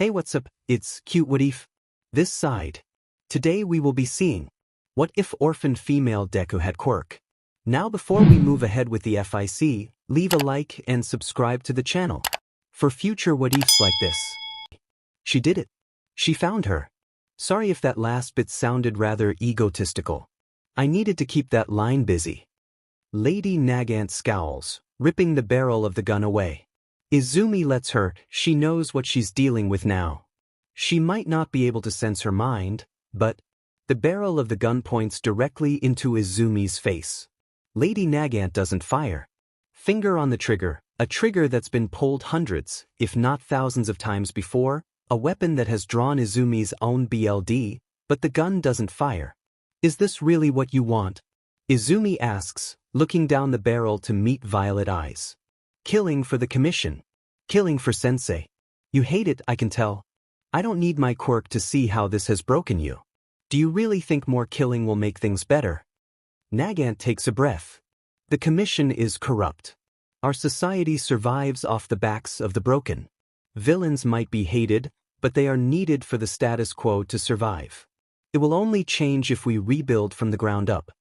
Hey, what's up? It's cute what if? This side. Today we will be seeing what if orphan female Deku had Quirk. Now before we move ahead with the FIC, leave a like and subscribe to the channel for future what ifs like this. She did it. She found her. Sorry if that last bit sounded rather egotistical. I needed to keep that line busy. Lady Nagant scowls, ripping the barrel of the gun away. Izumi lets her, she knows what she's dealing with now. She might not be able to sense her mind, but the barrel of the gun points directly into Izumi's face. Lady Nagant doesn't fire. Finger on the trigger, a trigger that's been pulled hundreds, if not thousands of times before, a weapon that has drawn Izumi's own BLD, but the gun doesn't fire. Is this really what you want? Izumi asks, looking down the barrel to meet violet eyes. Killing for the commission. Killing for sensei. You hate it, I can tell. I don't need my quirk to see how this has broken you. Do you really think more killing will make things better? Nagant takes a breath. The commission is corrupt. Our society survives off the backs of the broken. Villains might be hated, but they are needed for the status quo to survive. It will only change if we rebuild from the ground up.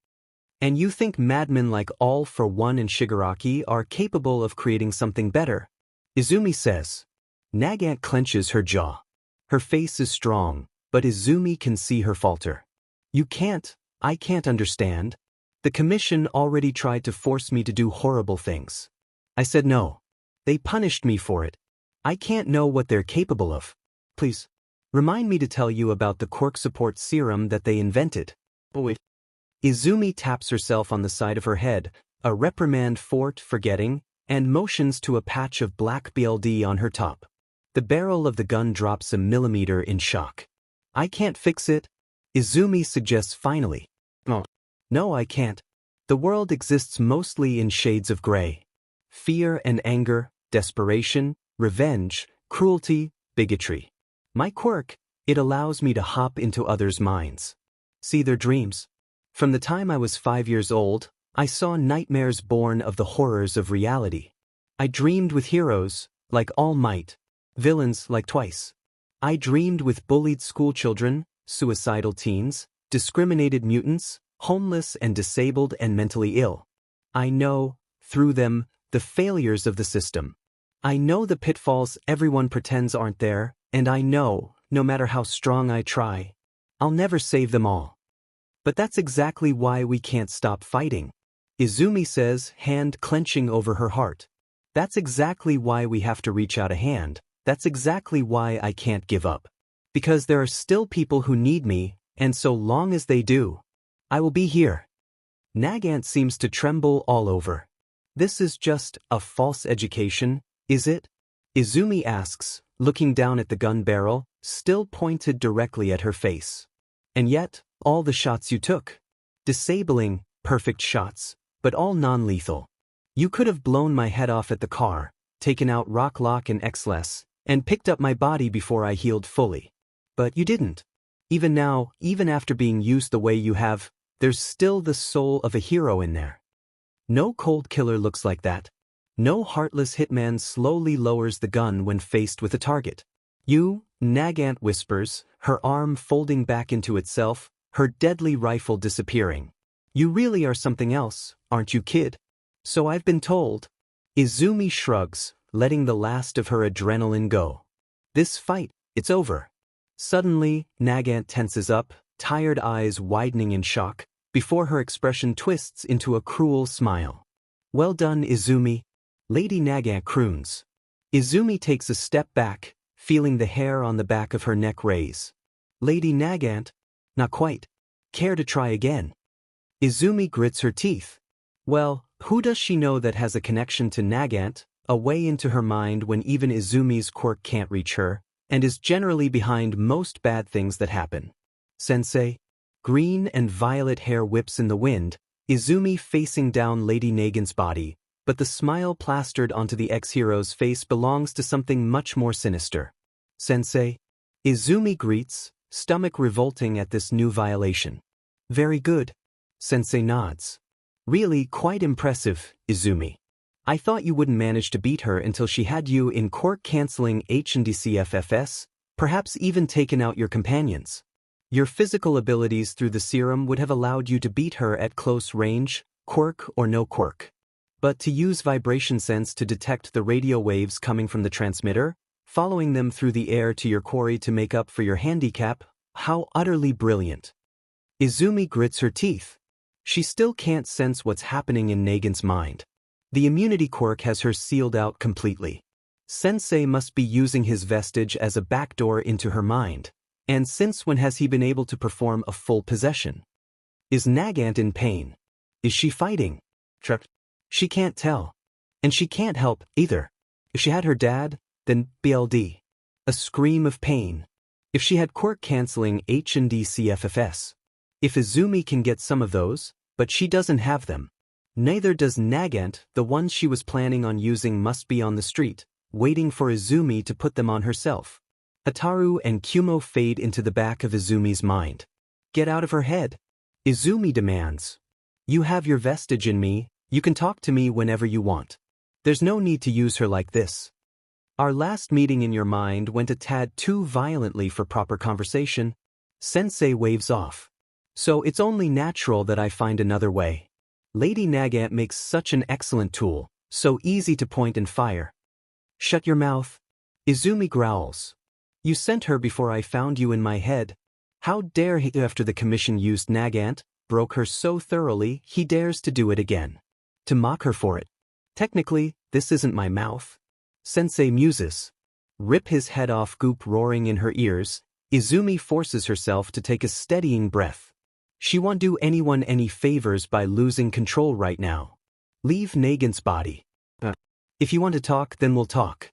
And you think madmen like All for One and Shigaraki are capable of creating something better? Izumi says. Nagant clenches her jaw. Her face is strong, but Izumi can see her falter. I can't understand. The commission already tried to force me to do horrible things. I said no. They punished me for it. I can't know what they're capable of. Please, remind me to tell you about the Quirk support serum that they invented. Boy. Izumi taps herself on the side of her head, a reprimand for forgetting, and motions to a patch of black BLD on her top. The barrel of the gun drops a millimeter in shock. I can't fix it, Izumi suggests finally. No, I can't. The world exists mostly in shades of gray. Fear and anger, desperation, revenge, cruelty, bigotry. My quirk, it allows me to hop into others' minds. See their dreams. From the time I was 5 years old, I saw nightmares born of the horrors of reality. I dreamed with heroes, like All Might, villains like Twice. I dreamed with bullied schoolchildren, suicidal teens, discriminated mutants, homeless and disabled and mentally ill. I know, through them, the failures of the system. I know the pitfalls everyone pretends aren't there, and I know, no matter how strong I try, I'll never save them all. But that's exactly why we can't stop fighting. Izumi says, hand clenching over her heart. That's exactly why we have to reach out a hand. That's exactly why I can't give up. Because there are still people who need me, and so long as they do, I will be here. Nagant seems to tremble all over. This is just a false education, is it? Izumi asks, looking down at the gun barrel, still pointed directly at her face. And yet, all the shots you took. Disabling, perfect shots, but all non-lethal. You could have blown my head off at the car, taken out Rock Lock and X-Less, and picked up my body before I healed fully. But you didn't. Even now, even after being used the way you have, there's still the soul of a hero in there. No cold killer looks like that. No heartless hitman slowly lowers the gun when faced with a target. You, Nagant whispers, her arm folding back into itself, her deadly rifle disappearing. You really are something else, aren't you, kid? So I've been told. Izumi shrugs, letting the last of her adrenaline go. This fight, it's over. Suddenly, Nagant tenses up, tired eyes widening in shock, before her expression twists into a cruel smile. Well done, Izumi. Lady Nagant croons. Izumi takes a step back, feeling the hair on the back of her neck raise. Lady Nagant? Not quite. Care to try again? Izumi grits her teeth. Well, who does she know that has a connection to Nagant, a way into her mind when even Izumi's quirk can't reach her, and is generally behind most bad things that happen? Sensei? Green and violet hair whips in the wind, Izumi facing down Lady Nagant's body, but the smile plastered onto the ex-hero's face belongs to something much more sinister. Sensei? Izumi greets, stomach revolting at this new violation. Very good. Sensei nods. Really quite impressive, Izumi. I thought you wouldn't manage to beat her until she had you in quirk canceling HNDCFFS, Perhaps even taken out your companions. Your physical abilities through the serum would have allowed you to beat her at close range, quirk or no quirk. But to use vibration sense to detect the radio waves coming from the transmitter, following them through the air to your quarry to make up for your handicap, how utterly brilliant. Izumi grits her teeth. She still can't sense what's happening in Negan's mind. The immunity quirk has her sealed out completely. Sensei must be using his vestige as a backdoor into her mind. And since when has he been able to perform a full possession? Is Nagant in pain? Is she fighting? She can't tell. And she can't help, either. If she had her dad, then BLD. A scream of pain. If she had quirk canceling H&D CFFS. If Izumi can get some of those, but she doesn't have them. Neither does Nagant, the ones she was planning on using must be on the street, waiting for Izumi to put them on herself. Hataru and Kumo fade into the back of Izumi's mind. Get out of her head. Izumi demands. You have your vestige in me, you can talk to me whenever you want. There's no need to use her like this. Our last meeting in your mind went a tad too violently for proper conversation. Sensei waves off. So it's only natural that I find another way. Lady Nagant makes such an excellent tool, so easy to point and fire. Shut your mouth. Izumi growls. You sent her before I found you in my head. How dare he? After the commission used Nagant, broke her so thoroughly, he dares to do it again. To mock her for it. Technically, this isn't my mouth. Sensei muses. Rip his head off, goop roaring in her ears. Izumi forces herself to take a steadying breath. She won't do anyone any favors by losing control right now. Leave Nagant's body. If you want to talk, then we'll talk.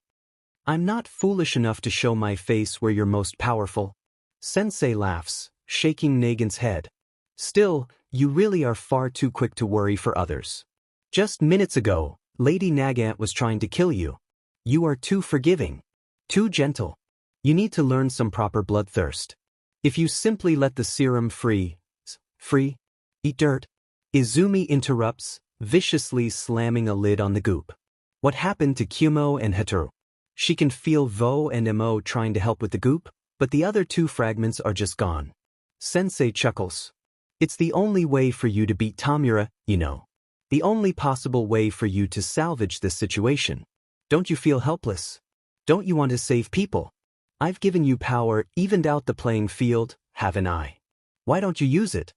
I'm not foolish enough to show my face where you're most powerful. Sensei laughs, shaking Nagant's head. Still, you really are far too quick to worry for others. Just minutes ago, Lady Nagant was trying to kill you. You are too forgiving. Too gentle. You need to learn some proper bloodthirst. If you simply let the serum free, eat dirt. Izumi interrupts, viciously slamming a lid on the goop. What happened to Kumo and Hataru? She can feel Vo and Mo trying to help with the goop, but the other two fragments are just gone. Sensei chuckles. It's the only way for you to beat Tamura, you know. The only possible way for you to salvage this situation. Don't you feel helpless? Don't you want to save people? I've given you power, evened out the playing field, haven't I? Why don't you use it?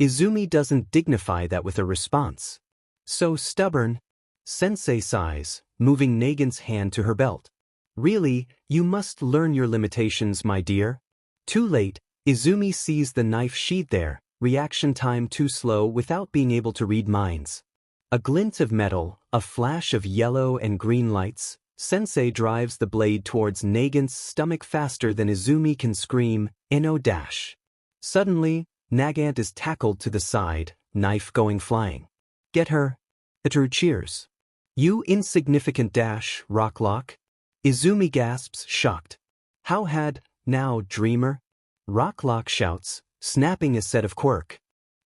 Izumi doesn't dignify that with a response. So stubborn. Sensei sighs, moving Nagant's hand to her belt. Really, you must learn your limitations, my dear. Too late, Izumi sees the knife sheath there, reaction time too slow without being able to read minds. A glint of metal, a flash of yellow and green lights, Sensei drives the blade towards Nagant's stomach faster than Izumi can scream, "Eno dash." Suddenly, Nagant is tackled to the side, knife going flying. Get her. Hataru cheers. You insignificant dash, Rocklock. Izumi gasps, shocked. How had, now, dreamer? Rocklock shouts, snapping a set of quirk.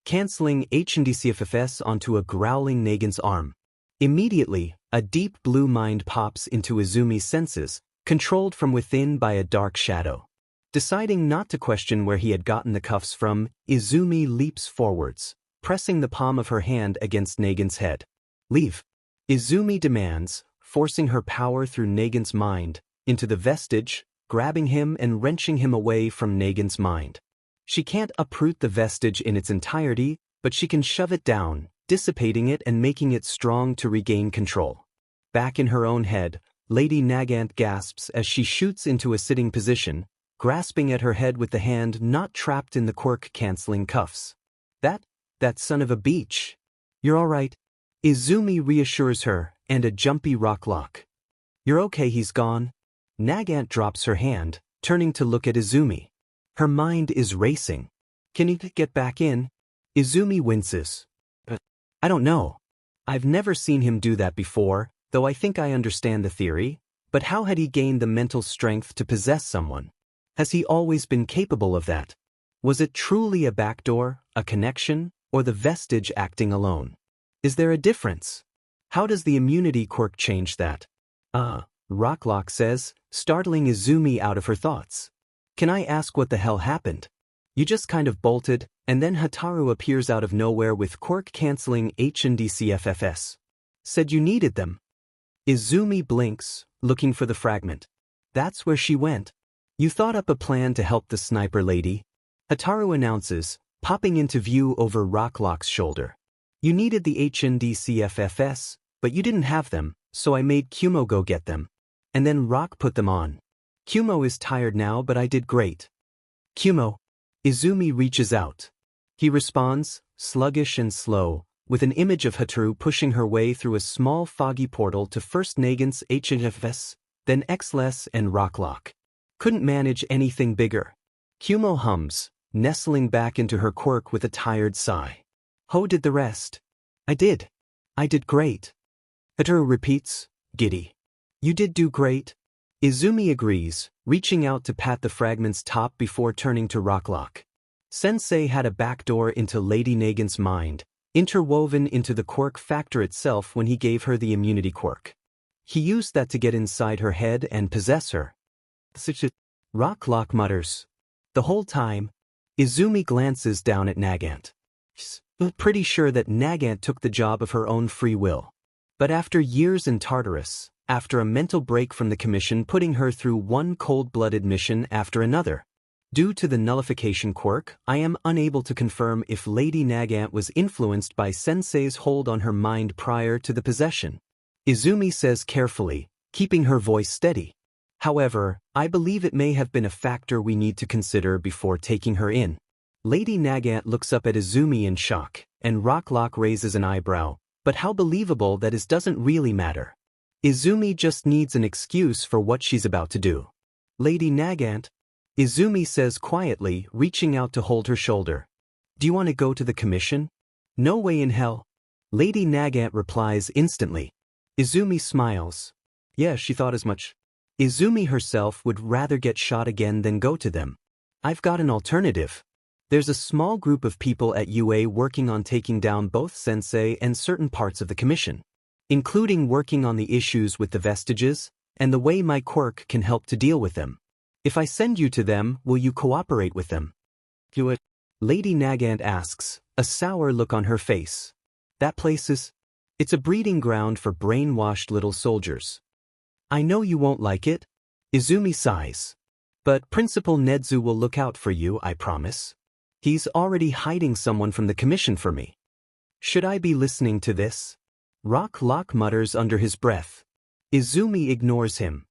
Canceling H&D CFFS onto a growling Nagant's arm. Immediately, a deep blue mind pops into Izumi's senses, controlled from within by a dark shadow. Deciding not to question where he had gotten the cuffs from, Izumi leaps forwards, pressing the palm of her hand against Nagant's head. Leave. Izumi demands, forcing her power through Nagant's mind, into the vestige, grabbing him and wrenching him away from Nagant's mind. She can't uproot the vestige in its entirety, but she can shove it down, dissipating it and making it strong to regain control. Back in her own head, Lady Nagant gasps as she shoots into a sitting position, grasping at her head with the hand not trapped in the quirk-canceling cuffs. That son of a beach. You're all right. Izumi reassures her, and a jumpy Rocklock. You're okay, he's gone. Nagant drops her hand, turning to look at Izumi. Her mind is racing. Can he get back in? Izumi winces. I don't know. I've never seen him do that before, though I think I understand the theory, but how had he gained the mental strength to possess someone? Has he always been capable of that? Was it truly a backdoor, a connection, or the vestige acting alone? Is there a difference? How does the immunity quirk change that? Rocklock says, startling Izumi out of her thoughts. Can I ask what the hell happened? You just kind of bolted, and then Hataru appears out of nowhere with Quirk canceling HNDCFFS. Said you needed them. Izumi blinks, looking for the fragment. That's where she went. You thought up a plan to help the sniper lady? Hataru announces, popping into view over Rocklock's shoulder. You needed the HNDCFFS, but you didn't have them, so I made Kumo go get them. And then Rock put them on. Kumo is tired now, but I did great. Kumo. Izumi reaches out. He responds, sluggish and slow, with an image of Hataru pushing her way through a small foggy portal to first Nagant's HNFS, then Xless and Rocklock. Couldn't manage anything bigger. Kumo hums, nestling back into her Quirk with a tired sigh. Ho did the rest. I did great. Hataru repeats, giddy. You did do great. Izumi agrees, reaching out to pat the fragment's top before turning to Rocklock. Sensei had a backdoor into Lady Nagant's mind, interwoven into the Quirk factor itself when he gave her the immunity quirk. He used that to get inside her head and possess her. Rocklock mutters. The whole time, Izumi glances down at Nagant. She's pretty sure that Nagant took the job of her own free will. But after years in Tartarus, after a mental break from the commission putting her through one cold-blooded mission after another, due to the nullification quirk, I am unable to confirm if Lady Nagant was influenced by Sensei's hold on her mind prior to the possession. Izumi says carefully, keeping her voice steady. However, I believe it may have been a factor we need to consider before taking her in. Lady Nagant looks up at Izumi in shock, and Rocklock raises an eyebrow, but how believable that is doesn't really matter. Izumi just needs an excuse for what she's about to do. Lady Nagant, Izumi says quietly, reaching out to hold her shoulder. Do you want to go to the commission? No way in hell. Lady Nagant replies instantly. Izumi smiles. Yeah, she thought as much. Izumi herself would rather get shot again than go to them. I've got an alternative. There's a small group of people at UA working on taking down both Sensei and certain parts of the commission, including working on the issues with the vestiges, and the way my quirk can help to deal with them. If I send you to them, will you cooperate with them? Do it. Lady Nagant asks, a sour look on her face. That place is... It's a breeding ground for brainwashed little soldiers. I know you won't like it. Izumi sighs. But Principal Nedzu will look out for you, I promise. He's already hiding someone from the commission for me. Should I be listening to this? Rocklock mutters under his breath. Izumi ignores him.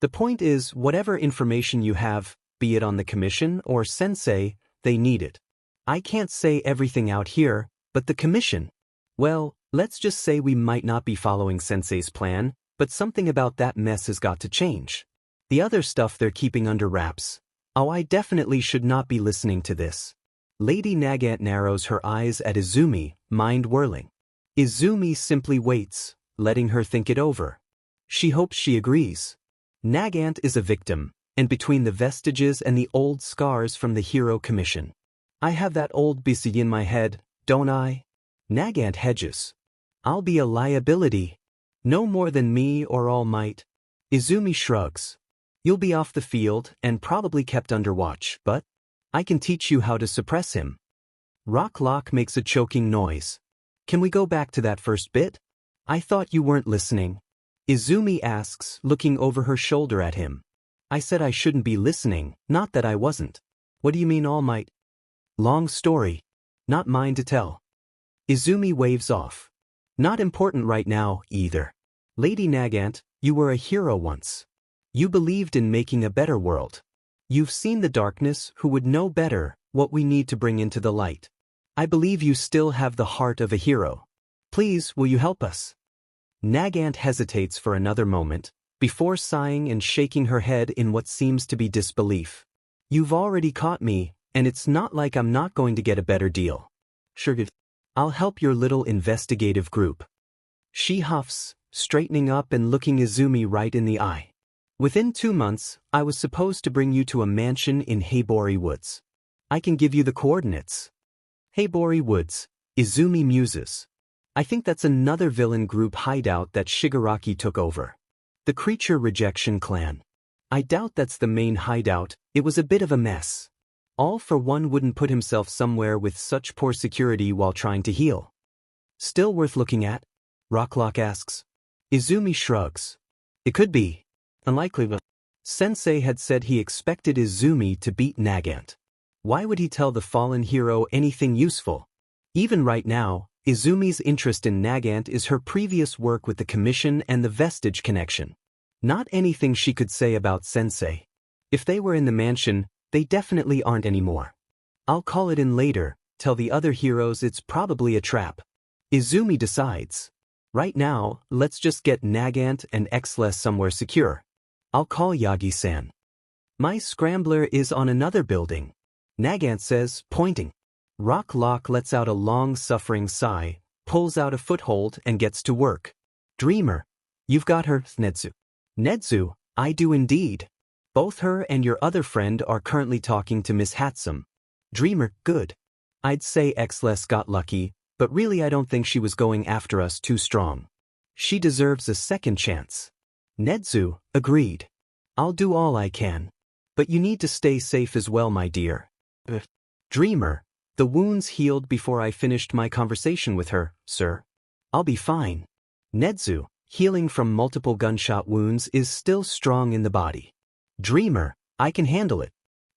The point is, whatever information you have, be it on the commission or Sensei, they need it. I can't say everything out here, but the commission. Well, let's just say we might not be following Sensei's plan, but something about that mess has got to change. The other stuff they're keeping under wraps. Oh, I definitely should not be listening to this. Lady Nagant narrows her eyes at Izumi, mind whirling. Izumi simply waits, letting her think it over. She hopes she agrees. Nagant is a victim, and between the vestiges and the old scars from the Hero Commission. I have that old BC in my head, don't I? Nagant hedges. I'll be a liability. No more than me or All Might. Izumi shrugs. You'll be off the field and probably kept under watch, but I can teach you how to suppress him. Rocklock makes a choking noise. Can we go back to that first bit? I thought you weren't listening. Izumi asks, looking over her shoulder at him. I said I shouldn't be listening, not that I wasn't. What do you mean All Might? Long story. Not mine to tell. Izumi waves off. Not important right now, either. Lady Nagant, you were a hero once. You believed in making a better world. You've seen the darkness who would know better what we need to bring into the light. I believe you still have the heart of a hero. Please, will you help us? Nagant hesitates for another moment, before sighing and shaking her head in what seems to be disbelief. You've already caught me, and it's not like I'm not going to get a better deal. Sure, I'll help your little investigative group. She huffs, straightening up and looking Izumi right in the eye. Within 2 months, I was supposed to bring you to a mansion in Heibori Woods. I can give you the coordinates. Heibori Woods, Izumi muses. I think that's another villain group hideout that Shigaraki took over. The Creature Rejection Clan. I doubt that's the main hideout, it was a bit of a mess. All for one wouldn't put himself somewhere with such poor security while trying to heal. Still worth looking at? Rocklock asks. Izumi shrugs. It could be. Unlikely, but Sensei had said he expected Izumi to beat Nagant. Why would he tell the fallen hero anything useful? Even right now, Izumi's interest in Nagant is her previous work with the Commission and the Vestige connection. Not anything she could say about Sensei. If they were in the mansion, they definitely aren't anymore. I'll call it in later, tell the other heroes it's probably a trap. Izumi decides. Right now, let's just get Nagant and Xless somewhere secure. I'll call Yagi-san. My scrambler is on another building. Nagant says, pointing. Rocklock lets out a long-suffering sigh, pulls out a foothold and gets to work. Dreamer. You've got her, Nedzu. Nedzu, I do indeed. Both her and your other friend are currently talking to Miss Hatsum. Dreamer, good. I'd say Xless got lucky, but really I don't think she was going after us too strong. She deserves a second chance. Nedzu, agreed. I'll do all I can. But you need to stay safe as well, my dear. Dreamer, the wounds healed before I finished my conversation with her, sir. I'll be fine. Nedzu, healing from multiple gunshot wounds is still strong in the body. Dreamer, I can handle it.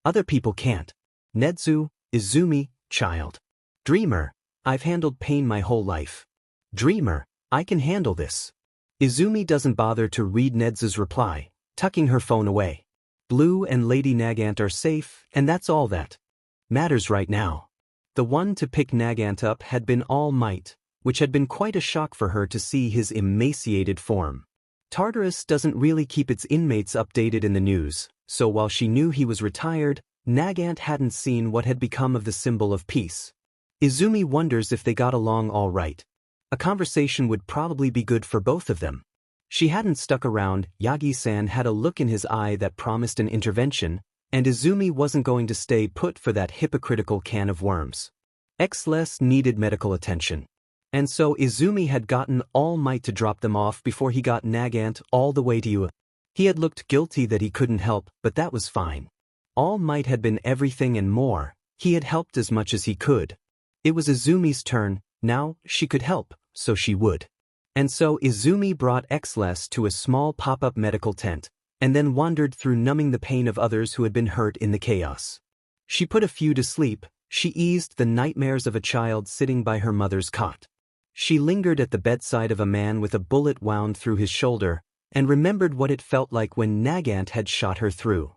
Other people can't. Nedzu, Izumi, child. Dreamer, I've handled pain my whole life. Dreamer, I can handle this. Izumi doesn't bother to read Nedzu's reply, tucking her phone away. Blue and Lady Nagant are safe, and that's all that matters right now. The one to pick Nagant up had been All Might, which had been quite a shock for her to see his emaciated form. Tartarus doesn't really keep its inmates updated in the news, so while she knew he was retired, Nagant hadn't seen what had become of the symbol of peace. Izumi wonders if they got along all right. A conversation would probably be good for both of them. She hadn't stuck around, Yagi-san had a look in his eye that promised an intervention, and Izumi wasn't going to stay put for that hypocritical can of worms. Xless needed medical attention. And so Izumi had gotten All Might to drop them off before he got Nagant all the way to you. He had looked guilty that he couldn't help, but that was fine. All Might had been everything and more, he had helped as much as he could. It was Izumi's turn, now she could help, so she would. And so Izumi brought Xless to a small pop-up medical tent, and then wandered through numbing the pain of others who had been hurt in the chaos. She put a few to sleep, she eased the nightmares of a child sitting by her mother's cot. She lingered at the bedside of a man with a bullet wound through his shoulder, and remembered what it felt like when Nagant had shot her through.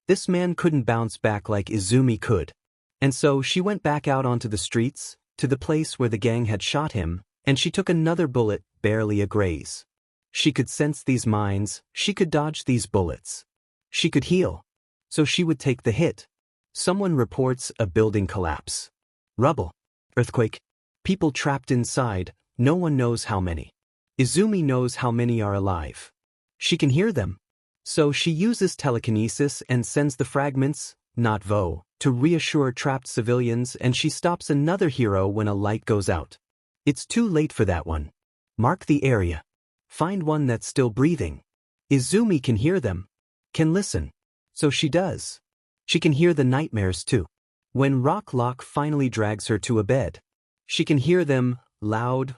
This man couldn't bounce back like Izumi could. And so she went back out onto the streets, to the place where the gang had shot him, and she took another bullet, barely a graze. She could sense these mines, she could dodge these bullets. She could heal. So she would take the hit. Someone reports a building collapse. Rubble. Earthquake. People trapped inside, no one knows how many. Izumi knows how many are alive. She can hear them. So she uses telekinesis and sends the fragments, not Vo, to reassure trapped civilians, and she stops another hero when a light goes out. It's too late for that one. Mark the area. Find one that's still breathing. Izumi can hear them. Can listen. So she does. She can hear the nightmares too. When Rocklock finally drags her to a bed, she can hear them, loud,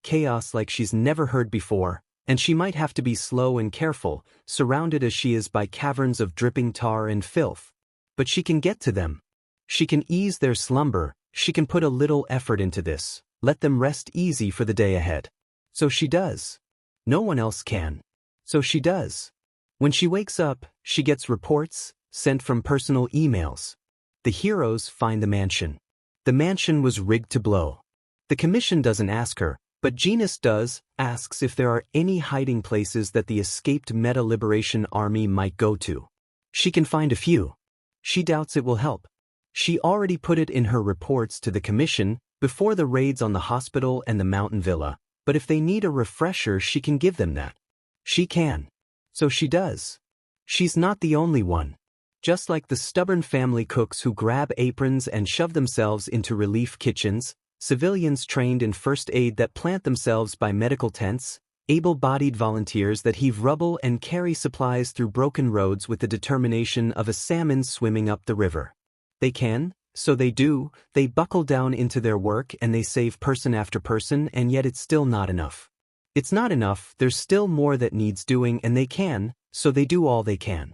chaos like she's never heard before, and she might have to be slow and careful, surrounded as she is by caverns of dripping tar and filth. But she can get to them. She can ease their slumber, she can put a little effort into this, let them rest easy for the day ahead. So she does. No one else can. So she does. When she wakes up, she gets reports, sent from personal emails. The heroes find the mansion. The mansion was rigged to blow. The commission doesn't ask her, but Genus does, asks if there are any hiding places that the escaped Meta Liberation Army might go to. She can find a few. She doubts it will help. She already put it in her reports to the commission before the raids on the hospital and the mountain villa, but if they need a refresher she can give them that. She can. So she does. She's not the only one. Just like the stubborn family cooks who grab aprons and shove themselves into relief kitchens, civilians trained in first aid that plant themselves by medical tents, able-bodied volunteers that heave rubble and carry supplies through broken roads with the determination of a salmon swimming up the river. They can, so they do, they buckle down into their work and they save person after person, and yet it's still not enough. It's not enough, there's still more that needs doing, and they can, so they do all they can.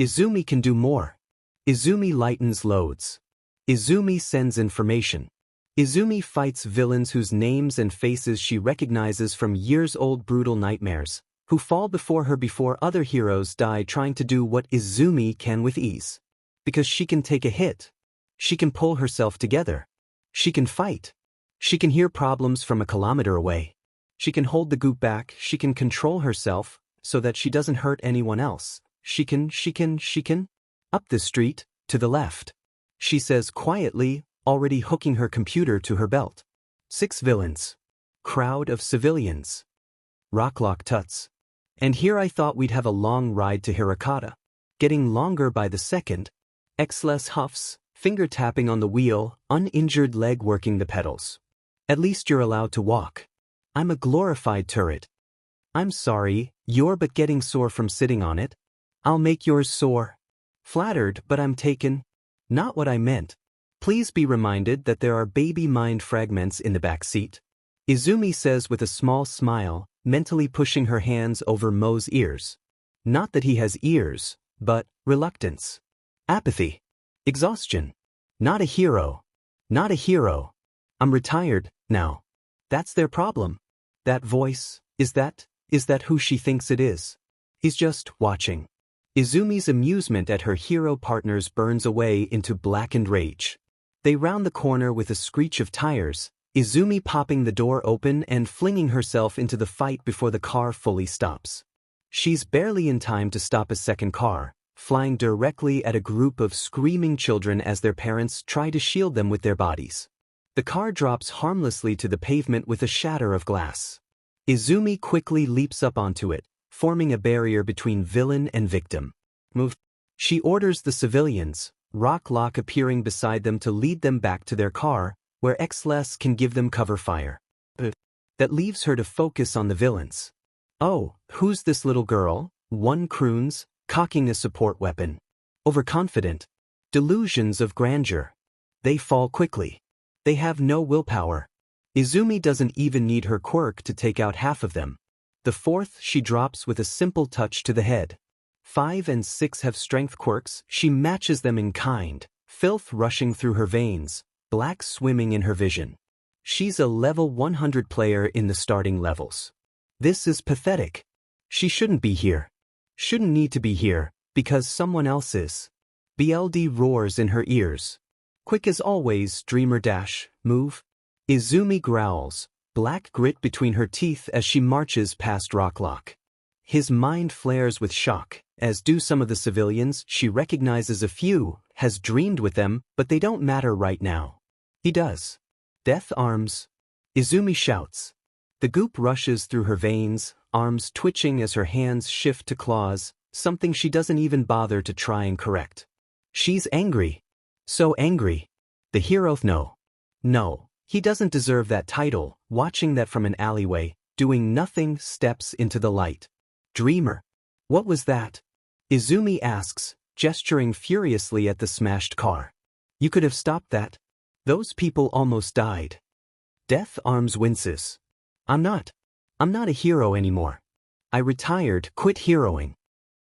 Izumi can do more. Izumi lightens loads. Izumi sends information. Izumi fights villains whose names and faces she recognizes from years-old brutal nightmares, who fall before her before other heroes die trying to do what Izumi can with ease. Because she can take a hit. She can pull herself together. She can fight. She can hear problems from a kilometer away. She can hold the goop back, she can control herself, so that she doesn't hurt anyone else. She can. Up the street, to the left. She says quietly, already hooking her computer to her belt. 6 villains. Crowd of civilians. Rocklock tuts. And here I thought we'd have a long ride to Hirakata. Getting longer by the second. X-less huffs, finger tapping on the wheel, uninjured leg working the pedals. At least you're allowed to walk. I'm a glorified turret. I'm sorry, you're but getting sore from sitting on it. I'll make yours sore. Flattered, but I'm taken. Not what I meant. Please be reminded that there are baby mind fragments in the back seat. Izumi says with a small smile, mentally pushing her hands over Mo's ears. Not that he has ears, but reluctance. Apathy. Exhaustion. Not a hero. Not a hero. I'm retired, now. That's their problem. That voice, is that who she thinks it is? He's just watching. Izumi's amusement at her hero partners burns away into blackened rage. They round the corner with a screech of tires, Izumi popping the door open and flinging herself into the fight before the car fully stops. She's barely in time to stop a second car, flying directly at a group of screaming children as their parents try to shield them with their bodies. The car drops harmlessly to the pavement with a shatter of glass. Izumi quickly leaps up onto it, forming a barrier between villain and victim. Move. She orders the civilians, Rocklock appearing beside them to lead them back to their car, where X-less can give them cover fire. That leaves her to focus on the villains. Oh, who's this little girl? One croons, cocking a support weapon. Overconfident. Delusions of grandeur. They fall quickly. They have no willpower. Izumi doesn't even need her quirk to take out half of them. The fourth she drops with a simple touch to the head. 5 and 6 have strength quirks, she matches them in kind, filth rushing through her veins, black swimming in her vision. She's a level 100 player in the starting levels. This is pathetic. She shouldn't be here. Shouldn't need to be here, because someone else is. BLD roars in her ears. Quick as always, dreamer dash, move. Izumi growls, black grit between her teeth as she marches past Rocklock. His mind flares with shock, as do some of the civilians. She recognizes a few, has dreamed with them, but they don't matter right now. He does. Death arms. Izumi shouts. The goop rushes through her veins, arms twitching as her hands shift to claws, something she doesn't even bother to try and correct. She's angry. So angry. The hero No, he doesn't deserve that title. Watching that from an alleyway, doing nothing, steps into the light. Dreamer. What was that? Izumi asks, gesturing furiously at the smashed car. You could have stopped that. Those people almost died. Death arms winces. I'm not a hero anymore. I retired, quit heroing.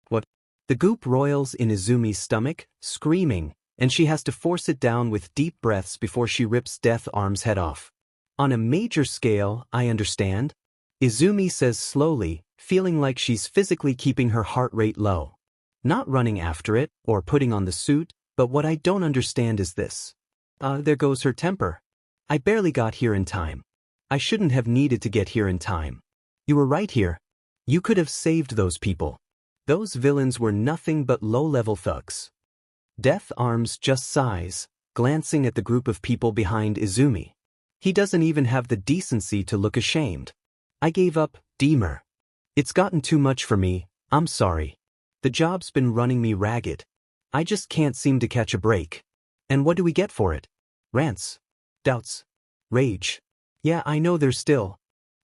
What? The goop roils in Izumi's stomach, screaming, and she has to force it down with deep breaths before she rips Death Arm's head off. On a major scale, I understand. Izumi says slowly, feeling like she's physically keeping her heart rate low. Not running after it, or putting on the suit, but what I don't understand is this. There goes her temper. I barely got here in time. I shouldn't have needed to get here in time. You were right here. You could have saved those people. Those villains were nothing but low-level thugs. Death Arms just sighs, glancing at the group of people behind Izumi. He doesn't even have the decency to look ashamed. I gave up, Deemer. It's gotten too much for me, I'm sorry. The job's been running me ragged. I just can't seem to catch a break. And what do we get for it? Rants. Doubts. Rage. Yeah, I know there's still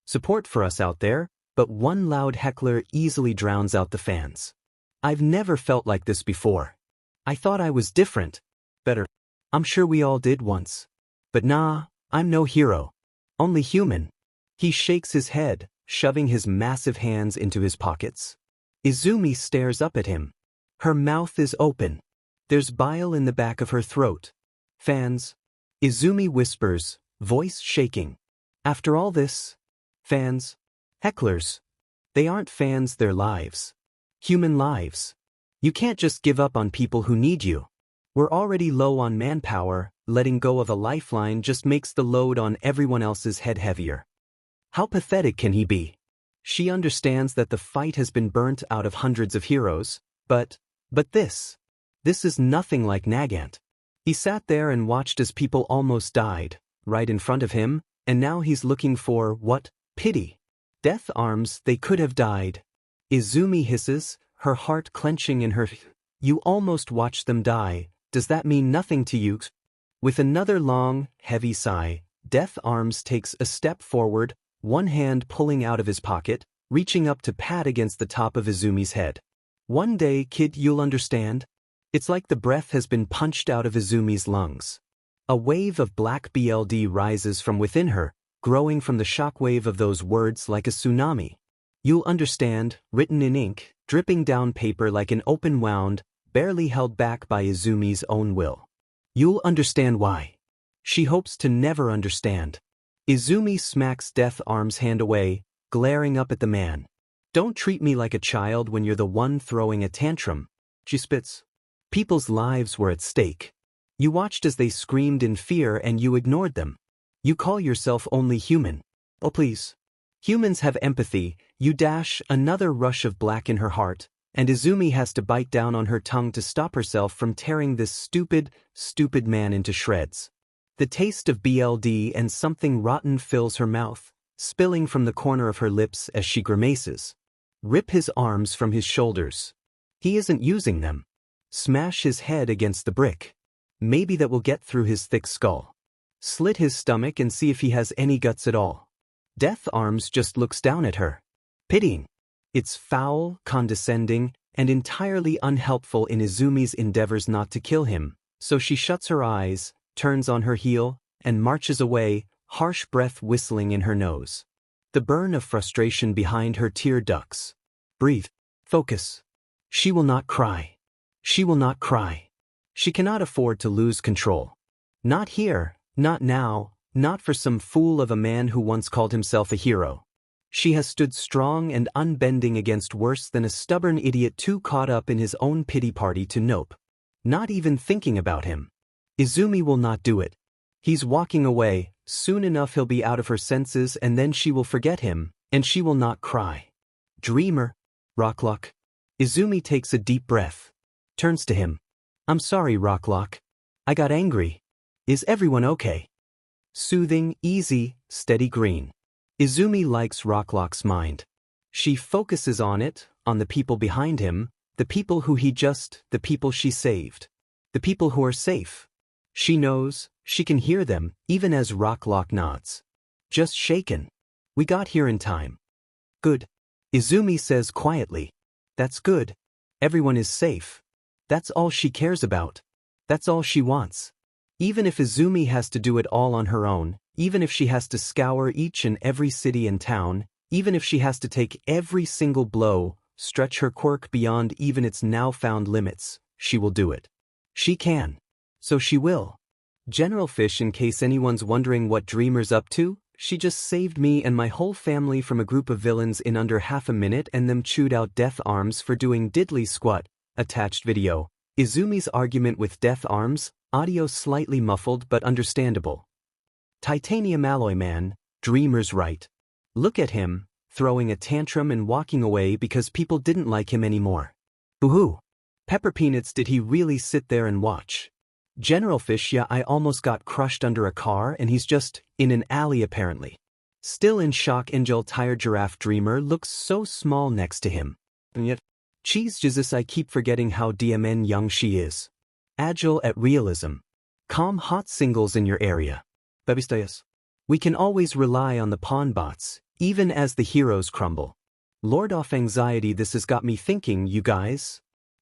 support for us out there, but one loud heckler easily drowns out the fans. I've never felt like this before. I thought I was different. Better. I'm sure we all did once. But nah, I'm no hero. Only human. He shakes his head, shoving his massive hands into his pockets. Izumi stares up at him. Her mouth is open. There's bile in the back of her throat. Fans. Izumi whispers, voice shaking. After all this, fans, hecklers. They aren't fans, they're lives. Human lives. You can't just give up on people who need you. We're already low on manpower, letting go of a lifeline just makes the load on everyone else's head heavier. How pathetic can he be? She understands that the fight has been burnt out of hundreds of heroes, but this is nothing like Nagant. He sat there and watched as people almost died, right in front of him, and now he's looking for, what? Pity. Death arms, they could have died. Izumi hisses, her heart clenching in her. You almost watched them die, does that mean nothing to you? With another long, heavy sigh, Death Arms takes a step forward, one hand pulling out of his pocket, reaching up to pat against the top of Izumi's head. One day, kid, you'll understand. It's like the breath has been punched out of Izumi's lungs. A wave of black BLD rises from within her, growing from the shockwave of those words like a tsunami. You'll understand, written in ink, dripping down paper like an open wound, barely held back by Izumi's own will. You'll understand why. She hopes to never understand. Izumi smacks Death Arm's hand away, glaring up at the man. Don't treat me like a child when you're the one throwing a tantrum. She spits. People's lives were at stake. You watched as they screamed in fear and you ignored them. You call yourself only human. Oh please. Humans have empathy. You dash another rush of black in her heart, and Izumi has to bite down on her tongue to stop herself from tearing this stupid man into shreds. The taste of BLD and something rotten fills her mouth, spilling from the corner of her lips as she grimaces. Rip his arms from his shoulders. He isn't using them. Smash his head against the brick. Maybe that will get through his thick skull. Slit his stomach and see if he has any guts at all. Death Arms just looks down at her. Pitying. It's foul, condescending, and entirely unhelpful in Izumi's endeavors not to kill him, so she shuts her eyes, turns on her heel, and marches away, harsh breath whistling in her nose. The burn of frustration behind her tear ducts. Breathe. Focus. She will not cry. She will not cry. She cannot afford to lose control. Not here, not now, not for some fool of a man who once called himself a hero. She has stood strong and unbending against worse than a stubborn idiot too caught up in his own pity party to nope. Not even thinking about him. Izumi will not do it. He's walking away, soon enough he'll be out of her senses and then she will forget him, and she will not cry. Dreamer. Rocklock. Izumi takes a deep breath. Turns to him. I'm sorry, Rocklock. I got angry. Is everyone okay? Soothing, easy, steady green. Izumi likes Rocklock's mind. She focuses on it, on the people behind him, the people the people she saved. The people who are safe. She knows, she can hear them, even as Rocklock nods. Just shaken. We got here in time. Good. Izumi says quietly. That's good. Everyone is safe. That's all she cares about. That's all she wants. Even if Izumi has to do it all on her own, even if she has to scour each and every city and town, even if she has to take every single blow, stretch her quirk beyond even its now-found limits, she will do it. She can. So she will. General Fish, in case anyone's wondering what Dreamer's up to, she just saved me and my whole family from a group of villains in under half a minute and them chewed out Death Arms for doing diddly squat. Attached video. Izumi's argument with Death Arms, audio slightly muffled but understandable. Titanium Alloy Man, Dreamer's right. Look at him, throwing a tantrum and walking away because people didn't like him anymore. Boo-hoo. Pepper Peanuts, did he really sit there and watch? General Fish, yeah, I almost got crushed under a car and he's just in an alley apparently. Still in shock, Angel Tired Giraffe Dreamer looks so small next to him. And yet, Cheese Jesus, I keep forgetting how DMN young she is. Agile at realism. Calm hot singles in your area. Babistayas. We can always rely on the pawn bots, even as the heroes crumble. Lord of Anxiety, this has got me thinking, you guys.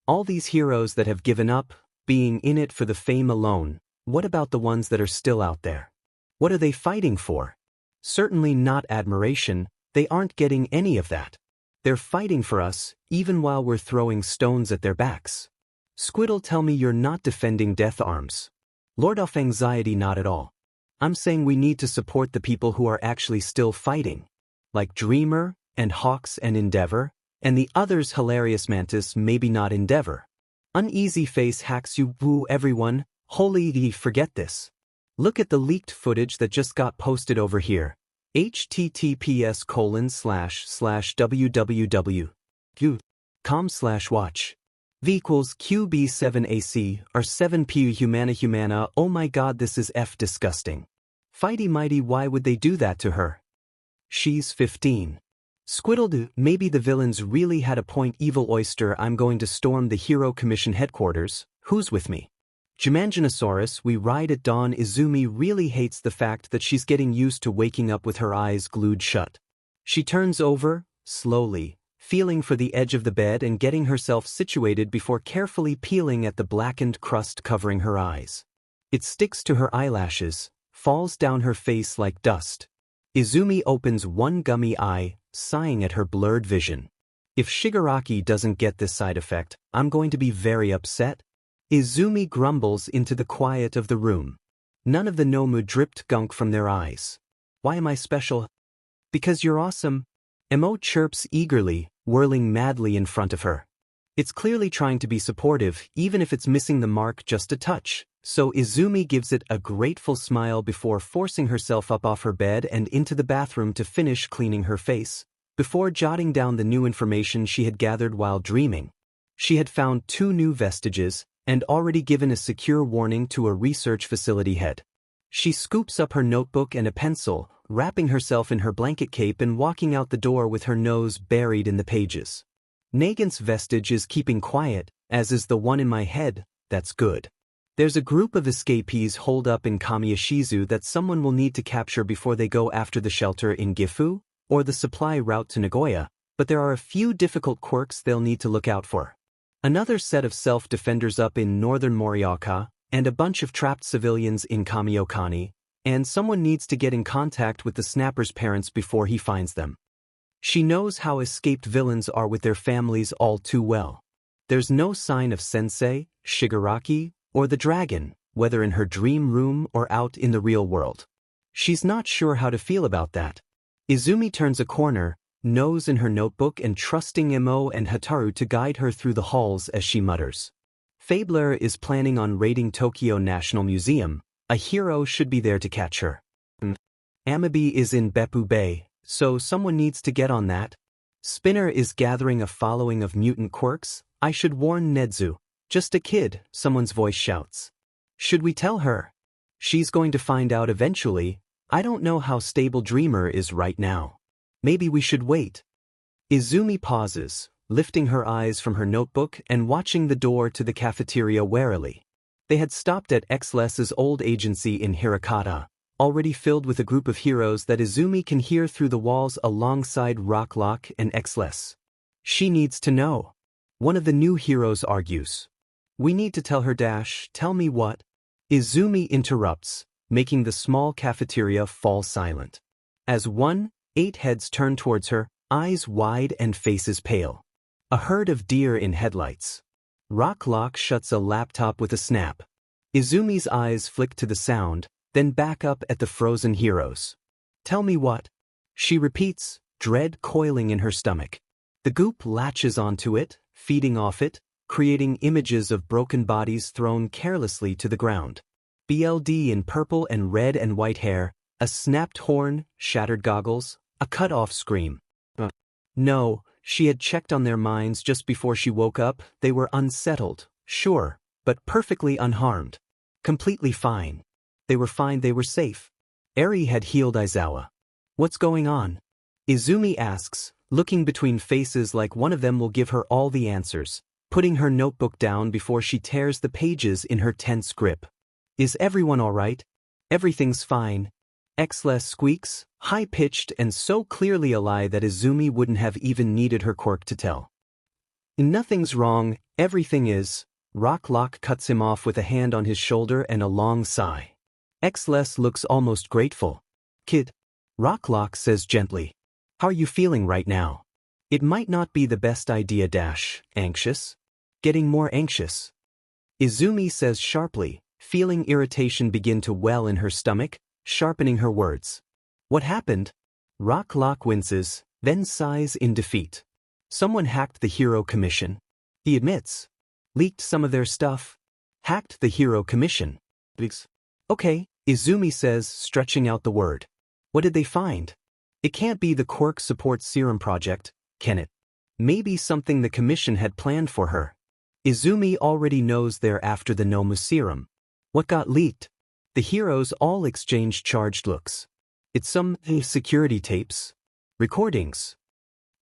All these heroes that have given up, being in it for the fame alone, what about the ones that are still out there? What are they fighting for? Certainly not admiration, they aren't getting any of that. They're fighting for us, even while we're throwing stones at their backs. Squiddle, tell me you're not defending Death Arms. Lord of Anxiety, not at all. I'm saying we need to support the people who are actually still fighting. Like Dreamer, and Hawks and Endeavor, and the others. Hilarious Mantis, maybe not Endeavor. Uneasy Face hacks you, boo everyone, holy forget this. Look at the leaked footage that just got posted over here. https://www.com/watch. V equals QB7AC or 7P Humana. Oh my god, this is disgusting. Fighty mighty, why would they do that to her? She's 15. Squiddle, maybe the villains really had a point. Evil Oyster, I'm going to storm the Hero Commission headquarters. Who's with me? Jimanginosaurus, we ride at dawn. Izumi really hates the fact that she's getting used to waking up with her eyes glued shut. She turns over, slowly, feeling for the edge of the bed and getting herself situated before carefully peeling at the blackened crust covering her eyes. It sticks to her eyelashes, falls down her face like dust. Izumi opens one gummy eye, sighing at her blurred vision. If Shigaraki doesn't get this side effect, I'm going to be very upset. Izumi grumbles into the quiet of the room. None of the Nomu dripped gunk from their eyes. Why am I special? Because you're awesome. Mo chirps eagerly, whirling madly in front of her. It's clearly trying to be supportive, even if it's missing the mark just a touch, so Izumi gives it a grateful smile before forcing herself up off her bed and into the bathroom to finish cleaning her face, before jotting down the new information she had gathered while dreaming. She had found 2 new vestiges, and already given a secure warning to a research facility head. She scoops up her notebook and a pencil, wrapping herself in her blanket cape and walking out the door with her nose buried in the pages. Nagant's vestige is keeping quiet, as is the one in my head. That's good. There's a group of escapees holed up in Kamiyashizu that someone will need to capture before they go after the shelter in Gifu, or the supply route to Nagoya, but there are a few difficult quirks they'll need to look out for. Another set of self-defenders up in northern Morioka, and a bunch of trapped civilians in Kamiokani, and someone needs to get in contact with the snapper's parents before he finds them. She knows how escaped villains are with their families all too well. There's no sign of Sensei, Shigaraki, or the dragon, whether in her dream room or out in the real world. She's not sure how to feel about that. Izumi turns a corner, nose in her notebook and trusting Mo and Hataru to guide her through the halls as she mutters. Fabler is planning on raiding Tokyo National Museum. A hero should be there to catch her. Amabi is in Beppu Bay, so someone needs to get on that. Spinner is gathering a following of mutant quirks. I should warn Nedzu. Just a kid, someone's voice shouts. Should we tell her? She's going to find out eventually. I don't know how stable Dreamer is right now. Maybe we should wait. Izumi pauses, lifting her eyes from her notebook and watching the door to the cafeteria warily. They had stopped at Xless's old agency in Hirakata, already filled with a group of heroes that Izumi can hear through the walls alongside Rocklock and Xless. She needs to know. One of the new heroes argues. We need to tell her. Tell me what? Izumi interrupts, making the small cafeteria fall silent. As 8 heads turn towards her, eyes wide and faces pale. A herd of deer in headlights. Rocklock shuts a laptop with a snap. Izumi's eyes flick to the sound, then back up at the frozen heroes. Tell me what? She repeats, dread coiling in her stomach. The goop latches onto it, feeding off it, creating images of broken bodies thrown carelessly to the ground. BLD in purple and red and white hair, a snapped horn, shattered goggles, a cut-off scream. No, she had checked on their minds just before she woke up. They were unsettled, sure, but perfectly unharmed. Completely fine. They were fine, they were safe. Eri had healed Aizawa. What's going on? Izumi asks, looking between faces like one of them will give her all the answers, putting her notebook down before she tears the pages in her tense grip. Is everyone all right? Everything's fine. Xless squeaks, high-pitched and so clearly a lie that Izumi wouldn't have even needed her quirk to tell. Nothing's wrong, everything is. Rocklock cuts him off with a hand on his shoulder and a long sigh. Xless looks almost grateful. Kid, Rocklock says gently. How are you feeling right now? It might not be the best idea. Anxious? Getting more anxious. Izumi says sharply, feeling irritation begin to well in her stomach, sharpening her words. What happened? Rocklock winces, then sighs in defeat. Someone hacked the Hero Commission. He admits. Leaked some of their stuff. Hacked the Hero Commission. Okay, Izumi says, stretching out the word. What did they find? It can't be the Quirk Support Serum Project, can it? Maybe something the Commission had planned for her. Izumi already knows they're after the Nomu Serum. What got leaked? The heroes all exchange charged looks. It's some security tapes. Recordings.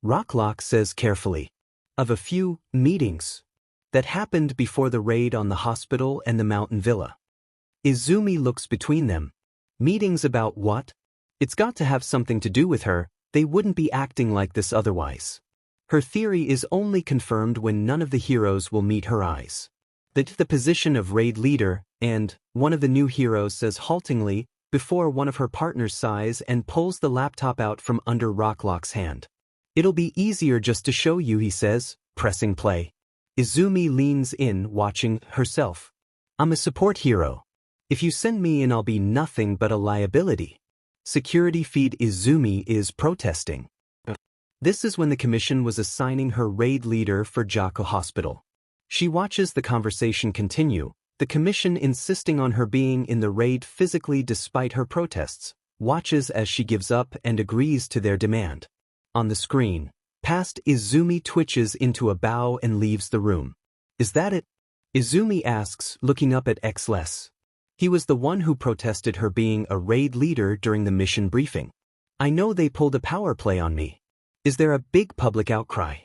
Rocklock says carefully. Of a few meetings that happened before the raid on the hospital and the mountain villa. Izumi looks between them. Meetings about what? It's got to have something to do with her, they wouldn't be acting like this otherwise. Her theory is only confirmed when none of the heroes will meet her eyes. That the position of raid leader, and one of the new heroes says haltingly, before one of her partners sighs and pulls the laptop out from under Rocklock's hand. It'll be easier just to show you, he says, pressing play. Izumi leans in, watching herself. I'm a support hero. If you send me in, I'll be nothing but a liability. Security feed. Izumi is protesting. This is when the commission was assigning her raid leader for Jako Hospital. She watches the conversation continue, the commission insisting on her being in the raid physically despite her protests, watches as she gives up and agrees to their demand. On the screen, past Izumi twitches into a bow and leaves the room. Is that it? Izumi asks, looking up at Xless. He was the one who protested her being a raid leader during the mission briefing. I know they pulled a power play on me. Is there a big public outcry?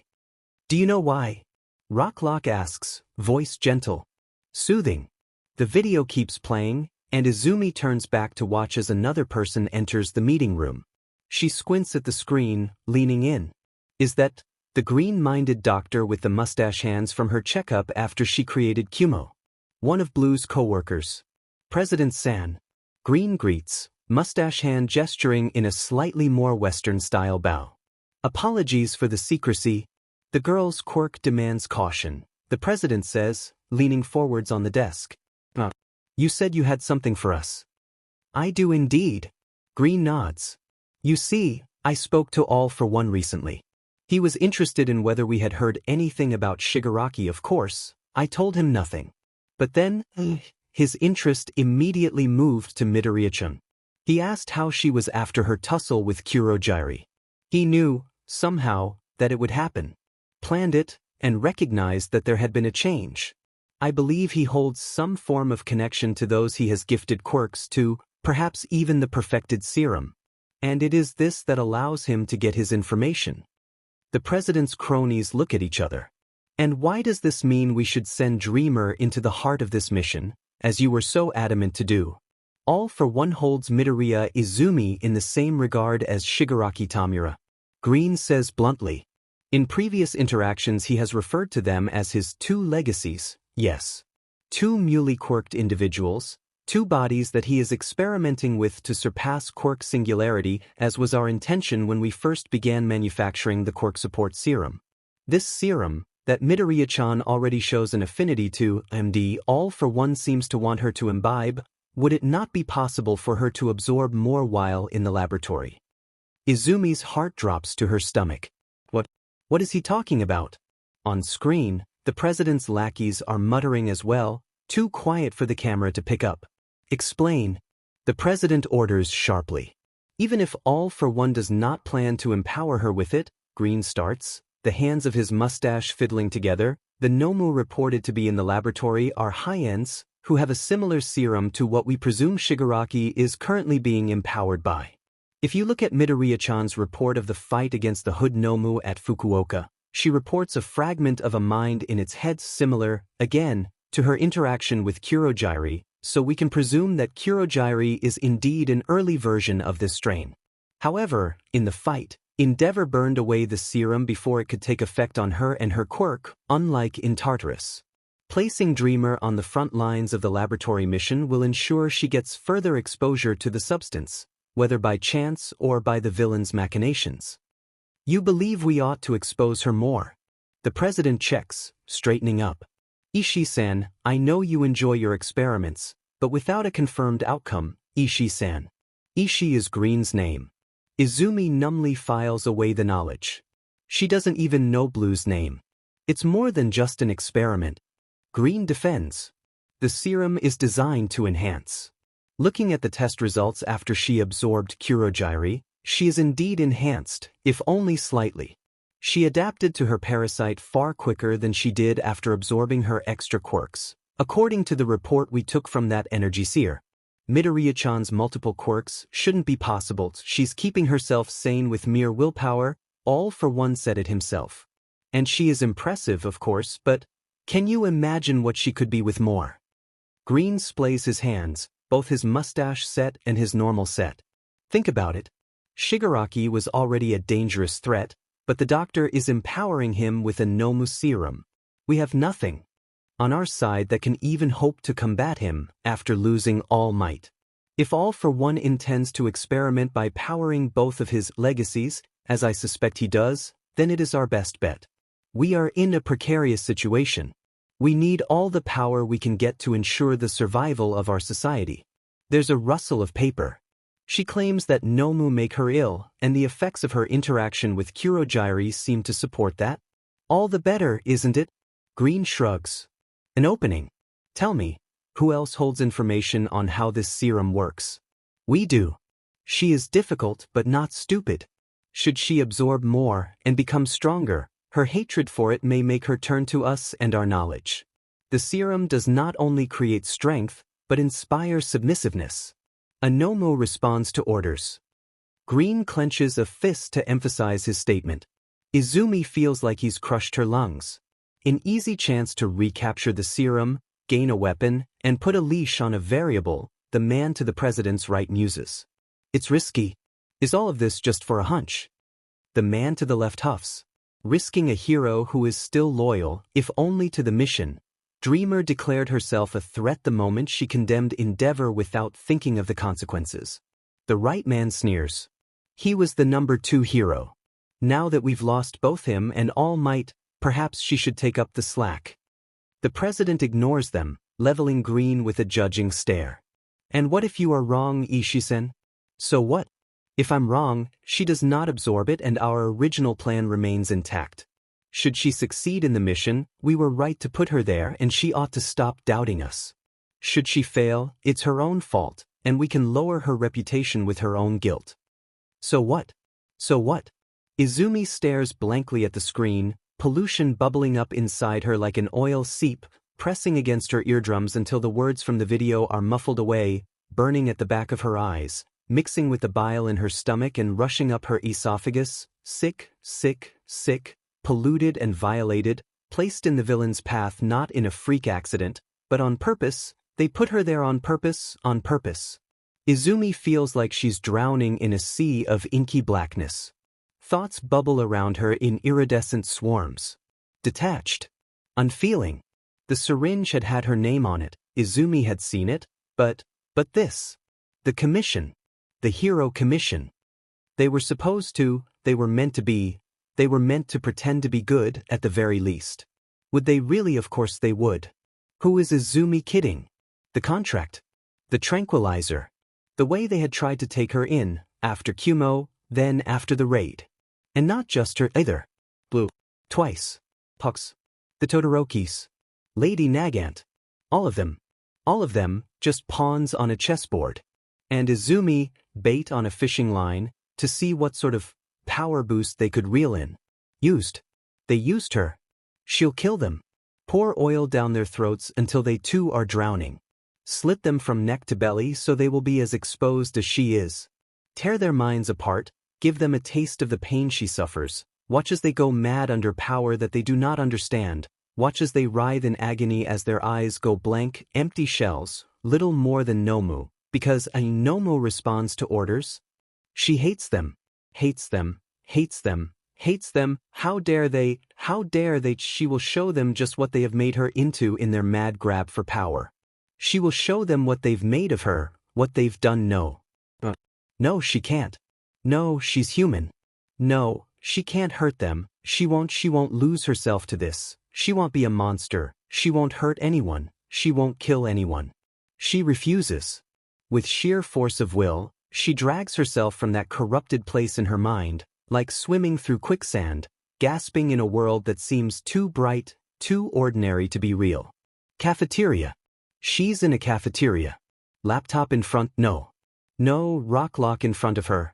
Do you know why? Rocklock asks, voice gentle, soothing. The video keeps playing, and Izumi turns back to watch as another person enters the meeting room. She squints at the screen, leaning in. Is that the green-minded doctor with the mustache hands from her checkup after she created Kumo? One of Blue's co-workers. President San. Green greets, mustache hand gesturing in a slightly more Western-style bow. Apologies for the secrecy. The girl's quirk demands caution, the president says, leaning forwards on the desk. You said you had something for us. I do indeed. Green nods. You see, I spoke to All for One recently. He was interested in whether we had heard anything about Shigaraki. Of course, I told him nothing. But then, his interest immediately moved to Midoriya-chan. He asked how she was after her tussle with Kurogiri. He knew, somehow, that it would happen. Planned it, and recognized that there had been a change. I believe he holds some form of connection to those he has gifted quirks to, perhaps even the perfected serum. And it is this that allows him to get his information. The president's cronies look at each other. And why does this mean we should send Dreamer into the heart of this mission, as you were so adamant to do? All for One holds Midoriya Izumi in the same regard as Shigaraki Tamura. Green says bluntly. In previous interactions he has referred to them as his two legacies, yes. Two muley quirked individuals, two bodies that he is experimenting with to surpass quirk singularity, as was our intention when we first began manufacturing the Quirk Support Serum. This serum, that Midoriya-chan already shows an affinity to, MD All for One seems to want her to imbibe, would it not be possible for her to absorb more while in the laboratory? Izumi's heart drops to her stomach. What is he talking about? On screen, the president's lackeys are muttering as well, too quiet for the camera to pick up. Explain. The president orders sharply. Even if All for One does not plan to empower her with it, Green starts, the hands of his mustache fiddling together, the Nomu reported to be in the laboratory are high-ends, who have a similar serum to what we presume Shigaraki is currently being empowered by. If you look at Midoriya-chan's report of the fight against the Hood Nomu at Fukuoka, she reports a fragment of a mind in its head similar, again, to her interaction with Kurogiri, so we can presume that Kurogiri is indeed an early version of this strain. However, in the fight, Endeavor burned away the serum before it could take effect on her and her quirk, unlike in Tartarus. Placing Dreamer on the front lines of the laboratory mission will ensure she gets further exposure to the substance, whether by chance or by the villain's machinations. You believe we ought to expose her more? The president checks, straightening up. Ishii-san, I know you enjoy your experiments, but without a confirmed outcome, Ishii-san. Ishii is Green's name. Izumi numbly files away the knowledge. She doesn't even know Blue's name. It's more than just an experiment. Green defends. The serum is designed to enhance. Looking at the test results after she absorbed Kurogiri, she is indeed enhanced, if only slightly. She adapted to her parasite far quicker than she did after absorbing her extra quirks, according to the report we took from that energy seer. Midoriya-chan's multiple quirks shouldn't be possible. She's keeping herself sane with mere willpower, all for one said it himself. And she is impressive, of course, but can you imagine what she could be with more? Green splays his hands, both his mustache set and his normal set. Think about it. Shigaraki was already a dangerous threat, but the doctor is empowering him with a Nomu serum. We have nothing on our side that can even hope to combat him after losing All Might. If All for One intends to experiment by powering both of his legacies, as I suspect he does, then it is our best bet. We are in a precarious situation. We need all the power we can get to ensure the survival of our society. There's a rustle of paper. She claims that Nomu make her ill, and the effects of her interaction with Kurogiri seem to support that. All the better, isn't it? Green shrugs. An opening. Tell me, who else holds information on how this serum works? We do. She is difficult but not stupid. Should she absorb more and become stronger, her hatred for it may make her turn to us and our knowledge. The serum does not only create strength, but inspires submissiveness. A Nomu responds to orders. Green clenches a fist to emphasize his statement. Izumi feels like he's crushed her lungs. An easy chance to recapture the serum, gain a weapon, and put a leash on a variable, the man to the president's right muses. It's risky. Is all of this just for a hunch? The man to the left huffs. Risking a hero who is still loyal, if only to the mission. Dreamer declared herself a threat the moment she condemned Endeavor without thinking of the consequences. The right man sneers. He was the number 2 hero. Now that we've lost both him and All Might, perhaps she should take up the slack. The president ignores them, leveling Green with a judging stare. And what if you are wrong, Ishii-sen? So what? If I'm wrong, she does not absorb it and our original plan remains intact. Should she succeed in the mission, we were right to put her there and she ought to stop doubting us. Should she fail, it's her own fault, and we can lower her reputation with her own guilt. So what? So what? Izumi stares blankly at the screen, pollution bubbling up inside her like an oil seep, pressing against her eardrums until the words from the video are muffled away, burning at the back of her eyes, mixing with the bile in her stomach and rushing up her esophagus, sick, sick, sick, polluted and violated, placed in the villain's path not in a freak accident, but on purpose. They put her there on purpose, on purpose. Izumi feels like she's drowning in a sea of inky blackness. Thoughts bubble around her in iridescent swarms. Detached. Unfeeling. The syringe had had her name on it, Izumi had seen it, but this. The commission. The hero commission. They were supposed to, they were meant to be, they were meant to pretend to be good at the very least. Would they really? Of course they would. Who is Izumi kidding? The contract. The tranquilizer. The way they had tried to take her in, after Kumo, then after the raid. And not just her either. Blue. Twice. Pucks. The Todorokis. Lady Nagant. All of them. All of them, just pawns on a chessboard. And Izumi, bait on a fishing line, to see what sort of power boost they could reel in. Used. They used her. She'll kill them. Pour oil down their throats until they too are drowning. Slit them from neck to belly so they will be as exposed as she is. Tear their minds apart, give them a taste of the pain she suffers, watch as they go mad under power that they do not understand, watch as they writhe in agony as their eyes go blank, empty shells, little more than Nomu, because a Nomu responds to orders. She hates them, hates them, hates them, hates them. How dare they, she will show them just what they have made her into in their mad grab for power. She will show them what they've made of her, what they've done. No, she can't. No, she's human. No, she can't hurt them, she won't lose herself to this. She won't be a monster, she won't hurt anyone, she won't kill anyone. She refuses. With sheer force of will, she drags herself from that corrupted place in her mind, like swimming through quicksand, gasping in a world that seems too bright, too ordinary to be real. Cafeteria. She's in a cafeteria. Laptop in front, no, rock lock in front of her.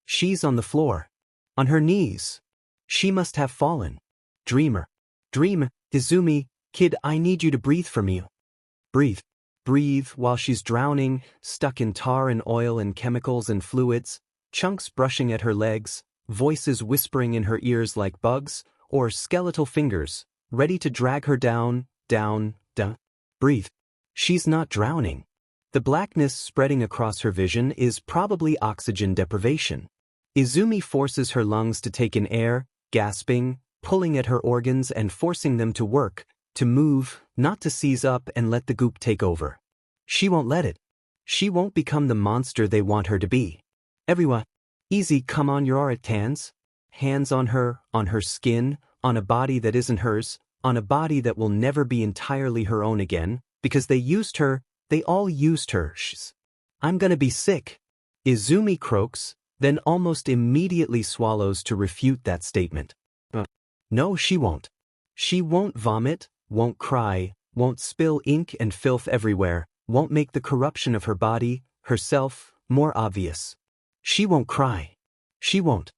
She's on the floor. On her knees. She must have fallen. Dream, Izumi, kid, I need you to breathe for me. Breathe while she's drowning, stuck in tar and oil and chemicals and fluids, chunks brushing at her legs, voices whispering in her ears like bugs, or skeletal fingers, ready to drag her down. Breathe. She's not drowning. The blackness spreading across her vision is probably oxygen deprivation. Izumi forces her lungs to take in air, gasping, pulling at her organs and forcing them to work, to move, not to seize up and let the goop take over. She won't let it. She won't become the monster they want her to be. Everyone, easy, come on, you're alright, hands. Hands on her skin, on a body that isn't hers, on a body that will never be entirely her own again, because they all used her. I'm gonna be sick. Izumi croaks, then almost immediately swallows to refute that statement. No, she won't. She won't vomit, won't cry, won't spill ink and filth everywhere, won't make the corruption of her body, herself, more obvious. She won't cry. She won't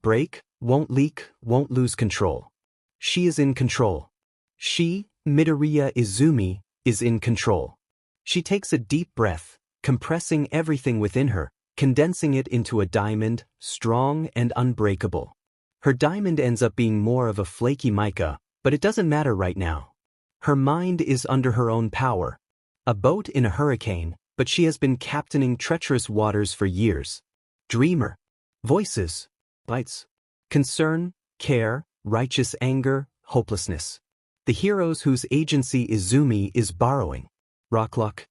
break, won't leak, won't lose control. She is in control. She, Midoriya Izumi, is in control. She takes a deep breath, compressing everything within her, condensing it into a diamond, strong and unbreakable. Her diamond ends up being more of a flaky mica, but it doesn't matter right now. Her mind is under her own power. A boat in a hurricane, but she has been captaining treacherous waters for years. Dreamer. Voices. Lights. Concern, care, righteous anger, hopelessness. The heroes whose agency Izumi is borrowing. Rocklock.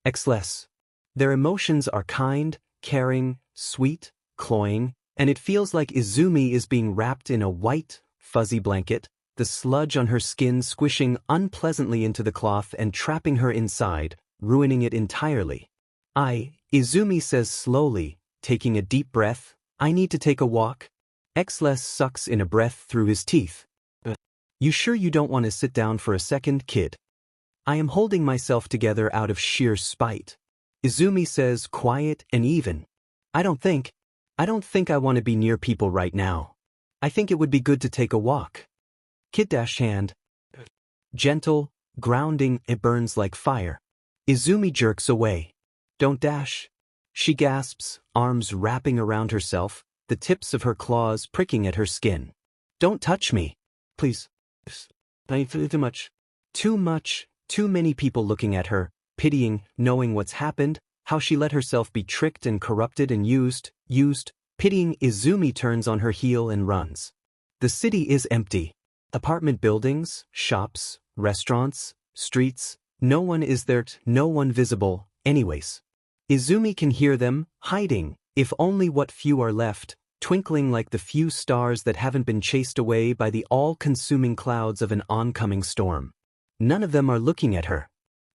Xless. Their emotions are kind, caring, sweet, cloying, and it feels like Izumi is being wrapped in a white, fuzzy blanket, the sludge on her skin squishing unpleasantly into the cloth and trapping her inside, ruining it entirely. Izumi says slowly, taking a deep breath, I need to take a walk. Xless sucks in a breath through his teeth. You sure you don't want to sit down for a second, kid? I am holding myself together out of sheer spite. Izumi says, quiet and even. I don't think I want to be near people right now. I think it would be good to take a walk. Kid dash hand. Gentle, grounding, it burns like fire. Izumi jerks away. Don't dash. She gasps, arms wrapping around herself, the tips of her claws pricking at her skin. Don't touch me. Please. I feel too much. Too many people looking at her, pitying, knowing what's happened, how she let herself be tricked and corrupted and used. Pitying, Izumi turns on her heel and runs. The city is empty. Apartment buildings, shops, restaurants, streets, no one is there, no one visible, anyways. Izumi can hear them, hiding, if only what few are left, twinkling like the few stars that haven't been chased away by the all-consuming clouds of an oncoming storm. None of them are looking at her.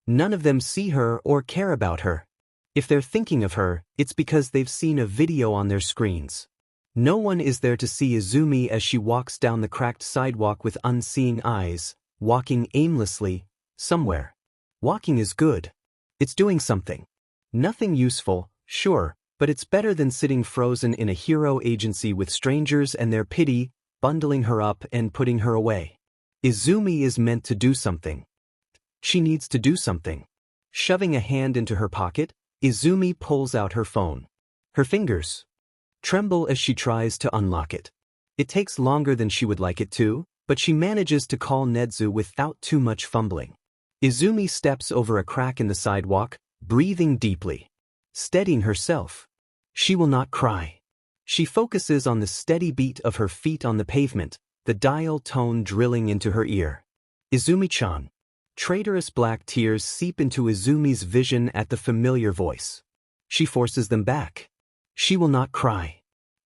None of them see her or care about her. If they're thinking of her, it's because they've seen a video on their screens. No one is there to see Izumi as she walks down the cracked sidewalk with unseeing eyes, walking aimlessly, somewhere. Walking is good. It's doing something. Nothing useful, sure, but it's better than sitting frozen in a hero agency with strangers and their pity, bundling her up and putting her away. Izumi is meant to do something. She needs to do something. Shoving a hand into her pocket, Izumi pulls out her phone. Her fingers tremble as she tries to unlock it. It takes longer than she would like it to, but she manages to call Nedzu without too much fumbling. Izumi steps over a crack in the sidewalk, breathing deeply. Steadying herself. She will not cry. She focuses on the steady beat of her feet on the pavement, the dial tone drilling into her ear. Izumi-chan. Traitorous black tears seep into Izumi's vision at the familiar voice. She forces them back. She will not cry.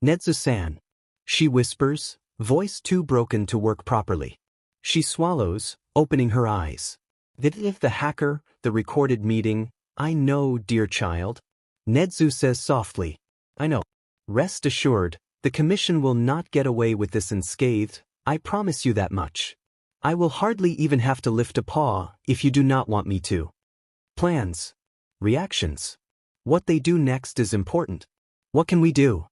Nedzu-san. She whispers, voice too broken to work properly. She swallows, opening her eyes. If the hacker, the recorded meeting, I know, dear child. Nedzu says softly. I know. Rest assured, the commission will not get away with this unscathed, I promise you that much. I will hardly even have to lift a paw if you do not want me to. Plans. Reactions. What they do next is important. What can we do?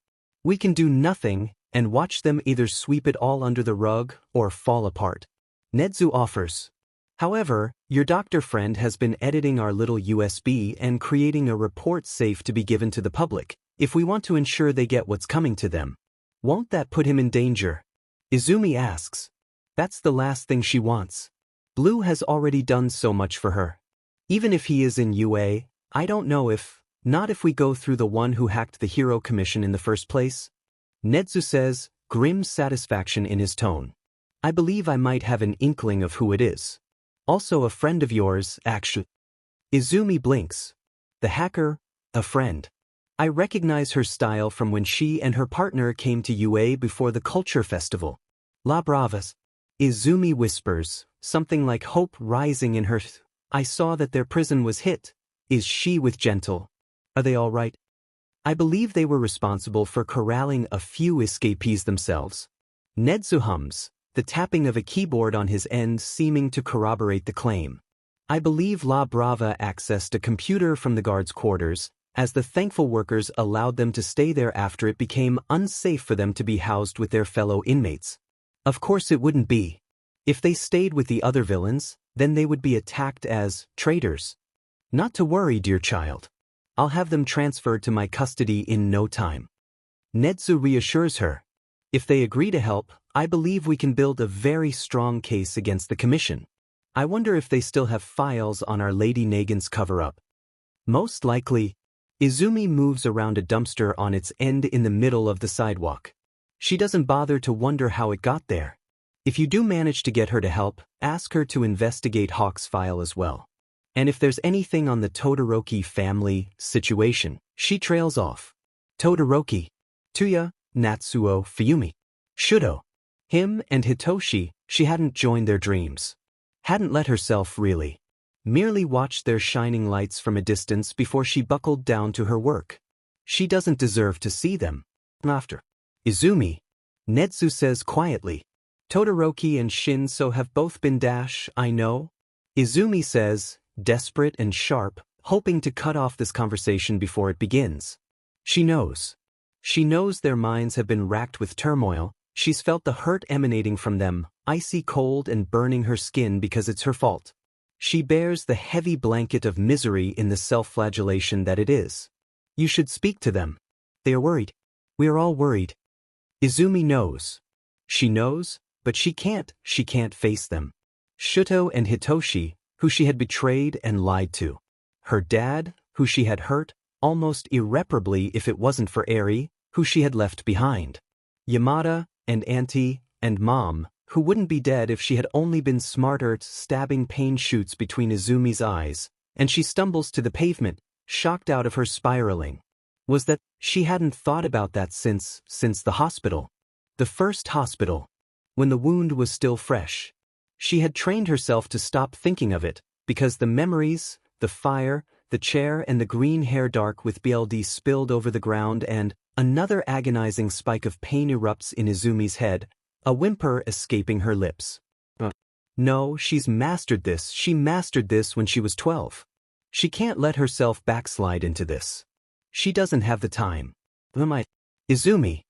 We can do nothing and watch them either sweep it all under the rug or fall apart. Nedzu offers. However, your doctor friend has been editing our little USB and creating a report safe to be given to the public, if we want to ensure they get what's coming to them. Won't that put him in danger? Izumi asks. That's the last thing she wants. Blue has already done so much for her. Even if he is in UA, I don't know if, not if we go through the one who hacked the Hero Commission in the first place. Nedzu says, grim satisfaction in his tone. I believe I might have an inkling of who it is. Also a friend of yours, actually. Izumi blinks. The hacker, a friend. I recognize her style from when she and her partner came to UA before the Culture Festival. La Bravas. Izumi whispers, something like hope rising in her. I saw that their prison was hit. Is she with Gentle? Are they all right? I believe they were responsible for corralling a few escapees themselves. Nedzu hums, the tapping of a keyboard on his end seeming to corroborate the claim. I believe La Brava accessed a computer from the guards' quarters, as the thankful workers allowed them to stay there after it became unsafe for them to be housed with their fellow inmates. Of course it wouldn't be. If they stayed with the other villains, then they would be attacked as traitors. Not to worry, dear child. I'll have them transferred to my custody in no time. Nedzu reassures her. If they agree to help, I believe we can build a very strong case against the commission. I wonder if they still have files on our Lady Nagin's cover-up. Most likely. Izumi moves around a dumpster on its end in the middle of the sidewalk. She doesn't bother to wonder how it got there. If you do manage to get her to help, ask her to investigate Hawk's file as well. And if there's anything on the Todoroki family situation, she trails off. Todoroki. Tuya, Natsuo, Fuyumi. Shudo. Him and Hitoshi, she hadn't joined their dreams. Hadn't let herself really. Merely watched their shining lights from a distance before she buckled down to her work. She doesn't deserve to see them. After. Izumi. Nedzu says quietly. Todoroki and Shinso have both been I know. Izumi says, desperate and sharp, hoping to cut off this conversation before it begins. She knows. She knows their minds have been racked with turmoil. She's felt the hurt emanating from them, icy cold and burning her skin because it's her fault. She bears the heavy blanket of misery in the self-flagellation that it is. You should speak to them. They are worried. We are all worried. Izumi knows. She knows, but she can't face them. Shuto and Hitoshi, who she had betrayed and lied to. Her dad, who she had hurt, almost irreparably if it wasn't for Eri, who she had left behind. Yamada, and Auntie, and Mom, who wouldn't be dead if she had only been smarter. Stabbing pain shoots between Izumi's eyes, and she stumbles to the pavement, shocked out of her spiraling. Was that, she hadn't thought about that since the hospital. The first hospital. When the wound was still fresh. She had trained herself to stop thinking of it, because the memories, the fire, the chair and the green hair dark with BLD spilled over the ground and another agonizing spike of pain erupts in Izumi's head, a whimper escaping her lips. No, she's mastered this. She mastered this when she was 12. She can't let herself backslide into this. She doesn't have the time. Izumi.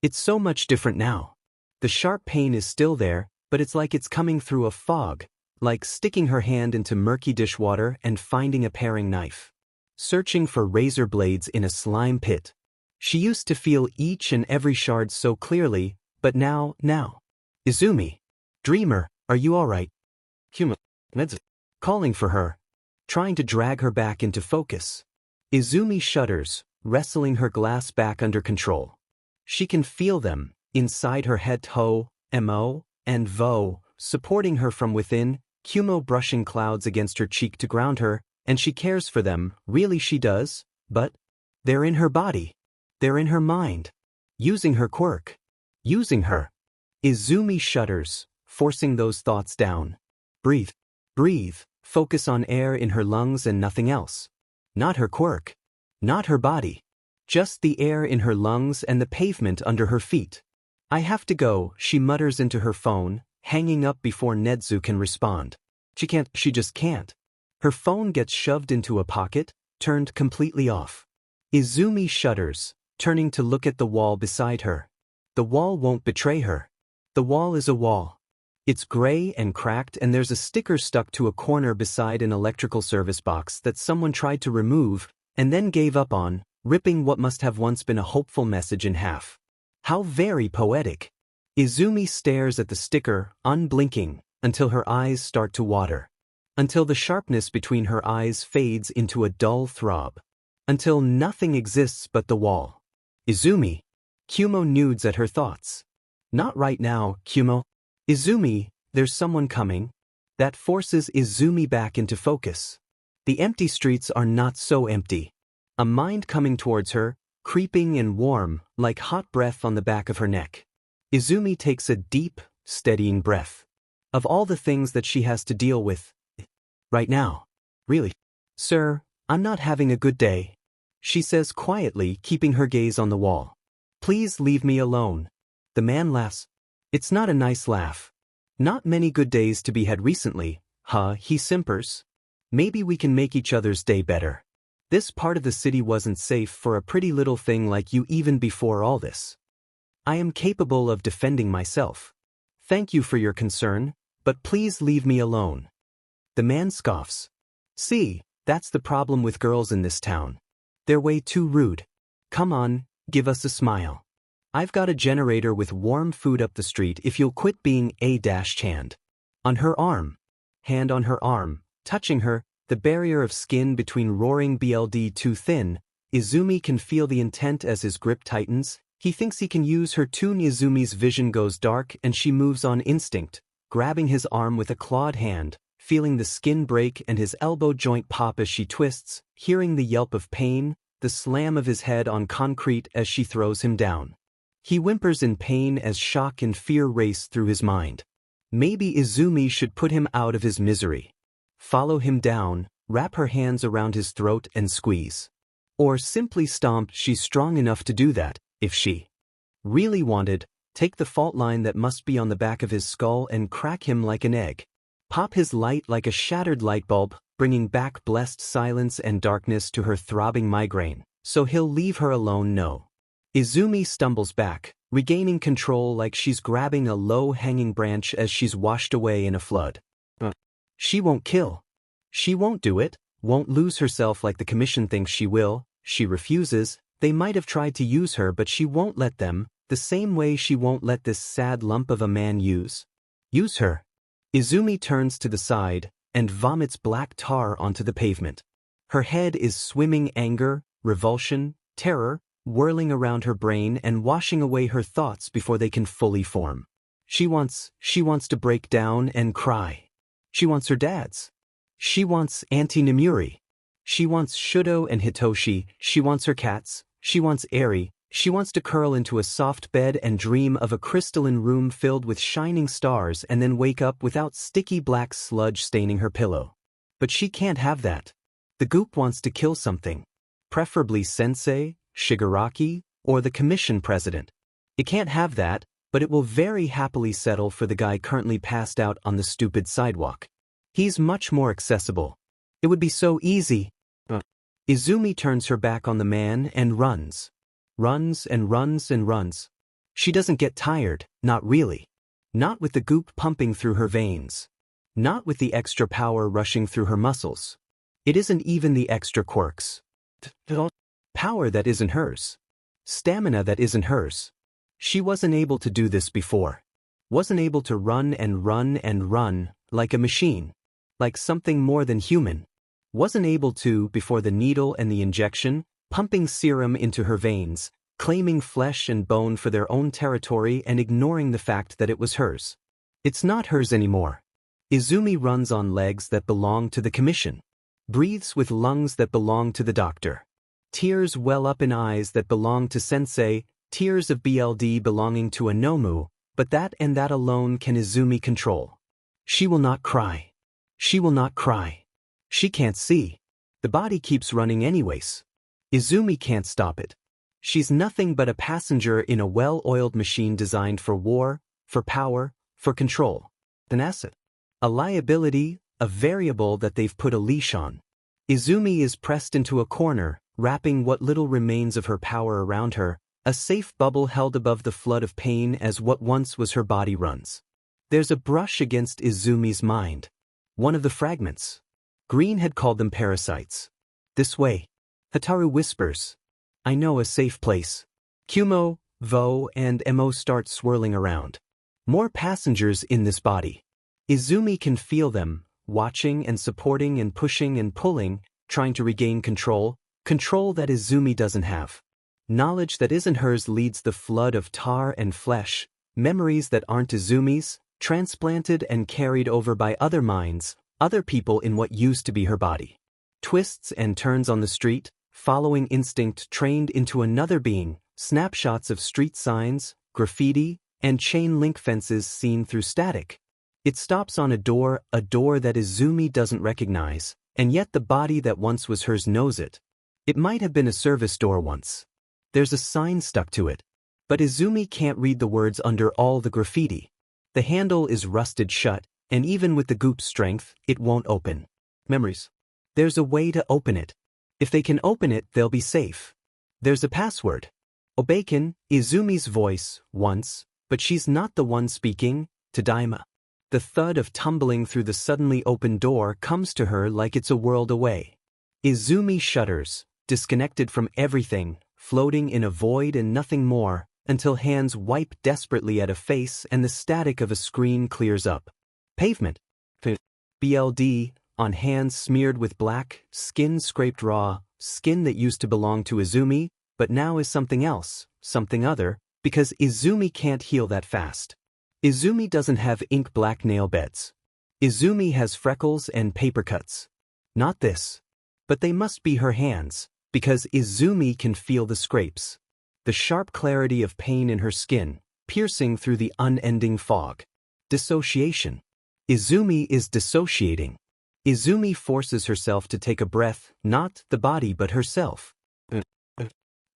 It's so much different now. The sharp pain is still there, but it's like it's coming through a fog, like sticking her hand into murky dishwater and finding a paring knife. Searching for razor blades in a slime pit. She used to feel each and every shard so clearly, but now. Izumi. Dreamer, are you alright? calling for her, trying to drag her back into focus. Izumi shudders, wrestling her glass back under control. She can feel them, inside her head Ho, Mo, and Vo, supporting her from within, Kumo brushing clouds against her cheek to ground her, and she cares for them, really she does, but they're in her body. They're in her mind. Using her quirk. Using her. Izumi shudders, forcing those thoughts down. Breathe. Breathe. Focus on air in her lungs and nothing else. Not her quirk. Not her body. Just the air in her lungs and the pavement under her feet. I have to go, she mutters into her phone, hanging up before Nezu can respond. She just can't. Her phone gets shoved into a pocket, turned completely off. Izumi shudders, turning to look at the wall beside her. The wall won't betray her. The wall is a wall. It's gray and cracked and there's a sticker stuck to a corner beside an electrical service box that someone tried to remove and then gave up on, ripping what must have once been a hopeful message in half. How very poetic. Izumi stares at the sticker, unblinking, until her eyes start to water. Until the sharpness between her eyes fades into a dull throb. Until nothing exists but the wall. Izumi. Kumo nudes at her thoughts. Not right now, Kumo. Izumi, there's someone coming. That forces Izumi back into focus. The empty streets are not so empty. A mind coming towards her, creeping and warm, like hot breath on the back of her neck. Izumi takes a deep, steadying breath. Of all the things that she has to deal with right now. Really? Sir, I'm not having a good day. She says quietly, keeping her gaze on the wall. Please leave me alone. The man laughs. It's not a nice laugh. Not many good days to be had recently, huh? He simpers. Maybe we can make each other's day better. This part of the city wasn't safe for a pretty little thing like you even before all this. I am capable of defending myself. Thank you for your concern, but please leave me alone. The man scoffs. See, that's the problem with girls in this town. They're way too rude. Come on, give us a smile. I've got a generator with warm food up the street if you'll quit being a-hand. On her arm. Hand on her arm, touching her, the barrier of skin between roaring BLD too thin, Izumi can feel the intent as his grip tightens. He thinks he can use her tune. Izumi's vision goes dark and she moves on instinct, grabbing his arm with a clawed hand, feeling the skin break and his elbow joint pop as she twists, hearing the yelp of pain, the slam of his head on concrete as she throws him down. He whimpers in pain as shock and fear race through his mind. Maybe Izumi should put him out of his misery. Follow him down, wrap her hands around his throat and squeeze. Or simply stomp. She's strong enough to do that, if she really wanted. Take the fault line that must be on the back of his skull and crack him like an egg. Pop his light like a shattered light bulb, bringing back blessed silence and darkness to her throbbing migraine. So he'll leave her alone. No. Izumi stumbles back, regaining control like she's grabbing a low-hanging branch as she's washed away in a flood. She won't kill. She won't do it, won't lose herself like the commission thinks she will. She refuses. They might have tried to use her, but she won't let them, the same way she won't let this sad lump of a man use her. Izumi turns to the side and vomits black tar onto the pavement. Her head is swimming anger, revulsion, terror, whirling around her brain and washing away her thoughts before they can fully form. She wants to break down and cry. She wants her dads. She wants Auntie Nemuri. She wants Shudo and Hitoshi. She wants her cats. She wants Eri. She wants to curl into a soft bed and dream of a crystalline room filled with shining stars and then wake up without sticky black sludge staining her pillow. But she can't have that. The goop wants to kill something. Preferably Sensei, Shigaraki, or the commission president. It can't have that, but it will very happily settle for the guy currently passed out on the stupid sidewalk. He's much more accessible. It would be so easy. Izumi turns her back on the man and runs. Runs and runs and runs. She doesn't get tired, not really. Not with the goop pumping through her veins. Not with the extra power rushing through her muscles. It isn't even the extra quirks. Power that isn't hers. Stamina that isn't hers. She wasn't able to do this before. Wasn't able to run and run and run, like a machine. like something more than human. Wasn't able to before the needle and the injection, pumping serum into her veins, claiming flesh and bone for their own territory and ignoring the fact that it was hers. It's not hers anymore. Izumi runs on legs that belong to the commission. Breathes with lungs that belong to the doctor. Tears well up in eyes that belong to sensei, tears of BLD belonging to a Nomu, but that and that alone can Izumi control. She will not cry. She will not cry. She can't see. The body keeps running anyways. Izumi can't stop it. She's nothing but a passenger in a well-oiled machine designed for war, for power, for control. An asset. A liability, a variable that they've put a leash on. Izumi is pressed into a corner, wrapping what little remains of her power around her, a safe bubble held above the flood of pain as what once was her body runs. There's a brush against Izumi's mind. One of the fragments. Green had called them parasites. This way. Hataru whispers. I know a safe place. Kumo, Vo, and Mo start swirling around. More passengers in this body. Izumi can feel them, watching and supporting and pushing and pulling, trying to regain control that Izumi doesn't have. Knowledge that isn't hers leads the flood of tar and flesh, memories that aren't Izumi's, transplanted and carried over by other minds, other people in what used to be her body. Twists and turns on the street, following instinct trained into another being, snapshots of street signs, graffiti, and chain link fences seen through static. It stops on a door that Izumi doesn't recognize, and yet the body that once was hers knows it. It might have been a service door once. There's a sign stuck to it. But Izumi can't read the words under all the graffiti. The handle is rusted shut, and even with the goop's strength, it won't open. Memories. There's a way to open it. If they can open it, they'll be safe. There's a password. Obeiken, Izumi's voice, once, but she's not the one speaking, Tadaima. The thud of tumbling through the suddenly opened door comes to her like it's a world away. Izumi shudders, disconnected from everything, floating in a void and nothing more, until hands wipe desperately at a face and the static of a screen clears up. Pavement. BLD, on hands smeared with black, skin scraped raw, skin that used to belong to Izumi, but now is something else, something other, because Izumi can't heal that fast. Izumi doesn't have ink-black nail beds. Izumi has freckles and paper cuts. Not this. But they must be her hands, because Izumi can feel the scrapes. The sharp clarity of pain in her skin, piercing through the unending fog. Dissociation. Izumi is dissociating. Izumi forces herself to take a breath, not the body but herself.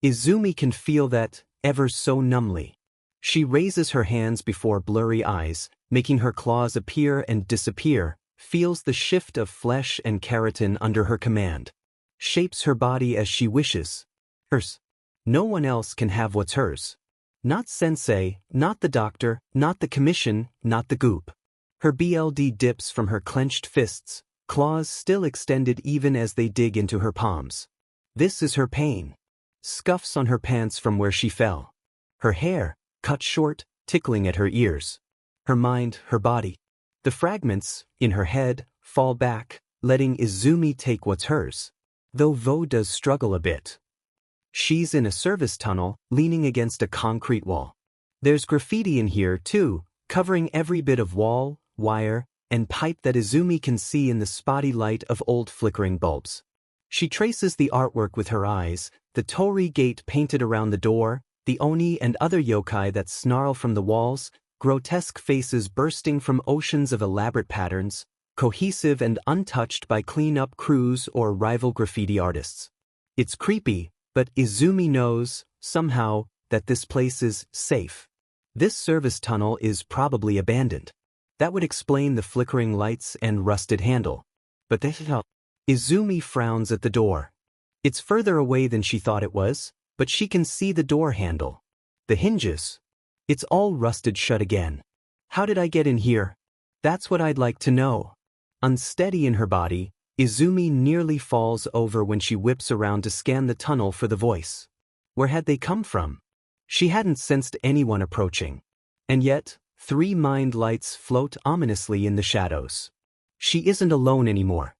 Izumi can feel that, ever so numbly. She raises her hands before blurry eyes, making her claws appear and disappear, feels the shift of flesh and keratin under her command. Shapes her body as she wishes. Hers. No one else can have what's hers. Not sensei, not the doctor, not the commission, not the goop. Her BLD dips from her clenched fists, claws still extended even as they dig into her palms. This is her pain. Scuffs on her pants from where she fell. Her hair, cut short, tickling at her ears. Her mind, her body. The fragments, in her head, fall back, letting Izumi take what's hers. Though Vo does struggle a bit. She's in a service tunnel, leaning against a concrete wall. There's graffiti in here, too, covering every bit of wall, wire, and pipe that Izumi can see in the spotty light of old flickering bulbs. She traces the artwork with her eyes, the torii gate painted around the door, the oni and other yokai that snarl from the walls, grotesque faces bursting from oceans of elaborate patterns, cohesive and untouched by clean-up crews or rival graffiti artists. It's creepy, but Izumi knows, somehow, that this place is safe. This service tunnel is probably abandoned. That would explain the flickering lights and rusted handle. But Izumi frowns at the door. It's further away than she thought it was, but she can see the door handle. The hinges. It's all rusted shut again. How did I get in here? That's what I'd like to know. Unsteady in her body, Izumi nearly falls over when she whips around to scan the tunnel for the voice. Where had they come from? She hadn't sensed anyone approaching. And yet, 3 mind lights float ominously in the shadows. She isn't alone anymore.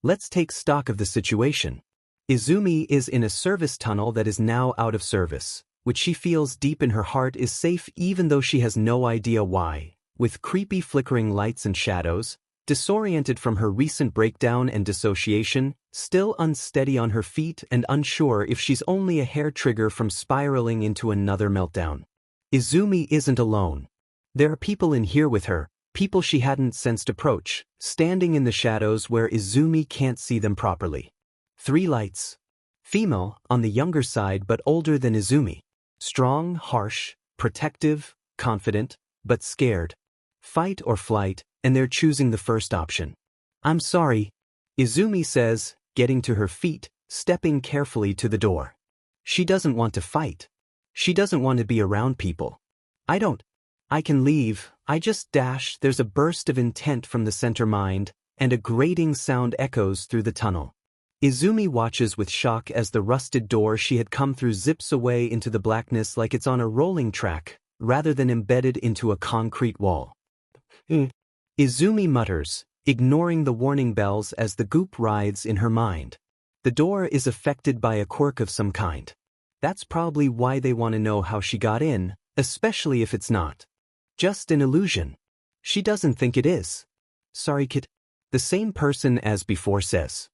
Let's take stock of the situation. Izumi is in a service tunnel that is now out of service, which she feels deep in her heart is safe even though she has no idea why. With creepy flickering lights and shadows, disoriented from her recent breakdown and dissociation, still unsteady on her feet and unsure if she's only a hair trigger from spiraling into another meltdown. Izumi isn't alone. There are people in here with her, people she hadn't sensed approach, standing in the shadows where Izumi can't see them properly. 3 lights. Female, on the younger side but older than Izumi. Strong, harsh, protective, confident, but scared. Fight or flight, and they're choosing the first option. I'm sorry, Izumi says, getting to her feet, stepping carefully to the door. She doesn't want to fight. She doesn't want to be around people. I can leave, I just dash. There's a burst of intent from the center mind, and a grating sound echoes through the tunnel. Izumi watches with shock as the rusted door she had come through zips away into the blackness like it's on a rolling track, rather than embedded into a concrete wall. Izumi mutters, ignoring the warning bells as the goop writhes in her mind. The door is affected by a quirk of some kind. That's probably why they want to know how she got in, especially if it's not just an illusion. She doesn't think it is. Sorry, kid. The same person as before says.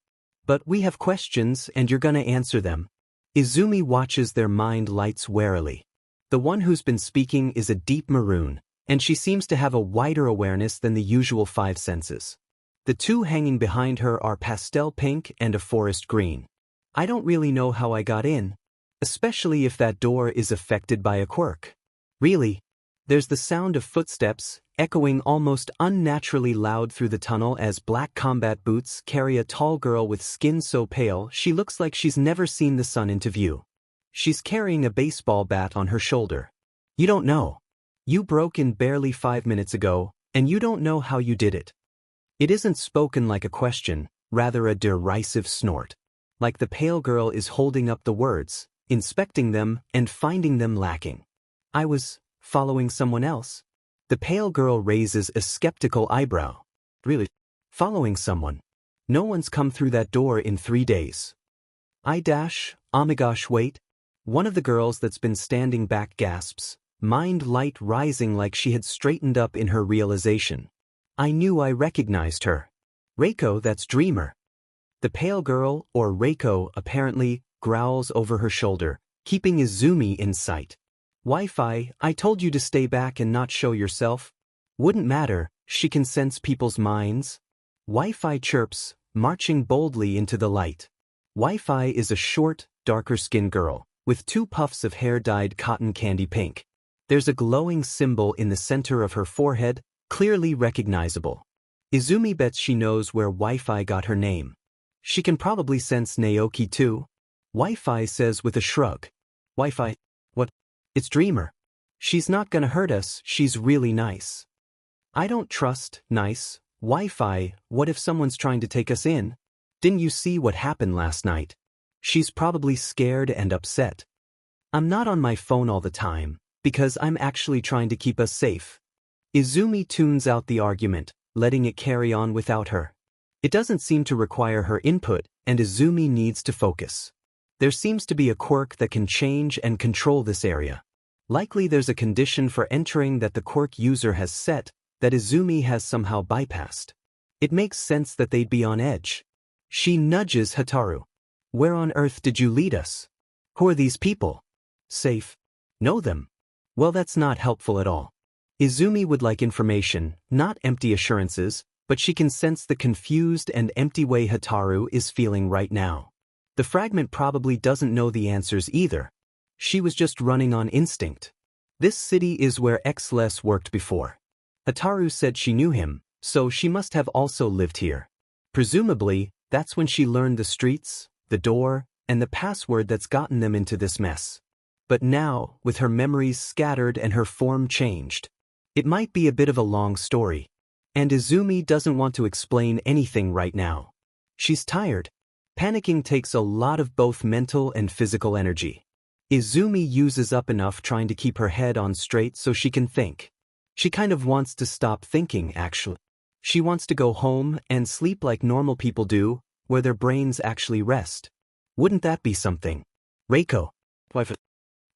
But we have questions and you're gonna answer them. Izumi watches their mind lights warily. The one who's been speaking is a deep maroon, and she seems to have a wider awareness than the usual 5 senses. The 2 hanging behind her are pastel pink and a forest green. I don't really know how I got in, especially if that door is affected by a quirk. Really? There's the sound of footsteps, echoing almost unnaturally loud through the tunnel as black combat boots carry a tall girl with skin so pale she looks like she's never seen the sun into view. She's carrying a baseball bat on her shoulder. You don't know. You broke in barely 5 minutes ago, and you don't know how you did it. It isn't spoken like a question, rather a derisive snort. Like the pale girl is holding up the words, inspecting them, and finding them lacking. I was following someone else. The pale girl raises a skeptical eyebrow. Really? Following someone? No one's come through that door in 3 days. Oh my gosh, wait. One of the girls that's been standing back gasps, mind light rising like she had straightened up in her realization. I knew I recognized her. Reiko, that's Dreamer. The pale girl, or Reiko, apparently, growls over her shoulder, keeping Izumi in sight. Wi-Fi, I told you to stay back and not show yourself. Wouldn't matter, she can sense people's minds. Wi-Fi chirps, marching boldly into the light. Wi-Fi is a short, darker-skinned girl, with 2 puffs of hair dyed cotton candy pink. There's a glowing symbol in the center of her forehead, clearly recognizable. Izumi bets she knows where Wi-Fi got her name. She can probably sense Naoki too. Wi-Fi says with a shrug. Wi-Fi, what? It's Dreamer. She's not gonna hurt us, she's really nice. I don't trust nice. Wi-Fi, what if someone's trying to take us in? Didn't you see what happened last night? She's probably scared and upset. I'm not on my phone all the time, because I'm actually trying to keep us safe. Izumi tunes out the argument, letting it carry on without her. It doesn't seem to require her input, and Izumi needs to focus. There seems to be a quirk that can change and control this area. Likely there's a condition for entering that the quirk user has set that Izumi has somehow bypassed. It makes sense that they'd be on edge. She nudges Hataru. Where on earth did you lead us? Who are these people? Safe. Know them? Well, that's not helpful at all. Izumi would like information, not empty assurances, but she can sense the confused and empty way Hataru is feeling right now. The fragment probably doesn't know the answers either. She was just running on instinct. This city is where Xles worked before. Hataru said she knew him, so she must have also lived here. Presumably, that's when she learned the streets, the door, and the password that's gotten them into this mess. But now, with her memories scattered and her form changed, it might be a bit of a long story. And Izumi doesn't want to explain anything right now. She's tired. Panicking takes a lot of both mental and physical energy. Izumi uses up enough trying to keep her head on straight so she can think. She kind of wants to stop thinking, actually. She wants to go home and sleep like normal people do, where their brains actually rest. Wouldn't that be something? Reiko.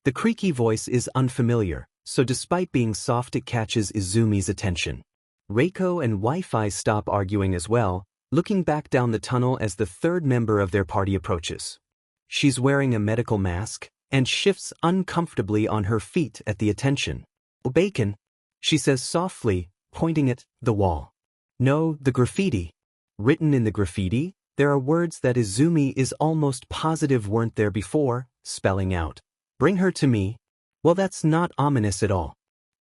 The creaky voice is unfamiliar, so despite being soft it catches Izumi's attention. Reiko and Wi-Fi stop arguing as well, looking back down the tunnel as the third member of their party approaches. She's wearing a medical mask, and shifts uncomfortably on her feet at the attention. "Bacon," she says softly, pointing at the wall. No, the graffiti. Written in the graffiti, there are words that Izumi is almost positive weren't there before, spelling out, "Bring her to me." Well, that's not ominous at all.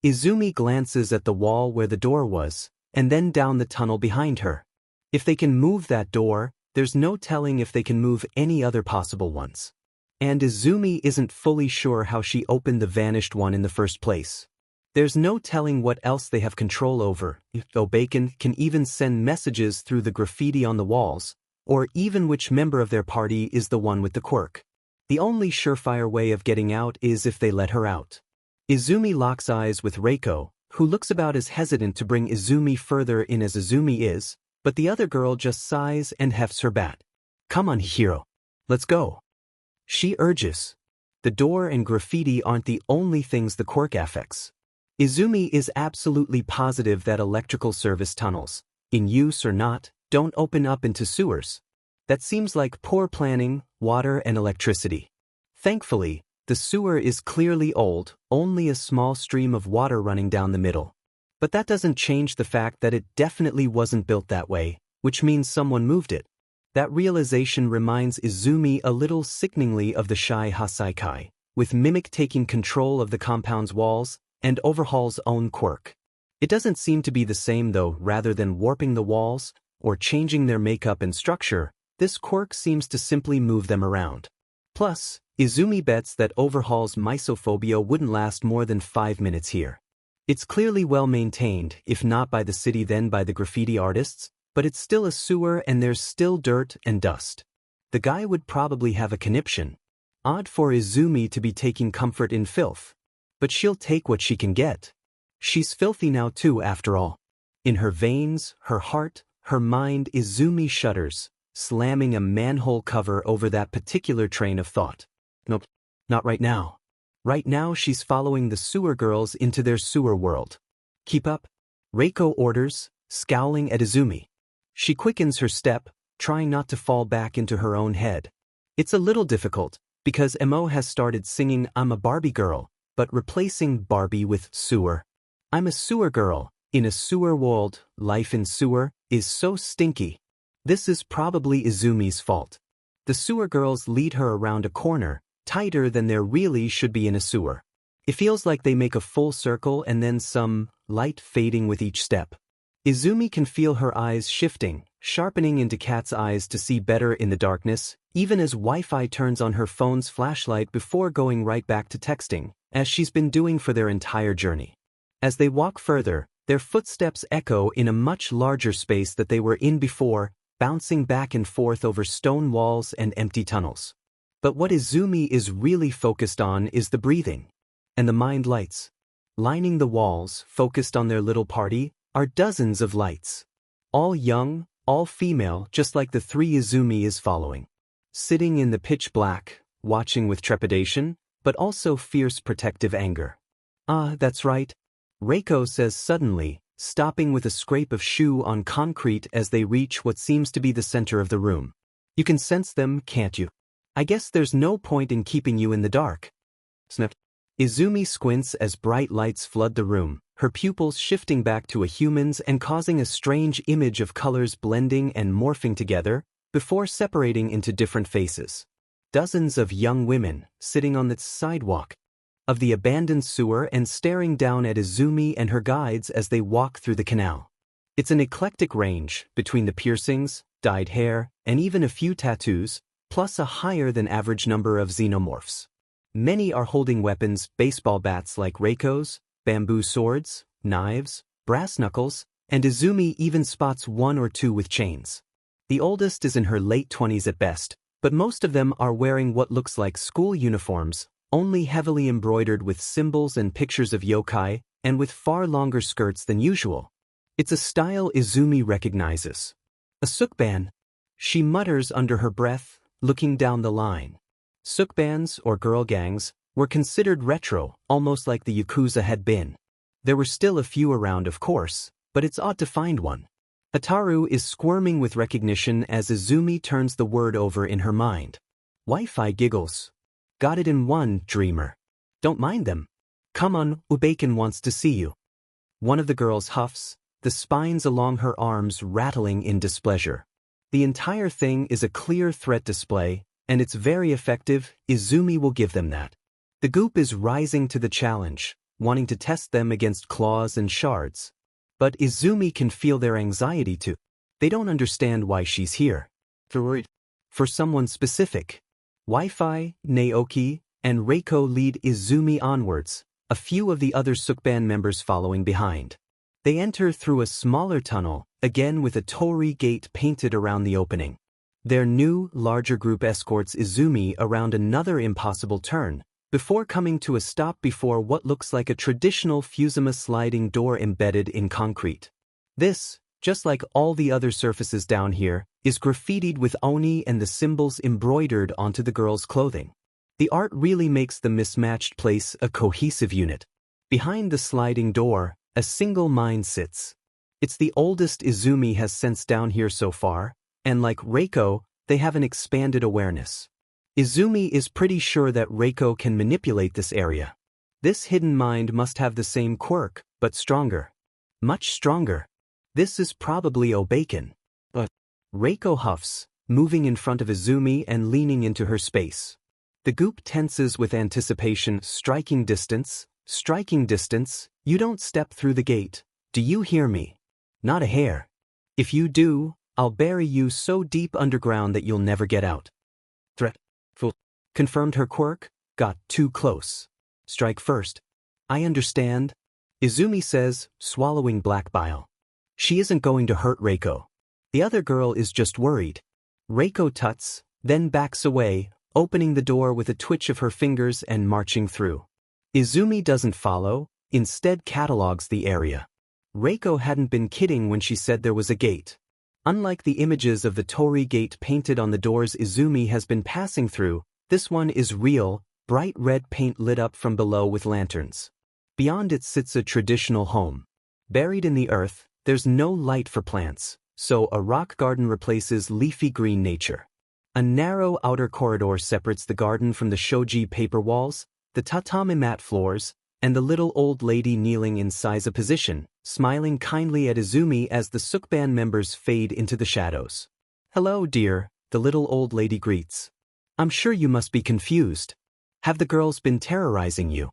Izumi glances at the wall where the door was, and then down the tunnel behind her. If they can move that door, there's no telling if they can move any other possible ones. And Izumi isn't fully sure how she opened the vanished one in the first place. There's no telling what else they have control over, though Bacon can even send messages through the graffiti on the walls, or even which member of their party is the one with the quirk. The only surefire way of getting out is if they let her out. Izumi locks eyes with Reiko, who looks about as hesitant to bring Izumi further in as Izumi is, but the other girl just sighs and hefts her bat. "Come on, hero. Let's go," she urges. The door and graffiti aren't the only things the quirk affects. Izumi is absolutely positive that electrical service tunnels, in use or not, don't open up into sewers. That seems like poor planning, water and electricity. Thankfully, the sewer is clearly old, only a small stream of water running down the middle. But that doesn't change the fact that it definitely wasn't built that way, which means someone moved it. That realization reminds Izumi a little sickeningly of the Shy Hasaikai, with Mimic taking control of the compound's walls and Overhaul's own quirk. It doesn't seem to be the same though. Rather than warping the walls or changing their makeup and structure, this quirk seems to simply move them around. Plus, Izumi bets that Overhaul's mysophobia wouldn't last more than 5 minutes here. It's clearly well maintained, if not by the city then by the graffiti artists, but it's still a sewer and there's still dirt and dust. The guy would probably have a conniption. Odd for Izumi to be taking comfort in filth. But she'll take what she can get. She's filthy now too, after all. In her veins, her heart, her mind, Izumi shudders, slamming a manhole cover over that particular train of thought. Nope, not right now. Right now she's following the sewer girls into their sewer world. "Keep up," Reiko orders, scowling at Izumi. She quickens her step, trying not to fall back into her own head. It's a little difficult, because Mo has started singing "I'm a Barbie girl," but replacing Barbie with sewer. "I'm a sewer girl, in a sewer world, life in sewer, is so stinky." This is probably Izumi's fault. The sewer girls lead her around a corner, tighter than there really should be in a sewer. It feels like they make a full circle and then some light fading with each step. Izumi can feel her eyes shifting, sharpening into cat's eyes to see better in the darkness, even as Wi-Fi turns on her phone's flashlight before going right back to texting, as she's been doing for their entire journey. As they walk further, their footsteps echo in a much larger space that they were in before, bouncing back and forth over stone walls and empty tunnels. But what Izumi is really focused on is the breathing. And the mind lights. Lining the walls, focused on their little party, are dozens of lights. All young, all female, just like the 3 Izumi is following. Sitting in the pitch black, watching with trepidation, but also fierce protective anger. "Ah, that's right," Reiko says suddenly, stopping with a scrape of shoe on concrete as they reach what seems to be the center of the room. "You can sense them, can't you? I guess there's no point in keeping you in the dark." Snip. Izumi squints as bright lights flood the room, her pupils shifting back to a human's and causing a strange image of colors blending and morphing together, before separating into different faces. Dozens of young women, sitting on the sidewalk of the abandoned sewer and staring down at Izumi and her guides as they walk through the canal. It's an eclectic range, between the piercings, dyed hair, and even a few tattoos, plus a higher than average number of xenomorphs. Many are holding weapons, baseball bats like Reiko's, bamboo swords, knives, brass knuckles, and Izumi even spots 1 or 2 with chains. The oldest is in her late 20s at best, but most of them are wearing what looks like school uniforms, only heavily embroidered with symbols and pictures of yokai, and with far longer skirts than usual. It's a style Izumi recognizes. A sukban. She mutters under her breath, looking down the line. Sukbans, or girl gangs, were considered retro, almost like the Yakuza had been. There were still a few around, of course, but it's odd to find one. Hataru is squirming with recognition as Izumi turns the word over in her mind. Wi-Fi giggles. Got it in one, dreamer. Don't mind them. Come on, Ubaken wants to see you. One of the girls huffs, the spines along her arms rattling in displeasure. The entire thing is a clear threat display, and it's very effective. Izumi will give them that. The goop is rising to the challenge, wanting to test them against claws and shards. But Izumi can feel their anxiety too. They don't understand why she's here. For someone specific. Wi-Fi, Naoki, and Reiko lead Izumi onwards, a few of the other Sukban members following behind. They enter through a smaller tunnel, again with a torii gate painted around the opening. Their new, larger group escorts Izumi around another impossible turn, before coming to a stop before what looks like a traditional Fusima sliding door embedded in concrete. This, just like all the other surfaces down here, is graffitied with oni and the symbols embroidered onto the girl's clothing. The art really makes the mismatched place a cohesive unit. Behind the sliding door, a single mine sits. It's the oldest Izumi has sensed down here so far, and like Reiko, they have an expanded awareness. Izumi is pretty sure that Reiko can manipulate this area. This hidden mind must have the same quirk, but stronger. Much stronger. This is probably Obeiken. But Reiko huffs, moving in front of Izumi and leaning into her space. The goop tenses with anticipation. Striking distance, you don't step through the gate. Do you hear me? Not a hair. If you do, I'll bury you so deep underground that you'll never get out. Threat. Confirmed her quirk, got too close. Strike first. I understand. Izumi says, swallowing black bile. She isn't going to hurt Reiko. The other girl is just worried. Reiko tuts, then backs away, opening the door with a twitch of her fingers and marching through. Izumi doesn't follow, instead catalogs the area. Reiko hadn't been kidding when she said there was a gate. Unlike the images of the torii gate painted on the doors Izumi has been passing through, this one is real, bright red paint lit up from below with lanterns. Beyond it sits a traditional home. Buried in the earth, there's no light for plants, so a rock garden replaces leafy green nature. A narrow outer corridor separates the garden from the shoji paper walls, the tatami mat floors, and the little old lady kneeling in Seiza position, smiling kindly at Izumi as the Sukban members fade into the shadows. Hello, dear, the little old lady greets. I'm sure you must be confused. Have the girls been terrorizing you?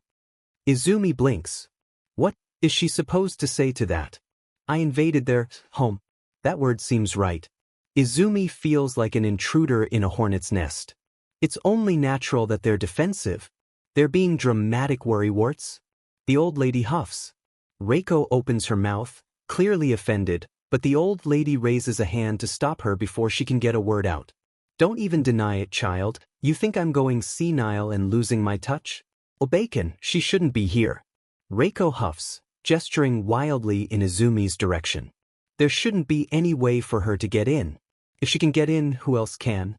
Izumi blinks. What is she supposed to say to that? I invaded their home. That word seems right. Izumi feels like an intruder in a hornet's nest. It's only natural that they're defensive. They're being dramatic worrywarts. The old lady huffs. Reiko opens her mouth, clearly offended, but the old lady raises a hand to stop her before she can get a word out. Don't even deny it, child. You think I'm going senile and losing my touch? Obeiken, she shouldn't be here. Reiko huffs, gesturing wildly in Izumi's direction. There shouldn't be any way for her to get in. If she can get in, who else can?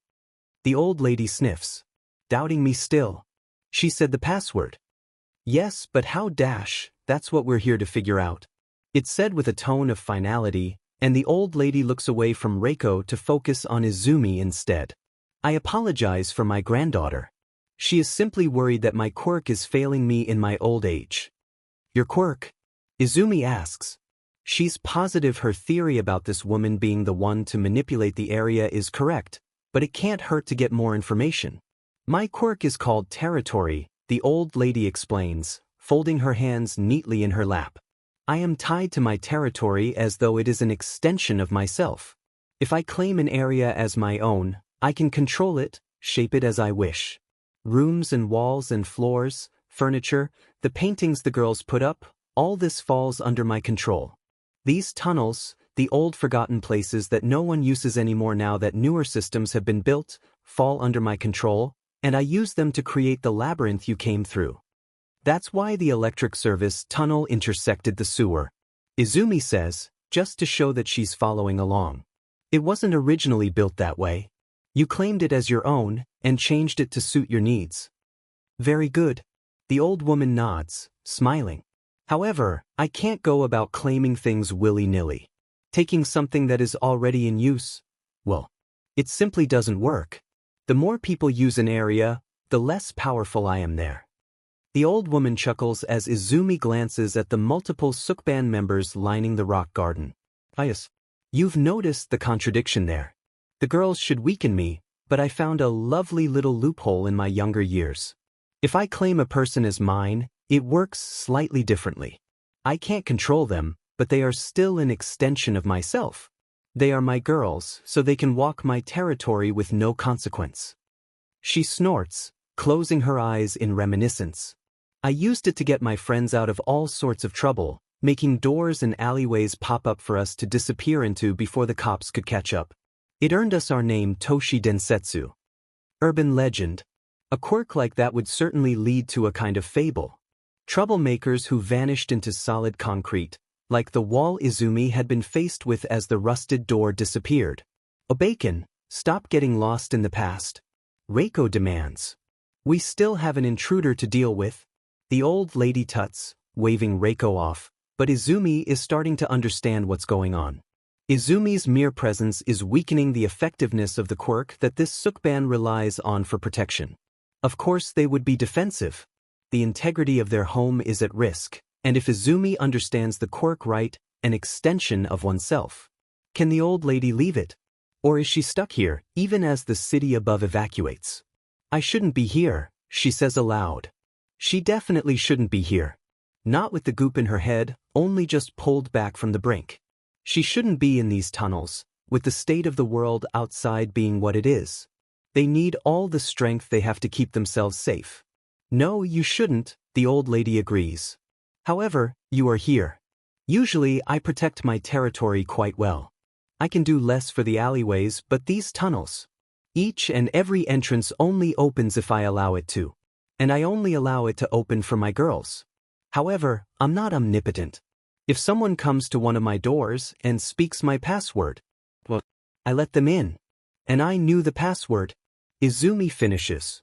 The old lady sniffs. Doubting me still. She said the password. Yes, but how dash, that's what we're here to figure out. It's said with a tone of finality, and the old lady looks away from Reiko to focus on Izumi instead. I apologize for my granddaughter. She is simply worried that my quirk is failing me in my old age. Your quirk? Izumi asks. She's positive her theory about this woman being the one to manipulate the area is correct, but it can't hurt to get more information. My quirk is called territory, the old lady explains, folding her hands neatly in her lap. I am tied to my territory as though it is an extension of myself. If I claim an area as my own, I can control it, shape it as I wish. Rooms and walls and floors, furniture, the paintings the girls put up, all this falls under my control. These tunnels, the old forgotten places that no one uses anymore now that newer systems have been built, fall under my control, and I use them to create the labyrinth you came through. That's why the electric service tunnel intersected the sewer. Izumi says, just to show that she's following along. It wasn't originally built that way. You claimed it as your own and changed it to suit your needs. Very good. The old woman nods, smiling. However, I can't go about claiming things willy-nilly. Taking something that is already in use, well, it simply doesn't work. The more people use an area, the less powerful I am there. The old woman chuckles as Izumi glances at the multiple Sukban members lining the rock garden. Yes. You've noticed the contradiction there. The girls should weaken me, but I found a lovely little loophole in my younger years. If I claim a person as mine, it works slightly differently. I can't control them, but they are still an extension of myself. They are my girls, so they can walk my territory with no consequence. She snorts, closing her eyes in reminiscence. I used it to get my friends out of all sorts of trouble, making doors and alleyways pop up for us to disappear into before the cops could catch up. It earned us our name Toshi Densetsu. Urban legend. A quirk like that would certainly lead to a kind of fable. Troublemakers who vanished into solid concrete, like the wall Izumi had been faced with as the rusted door disappeared. Bacon, stop getting lost in the past. Reiko demands. We still have an intruder to deal with. The old lady tuts, waving Reiko off, but Izumi is starting to understand what's going on. Izumi's mere presence is weakening the effectiveness of the quirk that this Sukban relies on for protection. Of course they would be defensive. The integrity of their home is at risk, and if Izumi understands the quirk right, an extension of oneself. Can the old lady leave it? Or is she stuck here, even as the city above evacuates? I shouldn't be here, she says aloud. She definitely shouldn't be here. Not with the goop in her head, only just pulled back from the brink. She shouldn't be in these tunnels, with the state of the world outside being what it is. They need all the strength they have to keep themselves safe. No, you shouldn't, the old lady agrees. However, you are here. Usually I protect my territory quite well. I can do less for the alleyways, but these tunnels. Each and every entrance only opens if I allow it to. And I only allow it to open for my girls. However, I'm not omnipotent. If someone comes to one of my doors and speaks my password, well, I let them in. And I knew the password. Izumi finishes.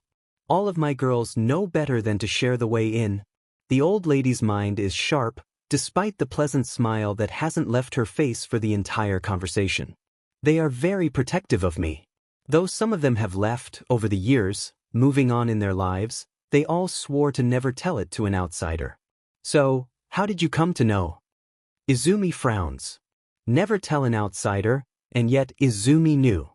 All of my girls know better than to share the way in. The old lady's mind is sharp, despite the pleasant smile that hasn't left her face for the entire conversation. They are very protective of me. Though some of them have left over the years, moving on in their lives, they all swore to never tell it to an outsider. So, how did you come to know? Izumi frowns. Never tell an outsider, and yet Izumi knew.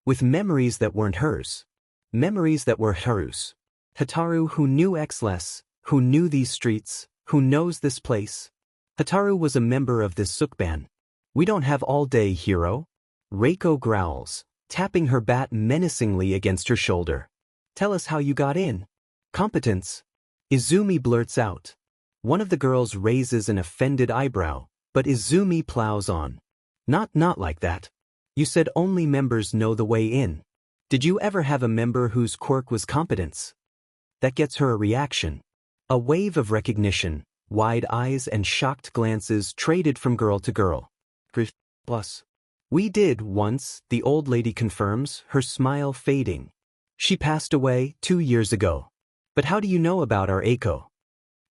With memories that weren't hers. Memories that were hers. Hataru, who knew X-less, who knew these streets, who knows this place. Hataru was a member of this Sukban. We don't have all day, hero. Reiko growls, tapping her bat menacingly against her shoulder. Tell us how you got in. Competence. Izumi blurts out. One of the girls raises an offended eyebrow, but Izumi plows on. Not like that. You said only members know the way in. Did you ever have a member whose quirk was competence? That gets her a reaction. A wave of recognition, wide eyes and shocked glances traded from girl to girl. Plus. We did once, the old lady confirms, her smile fading. She passed away 2 years ago. But how do you know about our Eiko?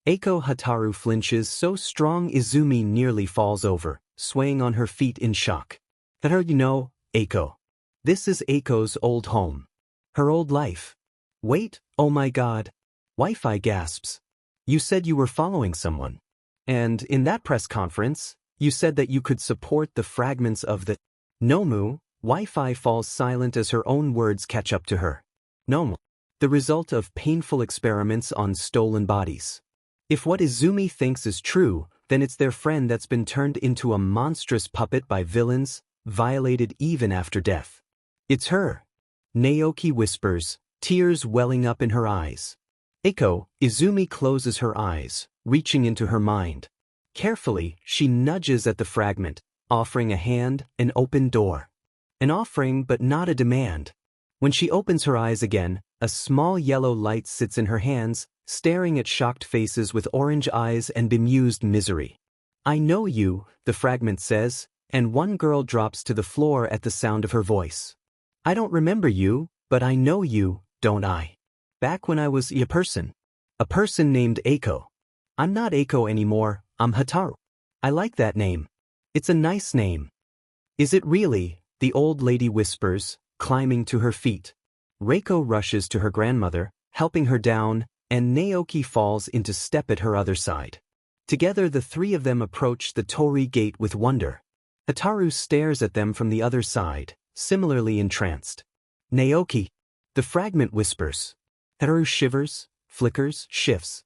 Eiko. Hataru flinches so strong Izumi nearly falls over, swaying on her feet in shock. How do you know, Eiko? This is Eiko's old home. Her old life. Wait, oh my god. Wi-Fi gasps. You said you were following someone. And in that press conference, you said that you could support the fragments of the Nomu. Wi-Fi falls silent as her own words catch up to her. Nomu. The result of painful experiments on stolen bodies. If what Izumi thinks is true, then it's their friend that's been turned into a monstrous puppet by villains, violated even after death. It's her. Naoki whispers, tears welling up in her eyes. Eiko. Izumi closes her eyes, reaching into her mind. Carefully, she nudges at the fragment, offering a hand, an open door. An offering but not a demand. When she opens her eyes again, a small yellow light sits in her hands, staring at shocked faces with orange eyes and bemused misery. I know you, the fragment says, and one girl drops to the floor at the sound of her voice. I don't remember you, but I know you, don't I? Back when I was a person named Eiko. I'm not Eiko anymore, I'm Hataru. I like that name. It's a nice name. Is it really? The old lady whispers, climbing to her feet. Reiko rushes to her grandmother, helping her down, and Naoki falls into step at her other side. Together the three of them approach the torii gate with wonder. Hataru stares at them from the other side, similarly entranced. Naoki. The fragment whispers. Hataru shivers, flickers, shifts.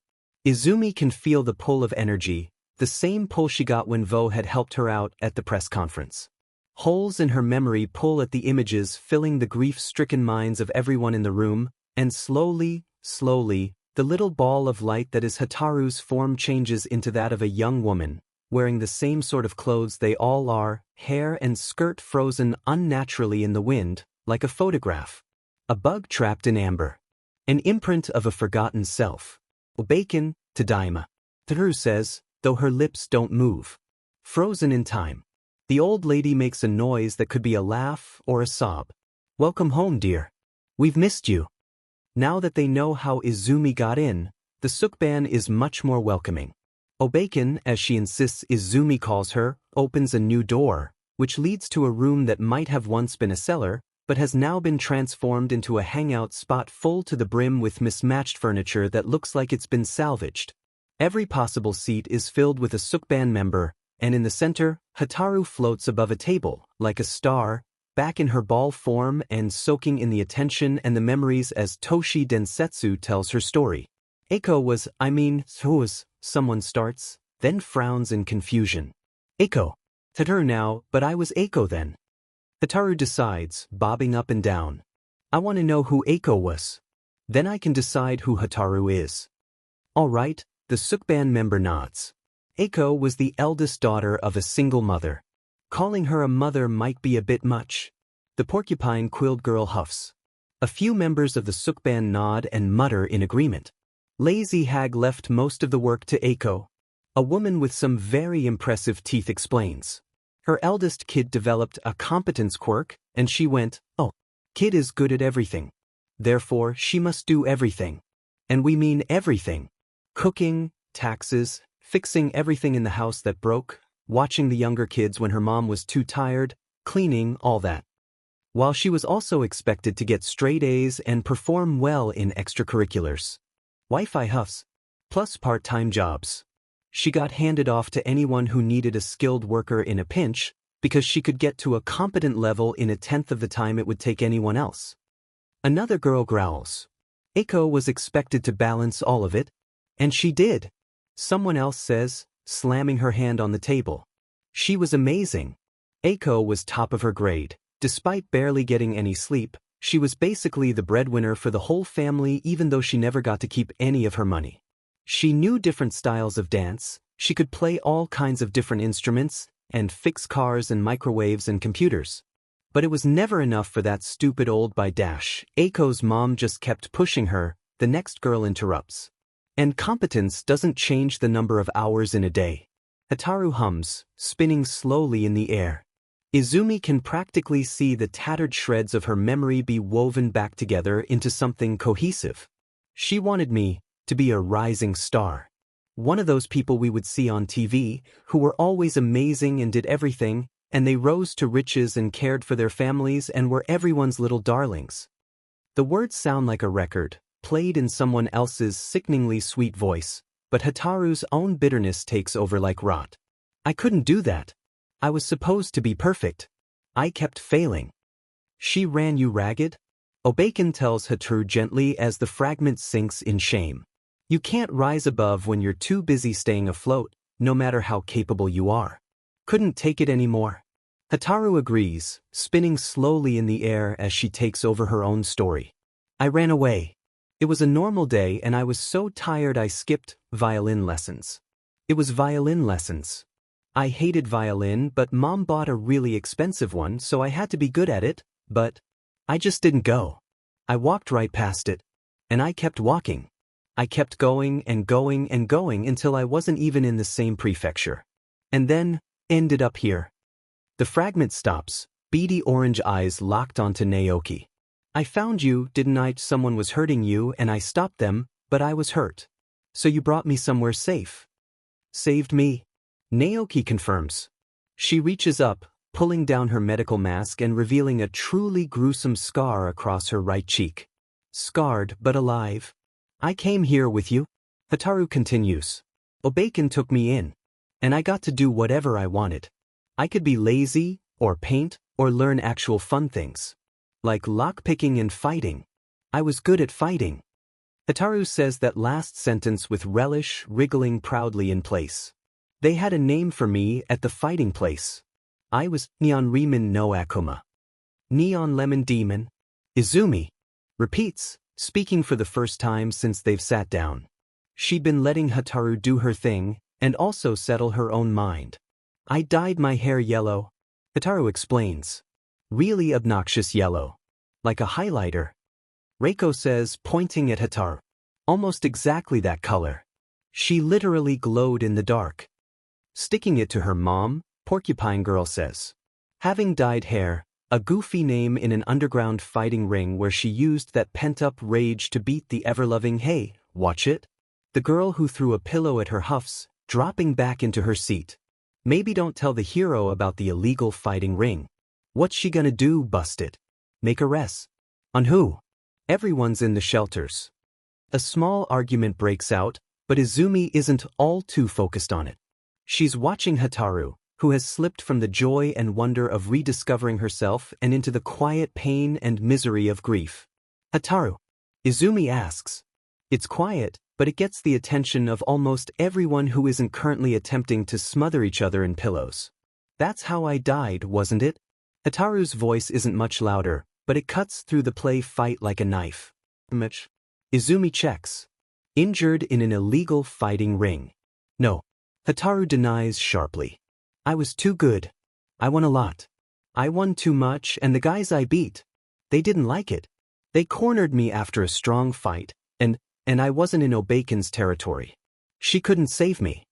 Izumi can feel the pull of energy, the same pull she got when Vo had helped her out at the press conference. Holes in her memory pull at the images filling the grief-stricken minds of everyone in the room, and slowly, the little ball of light that is Hataru's form changes into that of a young woman, wearing the same sort of clothes they all are, hair and skirt frozen unnaturally in the wind, like a photograph. A bug trapped in amber. An imprint of a forgotten self. Bacon, Tadaima. Hataru says, though her lips don't move. Frozen in time. The old lady makes a noise that could be a laugh or a sob. Welcome home, dear. We've missed you. Now that they know how Izumi got in, the Sukban is much more welcoming. Obeiken, as she insists Izumi calls her, opens a new door, which leads to a room that might have once been a cellar, but has now been transformed into a hangout spot full to the brim with mismatched furniture that looks like it's been salvaged. Every possible seat is filled with a Sukban member, and in the center, Hataru floats above a table, like a star, back in her ball form and soaking in the attention and the memories as Toshi Densetsu tells her story. Eiko was, someone starts, then frowns in confusion. Eiko. Hataru now, but I was Eiko then. Hataru decides, bobbing up and down. I want to know who Eiko was. Then I can decide who Hataru is. All right, the Sukban member nods. Eiko was the eldest daughter of a single mother. Calling her a mother might be a bit much. The porcupine-quilled girl huffs. A few members of the Sukban nod and mutter in agreement. Lazy Hag left most of the work to Eiko. A woman with some very impressive teeth explains. Her eldest kid developed a competence quirk, and she went, oh, kid is good at everything. Therefore, she must do everything. And we mean everything. Cooking, taxes, fixing everything in the house that broke, watching the younger kids when her mom was too tired, cleaning, all that. While she was also expected to get straight A's and perform well in extracurriculars. Wi-Fi huffs. Plus part-time jobs. She got handed off to anyone who needed a skilled worker in a pinch, because she could get to a competent level in 1/10 of the time it would take anyone else. Another girl growls. Eiko was expected to balance all of it, and she did. Someone else says, slamming her hand on the table. She was amazing. Eiko was top of her grade. Despite barely getting any sleep, she was basically the breadwinner for the whole family even though she never got to keep any of her money. She knew different styles of dance, she could play all kinds of different instruments, and fix cars and microwaves and computers. But it was never enough for that stupid old Dash. Eiko's mom just kept pushing her, the next girl interrupts. And competence doesn't change the number of hours in a day. Hataru hums, spinning slowly in the air. Izumi can practically see the tattered shreds of her memory be woven back together into something cohesive. She wanted me to be a rising star. One of those people we would see on TV, who were always amazing and did everything, and they rose to riches and cared for their families and were everyone's little darlings. The words sound like a record, played in someone else's sickeningly sweet voice, but Hataru's own bitterness takes over like rot. I couldn't do that. I was supposed to be perfect. I kept failing. She ran you ragged? Obeiken tells Hataru gently as the fragment sinks in shame. You can't rise above when you're too busy staying afloat, no matter how capable you are. Couldn't take it anymore. Hataru agrees, spinning slowly in the air as she takes over her own story. I ran away. It was a normal day and I was so tired I skipped violin lessons. It was violin lessons. I hated violin, but Mom bought a really expensive one, so I had to be good at it, but I just didn't go. I walked right past it. And I kept walking. I kept going and going and going until I wasn't even in the same prefecture. And then, ended up here. The fragment stops, beady orange eyes locked onto Naoki. I found you, didn't I? Someone was hurting you and I stopped them, but I was hurt. So you brought me somewhere safe. Saved me? Naoki confirms. She reaches up, pulling down her medical mask and revealing a truly gruesome scar across her right cheek. Scarred but alive. I came here with you. Hataru continues. Obeiken took me in. And I got to do whatever I wanted. I could be lazy, or paint, or learn actual fun things. Like lockpicking and fighting. I was good at fighting. Hataru says that last sentence with relish, wriggling proudly in place. They had a name for me at the fighting place. I was Neon Reman no Akuma. Neon Lemon Demon. Izumi. Repeats, speaking for the first time since they've sat down. She'd been letting Hataru do her thing, and also settle her own mind. I dyed my hair yellow. Hataru explains. Really obnoxious yellow. Like a highlighter. Reiko says, pointing at Hataru. Almost exactly that color. She literally glowed in the dark. Sticking it to her mom, Porcupine Girl says. Having dyed hair, a goofy name in an underground fighting ring where she used that pent-up rage to beat the ever-loving hey, watch it? The girl who threw a pillow at her huffs, dropping back into her seat. Maybe don't tell the hero about the illegal fighting ring. What's she gonna do, bust it? Make arrests? On who? Everyone's in the shelters. A small argument breaks out, but Izumi isn't all too focused on it. She's watching Hataru, who has slipped from the joy and wonder of rediscovering herself and into the quiet pain and misery of grief. Hataru. Izumi asks. It's quiet, but it gets the attention of almost everyone who isn't currently attempting to smother each other in pillows. That's how I died, wasn't it? Hataru's voice isn't much louder, but it cuts through the play fight like a knife. Izumi checks. Injured in an illegal fighting ring. No. Hataru denies sharply. I was too good. I won a lot. I won too much, and the guys I beat, they didn't like it. They cornered me after a strong fight, and I wasn't in Obeiken's territory. She couldn't save me.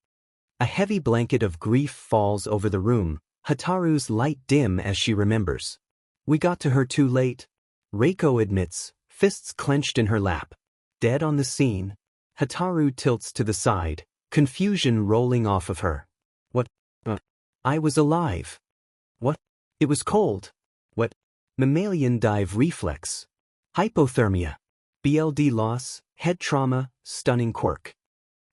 A heavy blanket of grief falls over the room, Hataru's light dim as she remembers. We got to her too late. Reiko admits, fists clenched in her lap. Dead on the scene. Hataru tilts to the side, confusion rolling off of her. What? I was alive. What? It was cold. What? Mammalian dive reflex. Hypothermia. BLD loss, head trauma, stunning quirk.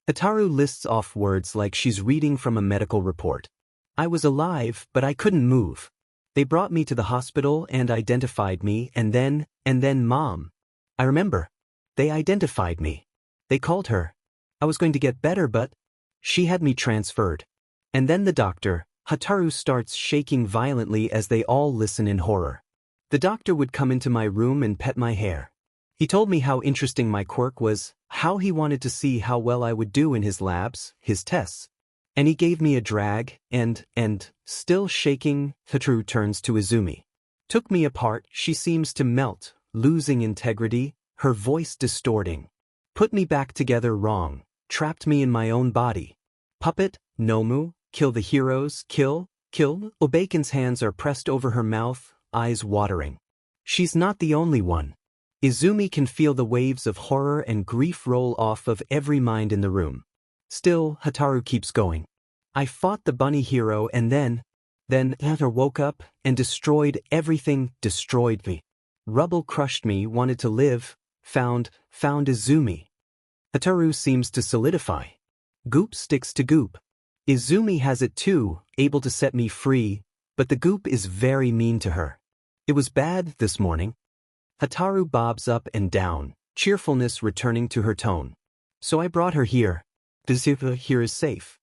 Hataru lists off words like she's reading from a medical report. I was alive, but I couldn't move. They brought me to the hospital and identified me, and then Mom. I remember. They identified me. They called her. I was going to get better, but she had me transferred. And then the doctor. Hataru starts shaking violently as they all listen in horror. The doctor would come into my room and pet my hair. He told me how interesting my quirk was, how he wanted to see how well I would do in his labs, his tests. And he gave me a drag, and, still shaking, Hataru turns to Izumi. Took me apart, she seems to melt, losing integrity, her voice distorting. Put me back together wrong, trapped me in my own body. Puppet, Nomu, kill the heroes, kill. Obeiken's hands are pressed over her mouth, eyes watering. She's not the only one. Izumi can feel the waves of horror and grief roll off of every mind in the room. Still, Hataru keeps going. I fought the bunny hero and then Hataru woke up and destroyed everything, destroyed me. Rubble crushed me, wanted to live, found Izumi. Hataru seems to solidify. Goop sticks to goop. Izumi has it too, able to set me free, but the goop is very mean to her. It was bad this morning. Hataru bobs up and down, cheerfulness returning to her tone. So I brought her here. Izumi here is safe.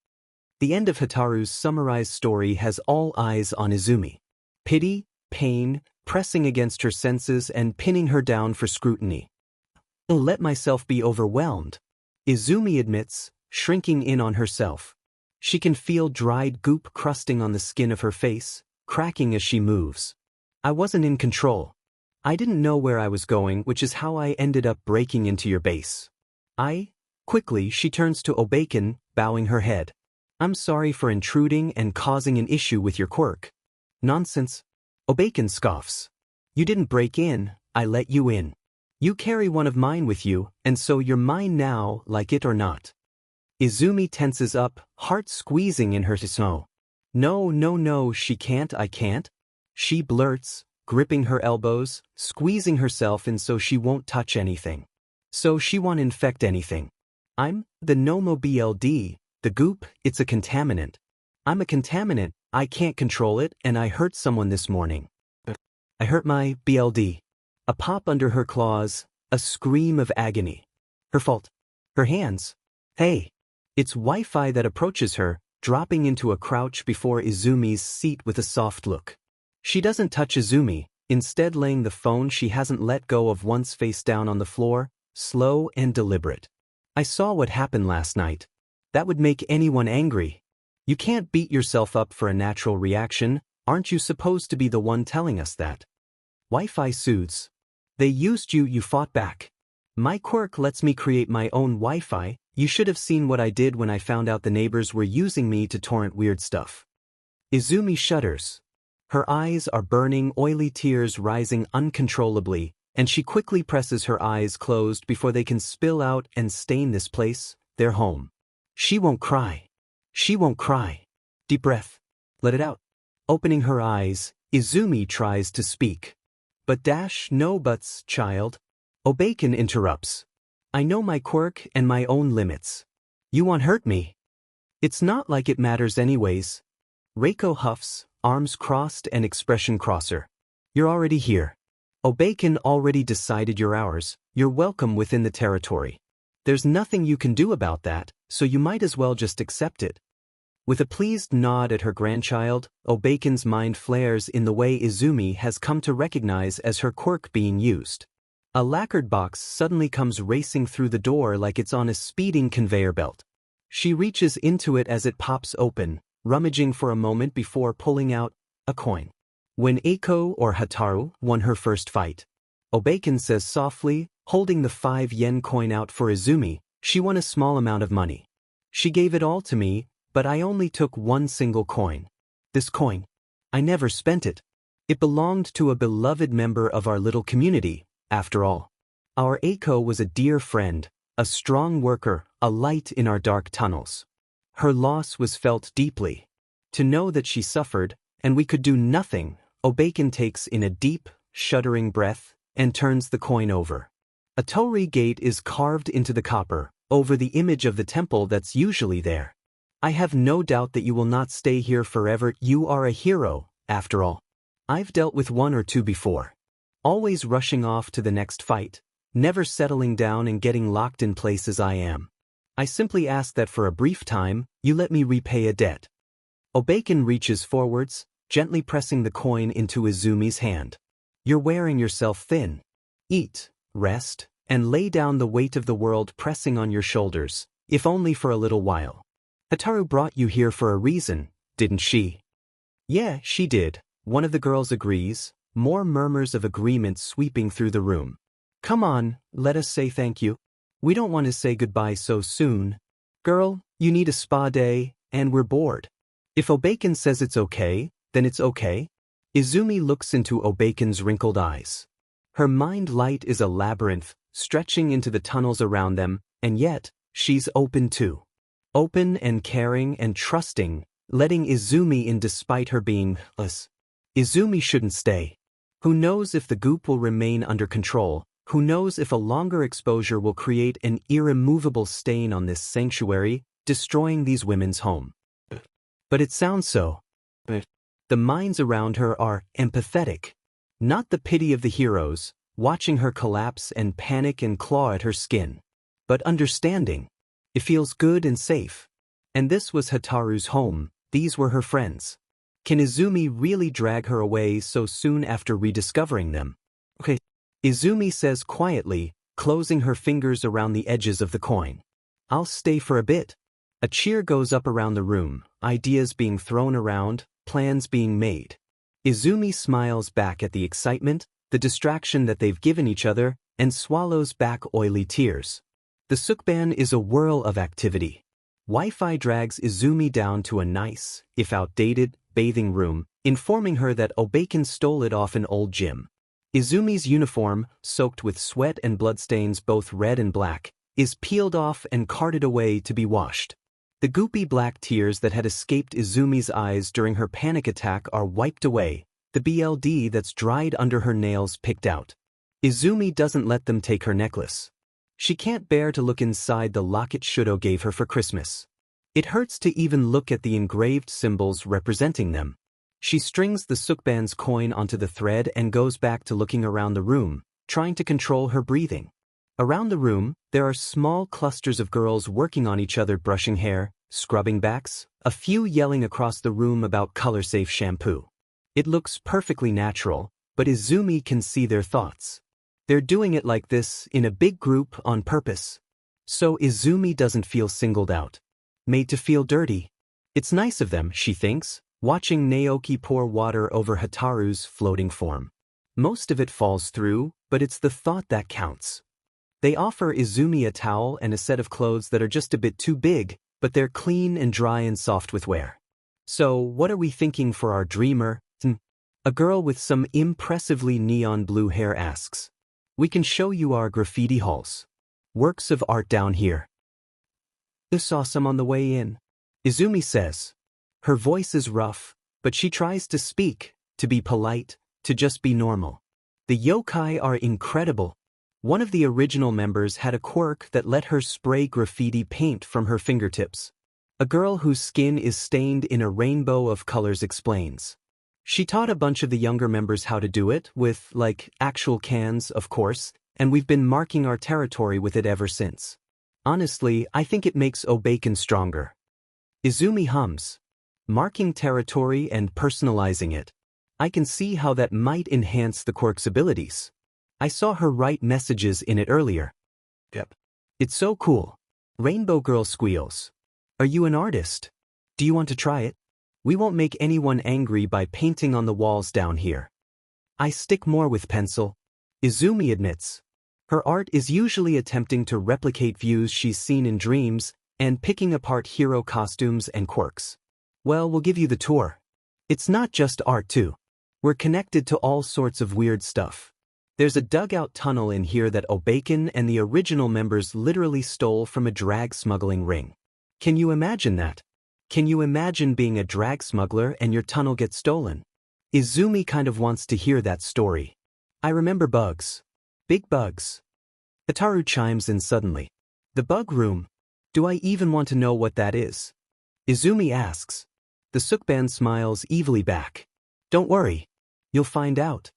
The end of Hataru's summarized story has all eyes on Izumi. Pity, pain, pressing against her senses and pinning her down for scrutiny. I'll let myself be overwhelmed. Izumi admits, shrinking in on herself. She can feel dried goop crusting on the skin of her face, cracking as she moves. I wasn't in control. I didn't know where I was going, which is how I ended up breaking into your base. Quickly she turns to Obeiken, bowing her head. I'm sorry for intruding and causing an issue with your quirk. Nonsense. Obeiken scoffs. You didn't break in, I let you in. You carry one of mine with you, and so you're mine now, like it or not. Izumi tenses up, heart squeezing in her snow. No, she can't, I can't. She blurts, gripping her elbows, squeezing herself in so she won't touch anything. So she won't infect anything. I'm the Nomo BLD, the goop, it's a contaminant. I'm a contaminant, I can't control it, and I hurt someone this morning. I hurt my BLD. A pop under her claws, a scream of agony. Her fault. Her hands. Hey. It's Wi-Fi that approaches her, dropping into a crouch before Izumi's seat with a soft look. She doesn't touch Izumi, instead laying the phone she hasn't let go of once face down on the floor, slow and deliberate. I saw what happened last night. That would make anyone angry. You can't beat yourself up for a natural reaction, aren't you supposed to be the one telling us that? Wi-Fi soothes. They used you, you fought back. My quirk lets me create my own Wi-Fi. You should have seen what I did when I found out the neighbors were using me to torrent weird stuff. Izumi shudders. Her eyes are burning, oily tears rising uncontrollably, and she quickly presses her eyes closed before they can spill out and stain this place, their home. She won't cry. She won't cry. Deep breath. Let it out. Opening her eyes, Izumi tries to speak. But no buts, child. Obeiken interrupts. I know my quirk and my own limits. You won't hurt me. It's not like it matters anyways. Reiko huffs, arms crossed and expression crosser. You're already here. Obeiken already decided you're ours, you're welcome within the territory. There's nothing you can do about that, so you might as well just accept it. With a pleased nod at her grandchild, Obeiken's mind flares in the way Izumi has come to recognize as her quirk being used. A lacquered box suddenly comes racing through the door like it's on a speeding conveyor belt. She reaches into it as it pops open, rummaging for a moment before pulling out a coin. When Eiko or Hataru won her first fight, Obeiken says softly, holding the 5 yen coin out for Izumi, she won a small amount of money. She gave it all to me, but I only took one single coin. This coin. I never spent it. It belonged to a beloved member of our little community. After all, our Eiko was a dear friend, a strong worker, a light in our dark tunnels. Her loss was felt deeply. To know that she suffered, and we could do nothing, Obeiken takes in a deep, shuddering breath, and turns the coin over. A torii gate is carved into the copper, over the image of the temple that's usually there. I have no doubt that you will not stay here forever. You are a hero, after all. I've dealt with one or two before. Always rushing off to the next fight, never settling down and getting locked in place as I am. I simply ask that for a brief time, you let me repay a debt. Obeiken reaches forwards, gently pressing the coin into Izumi's hand. You're wearing yourself thin. Eat, rest, and lay down the weight of the world pressing on your shoulders, if only for a little while. Hataru brought you here for a reason, didn't she? Yeah, she did, one of the girls agrees. More murmurs of agreement sweeping through the room. Come on, let us say thank you. We don't want to say goodbye so soon. Girl, you need a spa day, and we're bored. If Obeiken says it's okay, then it's okay. Izumi looks into Obeiken's wrinkled eyes. Her mind light is a labyrinth, stretching into the tunnels around them, and yet, she's open too. Open and caring and trusting, letting Izumi in despite her being us. Izumi shouldn't stay. Who knows if the goop will remain under control, who knows if a longer exposure will create an irremovable stain on this sanctuary, destroying these women's home. But it sounds so. The minds around her are empathetic. Not the pity of the heroes, watching her collapse and panic and claw at her skin. But understanding. It feels good and safe. And this was Hataru's home, these were her friends. Can Izumi really drag her away so soon after rediscovering them? Okay. Izumi says quietly, closing her fingers around the edges of the coin. I'll stay for a bit. A cheer goes up around the room, ideas being thrown around, plans being made. Izumi smiles back at the excitement, the distraction that they've given each other, and swallows back oily tears. The sukban is a whirl of activity. Wi-Fi drags Izumi down to a nice, if outdated, bathing room, informing her that Obeiken stole it off an old gym. Izumi's uniform, soaked with sweat and bloodstains both red and black, is peeled off and carted away to be washed. The goopy black tears that had escaped Izumi's eyes during her panic attack are wiped away, the BLD that's dried under her nails picked out. Izumi doesn't let them take her necklace. She can't bear to look inside the locket Shudo gave her for Christmas. It hurts to even look at the engraved symbols representing them. She strings the Sukban's coin onto the thread and goes back to looking around the room, trying to control her breathing. Around the room, there are small clusters of girls working on each other, brushing hair, scrubbing backs, a few yelling across the room about color-safe shampoo. It looks perfectly natural, but Izumi can see their thoughts. They're doing it like this, in a big group, on purpose. So Izumi doesn't feel singled out. Made to feel dirty. It's nice of them, she thinks, watching Naoki pour water over Hataru's floating form. Most of it falls through, but it's the thought that counts. They offer Izumi a towel and a set of clothes that are just a bit too big, but they're clean and dry and soft with wear. So, what are we thinking for our dreamer? A girl with some impressively neon blue hair asks. We can show you our graffiti halls. Works of art down here. I saw some on the way in. Izumi says. Her voice is rough, but she tries to speak, to be polite, to just be normal. The yokai are incredible. One of the original members had a quirk that let her spray graffiti paint from her fingertips. A girl whose skin is stained in a rainbow of colors explains. She taught a bunch of the younger members how to do it, with, actual cans, of course, and we've been marking our territory with it ever since. Honestly, I think it makes Obeiken stronger. Izumi hums. Marking territory and personalizing it. I can see how that might enhance the quirk's abilities. I saw her write messages in it earlier. Yep. It's so cool. Rainbow Girl squeals. Are you an artist? Do you want to try it? We won't make anyone angry by painting on the walls down here. I stick more with pencil. Izumi admits. Her art is usually attempting to replicate views she's seen in dreams and picking apart hero costumes and quirks. Well, we'll give you the tour. It's not just art too. We're connected to all sorts of weird stuff. There's a dugout tunnel in here that Obeiken and the original members literally stole from a drag smuggling ring. Can you imagine that? Can you imagine being a drag smuggler and your tunnel gets stolen? Izumi kind of wants to hear that story. I remember bugs. Big bugs. Hataru chimes in suddenly. The bug room. Do I even want to know what that is? Izumi asks. The Sukban smiles evilly back. Don't worry. You'll find out.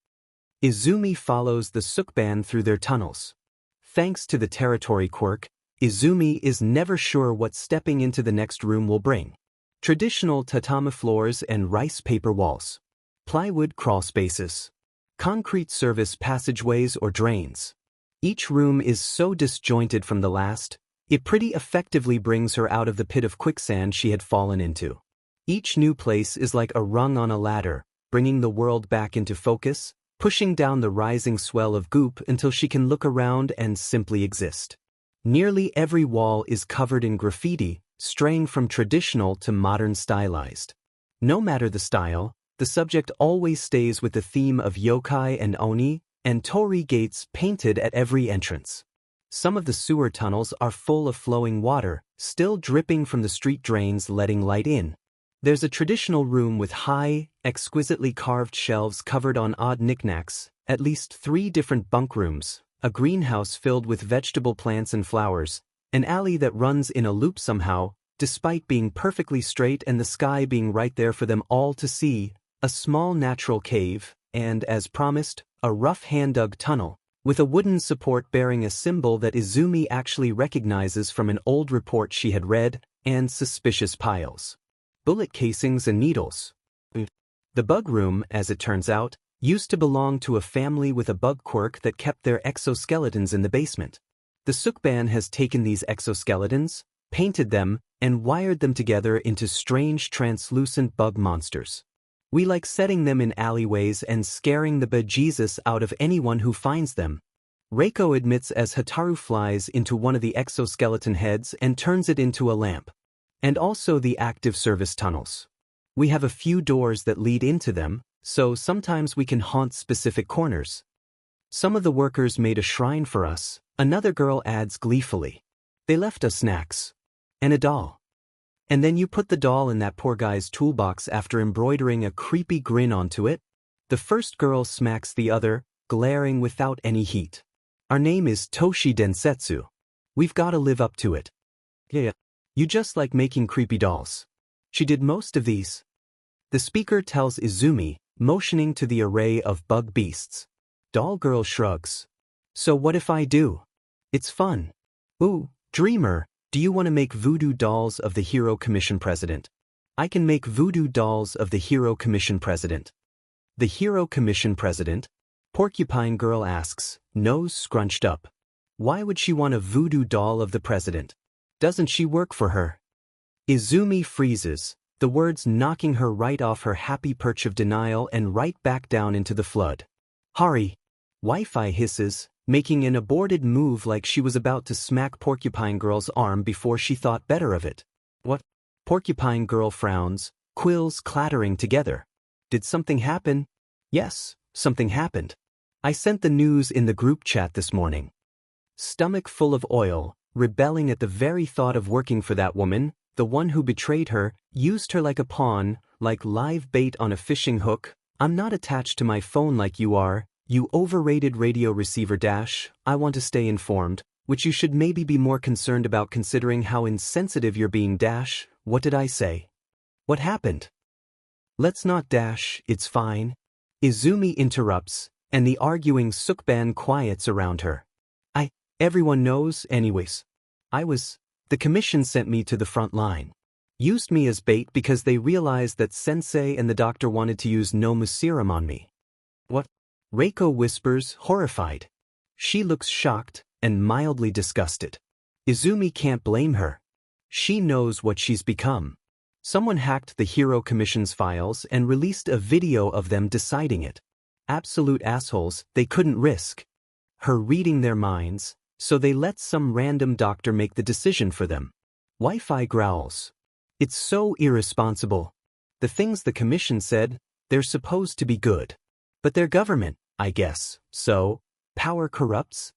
Izumi follows the Sukban through their tunnels. Thanks to the territory quirk, Izumi is never sure what stepping into the next room will bring. Traditional tatami floors and rice paper walls. Plywood crawl spaces. Concrete service passageways or drains. Each room is so disjointed from the last, it pretty effectively brings her out of the pit of quicksand she had fallen into. Each new place is like a rung on a ladder, bringing the world back into focus, pushing down the rising swell of goop until she can look around and simply exist. Nearly every wall is covered in graffiti, straying from traditional to modern stylized. No matter the style, the subject always stays with the theme of yokai and oni, and torii gates painted at every entrance. Some of the sewer tunnels are full of flowing water, still dripping from the street drains letting light in. There's a traditional room with high, exquisitely carved shelves covered on odd knickknacks, at least 3 different bunk rooms, a greenhouse filled with vegetable plants and flowers, an alley that runs in a loop somehow, despite being perfectly straight and the sky being right there for them all to see, a small natural cave, and, as promised, a rough hand-dug tunnel, with a wooden support bearing a symbol that Izumi actually recognizes from an old report she had read, and suspicious piles. Bullet casings and needles. The bug room, as it turns out, used to belong to a family with a bug quirk that kept their exoskeletons in the basement. The Sukban has taken these exoskeletons, painted them, and wired them together into strange translucent bug monsters. We like setting them in alleyways and scaring the bejesus out of anyone who finds them. Reiko admits as Hataru flies into one of the exoskeleton heads and turns it into a lamp. And also the active service tunnels. We have a few doors that lead into them, so sometimes we can haunt specific corners. Some of the workers made a shrine for us, another girl adds gleefully. They left us snacks. And a doll. And then you put the doll in that poor guy's toolbox after embroidering a creepy grin onto it. The first girl smacks the other, glaring without any heat. Our name is Toshi Densetsu. We've gotta live up to it. Yeah. You just like making creepy dolls. She did most of these. The speaker tells Izumi, motioning to the array of bug beasts. Doll girl shrugs. So what if I do? It's fun. Ooh, dreamer, do you want to make voodoo dolls of the Hero Commission President? I can make voodoo dolls of the Hero Commission President. The Hero Commission President? Porcupine girl asks, nose scrunched up. Why would she want a voodoo doll of the president? Doesn't she work for her? Izumi freezes, the words knocking her right off her happy perch of denial and right back down into the flood. Hari. Wi-Fi hisses, making an aborted move like she was about to smack Porcupine Girl's arm before she thought better of it. What? Porcupine Girl frowns, quills clattering together. Did something happen? Yes, something happened. I sent the news in the group chat this morning. Stomach full of oil, rebelling at the very thought of working for that woman, the one who betrayed her, used her like a pawn, like live bait on a fishing hook. I'm not attached to my phone like you are. You overrated radio receiver dash, I want to stay informed, which you should maybe be more concerned about considering how insensitive you're being dash. What did I say? What happened? Let's not dash, it's fine. Izumi interrupts, and the arguing Sukban quiets around her. Everyone knows anyways. The commission sent me to the front line. Used me as bait because they realized that Sensei and the doctor wanted to use Nomu serum on me. What? Reiko whispers, horrified. She looks shocked and mildly disgusted. Izumi can't blame her. She knows what she's become. Someone hacked the Hero Commission's files and released a video of them deciding it. Absolute assholes, they couldn't risk her reading their minds, so they let some random doctor make the decision for them. Wi-Fi growls. It's so irresponsible. The things the commission said, they're supposed to be good. But they're government, I guess, so, power corrupts?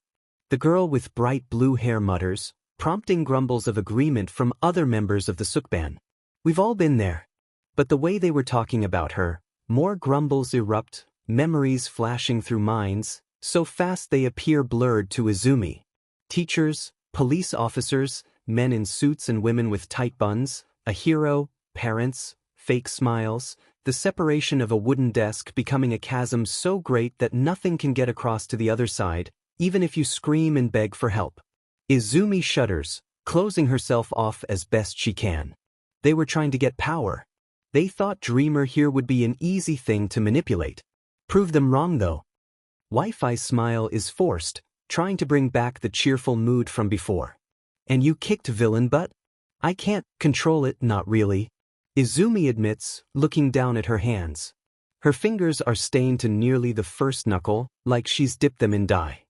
The girl with bright blue hair mutters, prompting grumbles of agreement from other members of the Sukban. We've all been there. But the way they were talking about her, more grumbles erupt, memories flashing through minds, so fast they appear blurred to Izumi. Teachers, police officers, men in suits and women with tight buns, a hero, parents, fake smiles, the separation of a wooden desk becoming a chasm so great that nothing can get across to the other side, even if you scream and beg for help. Izumi shudders, closing herself off as best she can. They were trying to get power. They thought Dreamer here would be an easy thing to manipulate. Prove them wrong though. Wi-Fi's smile is forced, trying to bring back the cheerful mood from before. And you kicked villain butt? I can't control it, not really. Izumi admits, looking down at her hands. Her fingers are stained to nearly the first knuckle, like she's dipped them in dye.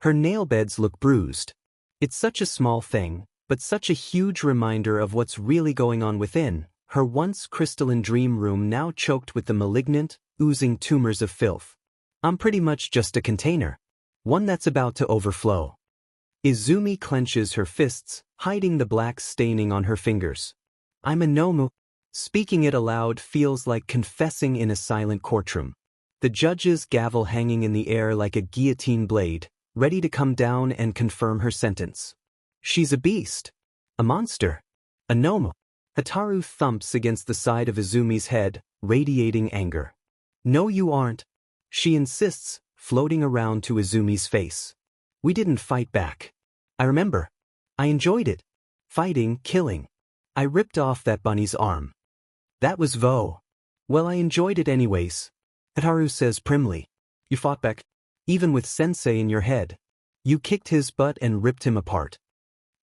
Her nail beds look bruised. It's such a small thing, but such a huge reminder of what's really going on within, her once crystalline dream room now choked with the malignant, oozing tumors of filth. I'm pretty much just a container. One that's about to overflow. Izumi clenches her fists, hiding the black staining on her fingers. I'm a Nomu. Speaking it aloud feels like confessing in a silent courtroom. The judge's gavel hanging in the air like a guillotine blade, ready to come down and confirm her sentence. She's a beast. A monster. A Nomu. Hataru thumps against the side of Izumi's head, radiating anger. No, you aren't. She insists, floating around to Izumi's face. We didn't fight back. I remember. I enjoyed it. Fighting, killing. I ripped off that bunny's arm. That was Vo. Well, I enjoyed it anyways. Hataru says primly. You fought back. Even with Sensei in your head. You kicked his butt and ripped him apart.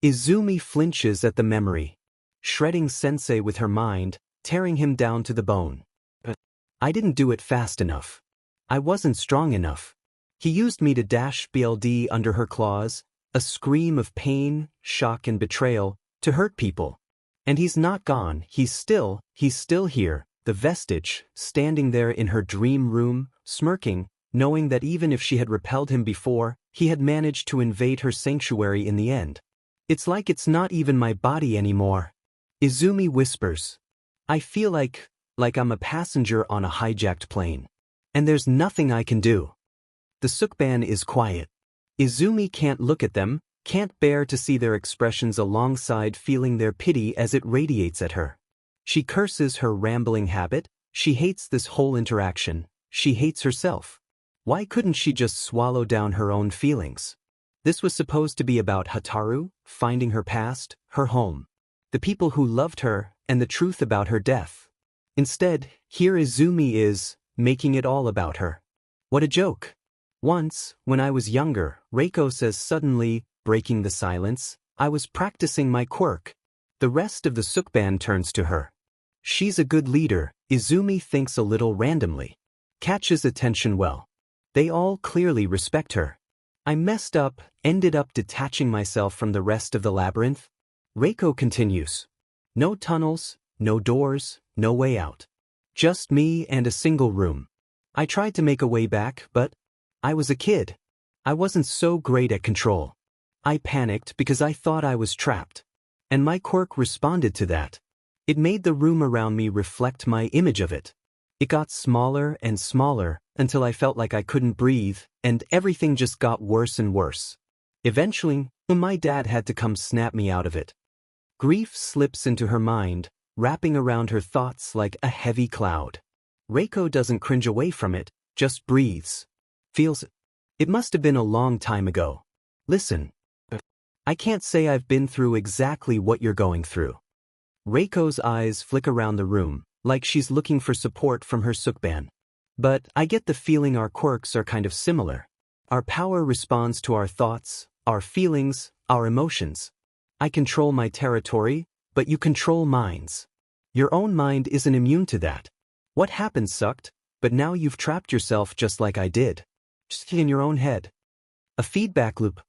Izumi flinches at the memory. Shredding Sensei with her mind, tearing him down to the bone. But I didn't do it fast enough. I wasn't strong enough. He used me to dash BLD under her claws, a scream of pain, shock and betrayal, to hurt people. And he's not gone, he's still here, the vestige, standing there in her dream room, smirking, knowing that even if she had repelled him before, he had managed to invade her sanctuary in the end. It's like it's not even my body anymore. Izumi whispers. I feel like I'm a passenger on a hijacked plane. And there's nothing I can do. The Sukban is quiet. Izumi can't look at them, can't bear to see their expressions alongside feeling their pity as it radiates at her. She curses her rambling habit, she hates this whole interaction, she hates herself. Why couldn't she just swallow down her own feelings? This was supposed to be about Hataru, finding her past, her home, the people who loved her, and the truth about her death. Instead, here Izumi is, making it all about her. What a joke. Once, when I was younger, Reiko says suddenly, breaking the silence, I was practicing my quirk. The rest of the Sukban turns to her. She's a good leader, Izumi thinks a little randomly. Catches attention well. They all clearly respect her. I messed up, ended up detaching myself from the rest of the labyrinth. Reiko continues. No tunnels, no doors, no way out. Just me and a single room. I tried to make a way back, but I was a kid. I wasn't so great at control. I panicked because I thought I was trapped. And my quirk responded to that. It made the room around me reflect my image of it. It got smaller and smaller until I felt like I couldn't breathe, and everything just got worse and worse. Eventually, my dad had to come snap me out of it. Grief slips into her mind, wrapping around her thoughts like a heavy cloud. Reiko doesn't cringe away from it, just breathes. Feels it. It must have been a long time ago. Listen. I can't say I've been through exactly what you're going through. Reiko's eyes flick around the room, like she's looking for support from her Sukban. But I get the feeling our quirks are kind of similar. Our power responds to our thoughts, our feelings, our emotions. I control my territory, but you control minds. Your own mind isn't immune to that. What happened sucked, but now you've trapped yourself just like I did. Just in your own head. A feedback loop.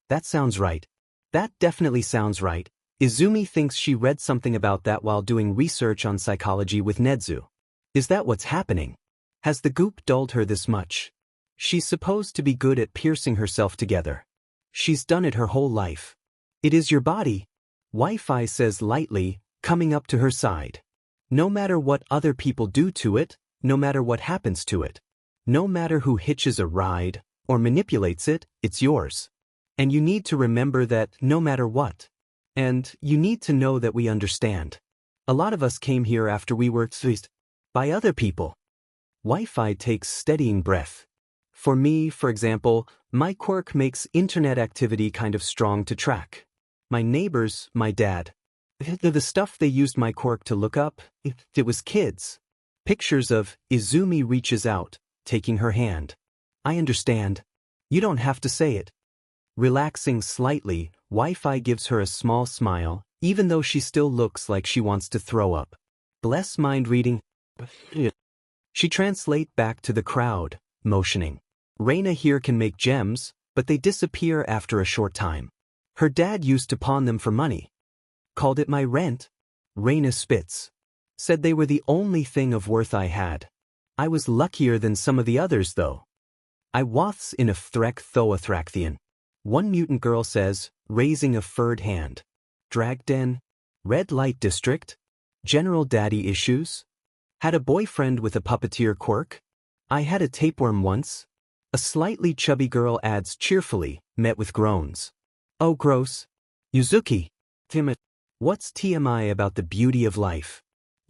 That sounds right. That definitely sounds right. Izumi thinks she read something about that while doing research on psychology with Nedzu. Is that what's happening? Has the goop dulled her this much? She's supposed to be good at piercing herself together. She's done it her whole life. It is your body, Wi-Fi says lightly, coming up to her side. No matter what other people do to it, no matter what happens to it, no matter who hitches a ride or manipulates it, it's yours. And you need to remember that no matter what. And you need to know that we understand. A lot of us came here after we were seized by other people. Wi-Fi takes steadying breath. For me, for example, my quirk makes internet activity kind of strong to track. My neighbors, my dad. The stuff they used my quirk to look up, it was kids. Pictures of Izumi reaches out, taking her hand. I understand. You don't have to say it. Relaxing slightly, Wi-Fi gives her a small smile, even though she still looks like she wants to throw up. Bless mind reading. She translates back to the crowd, motioning. Reina here can make gems, but they disappear after a short time. Her dad used to pawn them for money. Called it my rent. Reina spits. Said they were the only thing of worth I had. I was luckier than some of the others though. I waths in a Thoathrakthian. One mutant girl says, raising a furred hand. Drag den? Red light district? General daddy issues? Had a boyfriend with a puppeteer quirk? I had a tapeworm once. A slightly chubby girl adds cheerfully, met with groans. Oh gross. Yuzuki. Timid. What's TMI about the beauty of life?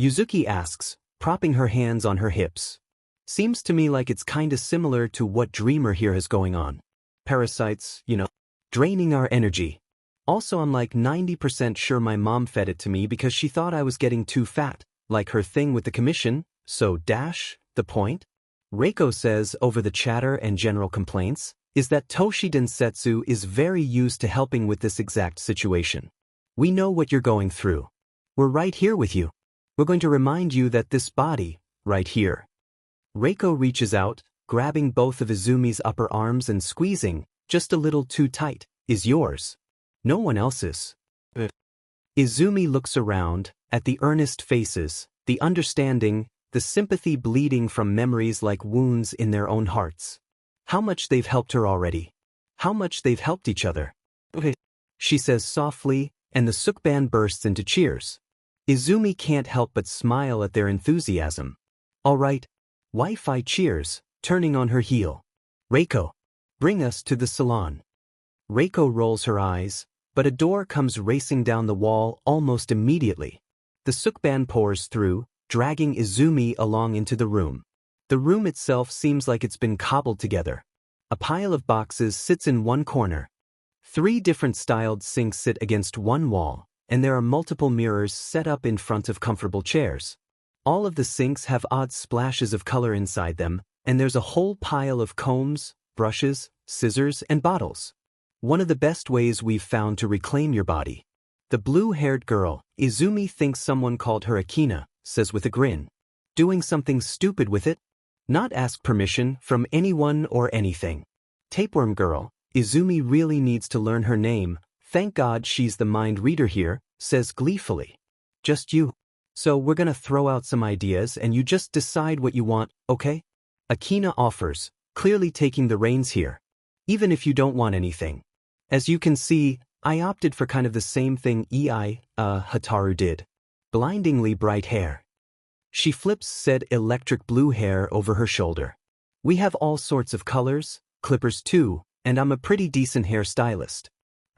Yuzuki asks, propping her hands on her hips. Seems to me like it's kinda similar to what Dreamer here has going on. Parasites, draining our energy. Also, I'm like 90% sure my mom fed it to me because she thought I was getting too fat, like her thing with the commission, so the point? Reiko says over the chatter and general complaints, is that Toshi Densetsu is very used to helping with this exact situation. We know what you're going through. We're right here with you. We're going to remind you that this body, right here. Reiko reaches out, grabbing both of Izumi's upper arms and squeezing, just a little too tight, is yours. No one else's. Izumi looks around, at the earnest faces, the understanding, the sympathy bleeding from memories like wounds in their own hearts. How much they've helped her already. How much they've helped each other. Okay, she says softly, and the Sukban bursts into cheers. Izumi can't help but smile at their enthusiasm. All right, Wi-Fi cheers, turning on her heel. Reiko, bring us to the salon. Reiko rolls her eyes, but a door comes racing down the wall almost immediately. The Sukban pours through, dragging Izumi along into the room. The room itself seems like it's been cobbled together. A pile of boxes sits in one corner. 3 different styled sinks sit against one wall, and there are multiple mirrors set up in front of comfortable chairs. All of the sinks have odd splashes of color inside them, and there's a whole pile of combs, brushes, scissors, and bottles. One of the best ways we've found to reclaim your body. The blue-haired girl, Izumi thinks someone called her Akina, says with a grin. Doing something stupid with it? Not ask permission from anyone or anything. Tapeworm girl, Izumi really needs to learn her name, thank God she's the mind reader here, says gleefully. Just you. So we're gonna throw out some ideas and you just decide what you want, okay? Akina offers, clearly taking the reins here. Even if you don't want anything. As you can see, I opted for kind of the same thing Hataru did. Blindingly bright hair. She flips said electric blue hair over her shoulder. We have all sorts of colors, clippers too, and I'm a pretty decent hairstylist.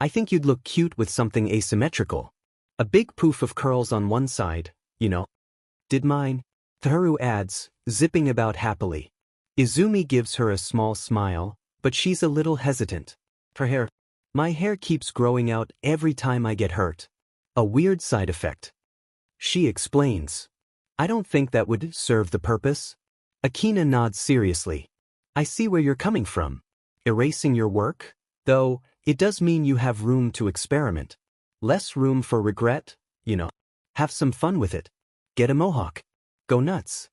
I think you'd look cute with something asymmetrical. A big poof of curls on one side, you know. Did mine? Haru adds, zipping about happily. Izumi gives her a small smile, but she's a little hesitant. Her hair. My hair keeps growing out every time I get hurt. A weird side effect. She explains. I don't think that would serve the purpose. Akina nods seriously. I see where you're coming from. Erasing your work? Though, it does mean you have room to experiment. Less room for regret, you know. Have some fun with it. Get a mohawk. Go nuts.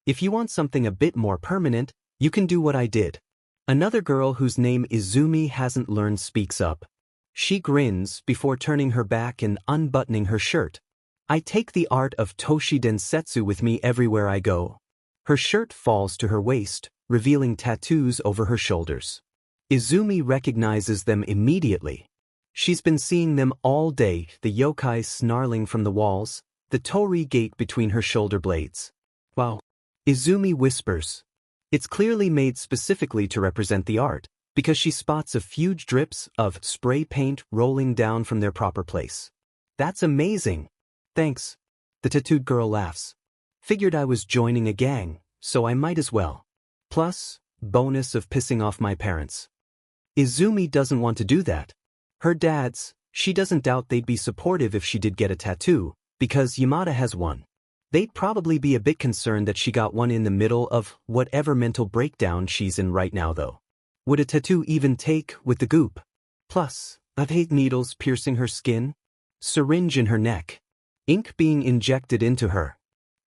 If you want something a bit more permanent, you can do what I did. Another girl whose name Izumi hasn't learned speaks up. She grins before turning her back and unbuttoning her shirt. I take the art of Toshi Densetsu with me everywhere I go. Her shirt falls to her waist, revealing tattoos over her shoulders. Izumi recognizes them immediately. She's been seeing them all day, the yokai snarling from the walls, the torii gate between her shoulder blades. Wow. Izumi whispers. It's clearly made specifically to represent the art, because she spots a few drips of spray paint rolling down from their proper place. That's amazing. Thanks. The tattooed girl laughs. Figured I was joining a gang, so I might as well. Plus, bonus of pissing off my parents. Izumi doesn't want to do that. Her dad's, she doesn't doubt they'd be supportive if she did get a tattoo, because Yamada has one. They'd probably be a bit concerned that she got one in the middle of whatever mental breakdown she's in right now though. Would a tattoo even take with the goop? Plus, I hate needles piercing her skin. Syringe in her neck. Ink being injected into her.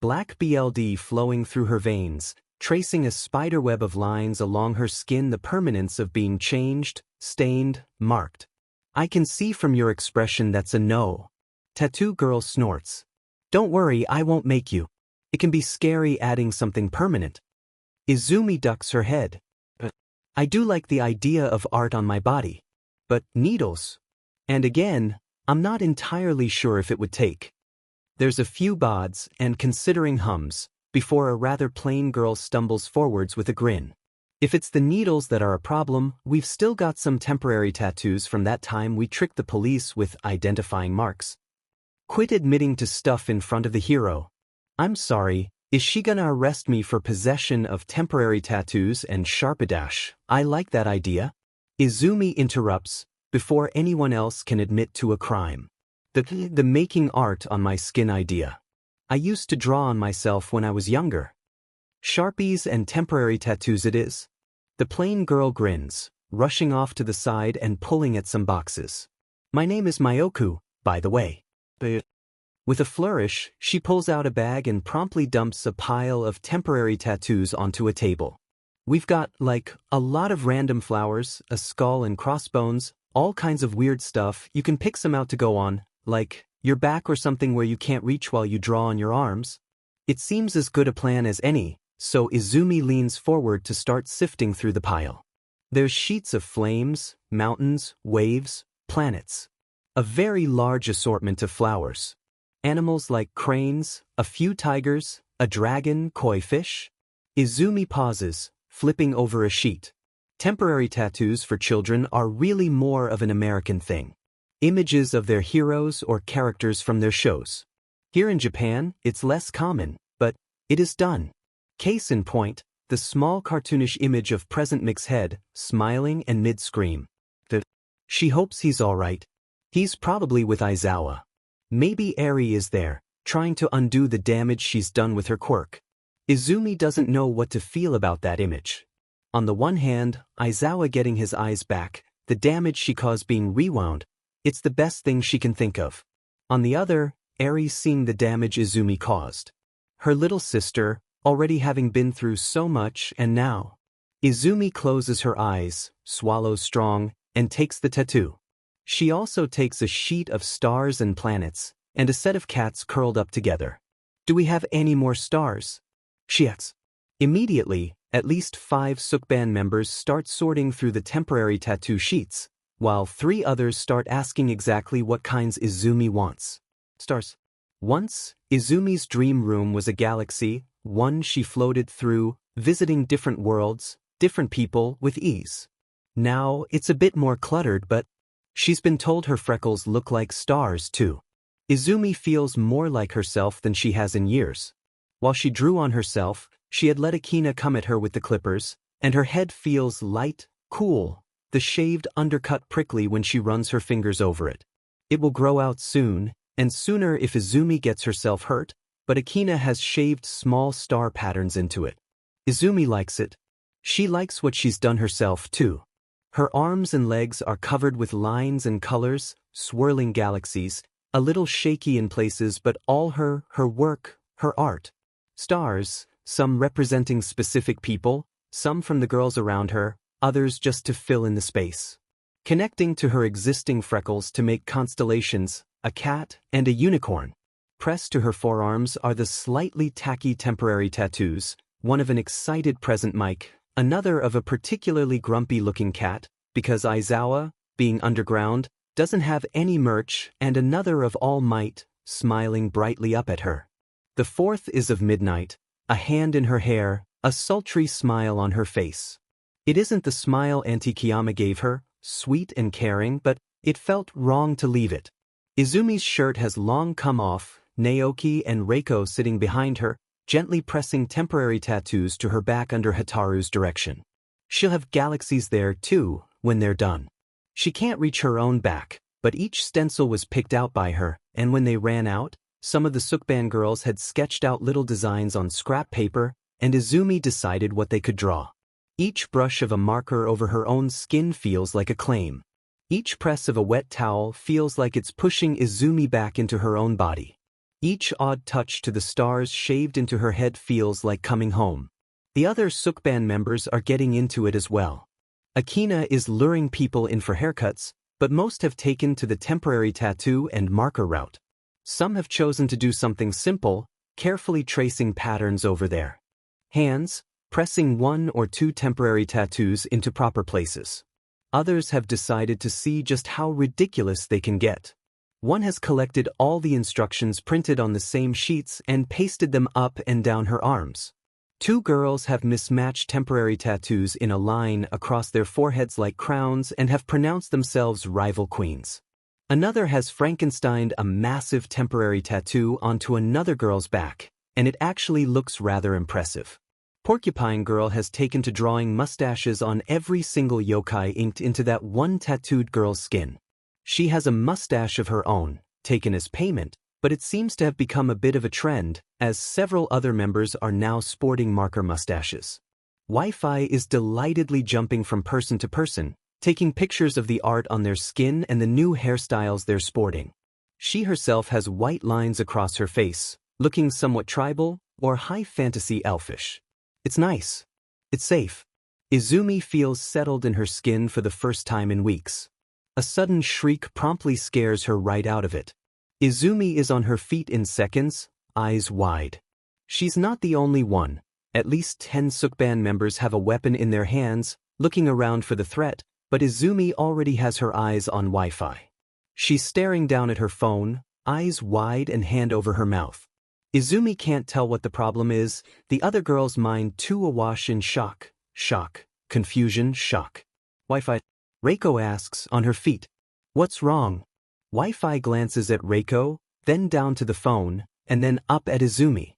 Black BLD flowing through her veins, tracing a spiderweb of lines along her skin, the permanence of being changed, stained, marked. I can see from your expression that's a no. Tattoo girl snorts. Don't worry, I won't make you. It can be scary adding something permanent. Izumi ducks her head. I do like the idea of art on my body. But needles. And again, I'm not entirely sure if it would take. There's a few bods and considering hums, before a rather plain girl stumbles forwards with a grin. If it's the needles that are a problem, we've still got some temporary tattoos from that time we tricked the police with identifying marks. Quit admitting to stuff in front of the hero. I'm sorry, is she gonna arrest me for possession of temporary tattoos and sharpadash? I like that idea. Izumi interrupts, before anyone else can admit to a crime. The making art on my skin idea. I used to draw on myself when I was younger. Sharpies and temporary tattoos it is. The plain girl grins, rushing off to the side and pulling at some boxes. My name is Myoku, by the way. With a flourish, she pulls out a bag and promptly dumps a pile of temporary tattoos onto a table. We've got, like, a lot of random flowers, a skull and crossbones, all kinds of weird stuff. You can pick some out to go on, like, Your back or something where you can't reach while you draw on your arms? It seems as good a plan as any, so Izumi leans forward to start sifting through the pile. There's sheets of flames, mountains, waves, planets. A very large assortment of flowers. Animals like cranes, a few tigers, a dragon, koi fish. Izumi pauses, flipping over a sheet. Temporary tattoos for children are really more of an American thing. Images of their heroes or characters from their shows. Here in Japan, it's less common, but it is done. Case in point, the small cartoonish image of Present Mic's head, smiling and mid-scream. She hopes he's alright. He's probably with Aizawa. Maybe Eri is there, trying to undo the damage she's done with her quirk. Izumi doesn't know what to feel about that image. On the one hand, Aizawa getting his eyes back, the damage she caused being rewound, it's the best thing she can think of. On the other, Eri seeing the damage Izumi caused. Her little sister, already having been through so much, and now. Izumi closes her eyes, swallows strong, and takes the tattoo. She also takes a sheet of stars and planets, and a set of cats curled up together. Do we have any more stars? She asks. Immediately, at least 5 Sukban members start sorting through the temporary tattoo sheets, while 3 others start asking exactly what kinds Izumi wants. Stars. Once, Izumi's dream room was a galaxy, one she floated through, visiting different worlds, different people with ease. Now, it's a bit more cluttered, but she's been told her freckles look like stars too. Izumi feels more like herself than she has in years. While she drew on herself, she had let Akina come at her with the clippers, and her head feels light, cool, the shaved undercut prickly when she runs her fingers over it. It will grow out soon, and sooner if Izumi gets herself hurt, but Akina has shaved small star patterns into it. Izumi likes it. She likes what she's done herself too. Her arms and legs are covered with lines and colors, swirling galaxies, a little shaky in places but all her work, her art. Stars, some representing specific people, some from the girls around her, others just to fill in the space. Connecting to her existing freckles to make constellations, a cat, and a unicorn. Pressed to her forearms are the slightly tacky temporary tattoos, one of an excited Present Mic, another of a particularly grumpy-looking cat, because Aizawa, being underground, doesn't have any merch, and another of All Might, smiling brightly up at her. The fourth is of Midnight, a hand in her hair, a sultry smile on her face. It isn't the smile Auntie Kiyama gave her, sweet and caring, but it felt wrong to leave it. Izumi's shirt has long come off, Naoki and Reiko sitting behind her, gently pressing temporary tattoos to her back under Hataru's direction. She'll have galaxies there too, when they're done. She can't reach her own back, but each stencil was picked out by her, and when they ran out, some of the Sukban girls had sketched out little designs on scrap paper, and Izumi decided what they could draw. Each brush of a marker over her own skin feels like a claim. Each press of a wet towel feels like it's pushing Izumi back into her own body. Each odd touch to the stars shaved into her head feels like coming home. The other Sukban members are getting into it as well. Akina is luring people in for haircuts, but most have taken to the temporary tattoo and marker route. Some have chosen to do something simple, carefully tracing patterns over their hands, pressing 1 or 2 temporary tattoos into proper places. Others have decided to see just how ridiculous they can get. One has collected all the instructions printed on the same sheets and pasted them up and down her arms. 2 girls have mismatched temporary tattoos in a line across their foreheads like crowns and have pronounced themselves rival queens. Another has Frankensteined a massive temporary tattoo onto another girl's back, and it actually looks rather impressive. Porcupine Girl has taken to drawing mustaches on every single yokai inked into that one tattooed girl's skin. She has a mustache of her own, taken as payment, but it seems to have become a bit of a trend, as several other members are now sporting marker mustaches. Wi-Fi is delightedly jumping from person to person, taking pictures of the art on their skin and the new hairstyles they're sporting. She herself has white lines across her face, looking somewhat tribal or high fantasy elfish. It's nice. It's safe. Izumi feels settled in her skin for the first time in weeks. A sudden shriek promptly scares her right out of it. Izumi is on her feet in seconds, eyes wide. She's not the only one. At least 10 Sukban members have a weapon in their hands, looking around for the threat, but Izumi already has her eyes on Wi-Fi. She's staring down at her phone, eyes wide and hand over her mouth. Izumi can't tell what the problem is, the other girl's mind too awash in shock, confusion, shock. Wi-Fi. Reiko asks, on her feet. What's wrong? Wi-Fi glances at Reiko, then down to the phone, and then up at Izumi.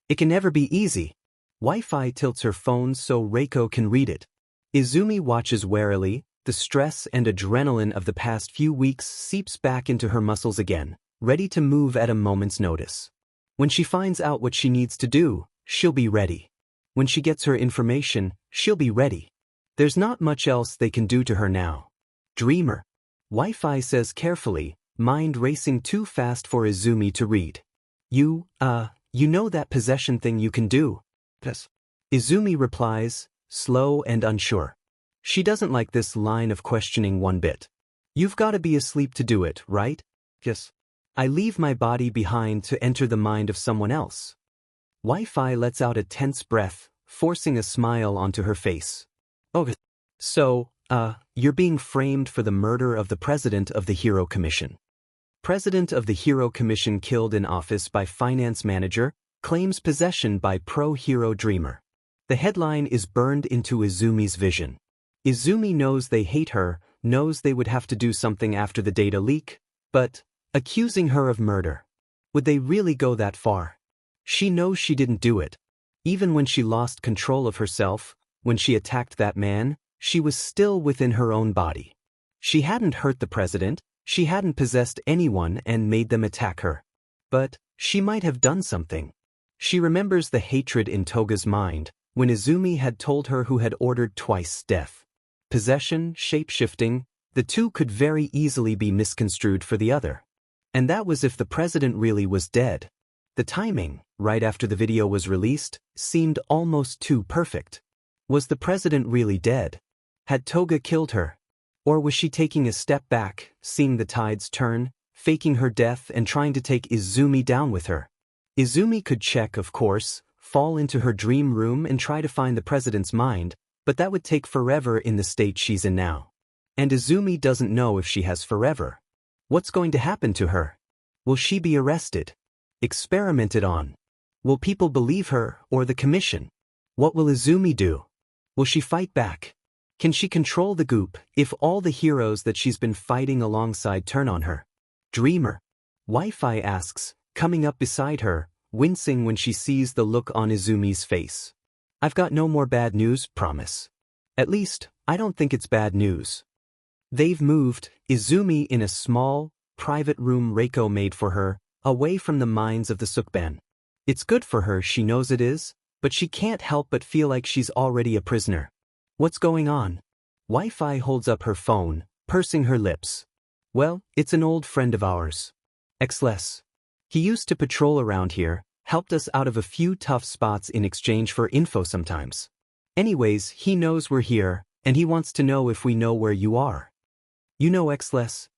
It can never be easy. Wi-Fi tilts her phone so Reiko can read it. Izumi watches warily, the stress and adrenaline of the past few weeks seeps back into her muscles again, ready to move at a moment's notice. When she finds out what she needs to do, she'll be ready. When she gets her information, she'll be ready. There's not much else they can do to her now. Dreamer. Wi-Fi says carefully, mind racing too fast for Izumi to read. You know that possession thing you can do? Yes. Izumi replies, slow and unsure. She doesn't like this line of questioning one bit. You've got to be asleep to do it, right? Yes. I leave my body behind to enter the mind of someone else. Wi-Fi lets out a tense breath, forcing a smile onto her face. Oh, so, you're being framed for the murder of the president of the Hero Commission. President of the Hero Commission killed in office by finance manager, claims possession by pro-hero dreamer. The headline is burned into Izumi's vision. Izumi knows they hate her, knows they would have to do something after the data leak, but accusing her of murder. Would they really go that far? She knows she didn't do it. Even when she lost control of herself, when she attacked that man, she was still within her own body. She hadn't hurt the president, she hadn't possessed anyone and made them attack her. But she might have done something. She remembers the hatred in Toga's mind, when Izumi had told her who had ordered twice death. Possession, shape-shifting, the two could very easily be misconstrued for the other. And that was if the president really was dead. The timing, right after the video was released, seemed almost too perfect. Was the president really dead? Had Toga killed her? Or was she taking a step back, seeing the tides turn, faking her death and trying to take Izumi down with her? Izumi could check, of course, fall into her dream room and try to find the president's mind, but that would take forever in the state she's in now. And Izumi doesn't know if she has forever. What's going to happen to her? Will she be arrested? Experimented on? Will people believe her or the commission? What will Izumi do? Will she fight back? Can she control the goop if all the heroes that she's been fighting alongside turn on her? Dreamer. Wi-Fi asks, coming up beside her, wincing when she sees the look on Izumi's face. I've got no more bad news, promise. At least, I don't think it's bad news. They've moved Izumi in a small, private room Reiko made for her, away from the minds of the Sukban. It's good for her, she knows it is, but she can't help but feel like she's already a prisoner. What's going on? Wi-Fi holds up her phone, pursing her lips. Well, it's an old friend of ours. Xless. He used to patrol around here, helped us out of a few tough spots in exchange for info sometimes. Anyways, he knows we're here, and he wants to know if we know where you are. You know Xless?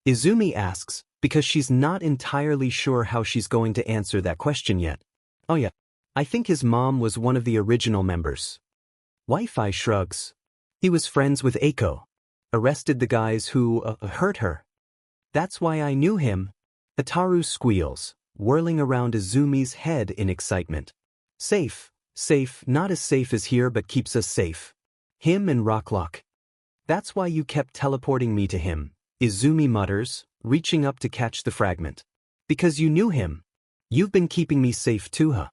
Izumi asks, because she's not entirely sure how she's going to answer that question yet. Oh yeah. I think his mom was one of the original members. Wi-Fi shrugs. He was friends with Eiko. Arrested the guys who hurt her. That's why I knew him. Hataru squeals, whirling around Izumi's head in excitement. Safe, not as safe as here but keeps us safe. Him and Rocklock. That's why you kept teleporting me to him, Izumi mutters, reaching up to catch the fragment. Because you knew him. You've been keeping me safe too, huh?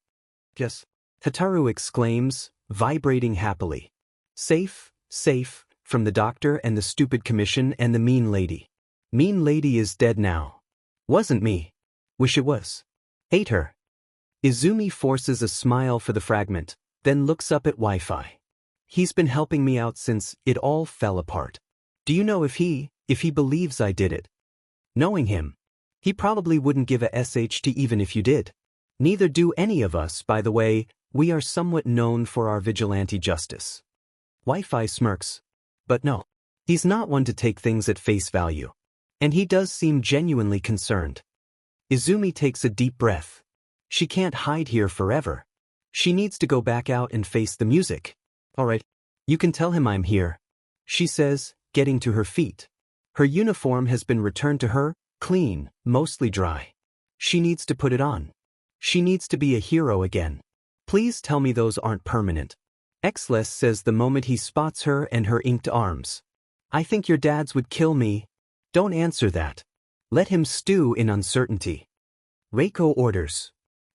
Yes. Hataru exclaims, vibrating happily. Safe, from the doctor and the stupid commission and the mean lady. Mean lady is dead now. Wasn't me. Wish it was. Hate her. Izumi forces a smile for the fragment, then looks up at Wi-Fi. He's been helping me out since it all fell apart. Do you know if he believes I did it? Knowing him, he probably wouldn't give a SHT even if you did. Neither do any of us, by the way. We are somewhat known for our vigilante justice. Wi-Fi smirks. But no. He's not one to take things at face value. And he does seem genuinely concerned. Izumi takes a deep breath. She can't hide here forever. She needs to go back out and face the music. Alright. You can tell him I'm here, she says, getting to her feet. Her uniform has been returned to her, clean, mostly dry. She needs to put it on. She needs to be a hero again. Please tell me those aren't permanent. Xles says the moment he spots her and her inked arms. I think your dads would kill me. Don't answer that. Let him stew in uncertainty. Reiko orders.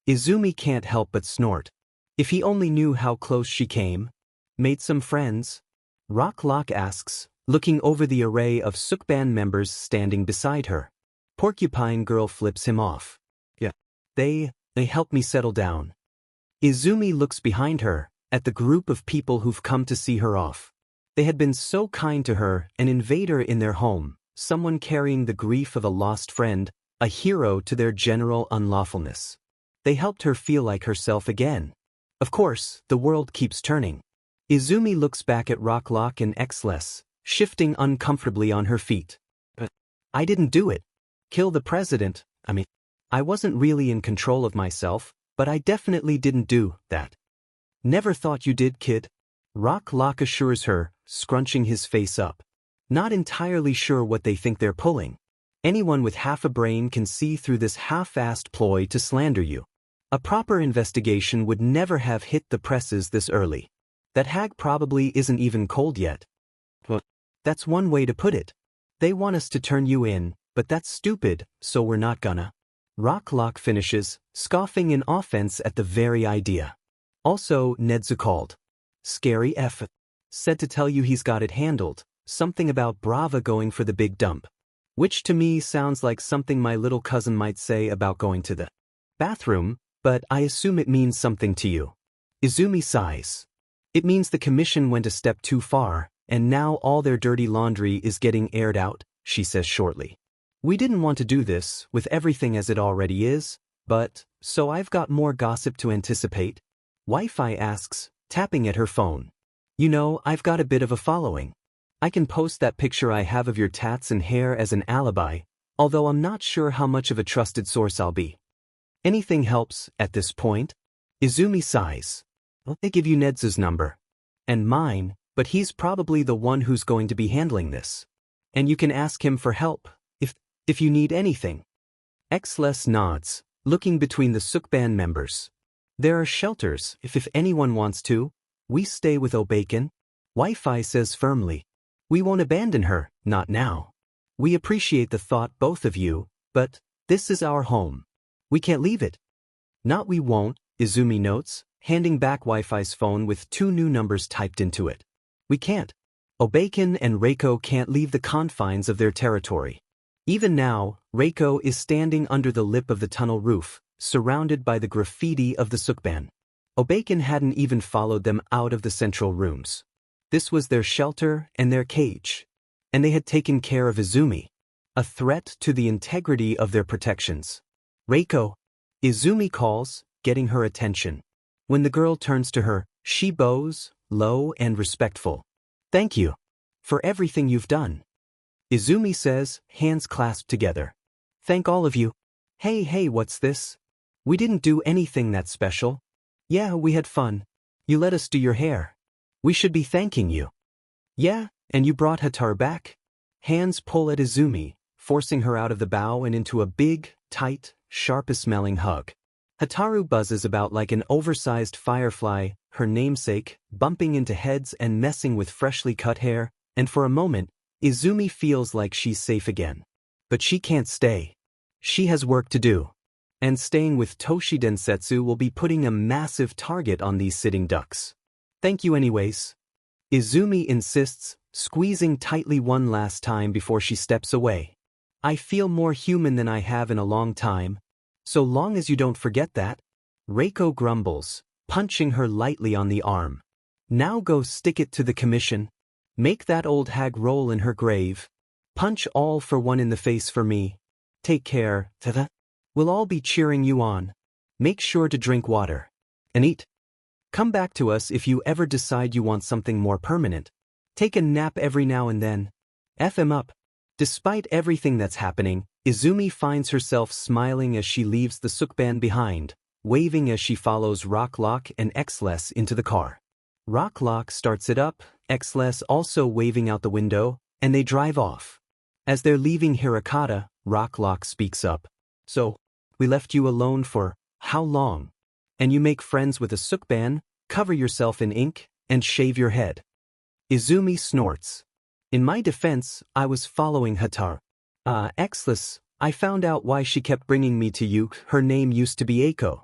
Izumi can't help but snort. If he only knew how close she came. Made some friends? Rocklock asks, looking over the array of Sukban members standing beside her. Porcupine Girl flips him off. Yeah. They help me settle down. Izumi looks behind her, at the group of people who've come to see her off. They had been so kind to her, an invader in their home, someone carrying the grief of a lost friend, a hero to their general unlawfulness. They helped her feel like herself again. Of course, the world keeps turning. Izumi looks back at Rocklock and Xles, shifting uncomfortably on her feet. But I didn't do it. Kill the president, I wasn't really in control of myself, but I definitely didn't do that. Never thought you did, kid. Rocklock assures her, scrunching his face up. Not entirely sure what they think they're pulling. Anyone with half a brain can see through this half-assed ploy to slander you. A proper investigation would never have hit the presses this early. That hag probably isn't even cold yet. Well, that's one way to put it. They want us to turn you in, but that's stupid, so we're not gonna. Rocklock finishes, scoffing in offense at the very idea. Also, Nedzu called. Scary F. Said to tell you he's got it handled, something about Brava going for the big dump. Which to me sounds like something my little cousin might say about going to the bathroom, but I assume it means something to you. Izumi sighs. It means the commission went a step too far, and now all their dirty laundry is getting aired out, she says shortly. We didn't want to do this, with everything as it already is, but, so I've got more gossip to anticipate? Wi-Fi asks, tapping at her phone. You know, I've got a bit of a following. I can post that picture I have of your tats and hair as an alibi, although I'm not sure how much of a trusted source I'll be. Anything helps, at this point. Izumi sighs. They give you Nedzu's number. And mine, but he's probably the one who's going to be handling this. And you can ask him for help, if you need anything. Xles nods, looking between the Sukban members. There are shelters, if anyone wants to. We stay with Obacon. Wi-Fi says firmly. We won't abandon her, not now. We appreciate the thought, both of you, but this is our home. We can't leave it. Not we won't, Izumi notes, handing back Wi-Fi's phone with 2 new numbers typed into it. We can't. Obacon and Reiko can't leave the confines of their territory. Even now, Reiko is standing under the lip of the tunnel roof, surrounded by the graffiti of the Sukban. Obacon hadn't even followed them out of the central rooms. This was their shelter and their cage. And they had taken care of Izumi. A threat to the integrity of their protections. Reiko, Izumi calls, getting her attention. When the girl turns to her, she bows, low and respectful. Thank you. For everything you've done. Izumi says, hands clasped together. Thank all of you. Hey, what's this? We didn't do anything that special. Yeah, we had fun. You let us do your hair. We should be thanking you. Yeah, and you brought Hataru back? Hands pull at Izumi, forcing her out of the bow and into a big, tight, sharp-smelling hug. Hataru buzzes about like an oversized firefly, her namesake, bumping into heads and messing with freshly cut hair, and for a moment, Izumi feels like she's safe again. But she can't stay. She has work to do. And staying with Toshi Densetsu will be putting a massive target on these sitting ducks. Thank you anyways. Izumi insists, squeezing tightly one last time before she steps away. I feel more human than I have in a long time. So long as you don't forget that. Reiko grumbles, punching her lightly on the arm. Now go stick it to the commission. Make that old hag roll in her grave. Punch all for one in the face for me. Take care, Tada. We'll all be cheering you on. Make sure to drink water. And eat. Come back to us if you ever decide you want something more permanent. Take a nap every now and then. F him up. Despite everything that's happening, Izumi finds herself smiling as she leaves the Sukban behind, waving as she follows Rocklock and Xless into the car. Rocklock starts it up, Xless also waving out the window, and they drive off. As they're leaving Hirakata, Rocklock speaks up. So, we left you alone for how long? And you make friends with a Sukban, cover yourself in ink, and shave your head. Izumi snorts. In my defense, I was following Hatar. Xless, I found out why she kept bringing me to you. Her name used to be Eiko.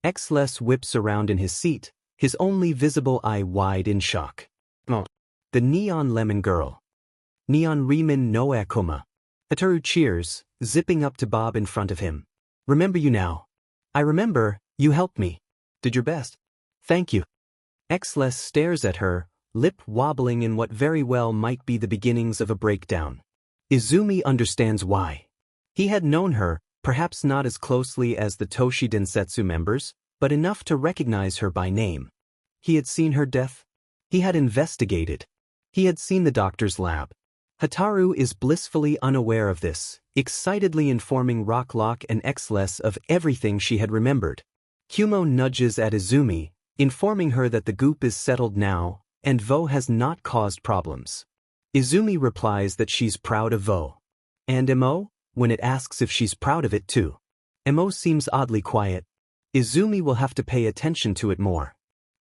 Xless whips around in his seat, his only visible eye wide in shock. Oh. The neon lemon girl. Neon Rimen no Akuma. Hataru cheers, zipping up to Bob in front of him. Remember you now. I remember, you helped me. Did your best. Thank you. Xless stares at her, lip wobbling in what very well might be the beginnings of a breakdown. Izumi understands why. He had known her, perhaps not as closely as the Toshi Densetsu members, but enough to recognize her by name. He had seen her death. He had investigated. He had seen the doctor's lab. Hataru is blissfully unaware of this, excitedly informing Rocklock and Xless of everything she had remembered. Kumo nudges at Izumi, informing her that the goop is settled now, and Vo has not caused problems. Izumi replies that she's proud of Vo. And Mo? When it asks if she's proud of it too. Mo seems oddly quiet. Izumi will have to pay attention to it more.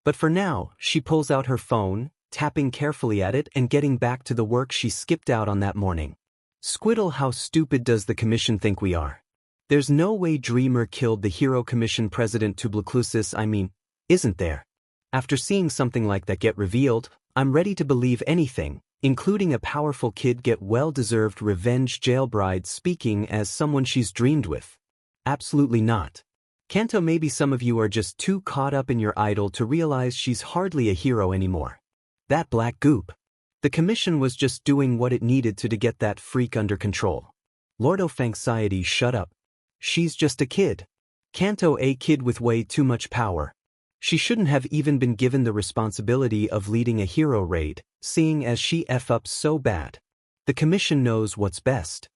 But for now, she pulls out her phone, tapping carefully at it and getting back to the work she skipped out on that morning. Squiddle, how stupid does the commission think we are? There's no way Dreamer killed the Hero Commission President Tublaclusis, isn't there? After seeing something like that get revealed, I'm ready to believe anything, including a powerful kid get well-deserved revenge jailbride speaking as someone she's dreamed with. Absolutely not. Kanto, maybe some of you are just too caught up in your idol to realize she's hardly a hero anymore. That black goop. The commission was just doing what it needed to get that freak under control. Lord Ophanxiety, shut up. She's just a kid. Kanto, a kid with way too much power. She shouldn't have even been given the responsibility of leading a hero raid, seeing as she up so bad. The commission knows what's best.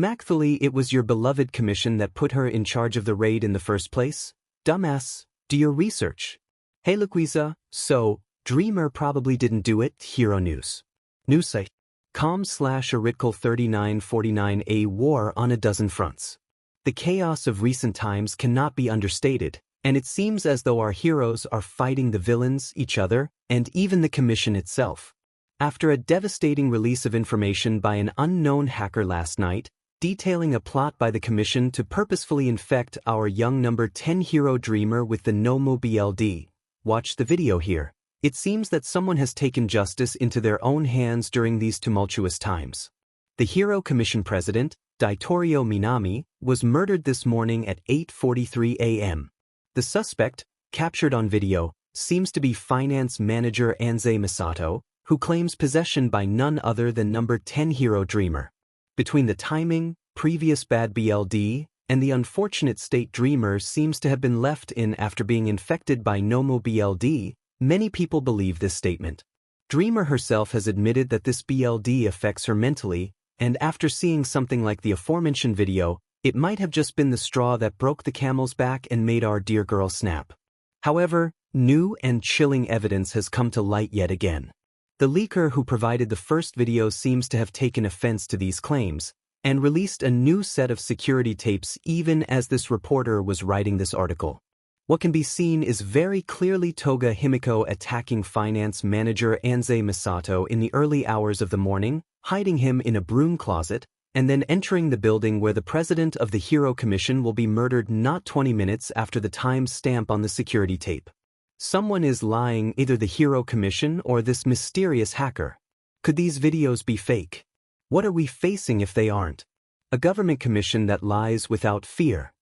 Actually, it was your beloved commission that put her in charge of the raid in the first place? Dumbass, do your research. Hey Luquiza, so, Dreamer probably didn't do it. Hero News. News site. com/Aritcal 3949, a war on a dozen fronts. The chaos of recent times cannot be understated, and it seems as though our heroes are fighting the villains, each other, and even the commission itself. After a devastating release of information by an unknown hacker last night, detailing a plot by the commission to purposefully infect our young number 10 hero Dreamer with the Nomu BLD. Watch the video here. It seems that someone has taken justice into their own hands during these tumultuous times. The Hero Commission President, Daitorio Minami, was murdered this morning at 8:43 a.m. The suspect, captured on video, seems to be Finance Manager Anze Misato, who claims possession by none other than number 10 Hero Dreamer. Between the timing, previous bad BLD, and the unfortunate state Dreamer seems to have been left in after being infected by Nomu BLD, many people believe this statement. Dreamer herself has admitted that this BLD affects her mentally, and after seeing something like the aforementioned video, it might have just been the straw that broke the camel's back and made our dear girl snap. However, new and chilling evidence has come to light yet again. The leaker who provided the first video seems to have taken offense to these claims, and released a new set of security tapes even as this reporter was writing this article. What can be seen is very clearly Toga Himiko attacking Finance Manager Anze Misato in the early hours of the morning, hiding him in a broom closet, and then entering the building where the president of the Hero Commission will be murdered not 20 minutes after the time stamp on the security tape. Someone is lying, either the Hero Commission or this mysterious hacker. Could these videos be fake? What are we facing if they aren't? A government commission that lies without fear.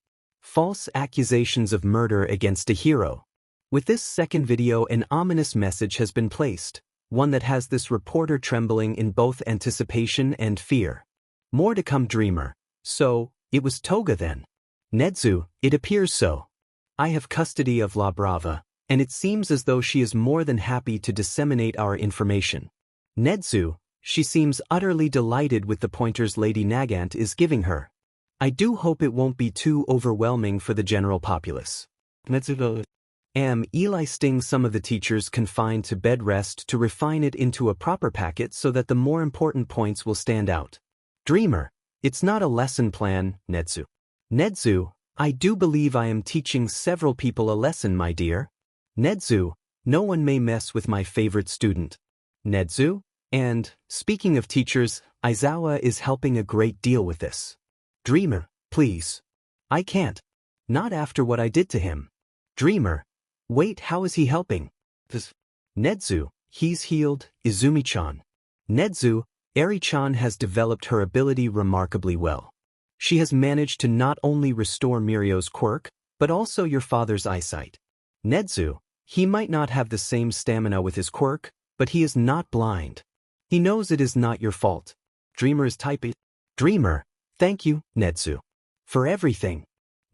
False accusations of murder against a hero. With this second video, an ominous message has been placed, one that has this reporter trembling in both anticipation and fear. More to come, Dreamer. So, it was Toga then. Nedzu, it appears so. I have custody of La Brava, and it seems as though she is more than happy to disseminate our information. Nedzu, she seems utterly delighted with the pointers Lady Nagant is giving her. I do hope it won't be too overwhelming for the general populace. Eli stings some of the teachers confined to bed rest to refine it into a proper packet so that the more important points will stand out. Dreamer, it's not a lesson plan, Nedzu. Nedzu, I do believe I am teaching several people a lesson, my dear. Nedzu, no one may mess with my favorite student. Nedzu, and, speaking of teachers, Aizawa is helping a great deal with this. Dreamer, please. I can't. Not after what I did to him. Dreamer, wait, how is he helping? Nedzu, he's healed, Izumi-chan. Nedzu, Eri-chan has developed her ability remarkably well. She has managed to not only restore Mirio's quirk, but also your father's eyesight. Nedzu, he might not have the same stamina with his quirk, but he is not blind. He knows it is not your fault. Dreamer is typing. Dreamer, thank you, Nedzu. For everything.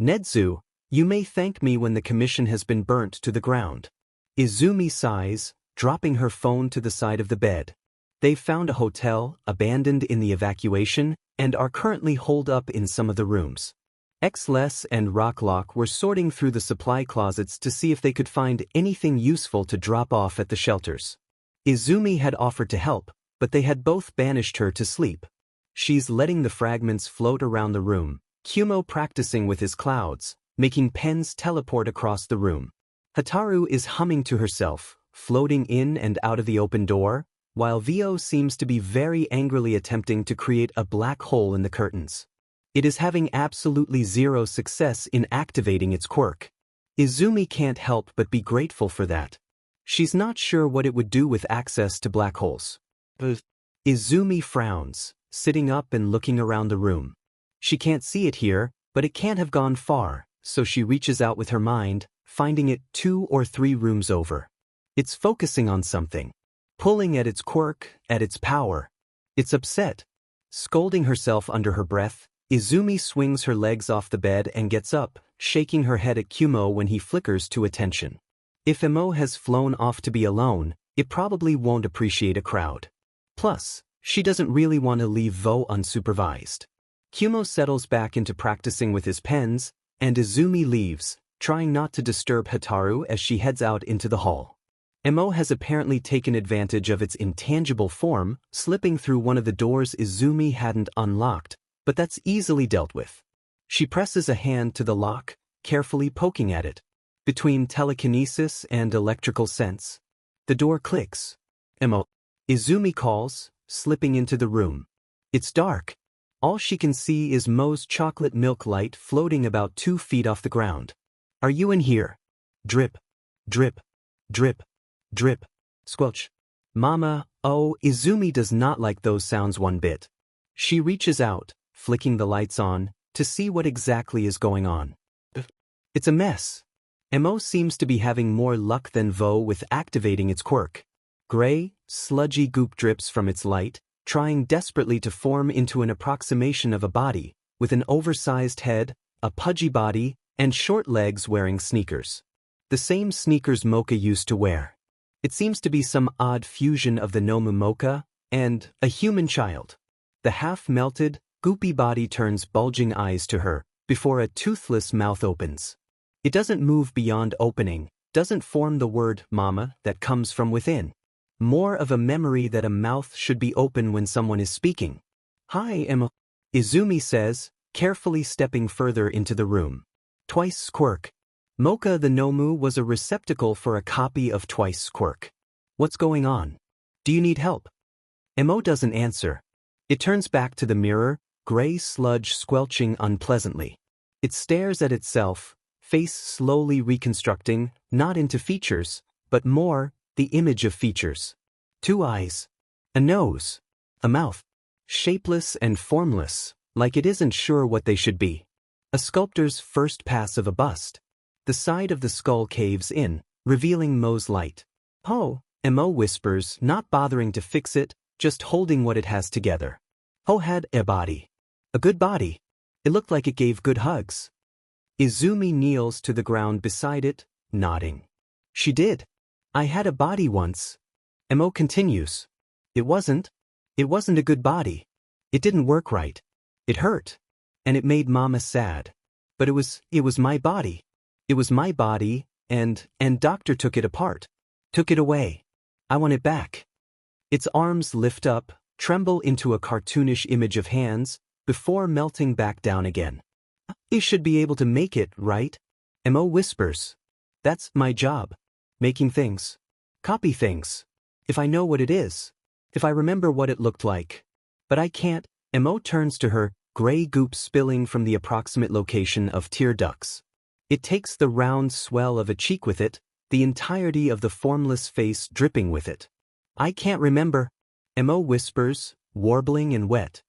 Nedzu, you may thank me when the commission has been burnt to the ground. Izumi sighs, dropping her phone to the side of the bed. They've found a hotel, abandoned in the evacuation, and are currently holed up in some of the rooms. Xles and Rocklock were sorting through the supply closets to see if they could find anything useful to drop off at the shelters. Izumi had offered to help, but they had both banished her to sleep. She's letting the fragments float around the room, Kumo practicing with his clouds, making pens teleport across the room. Hataru is humming to herself, floating in and out of the open door, while Vio seems to be very angrily attempting to create a black hole in the curtains. It is having absolutely zero success in activating its quirk. Izumi can't help but be grateful for that. She's not sure what it would do with access to black holes. Izumi frowns, sitting up and looking around the room. She can't see it here, but it can't have gone far, so she reaches out with her mind, finding it 2 or 3 rooms over. It's focusing on something. Pulling at its quirk, at its power. It's upset. Scolding herself under her breath, Izumi swings her legs off the bed and gets up, shaking her head at Kumo when he flickers to attention. If Emo has flown off to be alone, it probably won't appreciate a crowd. Plus, she doesn't really want to leave Vo unsupervised. Kumo settles back into practicing with his pens, and Izumi leaves, trying not to disturb Hataru as she heads out into the hall. Emo has apparently taken advantage of its intangible form, slipping through one of the doors Izumi hadn't unlocked, but that's easily dealt with. She presses a hand to the lock, carefully poking at it. Between telekinesis and electrical sense, the door clicks. Emo. Izumi calls, slipping into the room. It's dark. All she can see is Mo's chocolate milk light floating about 2 feet off the ground. Are you in here? Drip. Drip. Drip. Drip. Squelch. Mama, oh, Izumi does not like those sounds one bit. She reaches out, flicking the lights on, to see what exactly is going on. It's a mess. Emo seems to be having more luck than Vo with activating its quirk. Gray, sludgy goop drips from its light, trying desperately to form into an approximation of a body, with an oversized head, a pudgy body, and short legs wearing sneakers. The same sneakers Mocha used to wear. It seems to be some odd fusion of the Nomu Mocha and a human child. The half-melted, goopy body turns bulging eyes to her, before a toothless mouth opens. It doesn't move beyond opening, doesn't form the word mama that comes from within. More of a memory that a mouth should be open when someone is speaking. Hi, Emma. Izumi says, carefully stepping further into the room. Twice Quirk. Mocha the Nomu was a receptacle for a copy of Twice Quirk. What's going on? Do you need help? Emo doesn't answer. It turns back to the mirror, gray sludge squelching unpleasantly. It stares at itself, face slowly reconstructing, not into features, but more, the image of features. 2 eyes. A nose. A mouth. Shapeless and formless, like it isn't sure what they should be. A sculptor's first pass of a bust. The side of the skull caves in, revealing Mo's light. Oh, Emo whispers, not bothering to fix it, just holding what it has together. Ho had a body. A good body. It looked like it gave good hugs. Izumi kneels to the ground beside it, nodding. She did. I had a body once. Emo continues. It wasn't a good body. It didn't work right. It hurt. and it made Mama sad. But it was my body. It was my body, and Doctor took it apart. Took it away. I want it back. Its arms lift up, tremble into a cartoonish image of hands, before melting back down again. You should be able to make it, right? Mo whispers. That's my job. Making things. Copy things. If I know what it is. If I remember what it looked like. But I can't. Mo turns to her, gray goop spilling from the approximate location of tear ducts. It takes the round swell of a cheek with it, the entirety of the formless face dripping with it. I can't remember. Mo whispers, warbling and wet.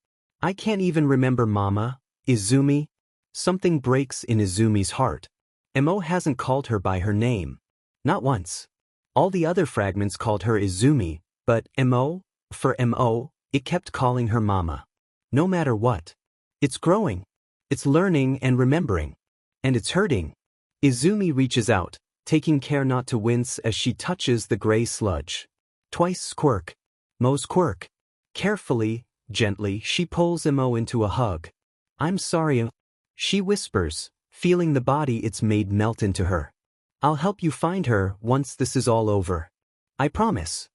I can't even remember Mama, Izumi. Something breaks in Izumi's heart. Mo hasn't called her by her name. Not once. All the other fragments called her Izumi, but Mo, for Mo, it kept calling her Mama. No matter what. It's growing. It's learning and remembering. And it's hurting. Izumi reaches out, taking care not to wince as she touches the gray sludge. Twice Quirk. Mo's Quirk. Carefully, gently, she pulls Mo into a hug. I'm sorry, she whispers, feeling the body it's made melt into her. I'll help you find her once this is all over. I promise.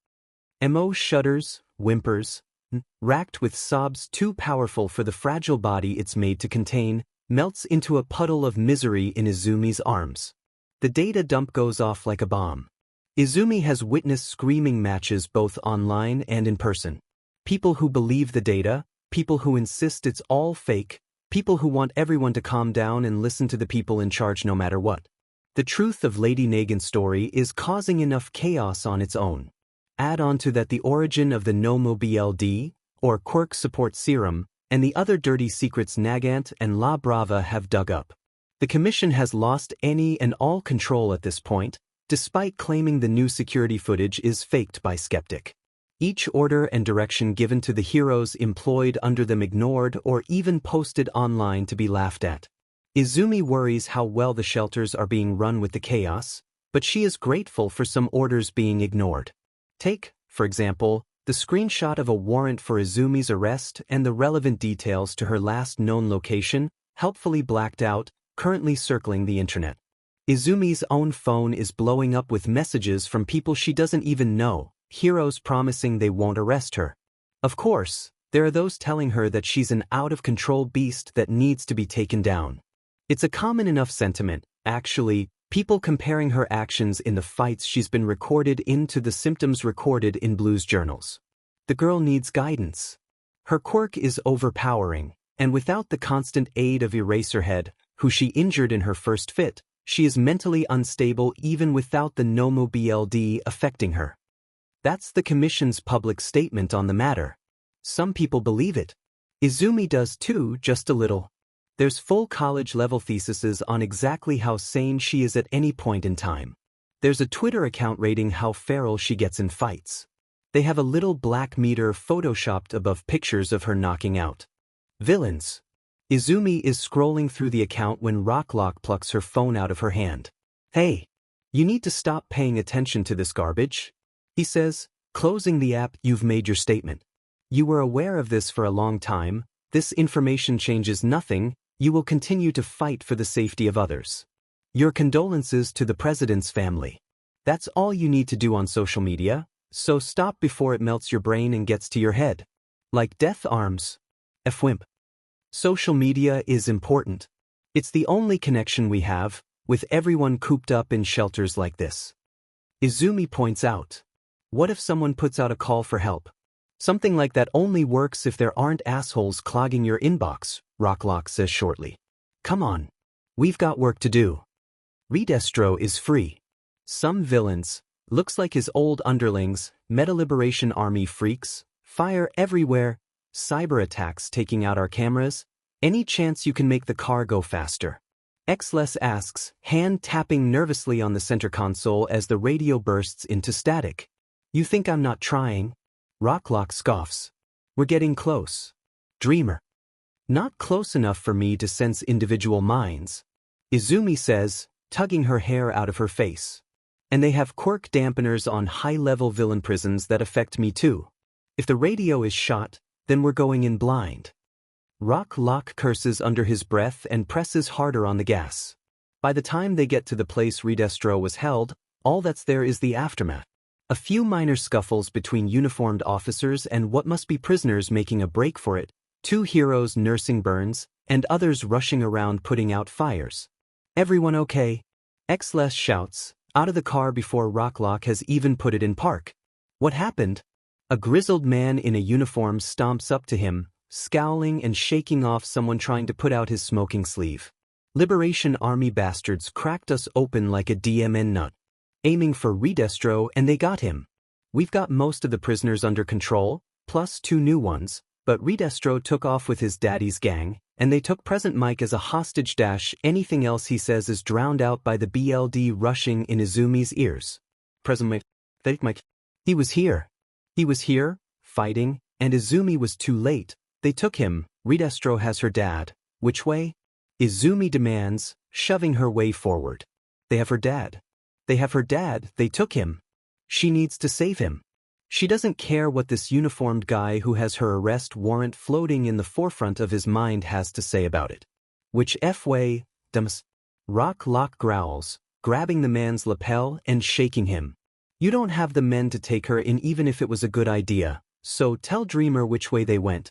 Mo shudders, whimpers, racked with sobs too powerful for the fragile body it's made to contain, melts into a puddle of misery in Izumi's arms. The data dump goes off like a bomb. Izumi has witnessed screaming matches both online and in person. People who believe the data, people who insist it's all fake, people who want everyone to calm down and listen to the people in charge no matter what. The truth of Lady Nagin's story is causing enough chaos on its own. Add on to that the origin of the Nomo BLD, or Quirk Support Serum, and the other dirty secrets Nagant and La Brava have dug up. The Commission has lost any and all control at this point, despite claiming the new security footage is faked by Skeptic. Each order and direction given to the heroes employed under them ignored or even posted online to be laughed at. Izumi worries how well the shelters are being run with the chaos, but she is grateful for some orders being ignored. Take, for example, the screenshot of a warrant for Izumi's arrest and the relevant details to her last known location, helpfully blacked out, currently circling the internet. Izumi's own phone is blowing up with messages from people she doesn't even know, heroes promising they won't arrest her. Of course, there are those telling her that she's an out-of-control beast that needs to be taken down. It's a common enough sentiment, actually, people comparing her actions in the fights she's been recorded into the symptoms recorded in Blue's journals. The girl needs guidance. Her quirk is overpowering, and without the constant aid of Eraserhead, who she injured in her first fit, she is mentally unstable even without the Nomo BLD affecting her. That's the Commission's public statement on the matter. Some people believe it. Izumi does too, just a little. There's full college-level theses on exactly how sane she is at any point in time. There's a Twitter account rating how feral she gets in fights. They have a little black meter photoshopped above pictures of her knocking out villains. Izumi is scrolling through the account when Rocklock plucks her phone out of her hand. Hey, you need to stop paying attention to this garbage, he says, closing the app. You've made your statement. You were aware of this for a long time. This information changes nothing. You will continue to fight for the safety of others. Your condolences to the president's family. That's all you need to do on social media, so stop before it melts your brain and gets to your head. Like death arms. Fwimp. Social media is important. It's the only connection we have, with everyone cooped up in shelters like this. Izumi points out. What if someone puts out a call for help? Something like that only works if there aren't assholes clogging your inbox, Rocklock says shortly. Come on. We've got work to do. Redestro is free. Some villains, looks like his old underlings, Meta-Liberation Army freaks, fire everywhere, cyber attacks taking out our cameras. Any chance you can make the car go faster? Xless asks, hand tapping nervously on the center console as the radio bursts into static. You think I'm not trying? Rocklock scoffs. We're getting close. Dreamer. Not close enough for me to sense individual minds. Izumi says, tugging her hair out of her face. And they have quirk dampeners on high-level villain prisons that affect me too. If the radio is shot, then we're going in blind. Rock curses under his breath and presses harder on the gas. By the time they get to the place Redestro was held, all that's there is the aftermath. A few minor scuffles between uniformed officers and what must be prisoners making a break for it, 2 heroes nursing burns, and others rushing around putting out fires. Everyone okay? Xles shouts, out of the car before Rocklock has even put it in park. What happened? A grizzled man in a uniform stomps up to him, scowling and shaking off someone trying to put out his smoking sleeve. Liberation Army bastards cracked us open like a DMN nut. Aiming for Redestro and they got him. We've got most of the prisoners under control, plus 2 new ones, but Redestro took off with his daddy's gang, and they took Present Mike as a hostage. Anything else he says is drowned out by the BLD rushing in Izumi's ears. Present Mike. He was here, fighting, and Izumi was too late. They took him. Redestro has her dad. Which way? Izumi demands, shoving her way forward. They have her dad. They took him. She needs to save him. She doesn't care what this uniformed guy who has her arrest warrant floating in the forefront of his mind has to say about it. Which way, dumbass? Rocklock growls, grabbing the man's lapel and shaking him. You don't have the men to take her in even if it was a good idea, so tell Dreamer which way they went.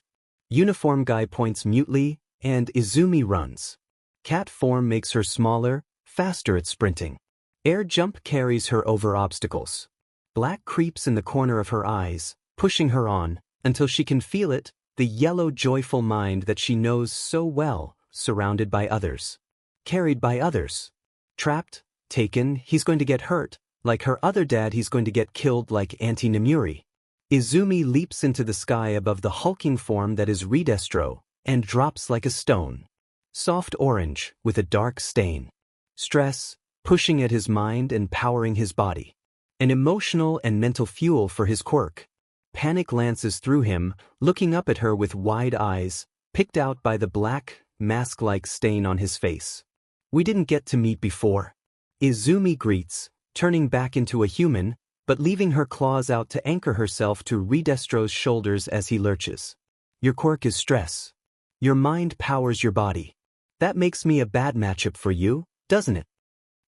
Uniform guy points mutely, and Izumi runs. Cat form makes her smaller, faster at sprinting. Air jump carries her over obstacles. Black creeps in the corner of her eyes, pushing her on, until she can feel it, the yellow joyful mind that she knows so well, surrounded by others. Carried by others. Trapped, taken, he's going to get hurt. Like her other dad, he's going to get killed like Auntie Namuri. Izumi leaps into the sky above the hulking form that is Redestro, and drops like a stone. Soft orange, with a dark stain. Stress, pushing at his mind and powering his body. An emotional and mental fuel for his quirk. Panic lances through him, looking up at her with wide eyes, picked out by the black, mask-like stain on his face. We didn't get to meet before. Izumi greets, turning back into a human, but leaving her claws out to anchor herself to Redestro's shoulders as he lurches. Your quirk is stress. Your mind powers your body. That makes me a bad matchup for you, doesn't it?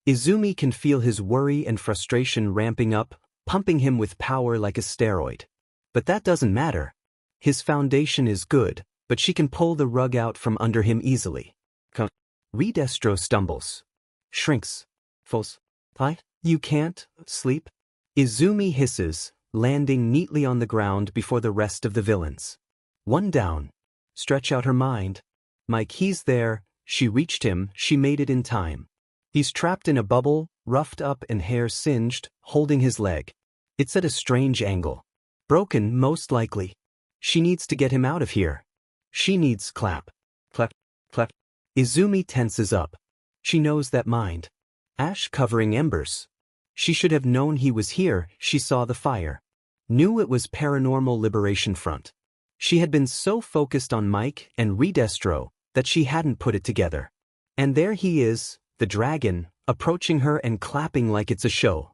Izumi can feel his worry and frustration ramping up, pumping him with power like a steroid. But that doesn't matter. His foundation is good, but she can pull the rug out from under him easily. Redestro stumbles. Shrinks. Falls. You can't sleep? Izumi hisses, landing neatly on the ground before the rest of the villains. One down. Stretch out her mind. Mike, he's there. She reached him, she made it in time. He's trapped in a bubble, roughed up and hair singed, holding his leg. It's at a strange angle. Broken, most likely. She needs to get him out of here. She needs clap. Clap. Izumi tenses up. She knows that mind. Ash covering embers. She should have known he was here, she saw the fire. Knew it was Paranormal Liberation Front. She had been so focused on Mike and Redestro that she hadn't put it together. And there he is, the dragon, approaching her and clapping like it's a show.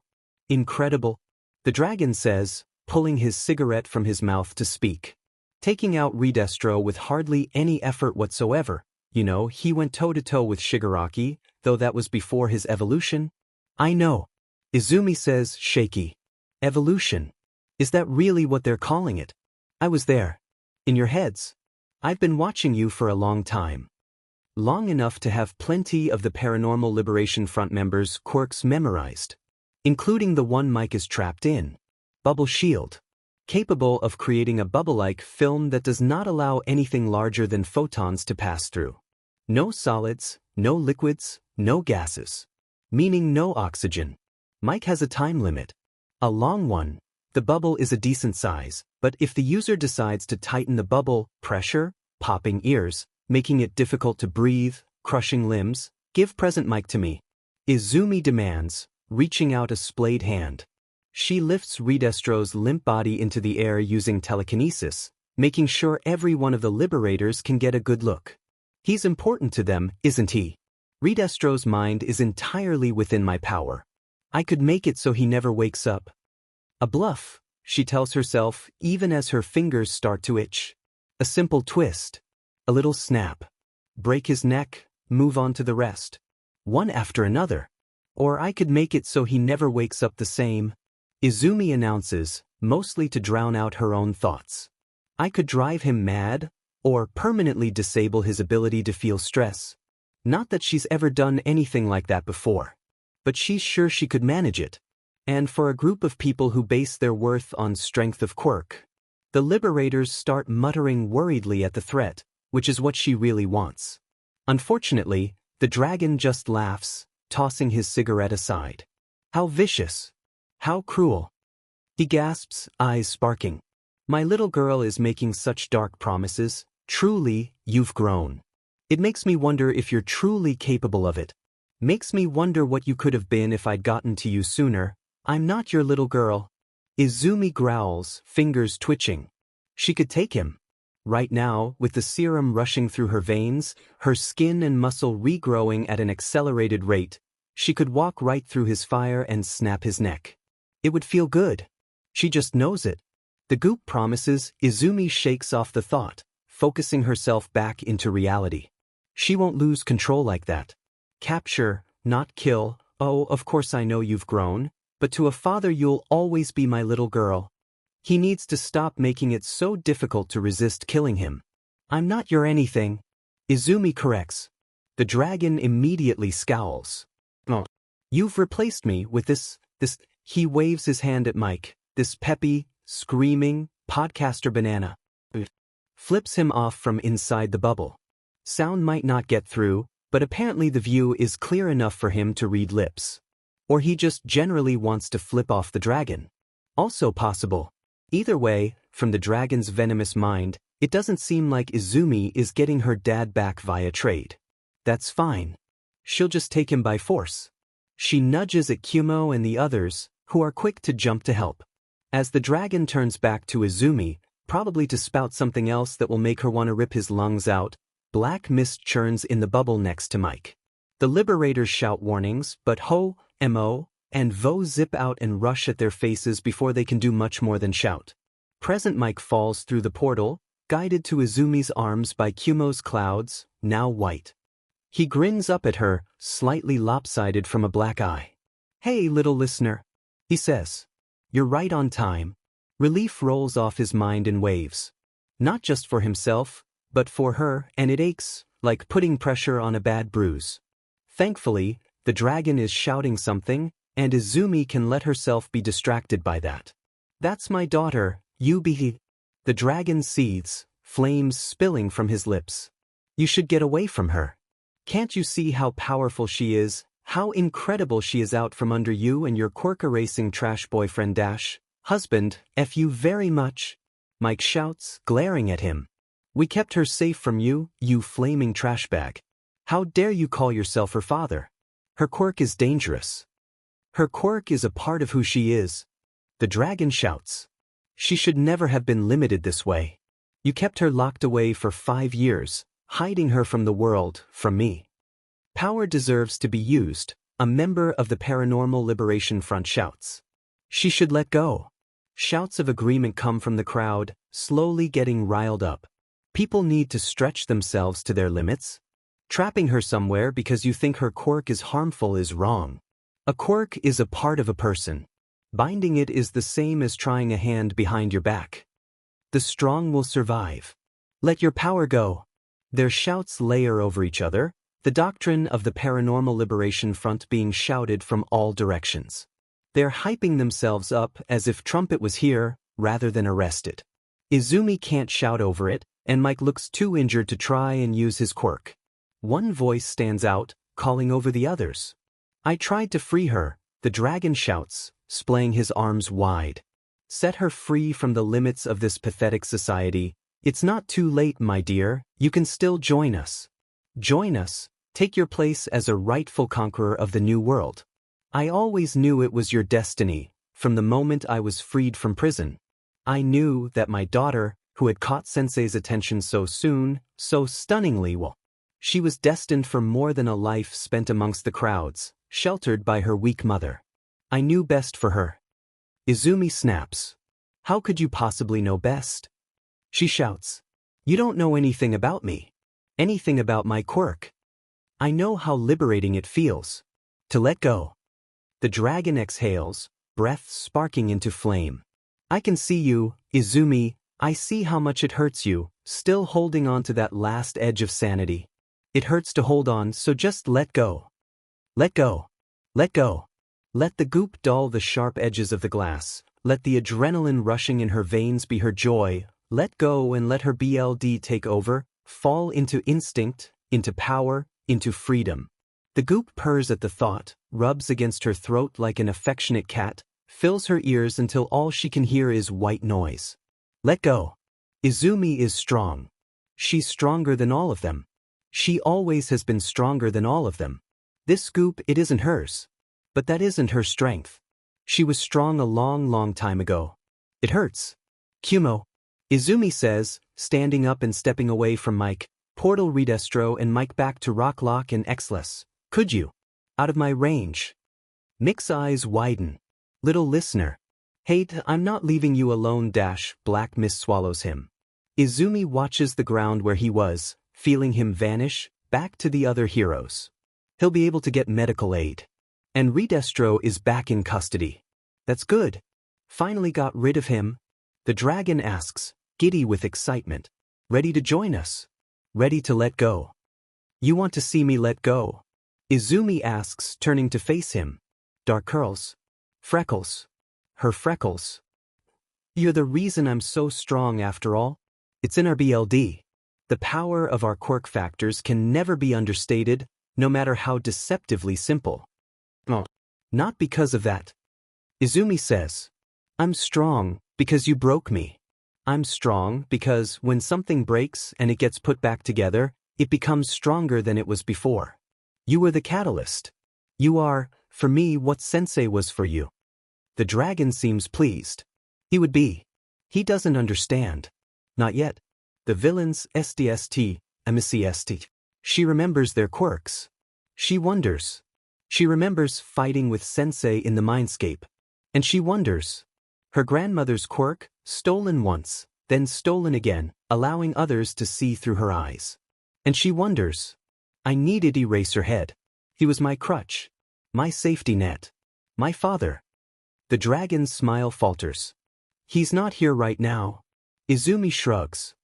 Incredible. The dragon says, pulling his cigarette from his mouth to speak. Taking out Redestro with hardly any effort whatsoever. You know, he went toe-to-toe with Shigaraki, though that was before his evolution. I know. Izumi says, shaky. Evolution. Is that really what they're calling it? I was there. In your heads. I've been watching you for a long time. Long enough to have plenty of the Paranormal Liberation Front members' quirks memorized. Including the one Mike is trapped in. Bubble shield. Capable of creating a bubble-like film that does not allow anything larger than photons to pass through. No solids, no liquids, no gases. Meaning no oxygen. Mike has a time limit. A long one. The bubble is a decent size, but if the user decides to tighten the bubble, pressure, popping ears, making it difficult to breathe, crushing limbs, give present Mike to me. Izumi demands, reaching out a splayed hand. She lifts Redestro's limp body into the air using telekinesis, making sure every one of the liberators can get a good look. He's important to them, isn't he? Redestro's mind is entirely within my power. I could make it so he never wakes up. A bluff, she tells herself, even as her fingers start to itch. A simple twist. A little snap. Break his neck, move on to the rest. One after another. Or I could make it so he never wakes up the same. Izumi announces, mostly to drown out her own thoughts. I could drive him mad, or permanently disable his ability to feel stress. Not that she's ever done anything like that before. But she's sure she could manage it. And for a group of people who base their worth on strength of Quirk, the liberators start muttering worriedly at the threat, which is what she really wants. Unfortunately, the dragon just laughs, tossing his cigarette aside. How vicious. How cruel. He gasps, eyes sparking. My little girl is making such dark promises. Truly, you've grown. It makes me wonder if you're truly capable of it. Makes me wonder what you could have been if I'd gotten to you sooner. I'm not your little girl. Izumi growls, fingers twitching. She could take him. Right now, with the serum rushing through her veins, her skin and muscle regrowing at an accelerated rate, she could walk right through his fire and snap his neck. It would feel good. She just knows it. The goop promises. Izumi shakes off the thought, focusing herself back into reality. She won't lose control like that. Capture, not kill. Oh, of course I know you've grown, but to a father you'll always be my little girl. He needs to stop making it so difficult to resist killing him. I'm not your anything. Izumi corrects. The dragon immediately scowls. Oh. You've replaced me with this. He waves his hand at Mike, this peppy, screaming, podcaster banana. Flips him off from inside the bubble. Sound might not get through, but apparently the view is clear enough for him to read lips. Or he just generally wants to flip off the dragon. Also possible. Either way, from the dragon's venomous mind, it doesn't seem like Izumi is getting her dad back via trade. That's fine. She'll just take him by force. She nudges at Kumo and the others, who are quick to jump to help. As the dragon turns back to Izumi, probably to spout something else that will make her want to rip his lungs out, black mist churns in the bubble next to Mike. The liberators shout warnings, but Ho, Mo, and Vo zip out and rush at their faces before they can do much more than shout. Present Mike falls through the portal, guided to Izumi's arms by Kumo's clouds, now white. He grins up at her, slightly lopsided from a black eye. Hey, little listener, he says. You're right on time. Relief rolls off his mind in waves. Not just for himself, but for her, and it aches, like putting pressure on a bad bruise. Thankfully, the dragon is shouting something, and Izumi can let herself be distracted by that. That's my daughter, Yubi. The dragon seethes, flames spilling from his lips. You should get away from her. Can't you see how powerful she is, how incredible she is out from under you and your Quirk-erasing trash boyfriend dash? Husband, F you very much. Mike shouts, glaring at him. We kept her safe from you, you flaming trash bag. How dare you call yourself her father? Her quirk is dangerous. Her quirk is a part of who she is. The dragon shouts. She should never have been limited this way. You kept her locked away for 5 years, hiding her from the world, from me. Power deserves to be used, a member of the Paranormal Liberation Front shouts. She should let go. Shouts of agreement come from the crowd, slowly getting riled up. People need to stretch themselves to their limits. Trapping her somewhere because you think her quirk is harmful is wrong. A quirk is a part of a person. Binding it is the same as trying a hand behind your back. The strong will survive. Let your power go. Their shouts layer over each other, the doctrine of the Paranormal Liberation Front being shouted from all directions. They're hyping themselves up as if Trumpet was here, rather than arrested. Izumi can't shout over it, and Mike looks too injured to try and use his quirk. One voice stands out, calling over the others. I tried to free her, the dragon shouts, splaying his arms wide. Set her free from the limits of this pathetic society. It's not too late, my dear, you can still join us. Join us, take your place as a rightful conqueror of the new world. I always knew it was your destiny, from the moment I was freed from prison. I knew that my daughter, who had caught Sensei's attention so soon, so stunningly well, she was destined for more than a life spent amongst the crowds, sheltered by her weak mother. I knew best for her. Izumi snaps. How could you possibly know best? She shouts. You don't know anything about me. anything about my quirk. I know how liberating it feels. To let go. The dragon exhales, breath sparking into flame. I can see you, Izumi, I see how much it hurts you, still holding on to that last edge of sanity. It hurts to hold on, so just let go. Let go. Let go. Let the goop dull the sharp edges of the glass. Let the adrenaline rushing in her veins be her joy. Let go and let her BLD take over, fall into instinct, into power, into freedom. The goop purrs at the thought, rubs against her throat like an affectionate cat, fills her ears until all she can hear is white noise. Let go. Izumi is strong. She's stronger than all of them. She always has been stronger than all of them. This goop, it isn't hers. But that isn't her strength. She was strong a long time ago. It hurts. Kumo. Izumi says, standing up and stepping away from Mike, Portal Redestro and Mike back to Rocklock and Xless. Could you? Out of my range. Mick's eyes widen. Little listener. Hate, I'm not leaving you alone. Black mist swallows him. Izumi watches the ground where he was, feeling him vanish, back to the other heroes. He'll be able to get medical aid. And Redestro is back in custody. That's good. Finally got rid of him. The dragon asks, giddy with excitement. Ready to join us? Ready to let go? You want to see me let go? Izumi asks, turning to face him. Dark curls. Freckles. Her freckles. You're the reason I'm so strong after all. It's in our BLD. The power of our quirk factors can never be understated, no matter how deceptively simple. Oh. Not because of that. Izumi says. I'm strong because you broke me. I'm strong because when something breaks and it gets put back together, it becomes stronger than it was before. You were the catalyst. You are, for me, what Sensei was for you. The dragon seems pleased. He would be. He doesn't understand. Not yet. The villains, SDST, MCST. She remembers their quirks. She wonders. She remembers fighting with Sensei in the mindscape. And she wonders. Her grandmother's quirk, stolen once, then stolen again, allowing others to see through her eyes. And she wonders. I needed Eraserhead. He was my crutch. My safety net. My father. The dragon's smile falters. He's not here right now. Izumi shrugs.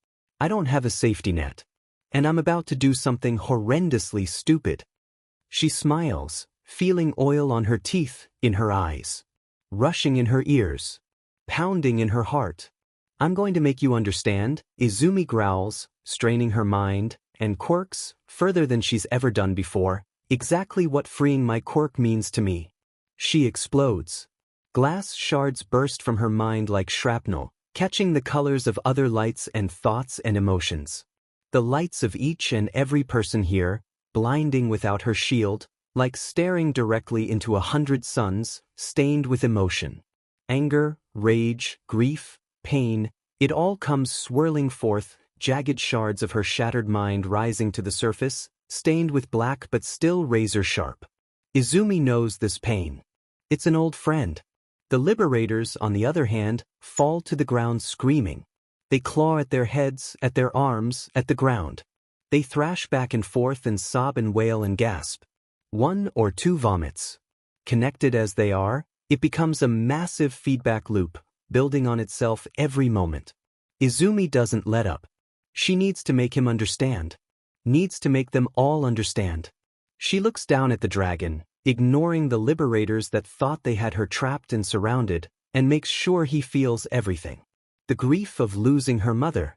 I don't have a safety net. And I'm about to do something horrendously stupid. She smiles, feeling oil on her teeth, in her eyes. Rushing in her ears. Pounding in her heart. I'm going to make you understand, Izumi growls, straining her mind, and quirks, further than she's ever done before, exactly what freeing my quirk means to me. She explodes. Glass shards burst from her mind like shrapnel, catching the colors of other lights and thoughts and emotions. The lights of each and every person here, blinding without her shield, like staring directly into 100 suns, stained with emotion. Anger, rage, grief, pain, it all comes swirling forth, jagged shards of her shattered mind rising to the surface, stained with black but still razor sharp. Izumi knows this pain. It's an old friend. The liberators, on the other hand, fall to the ground screaming. They claw at their heads, at their arms, at the ground. They thrash back and forth and sob and wail and gasp. 1 or 2 vomits. Connected as they are, it becomes a massive feedback loop, building on itself every moment. Izumi doesn't let up. She needs to make him understand. Needs to make them all understand. She looks down at the dragon, ignoring the liberators that thought they had her trapped and surrounded, and makes sure he feels everything. The grief of losing her mother.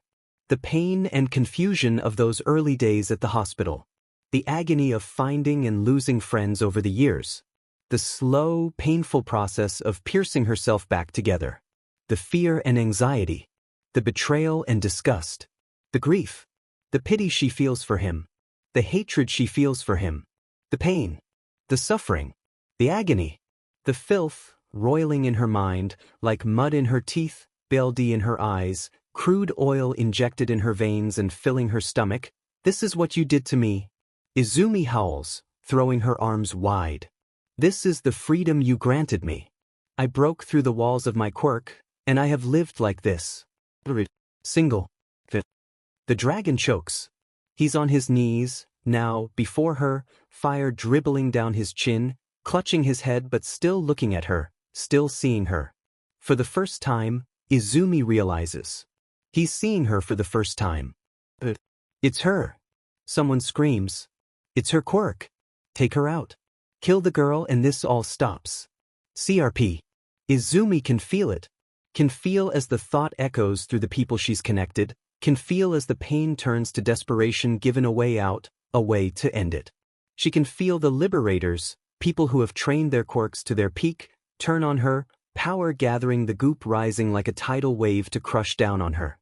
The pain and confusion of those early days at the hospital. The agony of finding and losing friends over the years. The slow, painful process of piercing herself back together. The fear and anxiety. The betrayal and disgust. The grief. The pity she feels for him. The hatred she feels for him. The pain. The suffering. The agony. The filth, roiling in her mind, like mud in her teeth, baldy in her eyes, crude oil injected in her veins and filling her stomach. This is what you did to me. Izumi howls, throwing her arms wide. This is the freedom you granted me. I broke through the walls of my quirk, and I have lived like this. Single. The dragon chokes. He's on his knees, now, before her, fire dribbling down his chin, clutching his head but still looking at her, still seeing her. For the first time, Izumi realizes. He's seeing her for the first time. It's her. Someone screams. It's her Quirk. Take her out. Kill the girl and this all stops. CRP. Izumi can feel it. Can feel as the thought echoes through the people she's connected, can feel as the pain turns to desperation given a way out, a way to end it. She can feel the liberators, people who have trained their quirks to their peak, turn on her, power gathering, the goop rising like a tidal wave to crush down on her.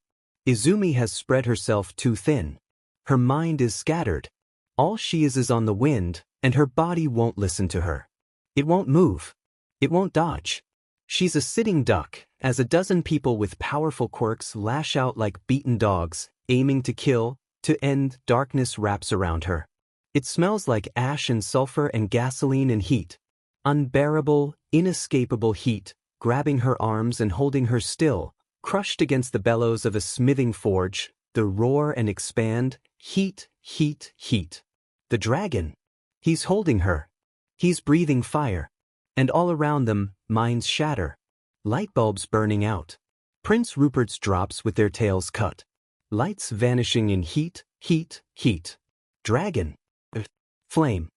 Izumi has spread herself too thin. Her mind is scattered. All she is on the wind, and her body won't listen to her. It won't move. It won't dodge. She's a sitting duck, as a dozen people with powerful quirks lash out like beaten dogs, aiming to kill, to end. Darkness wraps around her. It smells like ash and sulfur and gasoline and heat. Unbearable, inescapable heat, grabbing her arms and holding her still, crushed against the bellows of a smithing forge, the roar and expand, heat, heat, heat. The dragon. He's holding her. He's breathing fire. And all around them, minds shatter. Light bulbs burning out. Prince Rupert's drops with their tails cut. Lights vanishing in heat, heat, heat. Dragon. Flame.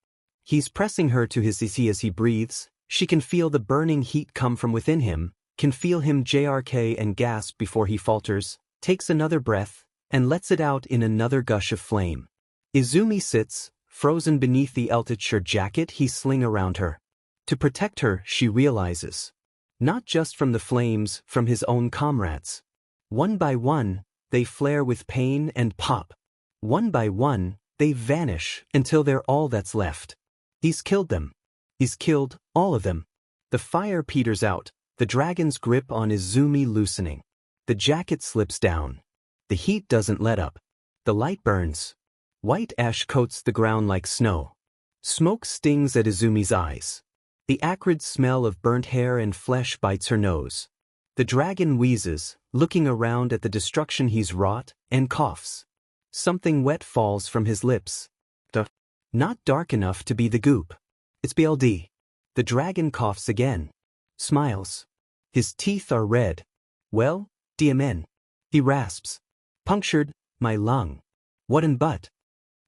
He's pressing her to his CC as he breathes. She can feel the burning heat come from within him, can feel him JRK and gasp before he falters, takes another breath, and lets it out in another gush of flame. Izumi sits, frozen beneath the Elticher jacket he sling around her. To protect her, she realizes. Not just from the flames, from his own comrades. One by one, they flare with pain and pop. One by one, they vanish until they're all that's left. He's killed them. He's killed all of them. The fire peters out, the dragon's grip on Izumi loosening. The jacket slips down. The heat doesn't let up. The light burns. White ash coats the ground like snow. Smoke stings at Izumi's eyes. The acrid smell of burnt hair and flesh bites her nose. The dragon wheezes, looking around at the destruction he's wrought, and coughs. Something wet falls from his lips. Not dark enough to be the goop. It's BLD. The dragon coughs again. Smiles. His teeth are red. Well, DMN. He rasps. Punctured, my lung. What an butt.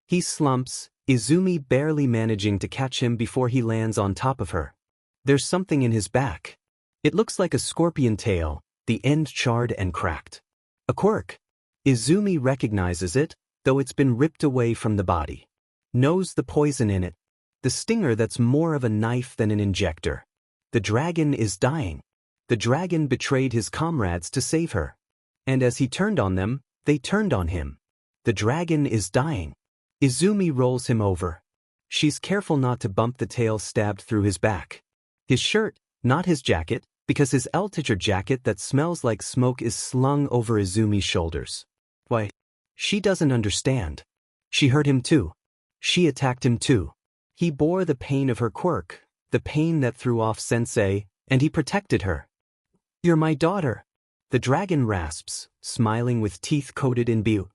He slumps, Izumi barely managing to catch him before he lands on top of her. There's something in his back. It looks like a scorpion tail, the end charred and cracked. A quirk. Izumi recognizes it, though it's been ripped away from the body. Knows the poison in it. The stinger that's more of a knife than an injector. The dragon is dying. The dragon betrayed his comrades to save her. And as he turned on them, they turned on him. The dragon is dying. Izumi rolls him over. She's careful not to bump the tail stabbed through his back. His shirt, not his jacket, because his Elticher jacket that smells like smoke is slung over Izumi's shoulders. Why? She doesn't understand. She hurt him too. She attacked him too. He bore the pain of her quirk, the pain that threw off Sensei, and he protected her. You're my daughter. The dragon rasps, smiling with teeth coated in beau.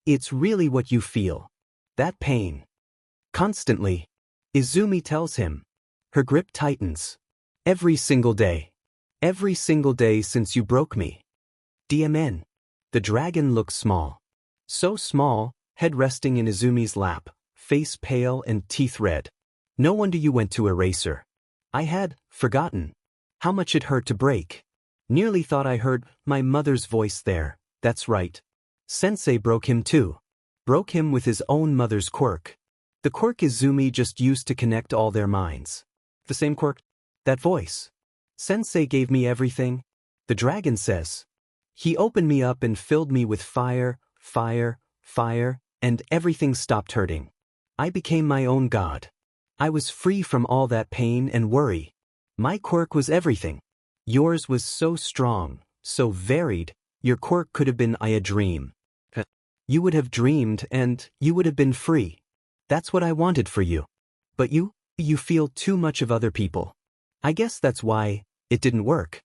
It's really what you feel. That pain. Constantly. Izumi tells him. Her grip tightens. Every single day. Every single day since you broke me. DMN. The dragon looks small. So small, head resting in Izumi's lap, face pale and teeth red. No wonder you went to Eraser. I had forgotten how much it hurt to break. Nearly thought I heard my mother's voice there. That's right. Sensei broke him too. Broke him with his own mother's quirk. The quirk Izumi just used to connect all their minds. The same quirk? That voice. Sensei gave me everything. The dragon says. He opened me up and filled me with fire, fire, fire, and everything stopped hurting. I became my own god. I was free from all that pain and worry. My quirk was everything. Yours was so strong, so varied, your quirk could have been a dream. You would have dreamed and you would have been free. That's what I wanted for you. But you feel too much of other people. I guess that's why it didn't work.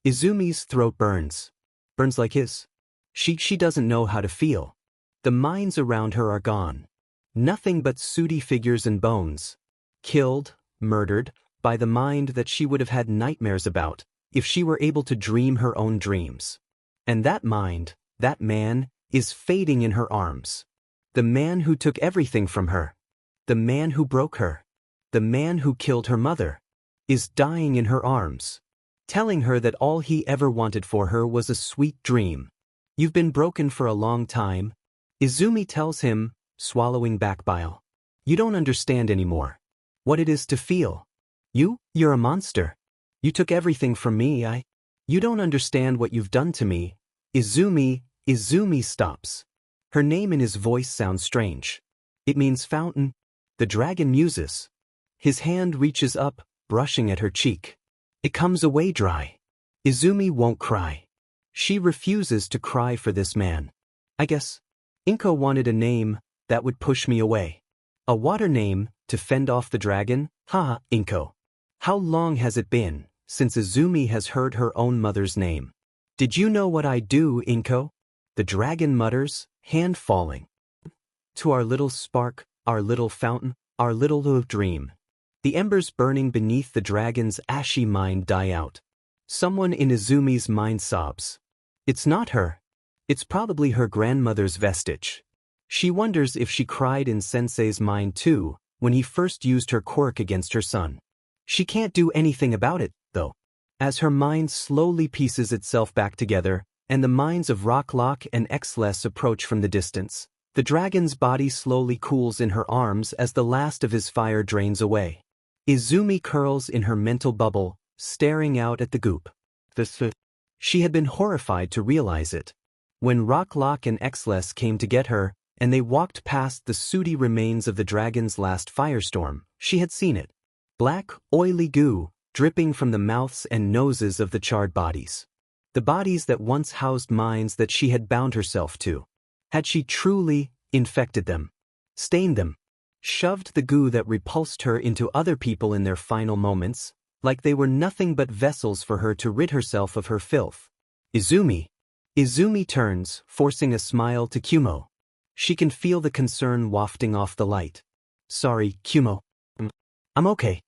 Izumi's throat burns. Burns like his. She doesn't know how to feel. The minds around her are gone. Nothing but sooty figures and bones. Killed, murdered, by the mind that she would have had nightmares about, if she were able to dream her own dreams. And that mind, that man, is fading in her arms. The man who took everything from her. The man who broke her. The man who killed her mother. Is dying in her arms. Telling her that all he ever wanted for her was a sweet dream. You've been broken for a long time. Izumi tells him, swallowing back bile. You don't understand anymore. What it is to feel. You're a monster. You took everything from me. You don't understand what you've done to me. Izumi stops. Her name in his voice sounds strange. It means fountain. The dragon muses. His hand reaches up, brushing at her cheek. It comes away dry. Izumi won't cry. She refuses to cry for this man. I guess. Inko wanted a name that would push me away. A water name to fend off the dragon? Ha, Inko. How long has it been since Izumi has heard her own mother's name? Did you know what I do, Inko? The dragon mutters, hand falling. To our little spark, our little fountain, our little dream. The embers burning beneath the dragon's ashy mind die out. Someone in Izumi's mind sobs. It's not her. It's probably her grandmother's vestige. She wonders if she cried in Sensei's mind too, when he first used her quirk against her son. She can't do anything about it, though. As her mind slowly pieces itself back together, and the minds of Rocklock and Xless approach from the distance, the dragon's body slowly cools in her arms as the last of his fire drains away. Izumi curls in her mental bubble, staring out at the goop. She had been horrified to realize it. When Rocklock and Xless came to get her, and they walked past the sooty remains of the dragon's last firestorm, she had seen it. Black, oily goo, dripping from the mouths and noses of the charred bodies. The bodies that once housed minds that she had bound herself to. Had she truly infected them? Stained them? Shoved the goo that repulsed her into other people in their final moments, like they were nothing but vessels for her to rid herself of her filth. Izumi. Izumi turns, forcing a smile to Kumo. She can feel the concern wafting off the light. Sorry, Kumo. I'm okay.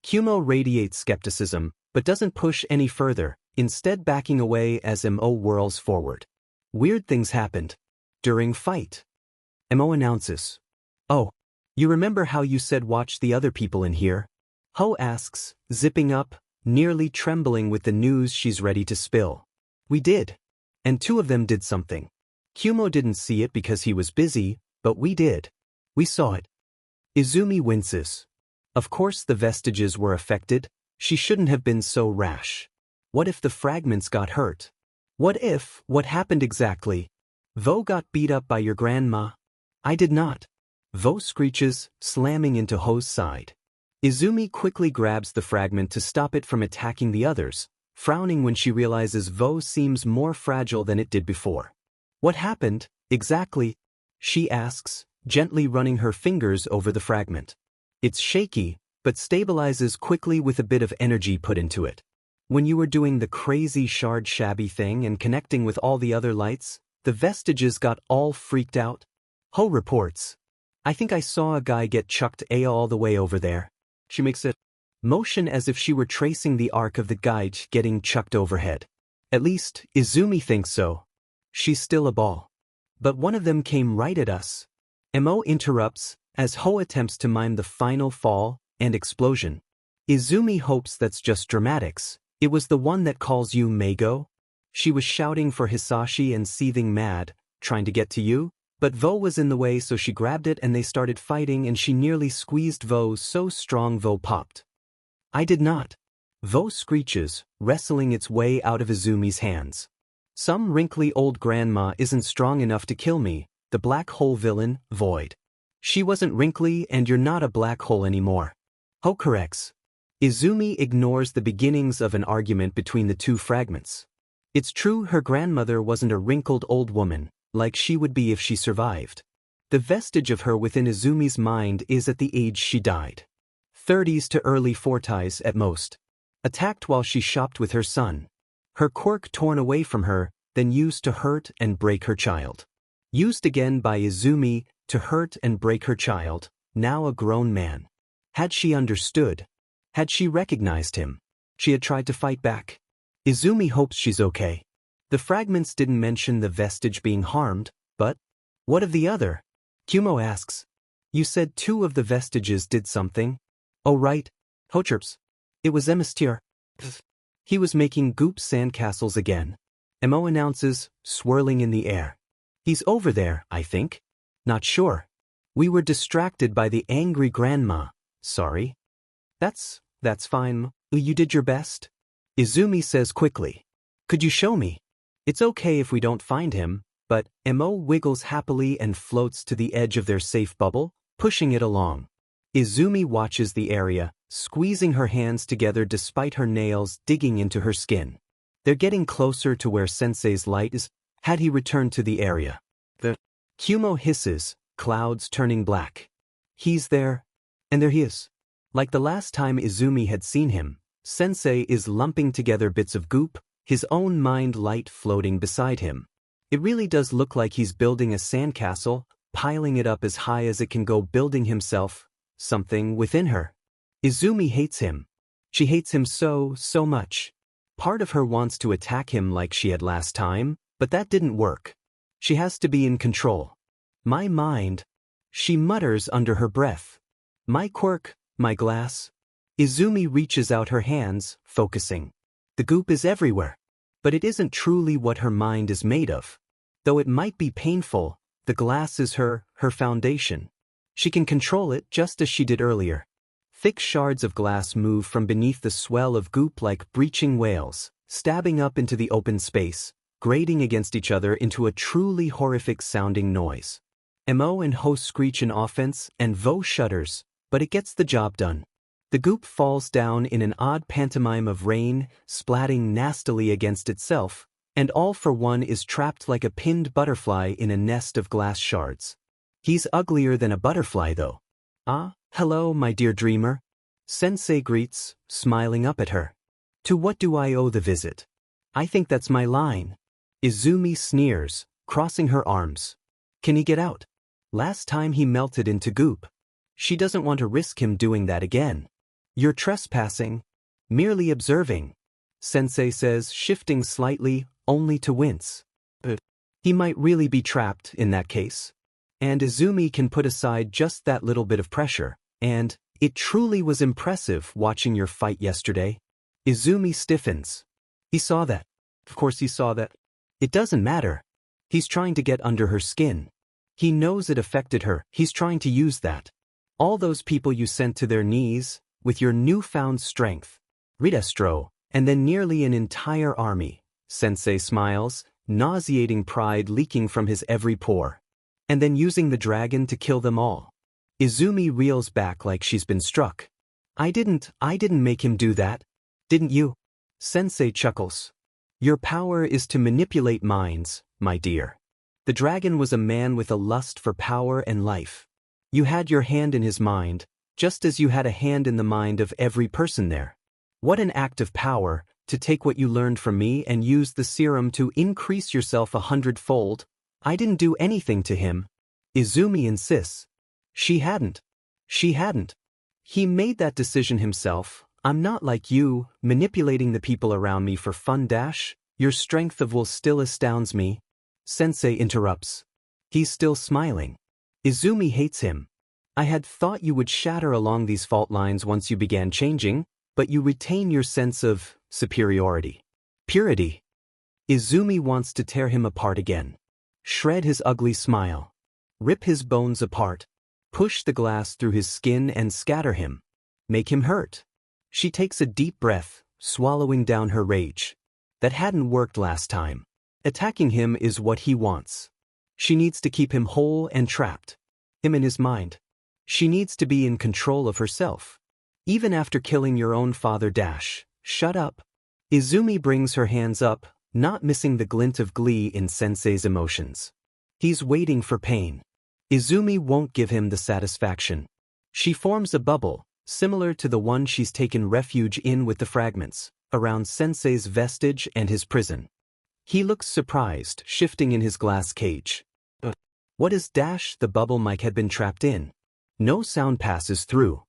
Kumo radiates skepticism, but doesn't push any further, instead backing away as Mo whirls forward. Weird things happened. During fight. Mo announces. Oh. You remember how you said watch the other people in here? Ho asks, zipping up, nearly trembling with the news she's ready to spill. We did. And two of them did something. Kumo didn't see it because he was busy, but we did. We saw it. Izumi winces. Of course the vestiges were affected. She shouldn't have been so rash. What if the fragments got hurt? What happened exactly? Vo got beat up by your grandma. I did not. Vo screeches, slamming into Ho's side. Izumi quickly grabs the fragment to stop it from attacking the others, frowning when she realizes Vo seems more fragile than it did before. What happened, exactly? She asks, gently running her fingers over the fragment. It's shaky, but stabilizes quickly with a bit of energy put into it. When you were doing the crazy shard shabby thing and connecting with all the other lights, the vestiges got all freaked out. Ho reports. I think I saw a guy get chucked all the way over there. She makes a motion as if she were tracing the arc of the guy getting chucked overhead. At least, Izumi thinks so. She's still a ball. But one of them came right at us. Mo interrupts, as Ho attempts to mime the final fall and explosion. Izumi hopes that's just dramatics. It was the one that calls you Meigo? She was shouting for Hisashi and seething mad, trying to get to you? But Vo was in the way, so she grabbed it and they started fighting, and she nearly squeezed Vo so strong Vo popped. I did not. Vo screeches, wrestling its way out of Izumi's hands. Some wrinkly old grandma isn't strong enough to kill me, the black hole villain, Void. She wasn't wrinkly and you're not a black hole anymore. Ho corrects. Izumi ignores the beginnings of an argument between the two fragments. It's true her grandmother wasn't a wrinkled old woman, like she would be if she survived. The vestige of her within Izumi's mind is at the age she died. 30s to early 40s at most. Attacked while she shopped with her son. Her quirk torn away from her, then used to hurt and break her child. Used again by Izumi to hurt and break her child, now a grown man. Had she understood? Had she recognized him? She had tried to fight back. Izumi hopes she's okay. The fragments didn't mention the vestige being harmed, but what of the other? Kumo asks. You said 2 of the vestiges did something. Oh right. Ho chirps. It was Emister. He was making goop sandcastles again. Mo announces, swirling in the air. He's over there, I think. Not sure. We were distracted by the angry grandma. Sorry. That's fine. You did your best? Izumi says quickly. Could you show me? It's okay if we don't find him, but Mo wiggles happily and floats to the edge of their safe bubble, pushing it along. Izumi watches the area, squeezing her hands together despite her nails digging into her skin. They're getting closer to where Sensei's light is. Had he returned to the area? Kumo hisses, clouds turning black. He's there. And there he is. Like the last time Izumi had seen him, Sensei is lumping together bits of goop, his own mind light floating beside him. It really does look like he's building a sandcastle, piling it up as high as it can go, building himself, something within her. Izumi hates him. She hates him so much. Part of her wants to attack him like she had last time, but that didn't work. She has to be in control. My mind. She mutters under her breath. My quirk, my glass. Izumi reaches out her hands, focusing. The goop is everywhere. But it isn't truly what her mind is made of. Though it might be painful, the glass is her foundation. She can control it just as she did earlier. Thick shards of glass move from beneath the swell of goop like breaching whales, stabbing up into the open space, grating against each other into a truly horrific-sounding noise. Mo and Ho screech in offense, and Vo shudders, but it gets the job done. The goop falls down in an odd pantomime of rain, splatting nastily against itself, and All for One is trapped like a pinned butterfly in a nest of glass shards. He's uglier than a butterfly, though. Ah, hello, my dear dreamer. Sensei greets, smiling up at her. To what do I owe the visit? I think that's my line. Izumi sneers, crossing her arms. Can he get out? Last time he melted into goop. She doesn't want to risk him doing that again. You're trespassing. Merely observing. Sensei says, shifting slightly, only to wince. But he might really be trapped in that case. And Izumi can put aside just that little bit of pressure. And it truly was impressive watching your fight yesterday. Izumi stiffens. He saw that. Of course he saw that. It doesn't matter. He's trying to get under her skin. He knows it affected her. He's trying to use that. All those people you sent to their knees, with your newfound strength. Ridestro, and then nearly an entire army. Sensei smiles, nauseating pride leaking from his every pore. And then using the dragon to kill them all. Izumi reels back like she's been struck. I didn't make him do that. Didn't you? Sensei chuckles. Your power is to manipulate minds, my dear. The dragon was a man with a lust for power and life. You had your hand in his mind, just as you had a hand in the mind of every person there. What an act of power, to take what you learned from me and use the serum to increase yourself 100-fold. I didn't do anything to him. Izumi insists. She hadn't. He made that decision himself. I'm not like you, manipulating the people around me for fun. Your strength of will still astounds me. Sensei interrupts. He's still smiling. Izumi hates him. I had thought you would shatter along these fault lines once you began changing, but you retain your sense of superiority. Purity. Izumi wants to tear him apart again. Shred his ugly smile. Rip his bones apart. Push the glass through his skin and scatter him. Make him hurt. She takes a deep breath, swallowing down her rage. That hadn't worked last time. Attacking him is what he wants. She needs to keep him whole and trapped. Him in his mind. She needs to be in control of herself. Even after killing your own father. Shut up. Izumi brings her hands up, not missing the glint of glee in Sensei's emotions. He's waiting for pain. Izumi won't give him the satisfaction. She forms a bubble, similar to the one she's taken refuge in with the fragments, around Sensei's vestige and his prison. He looks surprised, shifting in his glass cage. What is dash the bubble Mike had been trapped in? No sound passes through.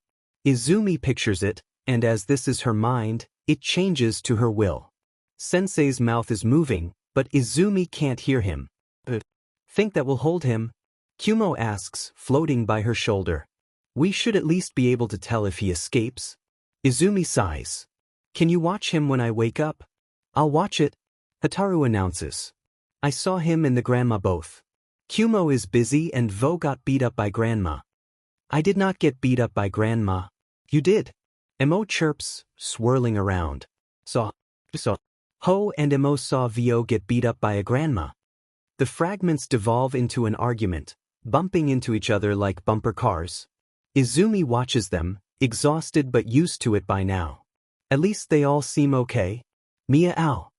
Izumi pictures it, and as this is her mind, it changes to her will. Sensei's mouth is moving, but Izumi can't hear him. Think that will hold him? Kumo asks, floating by her shoulder. We should at least be able to tell if he escapes. Izumi sighs. Can you watch him when I wake up? I'll watch it, Hataru announces. I saw him and the grandma both. Kumo is busy and Vo got beat up by grandma. I did not get beat up by grandma. You did. Mo chirps, swirling around. Saw. Ho and Mo saw Vo get beat up by a grandma. The fragments devolve into an argument, bumping into each other like bumper cars. Izumi watches them, exhausted but used to it by now. At least they all seem okay. Meow.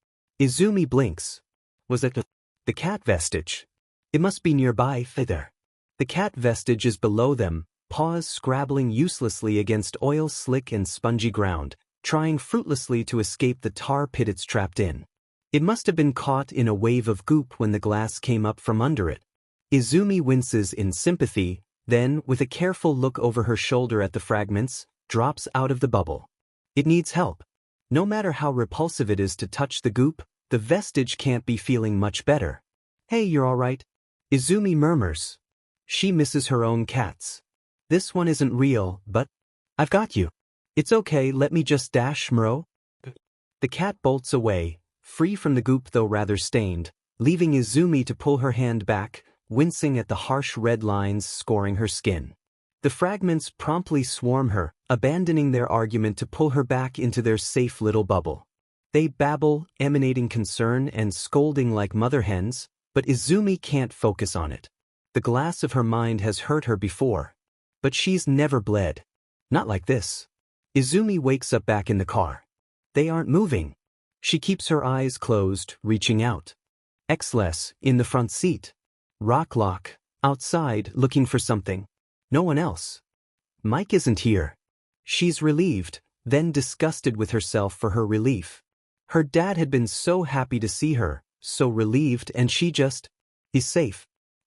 Izumi blinks. Was it the cat vestige? It must be nearby there. The cat vestige is below them, paws scrabbling uselessly against oil-slick and spongy ground, trying fruitlessly to escape the tar pit it's trapped in. It must have been caught in a wave of goop when the glass came up from under it. Izumi winces in sympathy, then, with a careful look over her shoulder at the fragments, drops out of the bubble. It needs help. No matter how repulsive it is to touch the goop, the vestige can't be feeling much better. Hey, you're all right? Izumi murmurs. She misses her own cats. This one isn't real, but I've got you. It's okay, let me just dash, Mro. The cat bolts away, free from the goop though rather stained, leaving Izumi to pull her hand back, wincing at the harsh red lines scoring her skin. The fragments promptly swarm her, abandoning their argument to pull her back into their safe little bubble. They babble, emanating concern and scolding like mother hens, but Izumi can't focus on it. The glass of her mind has hurt her before. But she's never bled. Not like this. Izumi wakes up back in the car. They aren't moving. She keeps her eyes closed, reaching out. Xless, in the front seat. Rocklock, outside, looking for something. No one else. Mike isn't here. She's relieved, then disgusted with herself for her relief. Her dad had been so happy to see her, so relieved, and she just is safe.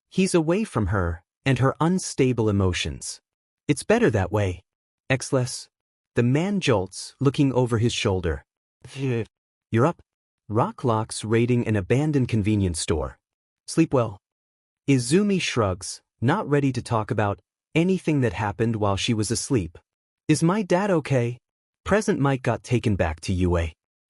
He's away from her, and her unstable emotions. It's better that way. Xless. The man jolts, looking over his shoulder. You're up? Rocklock's raiding an abandoned convenience store. Sleep well. Izumi shrugs, not ready to talk about anything that happened while she was asleep. Is my dad okay? Present Mike got taken back to UA.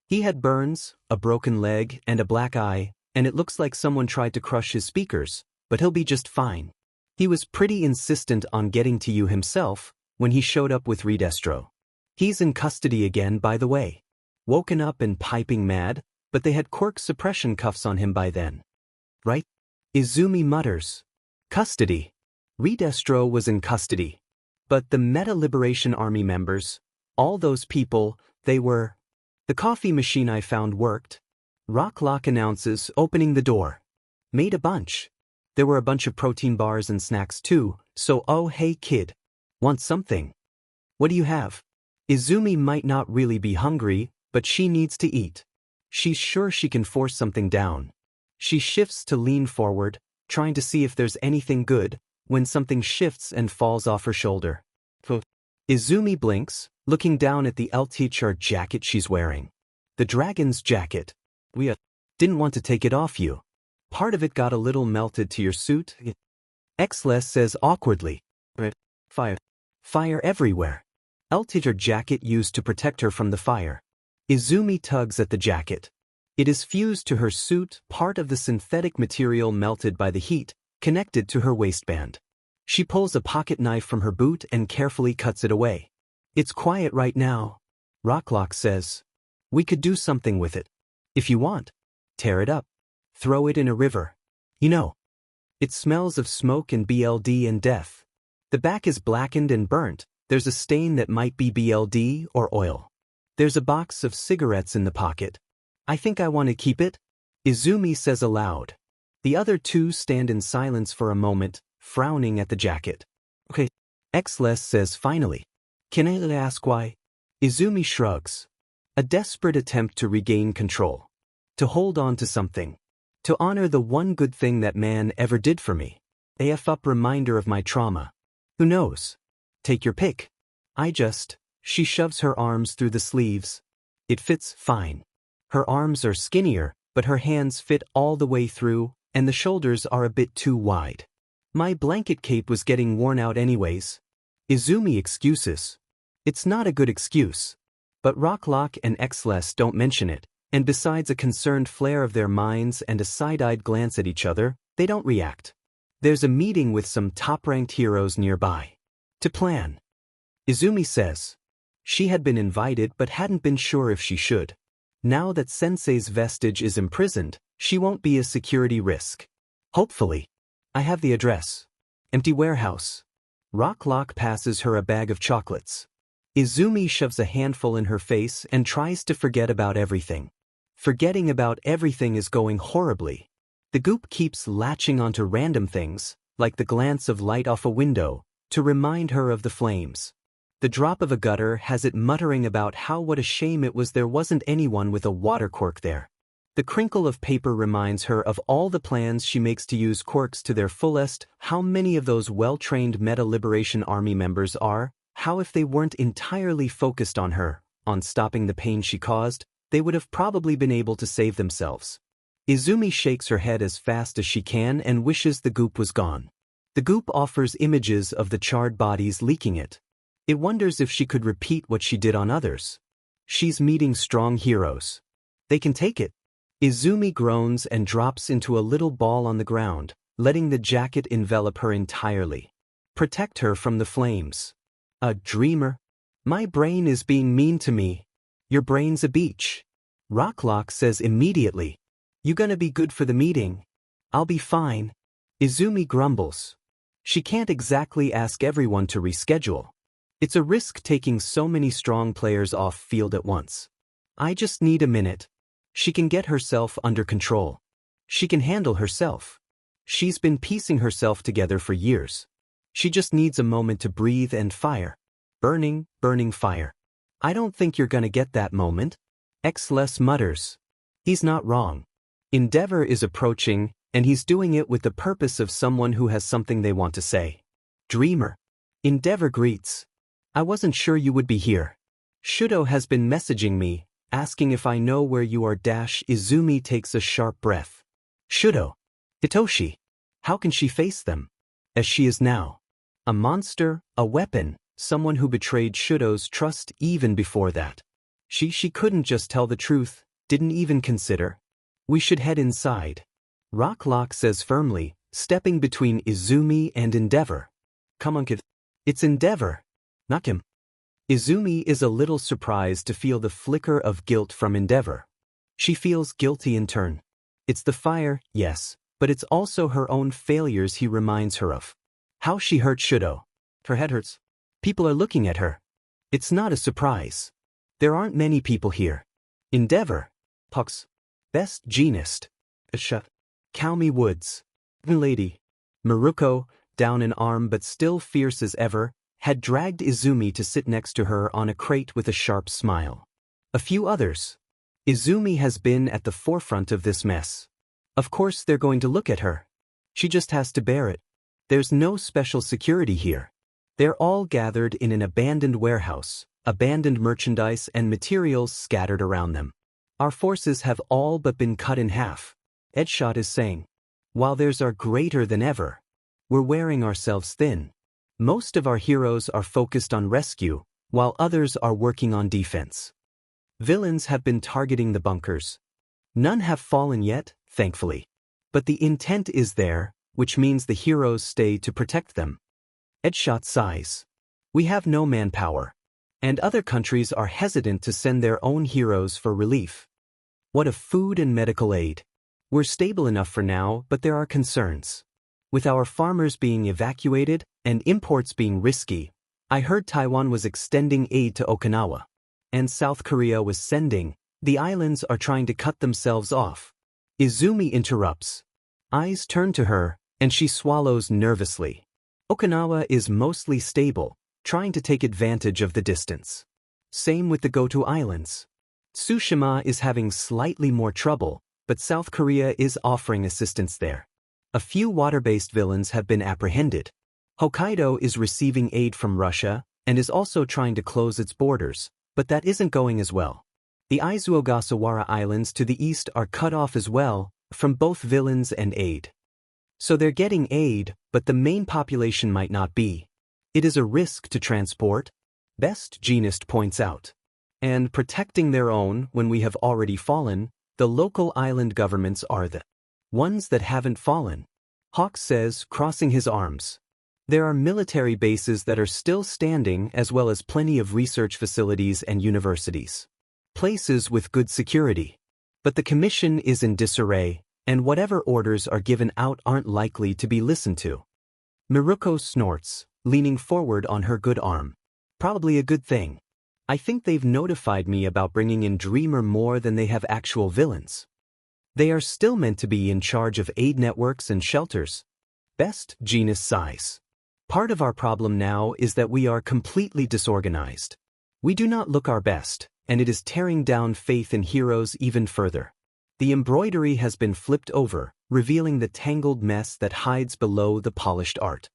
He had burns, a broken leg, and a black eye, and it looks like someone tried to crush his speakers, but he'll be just fine. He was pretty insistent on getting to you himself when he showed up with Redestro. He's in custody again, by the way. Woken up and piping mad, but they had Quirk suppression cuffs on him by then. Right? Izumi mutters. Custody. Redestro was in custody. But the Meta Liberation Army members, all those people, they were... The coffee machine I found worked. Rocklock announces, opening the door. Made a bunch. There were a bunch of protein bars and snacks too, so oh hey kid. Want something? What do you have? Izumi might not really be hungry, but she needs to eat. She's sure she can force something down. She shifts to lean forward, trying to see if there's anything good, when something shifts and falls off her shoulder. Izumi blinks, looking down at the LT-chart jacket she's wearing. The dragon's jacket. We didn't want to take it off you. Part of it got a little melted to your suit. Xless says awkwardly. Fire. Fire everywhere. LT-chart jacket used to protect her from the fire. Izumi tugs at the jacket. It is fused to her suit, part of the synthetic material melted by the heat, connected to her waistband. She pulls a pocket knife from her boot and carefully cuts it away. It's quiet right now, Rocklock says. We could do something with it. If you want. Tear it up. Throw it in a river. You know. It smells of smoke and BLD and death. The back is blackened and burnt. There's a stain that might be BLD or oil. There's a box of cigarettes in the pocket. I think I want to keep it, Izumi says aloud. The other two stand in silence for a moment, frowning at the jacket. Okay. Xless says finally. Can I ask why? Izumi shrugs. A desperate attempt to regain control. To hold on to something. To honor the one good thing that man ever did for me. AF up reminder of my trauma. Who knows? Take your pick. She shoves her arms through the sleeves. It fits fine. Her arms are skinnier, but her hands fit all the way through, and the shoulders are a bit too wide. My blanket cape was getting worn out anyways. Izumi excuses. It's not a good excuse. But Rocklock and Xless don't mention it, and besides a concerned flare of their minds and a side-eyed glance at each other, they don't react. There's a meeting with some top-ranked heroes nearby. To plan. Izumi says. She had been invited but hadn't been sure if she should. Now that Sensei's vestige is imprisoned, she won't be a security risk. Hopefully. I have the address. Empty warehouse. Rocklock passes her a bag of chocolates. Izumi shoves a handful in her face and tries to forget about everything. Forgetting about everything is going horribly. The goop keeps latching onto random things, like the glance of light off a window, to remind her of the flames. The drop of a gutter has it muttering about what a shame it was there wasn't anyone with a water quirk there. The crinkle of paper reminds her of all the plans she makes to use quirks to their fullest, how many of those well-trained Meta Liberation Army members are, how if they weren't entirely focused on her, on stopping the pain she caused, they would have probably been able to save themselves. Izumi shakes her head as fast as she can and wishes the goop was gone. The goop offers images of the charred bodies leaking it. It wonders if she could repeat what she did on others. She's meeting strong heroes. They can take it. Izumi groans and drops into a little ball on the ground, letting the jacket envelop her entirely. Protect her from the flames. A dreamer? My brain is being mean to me. Your brain's a beach. Rocklock says immediately. You gonna be good for the meeting? I'll be fine. Izumi grumbles. She can't exactly ask everyone to reschedule. It's a risk taking so many strong players off field at once. I just need a minute. She can get herself under control. She can handle herself. She's been piecing herself together for years. She just needs a moment to breathe and fire. Burning, burning fire. I don't think you're gonna get that moment. Xless mutters. He's not wrong. Endeavor is approaching, and he's doing it with the purpose of someone who has something they want to say. Dreamer. Endeavor greets. I wasn't sure you would be here. Shudo has been messaging me, asking if I know where you are. Izumi takes a sharp breath. Shudo. Hitoshi. How can she face them? As she is now. A monster, a weapon, someone who betrayed Shudo's trust even before that. She couldn't just tell the truth, didn't even consider. We should head inside. Rocklock says firmly, stepping between Izumi and Endeavor. Come on, kid. It's Endeavor. Not him. Izumi is a little surprised to feel the flicker of guilt from Endeavor. She feels guilty in turn. It's the fire, yes, but it's also her own failures he reminds her of. How she hurt Shudo. Her head hurts. People are looking at her. It's not a surprise. There aren't many people here. Endeavor. Puck's best genist. Calmy Woods. Lady. Maruko, down an arm but still fierce as ever, had dragged Izumi to sit next to her on a crate with a sharp smile. A few others. Izumi has been at the forefront of this mess. Of course they're going to look at her. She just has to bear it. There's no special security here. They're all gathered in an abandoned warehouse, abandoned merchandise and materials scattered around them. Our forces have all but been cut in half. Edshot is saying. While theirs are greater than ever, we're wearing ourselves thin. Most of our heroes are focused on rescue, while others are working on defense. Villains have been targeting the bunkers. None have fallen yet, thankfully. But the intent is there, which means the heroes stay to protect them. Edshot sighs. We have no manpower. And other countries are hesitant to send their own heroes for relief. What of food and medical aid? We're stable enough for now, but there are concerns. With our farmers being evacuated and imports being risky, I heard Taiwan was extending aid to Okinawa. And South Korea was sending. The islands are trying to cut themselves off. Izumi interrupts. Eyes turn to her, and she swallows nervously. Okinawa is mostly stable, trying to take advantage of the distance. Same with the Goto Islands. Tsushima is having slightly more trouble, but South Korea is offering assistance there. A few water-based villains have been apprehended. Hokkaido is receiving aid from Russia and is also trying to close its borders, but that isn't going as well. The Izuogasawara Islands to the east are cut off as well, from both villains and aid. So they're getting aid, but the main population might not be. It is a risk to transport, Best Jeanist points out. And protecting their own when we have already fallen, the local island governments are the ones that haven't fallen. Hawks says, crossing his arms. There are military bases that are still standing as well as plenty of research facilities and universities. Places with good security. But the commission is in disarray, and whatever orders are given out aren't likely to be listened to. Miruko snorts, leaning forward on her good arm. Probably a good thing. I think they've notified me about bringing in Dreamer more than they have actual villains. They are still meant to be in charge of aid networks and shelters. Best Jeanist sighs. Part of our problem now is that we are completely disorganized. We do not look our best, and it is tearing down faith in heroes even further. The embroidery has been flipped over, revealing the tangled mess that hides below the polished art.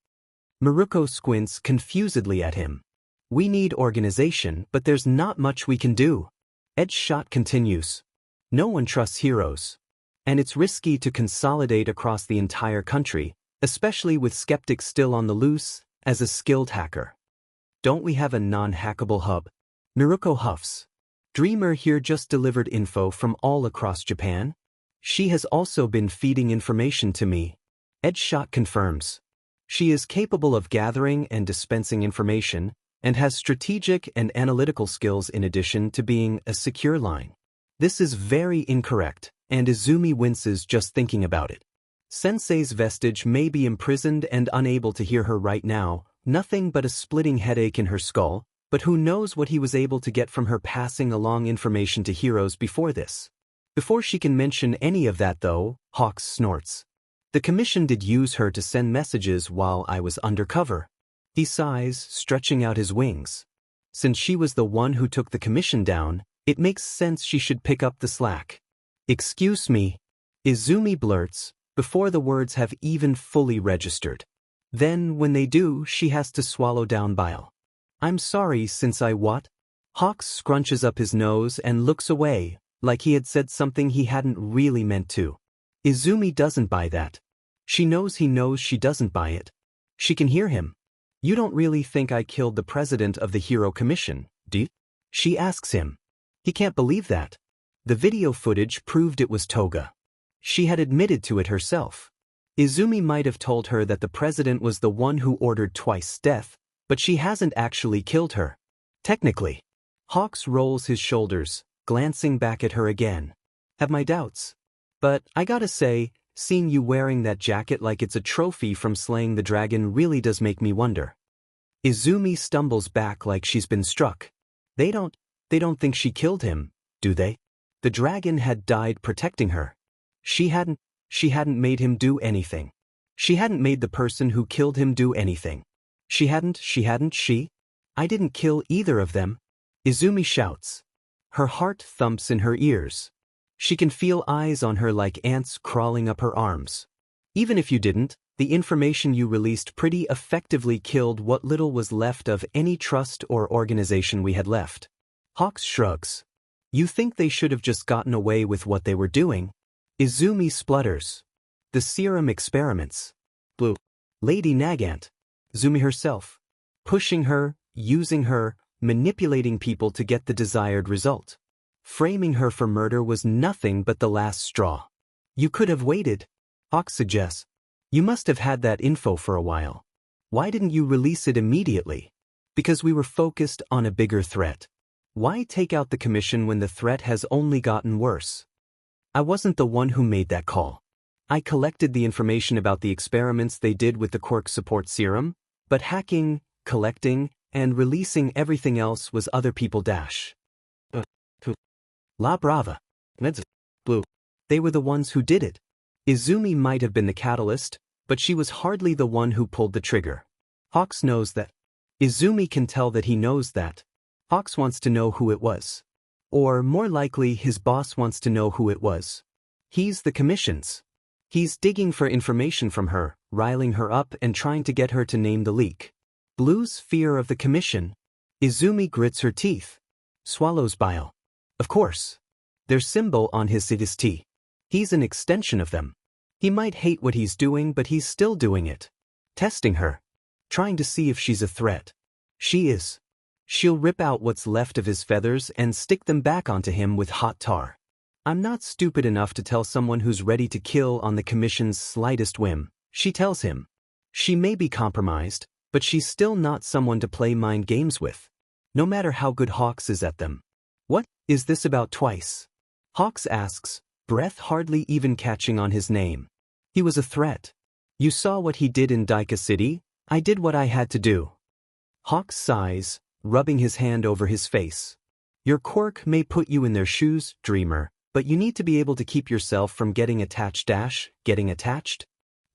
Miruko squints confusedly at him. We need organization, but there's not much we can do. Ed's shot continues. No one trusts heroes. And it's risky to consolidate across the entire country, especially with skeptics still on the loose, as a skilled hacker. Don't we have a non-hackable hub? Miruko huffs. Dreamer here just delivered info from all across Japan. She has also been feeding information to me. Ed's shot confirms. She is capable of gathering and dispensing information, and has strategic and analytical skills in addition to being a secure line. This is very incorrect, and Izumi winces just thinking about it. Sensei's vestige may be imprisoned and unable to hear her right now, nothing but a splitting headache in her skull, but who knows what he was able to get from her passing along information to heroes before this. Before she can mention any of that though, Hawks snorts. The commission did use her to send messages while I was undercover. He sighs, stretching out his wings. Since she was the one who took the commission down, it makes sense she should pick up the slack. Excuse me. Izumi blurts, before the words have even fully registered. Then, when they do, she has to swallow down bile. I'm sorry since I what? Hawks scrunches up his nose and looks away, like he had said something he hadn't really meant to. Izumi doesn't buy that. She knows he knows she doesn't buy it. She can hear him. You don't really think I killed the president of the Hero Commission, do you? She asks him. He can't believe that. The video footage proved it was Toga. She had admitted to it herself. Izumi might have told her that the president was the one who ordered Twice's death, but she hasn't actually killed her. Technically. Hawks rolls his shoulders, glancing back at her again. Have my doubts. But I gotta say, seeing you wearing that jacket like it's a trophy from slaying the dragon really does make me wonder. Izumi stumbles back like she's been struck. They don't think she killed him, do they? The dragon had died protecting her. She hadn't made him do anything. She hadn't made the person who killed him do anything. She? I didn't kill either of them. Izumi shouts. Her heart thumps in her ears. She can feel eyes on her like ants crawling up her arms. Even if you didn't, the information you released pretty effectively killed what little was left of any trust or organization we had left. Hawks shrugs. You think they should have just gotten away with what they were doing? Izumi splutters. The serum experiments. Blue. Lady Nagant. Izumi herself. Pushing her, using her, manipulating people to get the desired result. Framing her for murder was nothing but the last straw. You could have waited. Hawks suggests. You must have had that info for a while. Why didn't you release it immediately? Because we were focused on a bigger threat. Why take out the commission when the threat has only gotten worse? I wasn't the one who made that call. I collected the information about the experiments they did with the Quirk support serum, but hacking, collecting, and releasing everything else was other people dash. La Brava. Blue. They were the ones who did it. Izumi might have been the catalyst, but she was hardly the one who pulled the trigger. Hawks knows that. Izumi can tell that he knows that. Hawks wants to know who it was. Or, more likely, his boss wants to know who it was. He's the commission's. He's digging for information from her, riling her up and trying to get her to name the leak. Blue's fear of the commission. Izumi grits her teeth. Swallows bile. Of course. Their symbol on his tea. He's an extension of them. He might hate what he's doing, but he's still doing it. Testing her. Trying to see if she's a threat. She is. She'll rip out what's left of his feathers and stick them back onto him with hot tar. I'm not stupid enough to tell someone who's ready to kill on the commission's slightest whim, she tells him. She may be compromised, but she's still not someone to play mind games with. No matter how good Hawks is at them. What is this about twice? Hawks asks, breath hardly even catching on his name. He was a threat. You saw what he did in Daika City? I did what I had to do. Hawks sighs, rubbing his hand over his face. Your quirk may put you in their shoes, dreamer, but you need to be able to keep yourself from getting attached. Getting attached?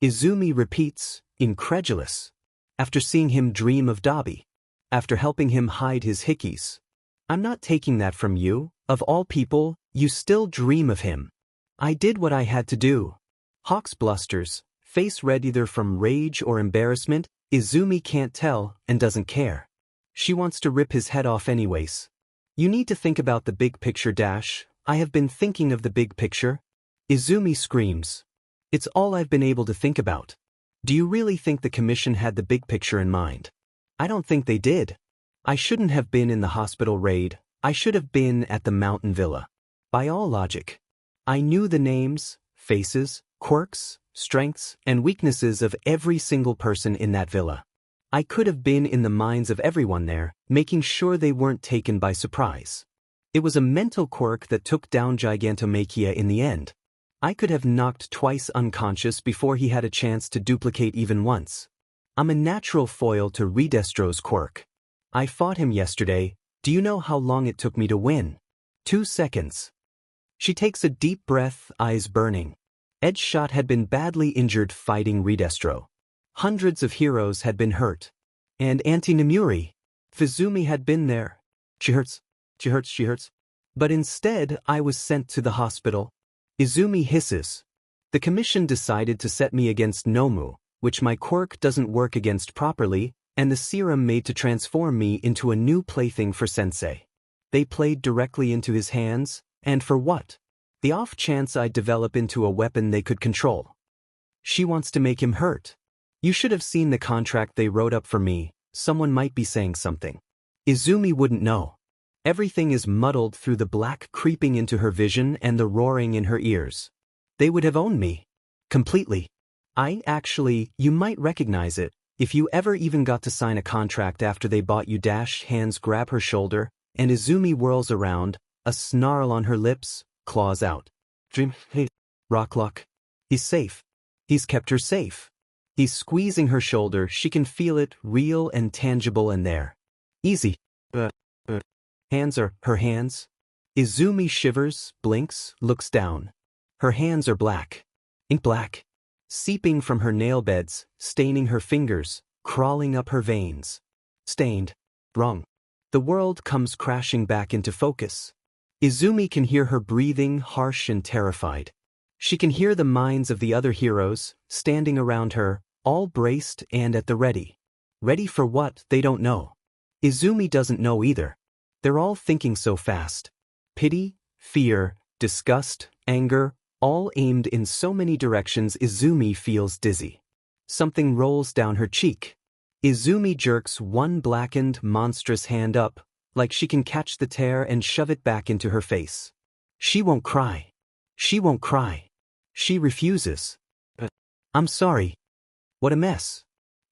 Izumi repeats, incredulous. After seeing him dream of Dabi. After helping him hide his hickeys. I'm not taking that from you. Of all people, you still dream of him. I did what I had to do. Hawks blusters, face red either from rage or embarrassment. Izumi can't tell and doesn't care. She wants to rip his head off anyways. You need to think about the big picture. I have been thinking of the big picture. Izumi screams. It's all I've been able to think about. Do you really think the commission had the big picture in mind? I don't think they did. I shouldn't have been in the hospital raid. I should have been at the mountain villa. By all logic. I knew the names, faces, quirks, strengths, and weaknesses of every single person in that villa. I could have been in the minds of everyone there, making sure they weren't taken by surprise. It was a mental quirk that took down Gigantomachia in the end. I could have knocked twice unconscious before he had a chance to duplicate even once. I'm a natural foil to Redestro's quirk. I fought him yesterday. Do you know how long it took me to win? 2 seconds. She takes a deep breath, eyes burning. Edgeshot had been badly injured fighting Redestro. Hundreds of heroes had been hurt. And Auntie Namuri, Fizumi had been there. She hurts. But instead, I was sent to the hospital. Izumi hisses. The commission decided to set me against Nomu, which my quirk doesn't work against properly, and the serum made to transform me into a new plaything for Sensei. They played directly into his hands, and for what? The off chance I'd develop into a weapon they could control. She wants to make him hurt. You should have seen the contract they wrote up for me. Someone might be saying something. Izumi wouldn't know. Everything is muddled through the black creeping into her vision and the roaring in her ears. They would have owned me. Completely. You might recognize it, if you ever even got to sign a contract after they bought you. Hands grab her shoulder, and Izumi whirls around, a snarl on her lips, claws out. Dream, hey, Rocklock. He's safe. He's kept her safe. He's squeezing her shoulder. She can feel it, real and tangible and there. Easy. Hands are her hands. Izumi shivers, blinks, looks down. Her hands are black. Ink black. Seeping from her nail beds, staining her fingers, crawling up her veins. Stained. Wrong. The world comes crashing back into focus. Izumi can hear her breathing, harsh and terrified. She can hear the minds of the other heroes, standing around her, all braced and at the ready. Ready for what, they don't know. Izumi doesn't know either. They're all thinking so fast. Pity, fear, disgust, anger, all aimed in so many directions. Izumi feels dizzy. Something rolls down her cheek. Izumi jerks one blackened, monstrous hand up, like she can catch the tear and shove it back into her face. She won't cry. She won't cry. She refuses. I'm sorry. What a mess.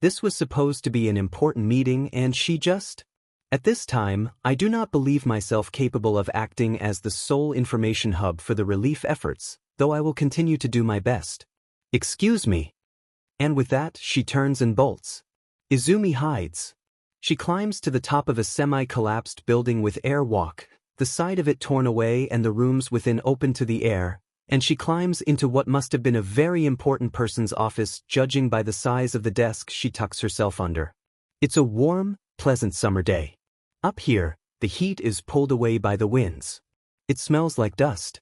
This was supposed to be an important meeting and she just... At this time, I do not believe myself capable of acting as the sole information hub for the relief efforts, though I will continue to do my best. Excuse me. And with that, she turns and bolts. Izumi hides. She climbs to the top of a semi-collapsed building with airwalk, the side of it torn away and the rooms within open to the air, and she climbs into what must have been a very important person's office, judging by the size of the desk she tucks herself under. It's a warm, pleasant summer day. Up here, the heat is pulled away by the winds. It smells like dust.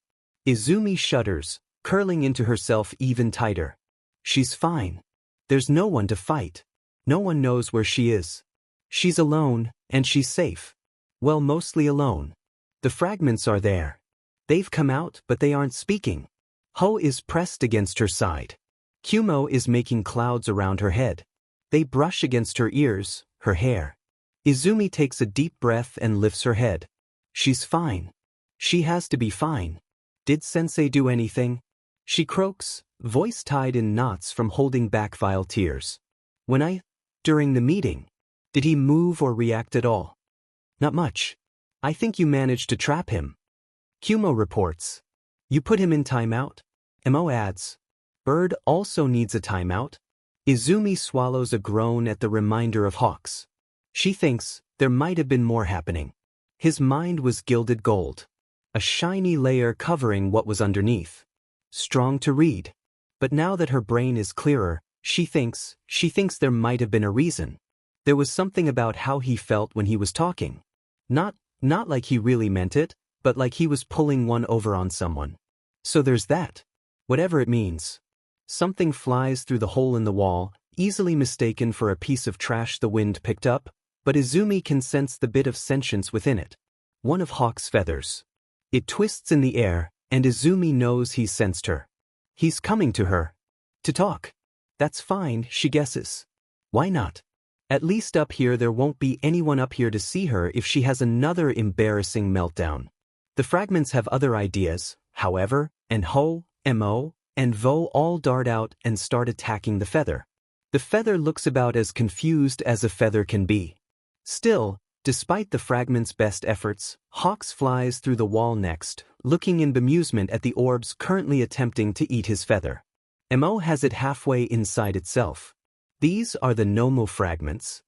Izumi shudders, curling into herself even tighter. She's fine. There's no one to fight. No one knows where she is. She's alone, and she's safe. Well, mostly alone. The fragments are there. They've come out, but they aren't speaking. Ho is pressed against her side. Kumo is making clouds around her head. They brush against her ears, her hair. Izumi takes a deep breath and lifts her head. She's fine. She has to be fine. Did Sensei do anything? She croaks, voice tied in knots from holding back vile tears. During the meeting, did he move or react at all? Not much. I think you managed to trap him. Kumo reports. You put him in timeout? Mo adds. Bird also needs a timeout. Izumi swallows a groan at the reminder of Hawks. She thinks there might have been more happening. His mind was gilded gold. A shiny layer covering what was underneath. Strong to read. But now that her brain is clearer, she thinks there might have been a reason. There was something about how he felt when he was talking. Not like he really meant it, but like he was pulling one over on someone. So there's that. Whatever it means. Something flies through the hole in the wall, easily mistaken for a piece of trash the wind picked up, but Izumi can sense the bit of sentience within it. One of Hawk's feathers. It twists in the air, and Izumi knows he's sensed her. He's coming to her. To talk. That's fine, she guesses. Why not? At least up here there won't be anyone up here to see her if she has another embarrassing meltdown. The fragments have other ideas, however, and Ho, Mo, and Vo all dart out and start attacking the feather. The feather looks about as confused as a feather can be. Still, despite the fragment's best efforts, Hawks flies through the wall next, looking in bemusement at the orbs currently attempting to eat his feather. Mo has it halfway inside itself. These are the Nomo fragments.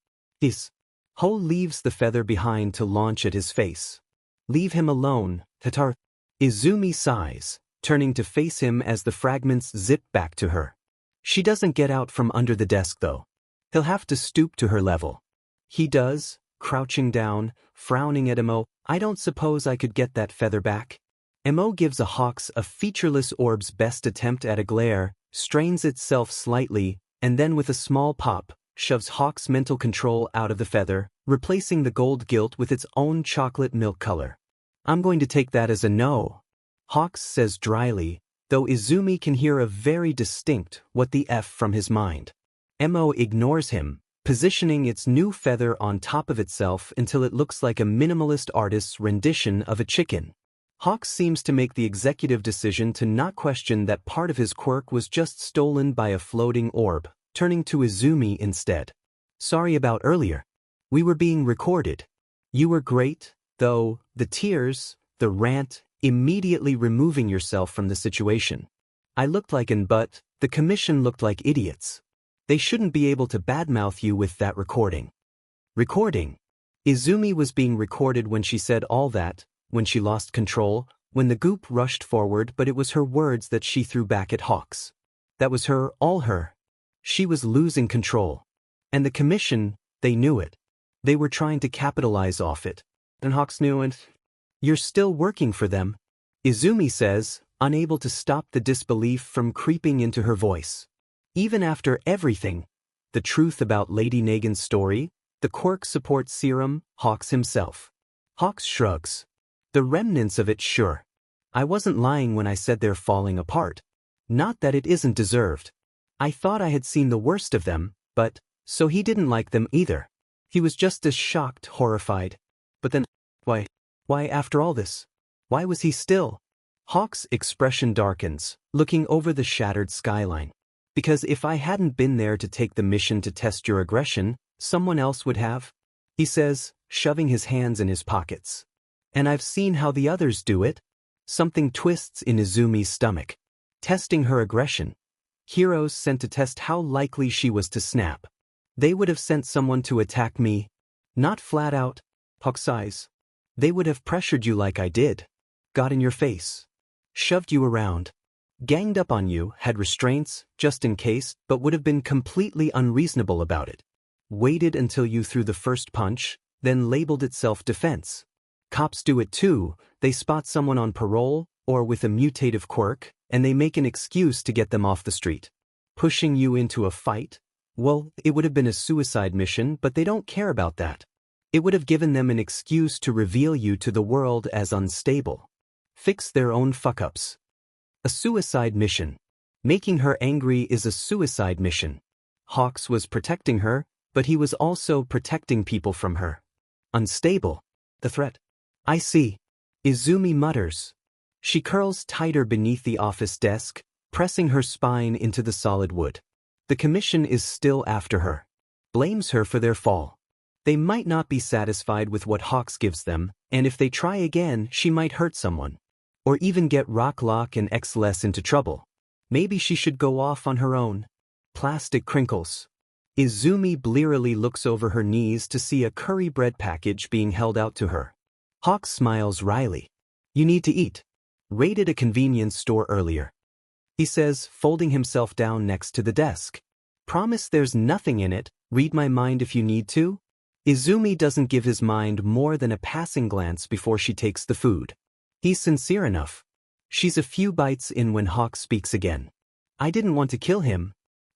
Ho leaves the feather behind to launch at his face. Leave him alone, Tatar. Izumi sighs, turning to face him as the fragments zip back to her. She doesn't get out from under the desk though. He'll have to stoop to her level. He does, crouching down, frowning at Mo. I don't suppose I could get that feather back. Mo gives a Hawks a featureless orb's best attempt at a glare, strains itself slightly, and then with a small pop, shoves Hawk's mental control out of the feather, replacing the gold gilt with its own chocolate milk color. I'm going to take that as a no. Hawks says dryly, though Izumi can hear a very distinct what the F from his mind. Mo ignores him, positioning its new feather on top of itself until it looks like a minimalist artist's rendition of a chicken. Hawks seems to make the executive decision to not question that part of his quirk was just stolen by a floating orb, turning to Izumi instead. Sorry about earlier. We were being recorded. You were great, though, the tears, the rant, immediately removing yourself from the situation. I looked like but the commission looked like idiots. They shouldn't be able to badmouth you with that recording. Recording? Izumi was being recorded when she said all that, when she lost control, when the goop rushed forward, but it was her words that she threw back at Hawks. That was her, all her. She was losing control. And the commission, they knew it. They were trying to capitalize off it. And Hawks knew it. You're still working for them, Izumi says, unable to stop the disbelief from creeping into her voice. Even after everything, the truth about Lady Negan's story, the Quirk support serum, Hawks himself. Hawks shrugs. The remnants of it, sure. I wasn't lying when I said they're falling apart. Not that it isn't deserved. I thought I had seen the worst of them, but, so he didn't like them either. He was just as shocked, horrified. But then, why after all this? Why was he still? Hawk's expression darkens, looking over the shattered skyline. Because if I hadn't been there to take the mission to test your aggression, someone else would have, he says, shoving his hands in his pockets. And I've seen how the others do it. Something twists in Izumi's stomach. Testing her aggression. Heroes sent to test how likely she was to snap. They would have sent someone to attack me. Not flat out, Hawk sighs. They would have pressured you like I did. Got in your face. Shoved you around. Ganged up on you, had restraints, just in case, but would have been completely unreasonable about it. Waited until you threw the first punch, then labeled it self-defense. Cops do it too. They spot someone on parole, or with a mutative quirk, and they make an excuse to get them off the street. Pushing you into a fight? Well, it would have been a suicide mission, but they don't care about that. It would have given them an excuse to reveal you to the world as unstable. Fix their own fuck-ups. A suicide mission. Making her angry is a suicide mission. Hawks was protecting her, but he was also protecting people from her. Unstable. The threat. I see. Izumi mutters. She curls tighter beneath the office desk, pressing her spine into the solid wood. The commission is still after her. Blames her for their fall. They might not be satisfied with what Hawks gives them, and if they try again, she might hurt someone. Or even get Rocklock and Xless into trouble. Maybe she should go off on her own. Plastic crinkles. Izumi blearily looks over her knees to see a curry bread package being held out to her. Hawks smiles wryly. You need to eat. Raided a convenience store earlier. He says, folding himself down next to the desk. Promise there's nothing in it, read my mind if you need to? Izumi doesn't give his mind more than a passing glance before she takes the food. He's sincere enough. She's a few bites in when Hawk speaks again. I didn't want to kill him.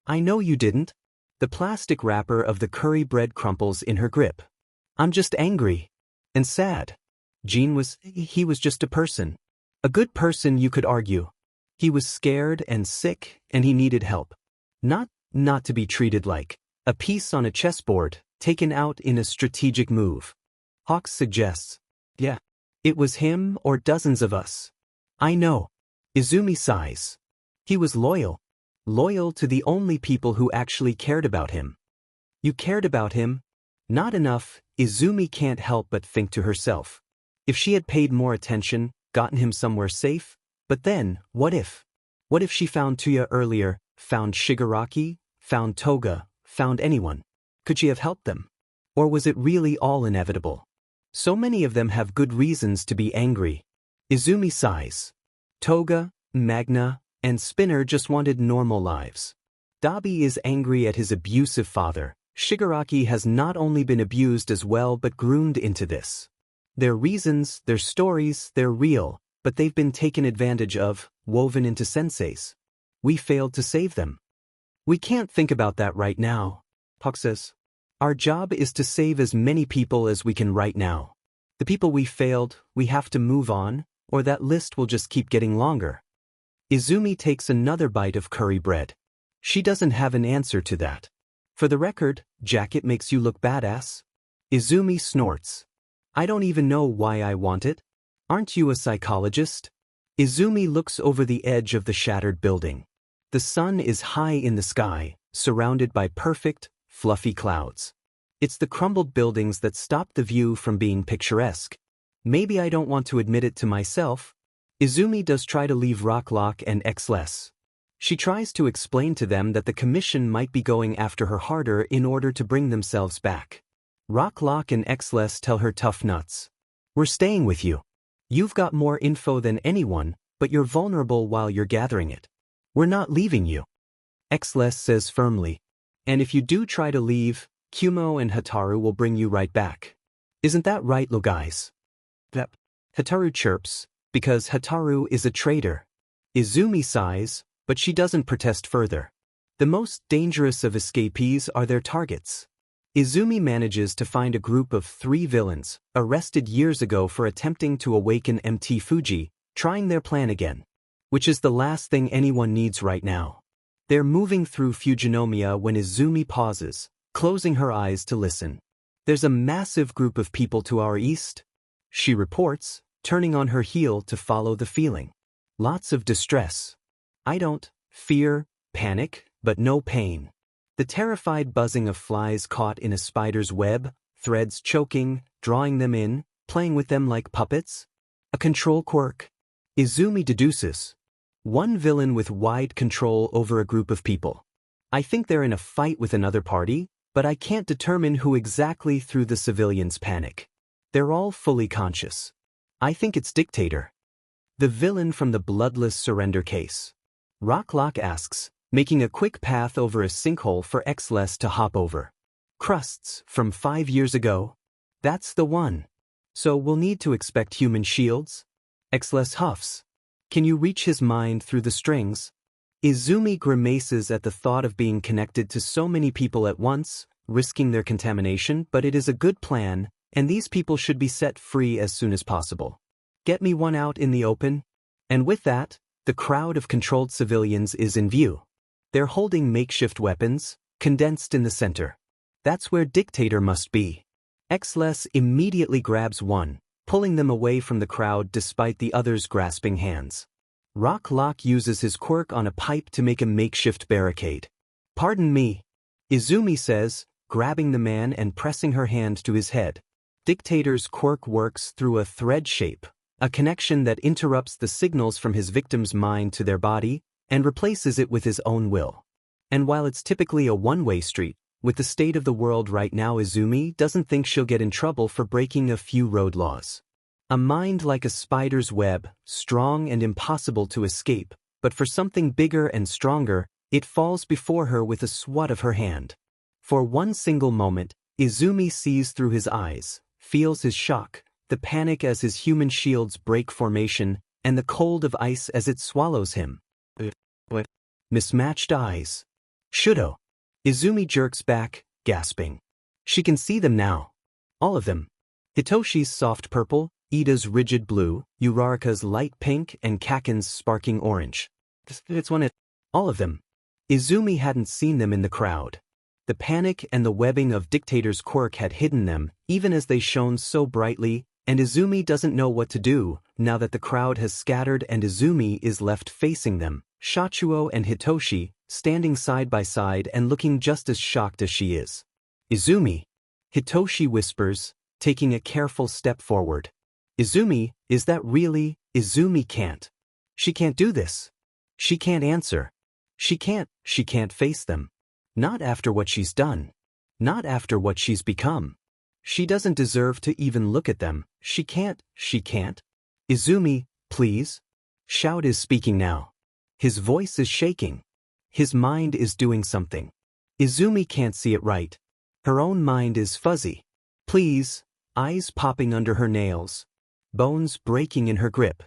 I know you didn't. The plastic wrapper of the curry bread crumples in her grip. I'm just angry. And sad. He was just a person. A good person, you could argue. He was scared and sick, and he needed help. Not to be treated like a piece on a chessboard, taken out in a strategic move. Hawks suggests. Yeah. It was him or dozens of us. I know. Izumi sighs. He was loyal. Loyal to the only people who actually cared about him. You cared about him? Not enough. Izumi can't help but think to herself. If she had paid more attention, gotten him somewhere safe, but then, what if? What if she found Tuya earlier, found Shigaraki, found Toga, found anyone? Could she have helped them? Or was it really all inevitable? So many of them have good reasons to be angry. Izumi sighs. Toga, Magna, and Spinner just wanted normal lives. Dabi is angry at his abusive father. Shigaraki has not only been abused as well but groomed into this. Their reasons, their stories, they're real, but they've been taken advantage of, woven into senseis. We failed to save them. We can't think about that right now, Hawk says. Our job is to save as many people as we can right now. The people we failed, we have to move on, or that list will just keep getting longer. Izumi takes another bite of curry bread. She doesn't have an answer to that. For the record, jacket makes you look badass. Izumi snorts. I don't even know why I want it. Aren't you a psychologist? Izumi looks over the edge of the shattered building. The sun is high in the sky, surrounded by perfect, fluffy clouds. It's the crumbled buildings that stop the view from being picturesque. Maybe I don't want to admit it to myself. Izumi does try to leave Rocklock and Xless. She tries to explain to them that the commission might be going after her harder in order to bring themselves back. Rocklock and Xless tell her tough nuts. We're staying with you. You've got more info than anyone, but you're vulnerable while you're gathering it. We're not leaving you. Xless says firmly. And if you do try to leave, Kumo and Hataru will bring you right back. Isn't that right, little guys? Yep. Hataru chirps, because Hataru is a traitor. Izumi sighs, but she doesn't protest further. The most dangerous of escapees are their targets. Izumi manages to find a group of 3 villains, arrested years ago for attempting to awaken MT Fuji, trying their plan again. Which is the last thing anyone needs right now. They're moving through Fujinomiya when Izumi pauses, closing her eyes to listen. There's a massive group of people to our east, she reports, turning on her heel to follow the feeling. Lots of distress. I don't fear, panic, but no pain. The terrified buzzing of flies caught in a spider's web, threads choking, drawing them in, playing with them like puppets. A control quirk. Izumi deduces. One villain with wide control over a group of people. I think they're in a fight with another party, but I can't determine who exactly through the civilians' panic. They're all fully conscious. I think it's Dictator. The villain from the bloodless surrender case. Rocklock asks, making a quick path over a sinkhole for Xless to hop over. Crusts from 5 years ago? That's the one. So we'll need to expect human shields? Xless huffs. Can you reach his mind through the strings? Izumi grimaces at the thought of being connected to so many people at once, risking their contamination, but it is a good plan, and these people should be set free as soon as possible. Get me one out in the open? And with that, the crowd of controlled civilians is in view. They're holding makeshift weapons, condensed in the center. That's where Dictator must be. Xles immediately grabs one, pulling them away from the crowd despite the others grasping hands. Rocklock uses his quirk on a pipe to make a makeshift barricade. Pardon me, Izumi says, grabbing the man and pressing her hand to his head. Dictator's quirk works through a thread shape, a connection that interrupts the signals from his victim's mind to their body and replaces it with his own will. And while it's typically a one-way street, with the state of the world right now, Izumi doesn't think she'll get in trouble for breaking a few road laws. A mind like a spider's web, strong and impossible to escape, but for something bigger and stronger, it falls before her with a swat of her hand. For one single moment, Izumi sees through his eyes, feels his shock, the panic as his human shields break formation, and the cold of ice as it swallows him. Mismatched eyes. Shudo. Izumi jerks back, gasping. She can see them now. All of them. Hitoshi's soft purple, Ida's rigid blue, Uraraka's light pink, and Kaken's sparking orange. It's one. All of them. Izumi hadn't seen them in the crowd. The panic and the webbing of Dictator's quirk had hidden them, even as they shone so brightly, and Izumi doesn't know what to do, now that the crowd has scattered and Izumi is left facing them, Shachuo and Hitoshi, standing side by side and looking just as shocked as she is. Izumi, Hitoshi whispers, taking a careful step forward. Izumi, is that really? Izumi can't. She can't do this. She can't answer. She can't face them. Not after what she's done. Not after what she's become. She doesn't deserve to even look at them. She can't. Izumi, please. Shout is speaking now. His voice is shaking. His mind is doing something. Izumi can't see it right. Her own mind is fuzzy. Please, eyes popping under her nails. Bones breaking in her grip.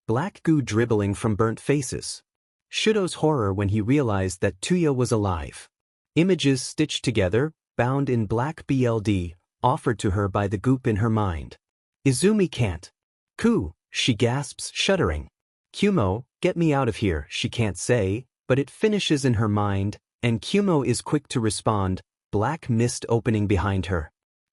Black goo dribbling from burnt faces. Shudo's horror when he realized that Tuya was alive. Images stitched together, bound in black BLD, offered to her by the goop in her mind. Izumi can't. Ku, she gasps, shuddering. Kumo, get me out of here, she can't say, but it finishes in her mind, and Kumo is quick to respond, black mist opening behind her.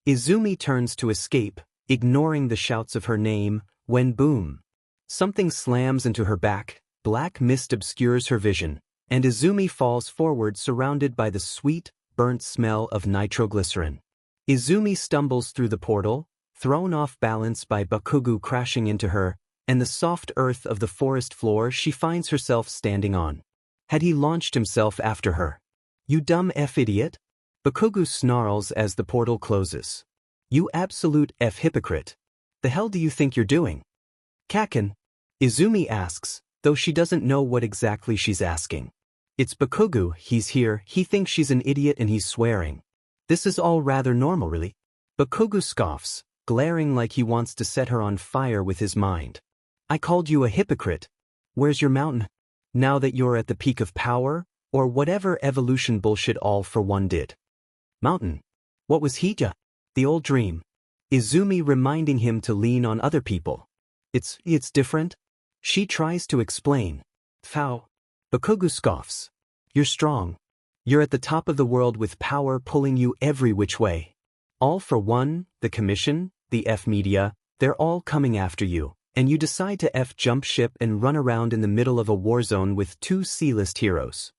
Izumi turns to escape, ignoring the shouts of her name, when boom. Something slams into her back, black mist obscures her vision, and Izumi falls forward surrounded by the sweet, burnt smell of nitroglycerin. Izumi stumbles through the portal, thrown off balance by Bakugu crashing into her, and the soft earth of the forest floor she finds herself standing on. Had he launched himself after her? You dumb F idiot? Bakugu snarls as the portal closes. You absolute F hypocrite. The hell do you think you're doing? Kaken? Izumi asks, though she doesn't know what exactly she's asking. It's Bakugu, he's here, he thinks she's an idiot and he's swearing. This is all rather normal, really. Bakugu scoffs, glaring like he wants to set her on fire with his mind. I called you a hypocrite. Where's your mountain? Now that you're at the peak of power, or whatever evolution bullshit All for One did. Mountain. What was Hija? The old dream. Izumi reminding him to lean on other people. It's different. She tries to explain. How? Bakugu scoffs. You're strong. You're at the top of the world with power pulling you every which way. All for One, the Commission, the F Media, they're all coming after you, and you decide to F jump ship and run around in the middle of a war zone with two C-list heroes.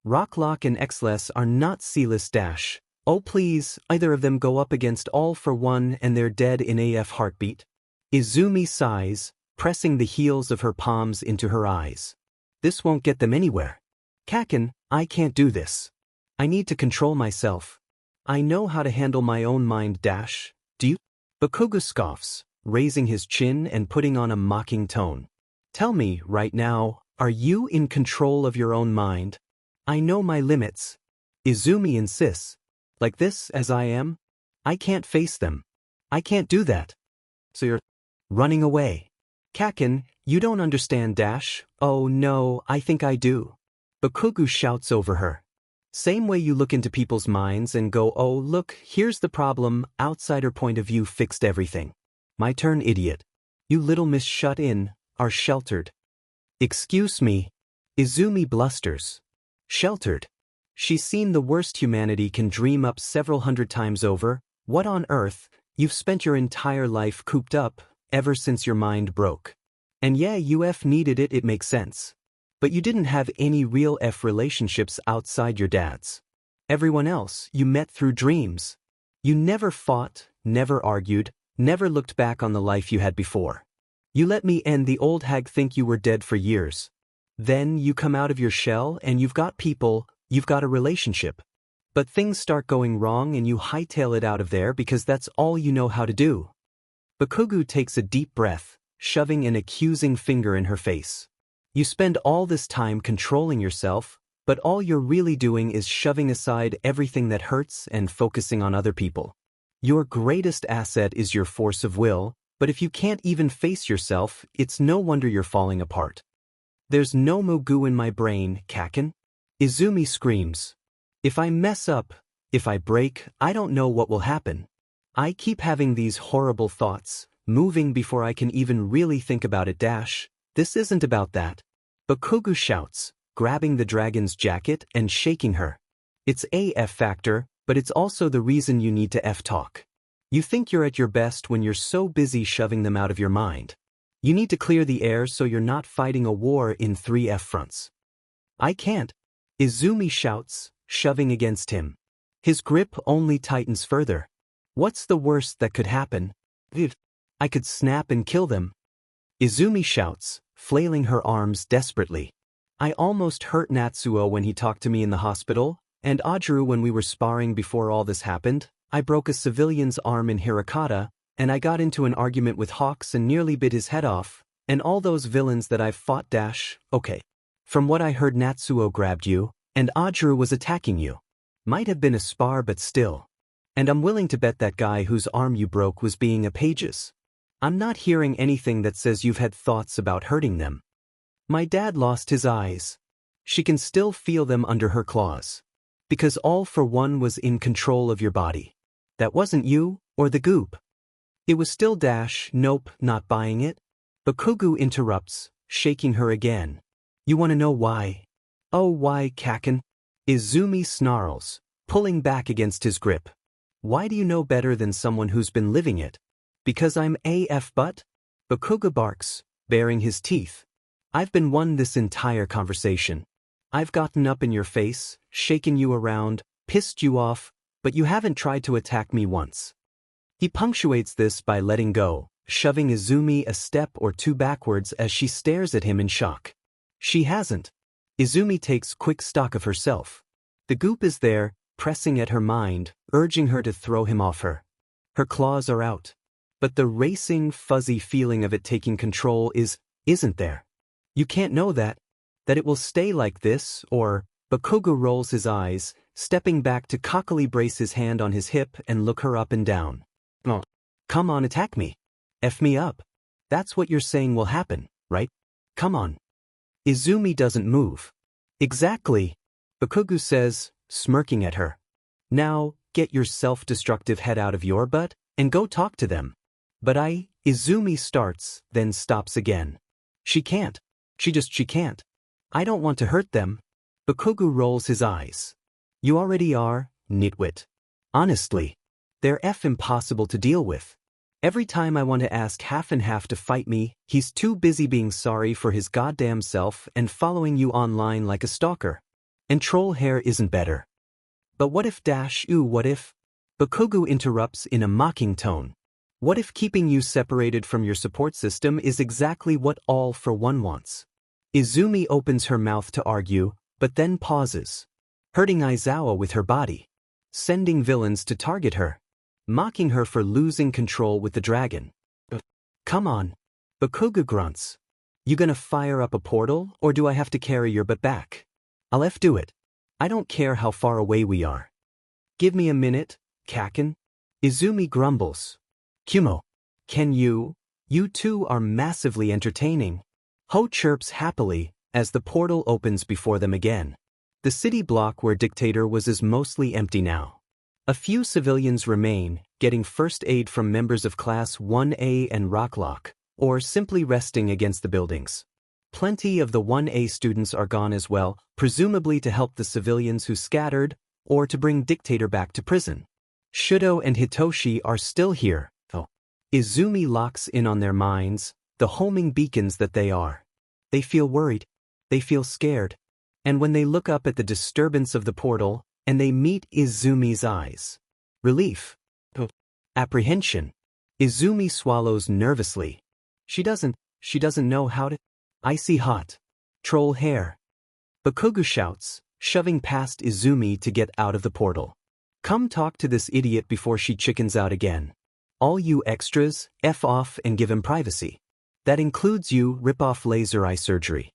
Rocklock and Xles are not C-list dash. Oh please, either of them go up against All for One and they're dead in AF heartbeat. Izumi sighs, pressing the heels of her palms into her eyes. This won't get them anywhere. Kaken, I can't do this. I need to control myself. I know how to handle my own mind dash. Do you? Bakugu scoffs, raising his chin and putting on a mocking tone. Tell me, right now, are you in control of your own mind? I know my limits. Izumi insists. Like this, as I am? I can't face them. I can't do that. So you're running away. Kaken, You don't understand dash. Oh no, I think I do. Bakugu shouts over her. Same way you look into people's minds and go, oh look, here's the problem, outsider point of view fixed everything. My turn, idiot. You little miss shut in, are sheltered. Excuse me. Izumi blusters. Sheltered. She's seen the worst humanity can dream up several hundred times over. What on earth? You've spent your entire life cooped up, ever since your mind broke. And yeah, you needed it makes sense. But you didn't have any real relationships outside your dad's. Everyone else you met through dreams. You never fought, never argued, never looked back on the life you had before. You let me and the old hag think you were dead for years. Then you come out of your shell and you've got people, you've got a relationship. But things start going wrong and you hightail it out of there because that's all you know how to do. Bakugu takes a deep breath, shoving an accusing finger in her face. You spend all this time controlling yourself, but all you're really doing is shoving aside everything that hurts and focusing on other people. Your greatest asset is your force of will, but if you can't even face yourself, it's no wonder you're falling apart. There's no Mugu in my brain, Kaken. Izumi screams. If I mess up, if I break, I don't know what will happen. I keep having these horrible thoughts, moving before I can even really think about it dash. This isn't about that. Bakugu shouts, grabbing the dragon's jacket and shaking her. It's a F factor, but it's also the reason you need to F talk. You think you're at your best when you're so busy shoving them out of your mind. You need to clear the air so you're not fighting a war in 3 F fronts. I can't. Izumi shouts, shoving against him. His grip only tightens further. What's the worst that could happen? I could snap and kill them. Izumi shouts, flailing her arms desperately. I almost hurt Natsuo when he talked to me in the hospital, and Ajiru when we were sparring before all this happened. I broke a civilian's arm in Hirakata, and I got into an argument with Hawks and nearly bit his head off, and all those villains that I've fought dash. Okay. From what I heard, Natsuo grabbed you, and Ajiru was attacking you. Might have been a spar, but still. And I'm willing to bet that guy whose arm you broke was being a pages. I'm not hearing anything that says you've had thoughts about hurting them. My dad lost his eyes. She can still feel them under her claws. Because All for One was in control of your body. That wasn't you, or the goop. It was still dash. Nope, not buying it. Bakugu interrupts, shaking her again. You want to know why? Oh, why, Kaken? Izumi snarls, pulling back against his grip. Why do you know better than someone who's been living it? Because I'm AF butt? Bakugu barks, baring his teeth. I've been won this entire conversation. I've gotten up in your face, shaken you around, pissed you off, but you haven't tried to attack me once. He punctuates this by letting go, shoving Izumi a step or two backwards as she stares at him in shock. She hasn't. Izumi takes quick stock of herself. The goop is there, pressing at her mind, urging her to throw him off her. Her claws are out. But the racing, fuzzy feeling of it taking control isn't there. You can't know that it will stay like this, or... Bakugu rolls his eyes, stepping back to cockily brace his hand on his hip and look her up and down. Oh. Come on, attack me. F me up. That's what you're saying will happen, right? Come on. Izumi doesn't move. Exactly. Bakugu says, smirking at her. Now, get your self-destructive head out of your butt, and go talk to them. But Izumi starts, then stops again. She can't. She can't. I don't want to hurt them. Bakugu rolls his eyes. You already are, nitwit. Honestly. They're impossible to deal with. Every time I want to ask half and half to fight me, he's too busy being sorry for his goddamn self and following you online like a stalker. And troll hair isn't better. But what if what if? Bakugu interrupts in a mocking tone. What if keeping you separated from your support system is exactly what All for One wants? Izumi opens her mouth to argue, but then pauses. Hurting Aizawa with her body. Sending villains to target her. Mocking her for losing control with the dragon. Come on. Bakugu grunts. You gonna fire up a portal, or do I have to carry your butt back? I'll do it. I don't care how far away we are. Give me a minute, Kaken. Izumi grumbles. Kumo. Can you two are massively entertaining. Ho chirps happily as the portal opens before them again. The city block where Dictator was is mostly empty now. A few civilians remain, getting first aid from members of Class 1A and Rocklock, or simply resting against the buildings. Plenty of the 1A students are gone as well, presumably to help the civilians who scattered, or to bring Dictator back to prison. Shudo and Hitoshi are still here, though. Izumi locks in on their minds, the homing beacons that they are. They feel worried. They feel scared. And when they look up at the disturbance of the portal, and they meet Izumi's eyes. Relief. Apprehension. Izumi swallows nervously. She doesn't know how to. Icy hot. Troll hair. Bakugo shouts, shoving past Izumi to get out of the portal. Come talk to this idiot before she chickens out again. All you extras, F off and give him privacy. That includes you, rip off laser eye surgery.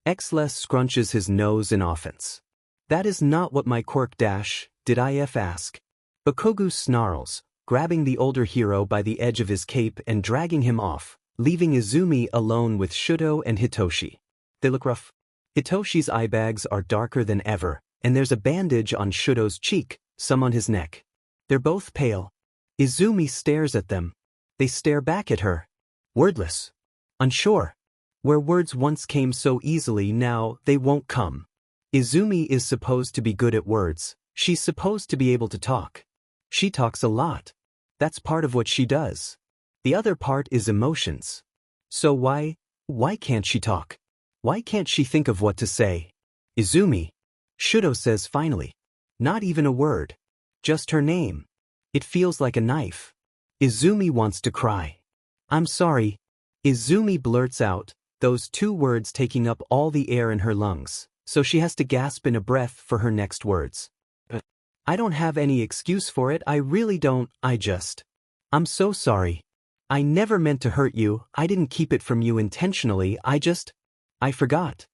Xless scrunches his nose in offense. That is not what my quirk dash, did I ask? Bakugo snarls, grabbing the older hero by the edge of his cape and dragging him off, leaving Izumi alone with Shudo and Hitoshi. They look rough. Hitoshi's eye bags are darker than ever, and there's a bandage on Shudo's cheek, some on his neck. They're both pale. Izumi stares at them. They stare back at her. Wordless. Unsure. Where words once came so easily, now they won't come. Izumi is supposed to be good at words. She's supposed to be able to talk. She talks a lot. That's part of what she does. The other part is emotions. So why can't she talk? Why can't she think of what to say? Izumi. Shudo says finally. Not even a word. Just her name. It feels like a knife. Izumi wants to cry. I'm sorry. Izumi blurts out, those two words taking up all the air in her lungs, so she has to gasp in a breath for her next words. But I don't have any excuse for it, I really don't, I'm so sorry. I never meant to hurt you, I didn't keep it from you intentionally, I forgot.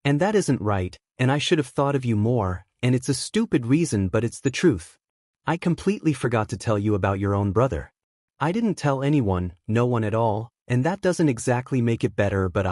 And that isn't right, and I should have thought of you more, and it's a stupid reason but it's the truth. I completely forgot to tell you about your own brother. I didn't tell anyone, no one at all, and that doesn't exactly make it better but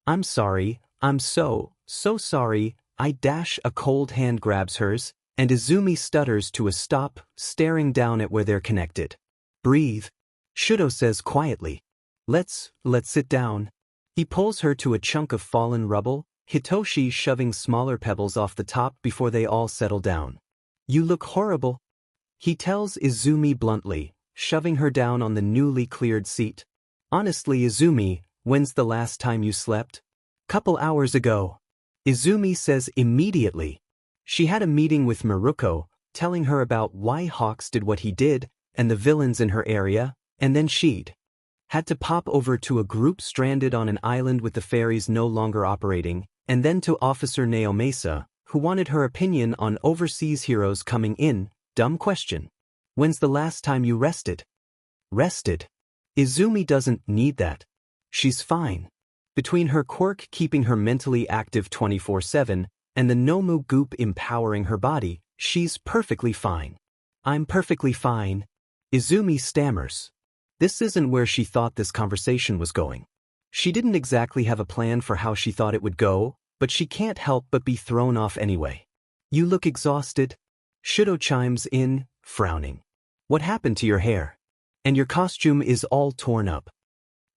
I'm sorry, I'm so sorry, a cold hand grabs hers, and Izumi stutters to a stop, staring down at where they're connected. Breathe. Shudo says quietly. Let's sit down. He pulls her to a chunk of fallen rubble, Hitoshi shoving smaller pebbles off the top before they all settle down. You look horrible. He tells Izumi bluntly, shoving her down on the newly cleared seat. Honestly, Izumi, when's the last time you slept? Couple hours ago. Izumi says immediately. She had a meeting with Maruko, telling her about why Hawks did what he did, and the villains in her area, and then she'd had to pop over to a group stranded on an island with the ferries no longer operating, and then to Officer Naomesa, who wanted her opinion on overseas heroes coming in. Dumb question. When's the last time you rested? Rested? Izumi doesn't need that. She's fine. Between her quirk keeping her mentally active 24/7, and the Nomu goop empowering her body, she's perfectly fine. I'm perfectly fine. Izumi stammers. This isn't where she thought this conversation was going. She didn't exactly have a plan for how she thought it would go, but she can't help but be thrown off anyway. You look exhausted. Shudo chimes in, frowning. What happened to your hair? And your costume is all torn up.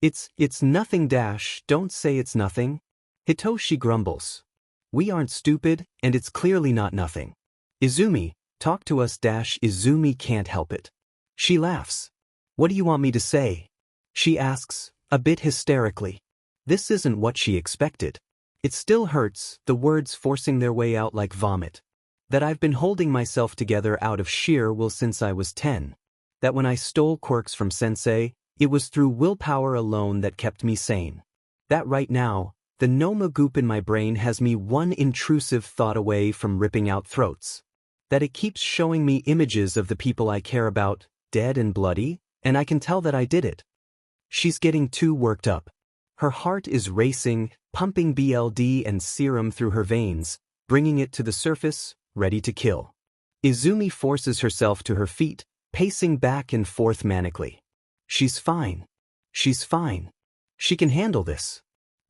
It's nothing don't say it's nothing. Hitoshi grumbles. We aren't stupid, and it's clearly not nothing. Izumi, talk to us Izumi can't help it. She laughs. What do you want me to say? She asks, a bit hysterically. This isn't what she expected. It still hurts, the words forcing their way out like vomit. That I've been holding myself together out of sheer will since I was 10. That when I stole quirks from Sensei, it was through willpower alone that kept me sane. That right now, the Noma goop in my brain has me one intrusive thought away from ripping out throats. That it keeps showing me images of the people I care about, dead and bloody, and I can tell that I did it. She's getting too worked up. Her heart is racing, pumping BLD and serum through her veins, bringing it to the surface, ready to kill. Izumi forces herself to her feet, pacing back and forth manically. She's fine. She's fine. She can handle this.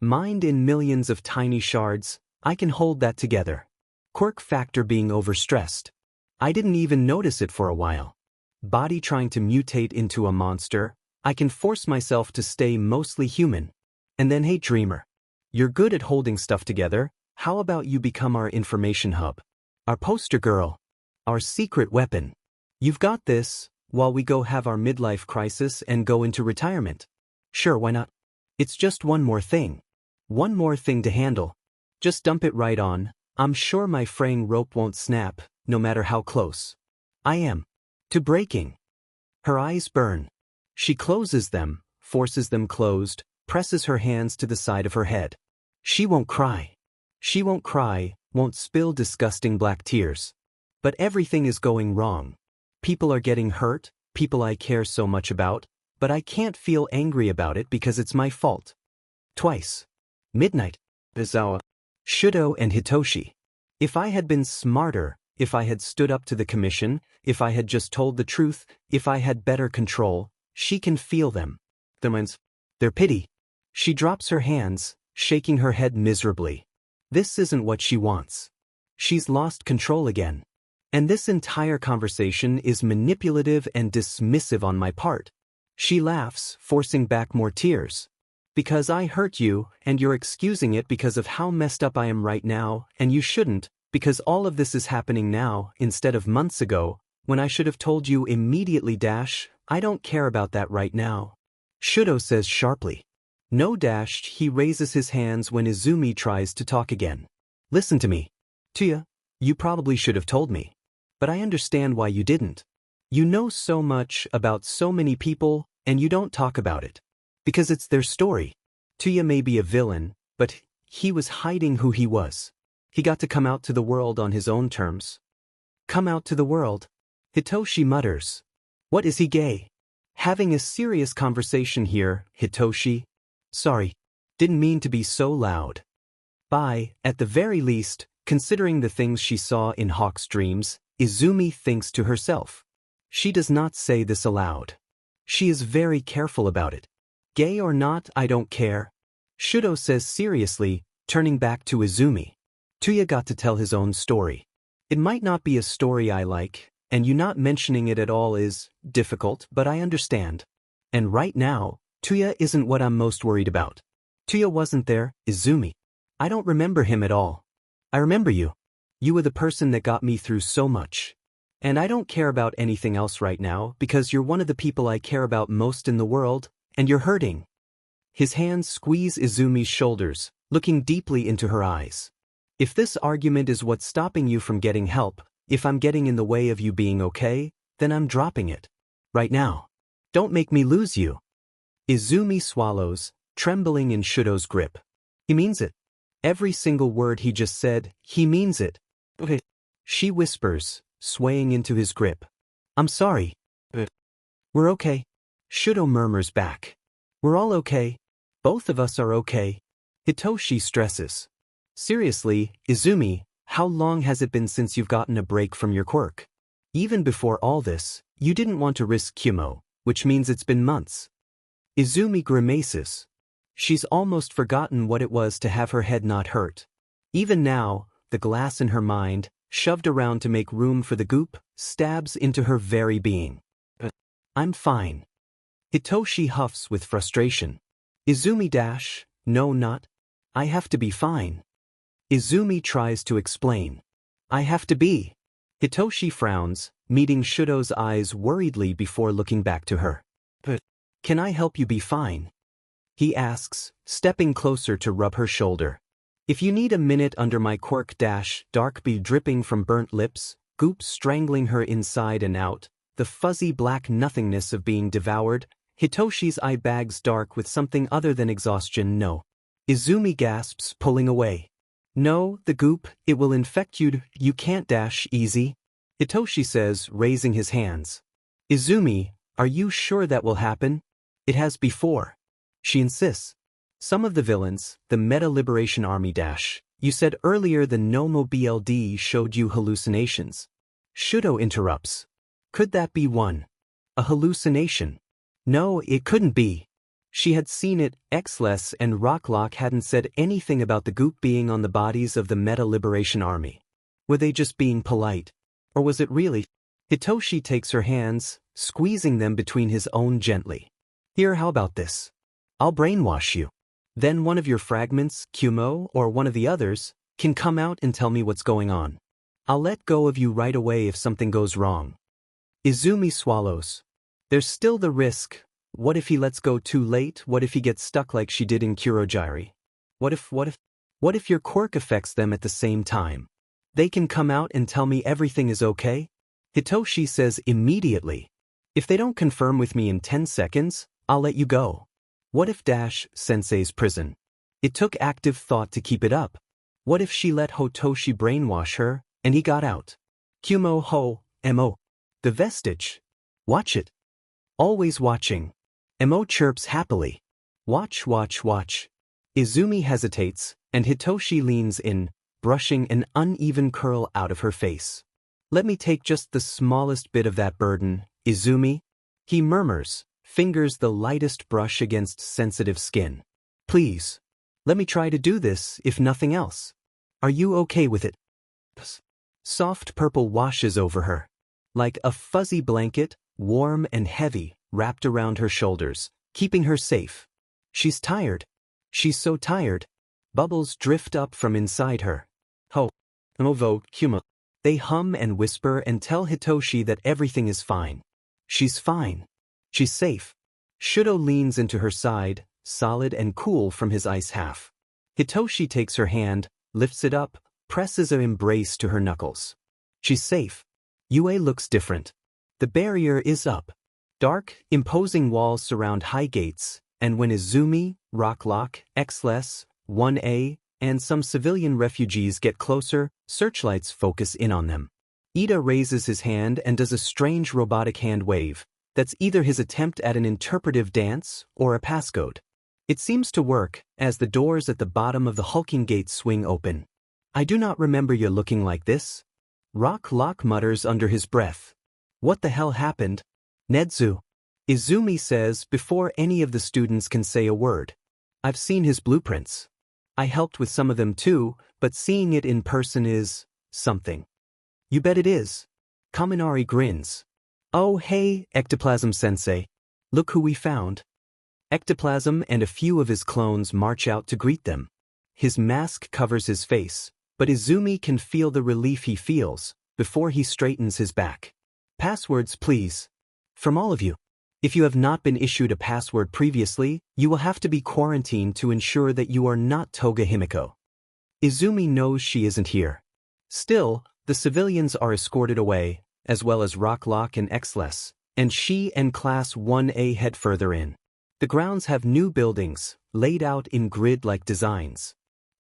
Mind in millions of tiny shards, I can hold that together. Quirk factor being overstressed. I didn't even notice it for a while. Body trying to mutate into a monster, I can force myself to stay mostly human. And then hey dreamer. You're good at holding stuff together, how about you become our information hub? Our poster girl. Our secret weapon. You've got this, while we go have our midlife crisis and go into retirement. Sure, why not? It's just one more thing. One more thing to handle. Just dump it right on, I'm sure my fraying rope won't snap, no matter how close I am to breaking. Her eyes burn. She closes them, forces them closed, presses her hands to the side of her head. She won't cry. She won't cry, won't spill disgusting black tears. But everything is going wrong. People are getting hurt, people I care so much about, but I can't feel angry about it because it's my fault. Twice. Midnight. Izawa. Shudo and Hitoshi. If I had been smarter, if I had stood up to the commission, if I had just told the truth, if I had better control, she can feel them. Their pity. She drops her hands, shaking her head miserably. This isn't what she wants. She's lost control again. And this entire conversation is manipulative and dismissive on my part. She laughs, forcing back more tears. Because I hurt you, and you're excusing it because of how messed up I am right now, and you shouldn't, because all of this is happening now, instead of months ago, when I should have told you immediately. I don't care about that right now. Shudo says sharply. No. He raises his hands when Izumi tries to talk again. Listen to me. Tuya, you probably should have told me. But I understand why you didn't. You know so much about so many people, and you don't talk about it. Because it's their story. Tuya may be a villain, but he was hiding who he was. He got to come out to the world on his own terms. Come out to the world? Hitoshi mutters. What, is he gay? Having a serious conversation here, Hitoshi. Sorry. Didn't mean to be so loud. Bye, at the very least, considering the things she saw in Hawk's dreams, Izumi thinks to herself. She does not say this aloud. She is very careful about it. Gay or not, I don't care. Shudo says seriously, turning back to Izumi. Tuya got to tell his own story. It might not be a story I like, and you not mentioning it at all is difficult, but I understand. And right now, Tuya isn't what I'm most worried about. Tuya wasn't there, Izumi. I don't remember him at all. I remember you. You were the person that got me through so much. And I don't care about anything else right now because you're one of the people I care about most in the world, and you're hurting. His hands squeeze Izumi's shoulders, looking deeply into her eyes. If this argument is what's stopping you from getting help, if I'm getting in the way of you being okay, then I'm dropping it. Right now. Don't make me lose you. Izumi swallows, trembling in Shudo's grip. He means it. Every single word he just said, he means it. Okay. She whispers, swaying into his grip. I'm sorry. We're okay. Shudo murmurs back. We're all okay. Both of us are okay. Hitoshi stresses. Seriously, Izumi, how long has it been since you've gotten a break from your quirk? Even before all this, you didn't want to risk Kumo, which means it's been months. Izumi grimaces. She's almost forgotten what it was to have her head not hurt. Even now, the glass in her mind, shoved around to make room for the goop, stabs into her very being. I'm fine. Hitoshi huffs with frustration. Izumi no not. I have to be fine. Izumi tries to explain. I have to be. Hitoshi frowns, meeting Shudo's eyes worriedly before looking back to her. Can I help you be fine? He asks, stepping closer to rub her shoulder. If you need a minute under my quirk dark be dripping from burnt lips, goop strangling her inside and out, the fuzzy black nothingness of being devoured, Hitoshi's eye bags dark with something other than exhaustion. No. Izumi gasps, pulling away. No, the goop, it will infect you. You can't easy. Hitoshi says, raising his hands. Izumi, are you sure that will happen? It has before. She insists. Some of the villains, the Meta Liberation Army you said earlier the Nomo BLD showed you hallucinations. Shudo interrupts. Could that be one? A hallucination? No, it couldn't be. She had seen it, Xless and Rocklock hadn't said anything about the goop being on the bodies of the Meta Liberation Army. Were they just being polite? Or was it really? Hitoshi takes her hands, squeezing them between his own gently. Here, how about this? I'll brainwash you. Then one of your fragments, Kumo, or one of the others, can come out and tell me what's going on. I'll let go of you right away if something goes wrong. Izumi swallows. There's still the risk. What if he lets go too late? What if he gets stuck like she did in Kurogiri? What if your quirk affects them at the same time? They can come out and tell me everything is okay? Hitoshi says immediately. If they don't confirm with me in 10 seconds, I'll let you go. What if Sensei's prison? It took active thought to keep it up. What if she let Hotoshi brainwash her, and he got out? Kumo ho, mo. The vestige. Watch it. Always watching. Mo chirps happily. Watch, watch, watch. Izumi hesitates, and Hitoshi leans in, brushing an uneven curl out of her face. Let me take just the smallest bit of that burden, Izumi. He murmurs, fingers the lightest brush against sensitive skin. Please. Let me try to do this, if nothing else. Are you okay with it? Soft purple washes over her. Like a fuzzy blanket, warm and heavy, wrapped around her shoulders, keeping her safe. She's tired. She's so tired. Bubbles drift up from inside her. Movo, Kuma. They hum and whisper and tell Hitoshi that everything is fine. She's fine. She's safe. Shudo leans into her side, solid and cool from his ice half. Hitoshi takes her hand, lifts it up, presses an embrace to her knuckles. She's safe. Yue looks different. The barrier is up. Dark, imposing walls surround high gates, and when Izumi, Rocklock, Xless, 1A, and some civilian refugees get closer, searchlights focus in on them. Ida raises his hand and does a strange robotic hand wave. That's either his attempt at an interpretive dance or a passcode. It seems to work, as the doors at the bottom of the hulking gate swing open. I do not remember you looking like this. Rocklock mutters under his breath. What the hell happened? Nedzu. Izumi says before any of the students can say a word. I've seen his blueprints. I helped with some of them too, but seeing it in person is something. You bet it is. Kaminari grins. Oh hey, Ectoplasm Sensei. Look who we found. Ectoplasm and a few of his clones march out to greet them. His mask covers his face, but Izumi can feel the relief he feels before he straightens his back. Passwords please. From all of you. If you have not been issued a password previously, you will have to be quarantined to ensure that you are not Toga Himiko. Izumi knows she isn't here. Still, the civilians are escorted away, as well as Rocklock and Xless, and she and Class 1A head further in. The grounds have new buildings, laid out in grid-like designs.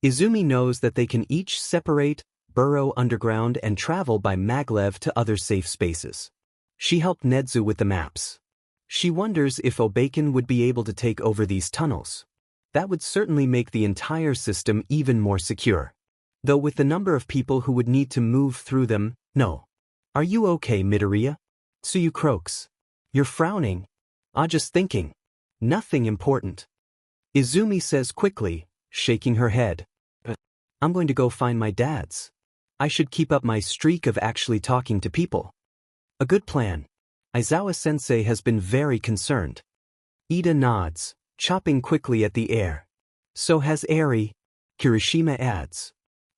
Izumi knows that they can each separate, burrow underground and travel by maglev to other safe spaces. She helped Nedzu with the maps. She wonders if Obeiken would be able to take over these tunnels. That would certainly make the entire system even more secure. Though with the number of people who would need to move through them, no. Are you okay, Midoriya? Tsuyu croaks. You're frowning. Just thinking. Nothing important. Izumi says quickly, shaking her head. But I'm going to go find my dad's. I should keep up my streak of actually talking to people. A good plan. Aizawa-sensei has been very concerned. Ida nods, chopping quickly at the air. So has Eri. Kirishima adds.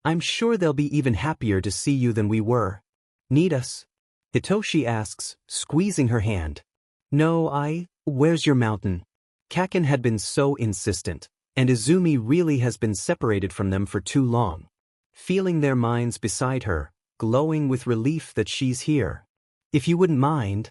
I'm sure they'll be even happier to see you than we were. Need us? Hitoshi asks, squeezing her hand. No, where's your mountain? Kaken had been so insistent, and Izumi really has been separated from them for too long. Feeling their minds beside her, glowing with relief that she's here. If you wouldn't mind,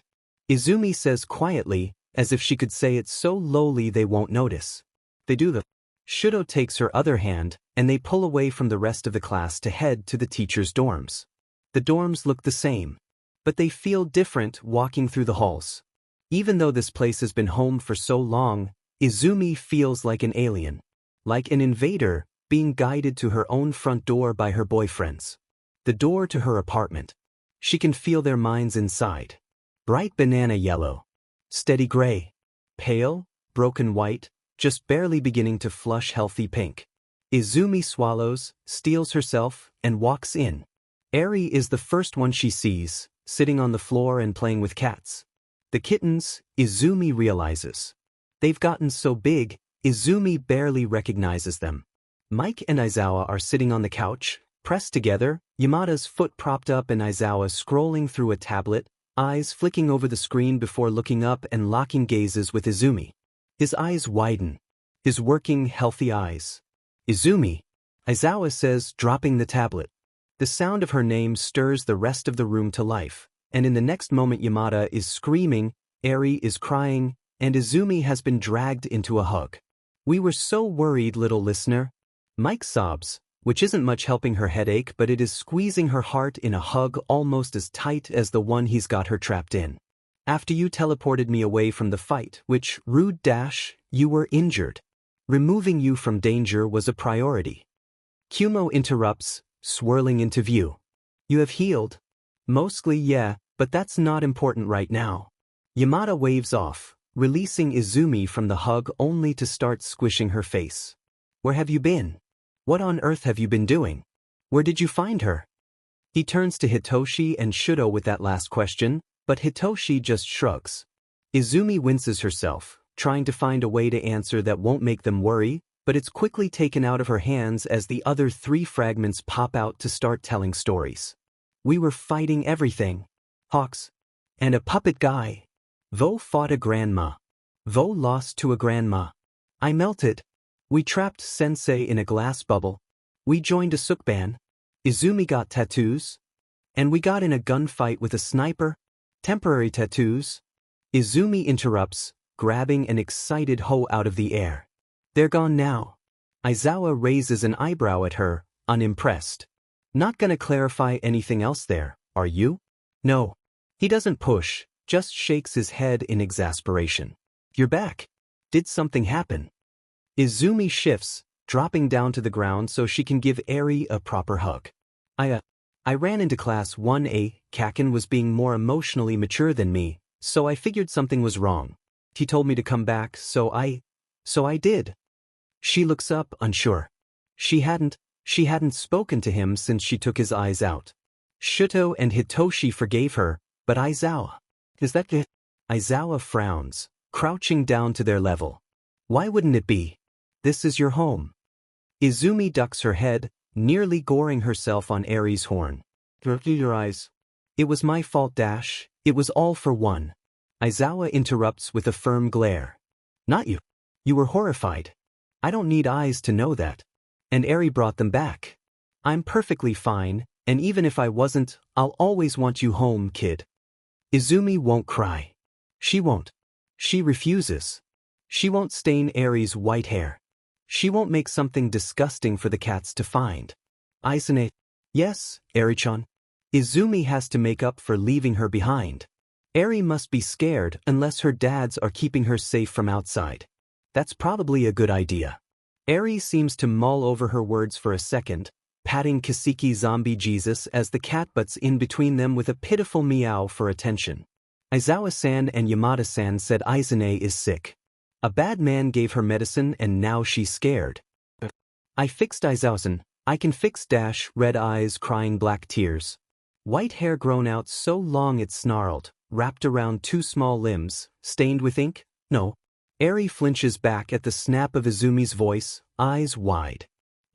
Izumi says quietly, as if she could say it so lowly they won't notice. They do the. Shudo takes her other hand, and they pull away from the rest of the class to head to the teachers' dorms. The dorms look the same, but they feel different walking through the halls. Even though this place has been home for so long, Izumi feels like an alien. Like an invader, being guided to her own front door by her boyfriends. The door to her apartment. She can feel their minds inside. Bright banana yellow. Steady gray. Pale, broken white, just barely beginning to flush healthy pink. Izumi swallows, steels herself, and walks in. Eri is the first one she sees, sitting on the floor and playing with cats. The kittens, Izumi realizes. They've gotten so big, Izumi barely recognizes them. Mike and Aizawa are sitting on the couch, pressed together, Yamada's foot propped up and Aizawa scrolling through a tablet, eyes flicking over the screen before looking up and locking gazes with Izumi. His eyes widen. His working, healthy eyes. Izumi, Aizawa says, dropping the tablet. The sound of her name stirs the rest of the room to life, and in the next moment Yamada is screaming, Eri is crying, and Izumi has been dragged into a hug. We were so worried, little listener. Mike sobs, which isn't much helping her headache, but it is squeezing her heart in a hug almost as tight as the one he's got her trapped in. After you teleported me away from the fight, which, rude dash, you were injured. Removing you from danger was a priority. Kumo interrupts, swirling into view. You have healed? Mostly, yeah, but that's not important right now. Yamada waves off, releasing Izumi from the hug only to start squishing her face. Where have you been? What on earth have you been doing? Where did you find her? He turns to Hitoshi and Shudo with that last question, but Hitoshi just shrugs. Izumi winces herself, trying to find a way to answer that won't make them worry, but it's quickly taken out of her hands as the other 3 fragments pop out to start telling stories. We were fighting everything. Hawks. And a puppet guy. Vo fought a grandma. Vo lost to a grandma. I melted. We trapped Sensei in a glass bubble. We joined a sukban. Izumi got tattoos. And we got in a gunfight with a sniper. Temporary tattoos. Izumi interrupts, grabbing an excited hoe out of the air. They're gone now. Aizawa raises an eyebrow at her, unimpressed. Not gonna clarify anything else there, are you? No. He doesn't push, just shakes his head in exasperation. You're back. Did something happen? Izumi shifts, dropping down to the ground so she can give Eri a proper hug. I ran into class 1A, Kaken was being more emotionally mature than me, so I figured something was wrong. He told me to come back, so I did. She looks up, unsure. She hadn't spoken to him since she took his eyes out. Shuto and Hitoshi forgave her, but Aizawa. Is that it? Aizawa frowns, crouching down to their level. Why wouldn't it be? This is your home. Izumi ducks her head, nearly goring herself on Eri's horn. Your eyes. It was my fault, Dash. It was all for one. Aizawa interrupts with a firm glare. Not you. You were horrified. I don't need eyes to know that. And Eri brought them back. I'm perfectly fine, and even if I wasn't, I'll always want you home, kid. Izumi won't cry. She won't. She refuses. She won't stain Eri's white hair. She won't make something disgusting for the cats to find. Izune. Yes, Eri-chan. Izumi has to make up for leaving her behind. Eri must be scared unless her dads are keeping her safe from outside. That's probably a good idea. Eri seems to mull over her words for a second, patting Kaseki Zombie Jesus as the cat butts in between them with a pitiful meow for attention. Aizawa-san and Yamada-san said Izune is sick. A bad man gave her medicine and now she's scared. I fixed Aizawa-san. I can fix Dash, red eyes crying black tears. White hair grown out so long it snarled, wrapped around 2 small limbs, stained with ink? No. Eri flinches back at the snap of Izumi's voice, eyes wide.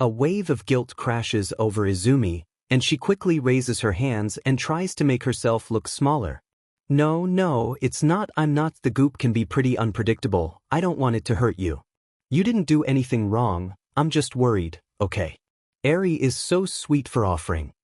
A wave of guilt crashes over Izumi, and she quickly raises her hands and tries to make herself look smaller. No, it's not. I'm not. The goop can be pretty unpredictable. I don't want it to hurt you. You didn't do anything wrong. I'm just worried, okay? Eri is so sweet for offering.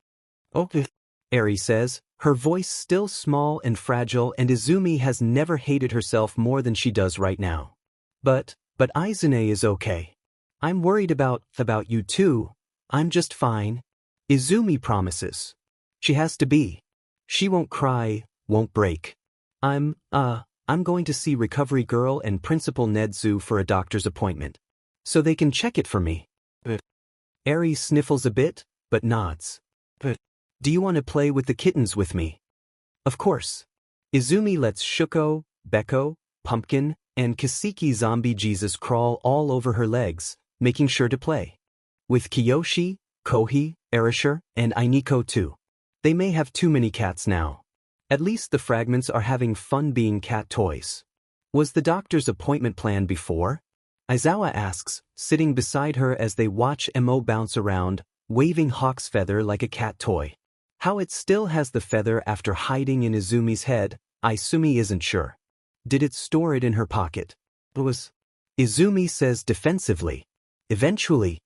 Okay, Eri says, her voice still small and fragile, and Izumi has never hated herself more than she does right now. But Izune is okay. I'm worried about you too. I'm just fine. Izumi promises. She has to be. She won't cry, won't break. I'm going to see Recovery Girl and Principal Nedzu for a doctor's appointment. So they can check it for me. Eri sniffles a bit, but nods. Do you want to play with the kittens with me? Of course. Izumi lets Shuko, Beko, Pumpkin, and Kaseki Zombie Jesus crawl all over her legs, making sure to play. With Kiyoshi, Kohi, Erasure, and Ainiko too. They may have too many cats now. At least the fragments are having fun being cat toys. Was the doctor's appointment planned before? Aizawa asks, sitting beside her as they watch Mo bounce around, waving Hawk's feather like a cat toy. How it still has the feather after hiding in Izumi's head, Izumi isn't sure. Did it store it in her pocket? Izumi says defensively. Eventually,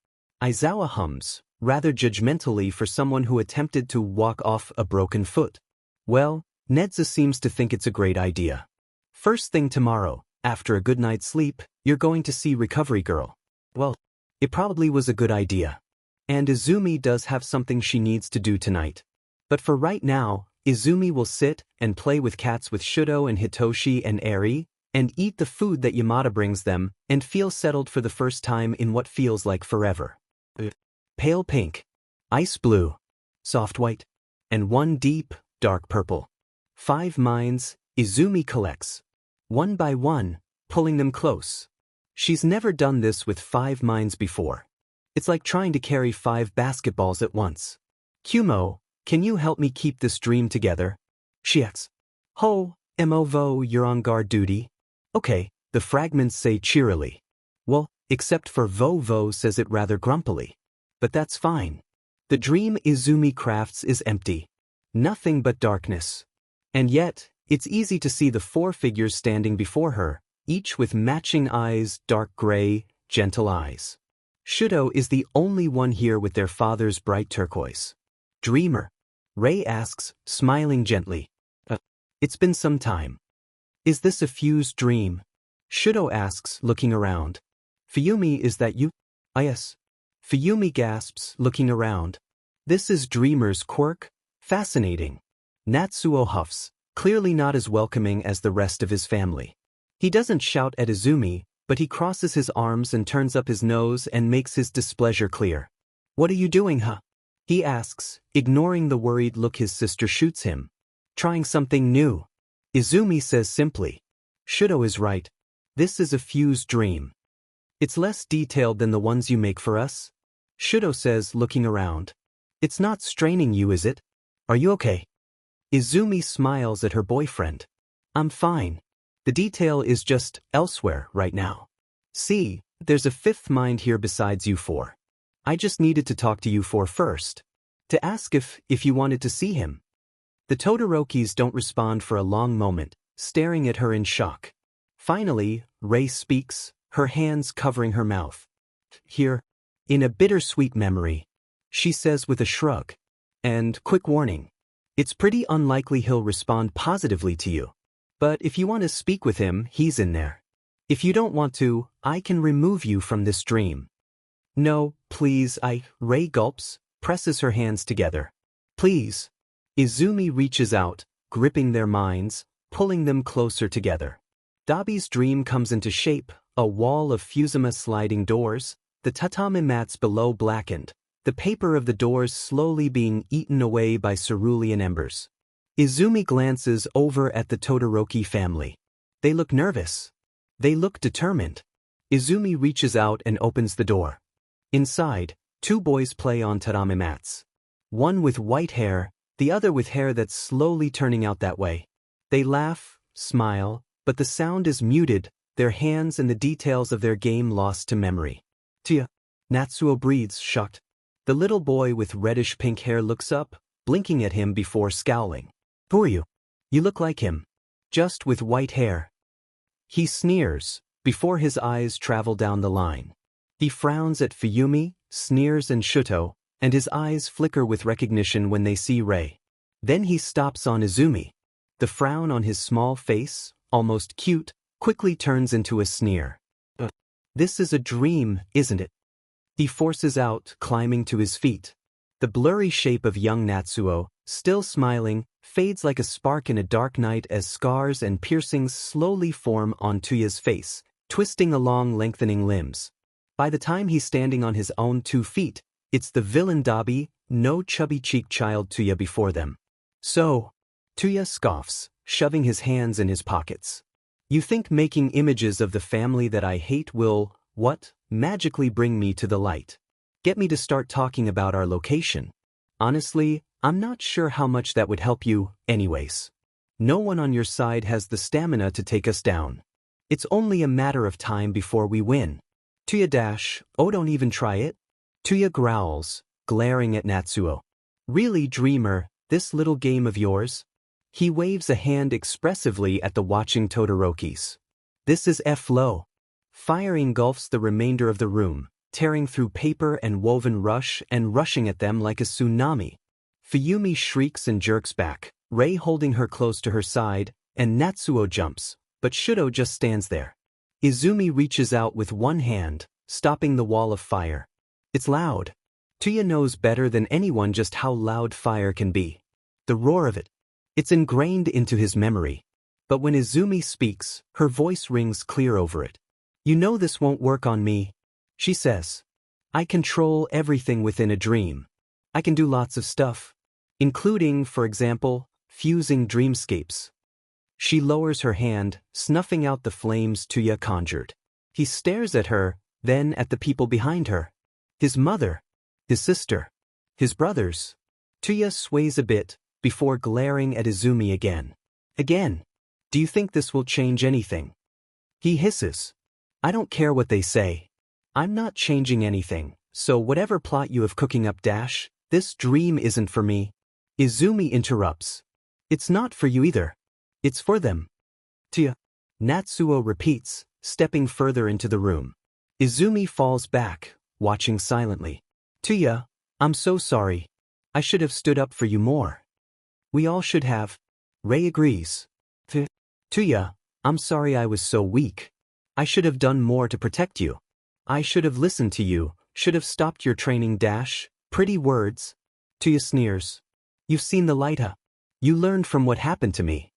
Aizawa hums, rather judgmentally for someone who attempted to walk off a broken foot. Well, Nedza seems to think it's a great idea. First thing tomorrow, after a good night's sleep, you're going to see Recovery Girl. Well, it probably was a good idea. And Izumi does have something she needs to do tonight. But for right now, Izumi will sit and play with cats with Shudo and Hitoshi and Eri, and eat the food that Yamada brings them, and feel settled for the first time in what feels like forever. Pale pink, ice blue, soft white, and one deep, dark purple. 5 minds, Izumi collects. One by one, pulling them close. She's never done this with 5 minds before. It's like trying to carry 5 basketballs at once. Kumo, can you help me keep this dream together? She asks. Ho, Mo, you're on guard duty. Okay, the fragments say cheerily. Well, except for Vo says it rather grumpily. But that's fine. The dream Izumi crafts is empty. Nothing but darkness. And yet, it's easy to see the 4 figures standing before her, each with matching eyes, dark gray, gentle eyes. Shudo is the only one here with their father's bright turquoise. Dreamer? Rei asks, smiling gently. It's been some time. Is this a fused dream? Shudo asks, looking around. Fuyumi, is that you? Ah yes. Fuyumi gasps, looking around. This is Dreamer's quirk? Fascinating. Natsuo huffs, clearly not as welcoming as the rest of his family. He doesn't shout at Izumi, but he crosses his arms and turns up his nose and makes his displeasure clear. What are you doing, huh? He asks, ignoring the worried look his sister shoots him. Trying something new. Izumi says simply. Shudo is right. This is a fused dream. It's less detailed than the ones you make for us. Shudo says, looking around. It's not straining you, is it? Are you okay? Izumi smiles at her boyfriend. I'm fine. The detail is just elsewhere right now. See, there's a 5th mind here besides you 4. I just needed to talk to you 4 first. To ask if you wanted to see him. The Todorokis don't respond for a long moment, staring at her in shock. Finally, Rei speaks, her hands covering her mouth. Here, in a bittersweet memory, she says with a shrug. And quick warning. It's pretty unlikely he'll respond positively to you. But if you want to speak with him, he's in there. If you don't want to, I can remove you from this dream. No, please, Rei gulps, presses her hands together. Please. Izumi reaches out, gripping their minds, pulling them closer together. Dabi's dream comes into shape, a wall of Fusuma sliding doors, the tatami mats below blackened, the paper of the doors slowly being eaten away by cerulean embers. Izumi glances over at the Todoroki family. They look nervous. They look determined. Izumi reaches out and opens the door. Inside, 2 boys play on tatami mats. One with white hair, the other with hair that's slowly turning out that way. They laugh, smile, but the sound is muted, their hands and the details of their game lost to memory. Tia. Natsuo breathes, shocked. The little boy with reddish-pink hair looks up, blinking at him before scowling. Who are you? You look like him. Just with white hair. He sneers, before his eyes travel down the line. He frowns at Fuyumi, sneers and Shuto, and his eyes flicker with recognition when they see Rei. Then he stops on Izumi. The frown on his small face, almost cute, quickly turns into a sneer. This is a dream, isn't it? He forces out, climbing to his feet. The blurry shape of young Natsuo, still smiling, fades like a spark in a dark night as scars and piercings slowly form on Tuya's face, twisting along lengthening limbs. By the time he's standing on his own 2 feet, it's the villain Dabi, no chubby-cheeked child Tuya before them. So, Tuya scoffs, shoving his hands in his pockets. You think making images of the family that I hate will, what, magically bring me to the light? Get me to start talking about our location. Honestly, I'm not sure how much that would help you, anyways. No one on your side has the stamina to take us down. It's only a matter of time before we win. Tuya oh, don't even try it. Tuya growls, glaring at Natsuo. Really, dreamer, this little game of yours? He waves a hand expressively at the watching Todorokis. This is F-low. Fire engulfs the remainder of the room, tearing through paper and woven rush and rushing at them like a tsunami. Fuyumi shrieks and jerks back, Rei holding her close to her side, and Natsuo jumps, but Shudo just stands there. Izumi reaches out with one hand, stopping the wall of fire. It's loud. Tuya knows better than anyone just how loud fire can be. The roar of it. It's ingrained into his memory. But when Izumi speaks, her voice rings clear over it. You know this won't work on me, she says. I control everything within a dream. I can do lots of stuff, including, for example, fusing dreamscapes. She lowers her hand, snuffing out the flames Tuya conjured. He stares at her, then at the people behind her. His mother, his sister, his brothers. Tuya sways a bit, before glaring at Izumi again. Again. Do you think this will change anything? He hisses. I don't care what they say. I'm not changing anything, so whatever plot you have cooking up this dream isn't for me. Izumi interrupts. It's not for you either. It's for them. Tuya. Natsuo repeats, stepping further into the room. Izumi falls back, watching silently. Tuya, I'm so sorry. I should have stood up for you more. We all should have. Rei agrees. Tuya, I'm sorry I was so weak. I should have done more to protect you. I should have listened to you, should have stopped your training Pretty words. Tuya sneers. You've seen the light, huh? You learned from what happened to me.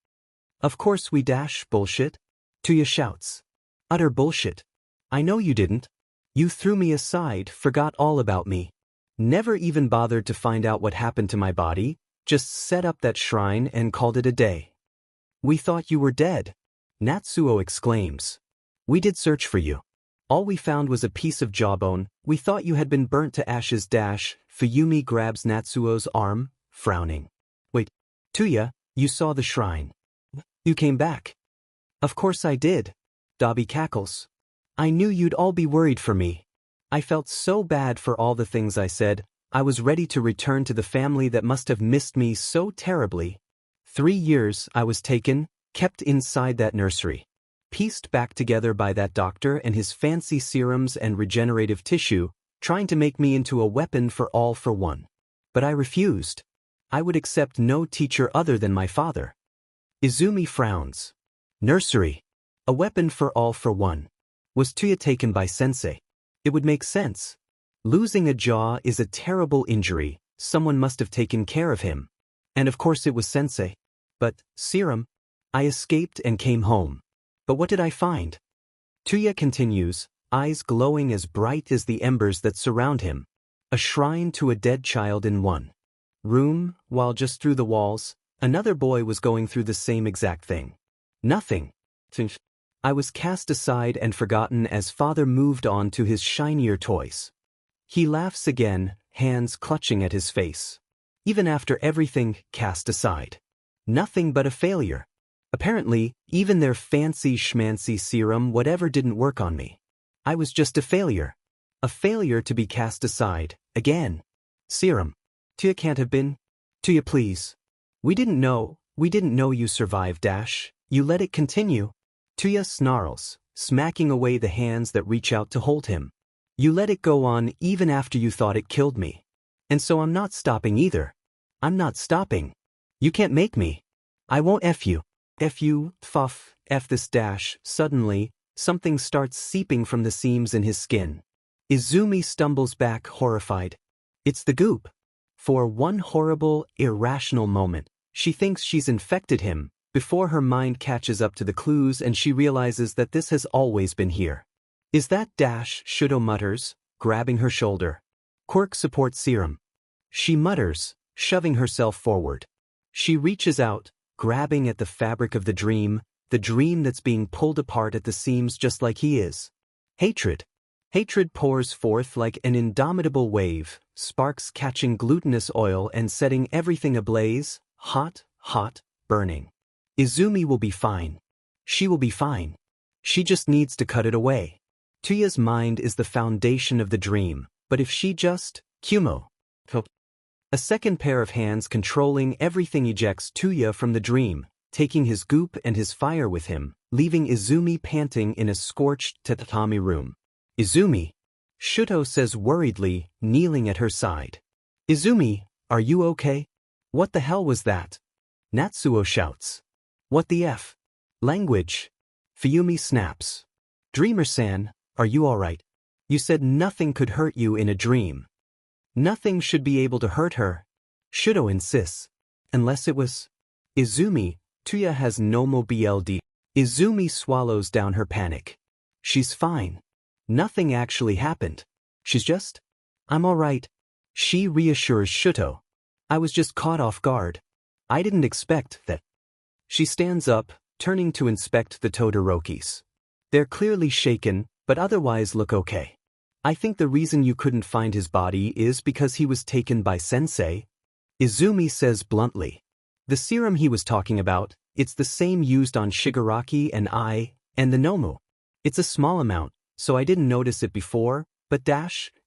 Of course we bullshit. Tuya shouts. Utter bullshit. I know you didn't. You threw me aside, forgot all about me. Never even bothered to find out what happened to my body, just set up that shrine and called it a day. We thought you were dead. Natsuo exclaims. We did search for you. All we found was a piece of jawbone. We thought you had been burnt to ashes Fuyumi grabs Natsuo's arm, frowning. Wait, Tuya, you saw the shrine. You came back. Of course I did. Dabi cackles. I knew you'd all be worried for me. I felt so bad for all the things I said. I was ready to return to the family that must have missed me so terribly. 3 years I was taken, kept inside that nursery. Pieced back together by that doctor and his fancy serums and regenerative tissue, trying to make me into a weapon for all for one. But I refused. I would accept no teacher other than my father. Izumi frowns. Nursery. A weapon for all for one. Was Tuya taken by sensei? It would make sense. Losing a jaw is a terrible injury, someone must have taken care of him. And of course it was sensei. But, serum. I escaped and came home. But what did I find? Tuya continues, eyes glowing as bright as the embers that surround him. A shrine to a dead child in one room, while just through the walls, another boy was going through the same exact thing. Nothing. I was cast aside and forgotten as father moved on to his shinier toys. He laughs again, hands clutching at his face. Even after everything cast aside. Nothing but a failure. Apparently, even their fancy schmancy serum whatever didn't work on me. I was just a failure. A failure to be cast aside, again. Serum. Tuya can't have been. Tuya please. We didn't know you survived You let it continue. Tuya snarls, smacking away the hands that reach out to hold him. You let it go on even after you thought it killed me. And so I'm not stopping either. I'm not stopping. You can't make me. I won't F you. F you, fuff, F this Suddenly, something starts seeping from the seams in his skin. Izumi stumbles back horrified. It's the goop. For one horrible, irrational moment, she thinks she's infected him, before her mind catches up to the clues and she realizes that this has always been here. Is that Shudo mutters, grabbing her shoulder. Quirk supports serum. She mutters, shoving herself forward. She reaches out, grabbing at the fabric of the dream, the dream that's being pulled apart at the seams just like he is. Hatred. Hatred pours forth like an indomitable wave, sparks catching glutinous oil and setting everything ablaze, hot, hot, burning. Izumi will be fine. She will be fine. She just needs to cut it away. Tuya's mind is the foundation of the dream, but if she just, Kumo. A second pair of hands controlling everything ejects Tuya from the dream, taking his goop and his fire with him, leaving Izumi panting in a scorched tatami room. Izumi, Shuto says worriedly, kneeling at her side. Izumi, are you okay? What the hell was that? Natsuo shouts. What the F? Language. Fuyumi snaps. Dreamer-san, are you alright? You said nothing could hurt you in a dream. Nothing should be able to hurt her. Shuto insists. Unless it was. Izumi, Tuya has no more BLD. Izumi swallows down her panic. She's fine. Nothing actually happened. She's just. I'm alright. She reassures Shuto. I was just caught off guard. I didn't expect that. She stands up, turning to inspect the Todorokis. They're clearly shaken, but otherwise look okay. I think the reason you couldn't find his body is because he was taken by Sensei. Izumi says bluntly. The serum he was talking about, it's the same used on Shigaraki and the Nomu. It's a small amount, so I didn't notice it before, but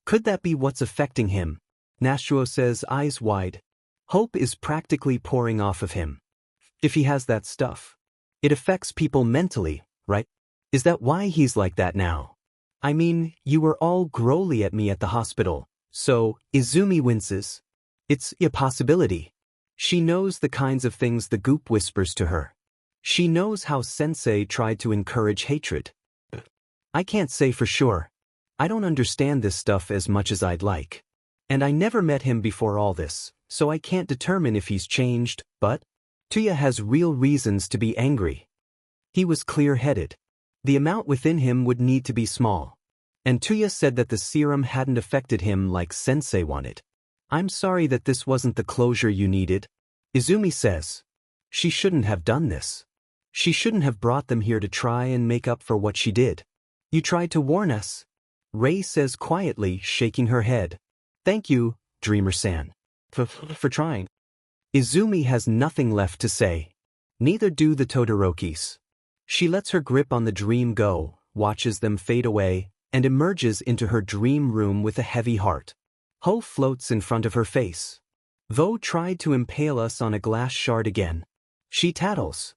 could that be what's affecting him? Natsuo says, eyes wide. Hope is practically pouring off of him. If he has that stuff, it affects people mentally, right? Is that why he's like that now? I mean, you were all growly at me at the hospital, so, Izumi winces. It's a possibility. She knows the kinds of things the goop whispers to her. She knows how Sensei tried to encourage hatred. I can't say for sure. I don't understand this stuff as much as I'd like. And I never met him before all this, so I can't determine if he's changed, but Tuya has real reasons to be angry. He was clear-headed. The amount within him would need to be small. And Tuya said that the serum hadn't affected him like Sensei wanted. I'm sorry that this wasn't the closure you needed. Izumi says. She shouldn't have done this. She shouldn't have brought them here to try and make up for what she did. You tried to warn us. Rei says quietly, shaking her head. Thank you, Dreamer-san. For trying. Izumi has nothing left to say. Neither do the Todorokis. She lets her grip on the dream go, watches them fade away, and emerges into her dream room with a heavy heart. Ho floats in front of her face. Vo tried to impale us on a glass shard again. She tattles.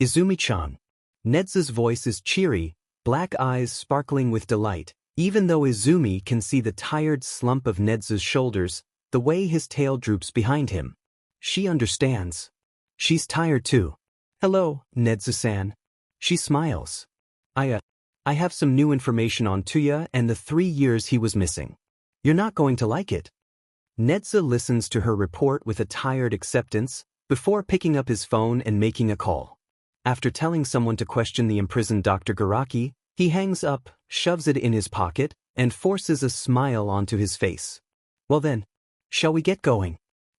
Izumi-chan. Nedza's voice is cheery, black eyes sparkling with delight, even though Izumi can see the tired slump of Nedza's shoulders, the way his tail droops behind him. She understands. She's tired too. Hello, Nedza-san. She smiles. I have some new information on Tuya and the 3 years he was missing. You're not going to like it. Nedza listens to her report with a tired acceptance, before picking up his phone and making a call. After telling someone to question the imprisoned Dr. Garaki, he hangs up, shoves it in his pocket, and forces a smile onto his face. Well then, shall we get going?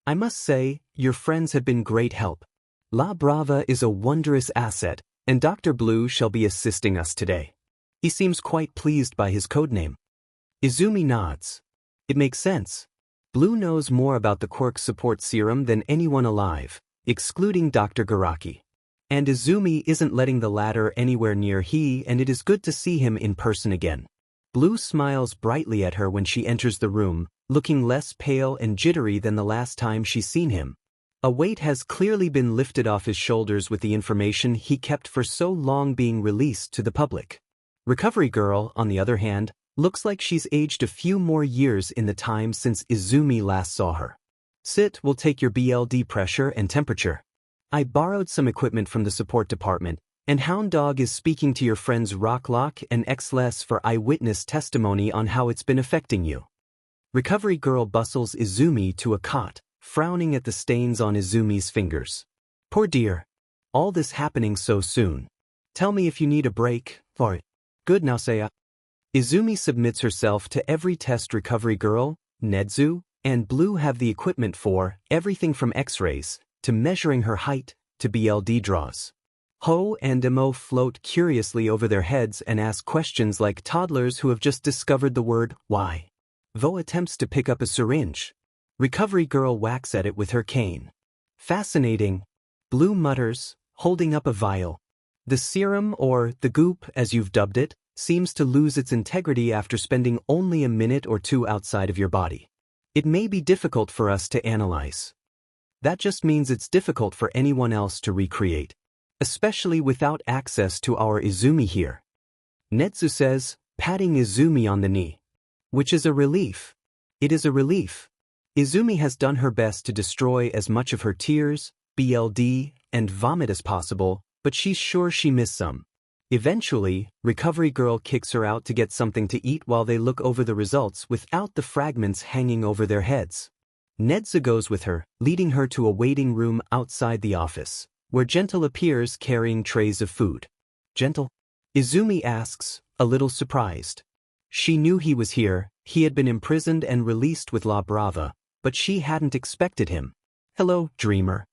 I must say, your friends have been great help. La Brava is a wondrous asset, and Dr. Blue shall be assisting us today. He seems quite pleased by his codename. Izumi nods. It makes sense. Blue knows more about the Quirk support serum than anyone alive, excluding Dr. Garaki. And Izumi isn't letting the latter anywhere near and it is good to see him in person again. Blue smiles brightly at her when she enters the room, looking less pale and jittery than the last time she's seen him. A weight has clearly been lifted off his shoulders with the information he kept for so long being released to the public. Recovery Girl, on the other hand, looks like she's aged a few more years in the time since Izumi last saw her. Sit, we'll take your BLD pressure and temperature. I borrowed some equipment from the support department, and Hound Dog is speaking to your friends Rocklock and Xles for eyewitness testimony on how it's been affecting you. Recovery Girl bustles Izumi to a cot, frowning at the stains on Izumi's fingers. Poor dear. All this happening so soon. Tell me if you need a break, or... Good now, Seiya. Izumi submits herself to every test Recovery Girl, Nedzu, and Blue have the equipment for, everything from X-rays, to measuring her height, to BLD draws. Ho and Emo float curiously over their heads and ask questions like toddlers who have just discovered the word why. Vo attempts to pick up a syringe. Recovery Girl whacks at it with her cane. Fascinating. Blue mutters, holding up a vial. The serum, or the goop as you've dubbed it, seems to lose its integrity after spending only a minute or two outside of your body. It may be difficult for us to analyze. That just means it's difficult for anyone else to recreate, especially without access to our Izumi here. Netsu says, patting Izumi on the knee. Which is a relief. It is a relief. Izumi has done her best to destroy as much of her tears, BLD, and vomit as possible, but she's sure she missed some. Eventually, Recovery Girl kicks her out to get something to eat while they look over the results without the fragments hanging over their heads. Netsu goes with her, leading her to a waiting room outside the office, where Gentle appears carrying trays of food. Gentle? Izumi asks, a little surprised. She knew he was here, he had been imprisoned and released with La Brava, but she hadn't expected him. Hello, dreamer.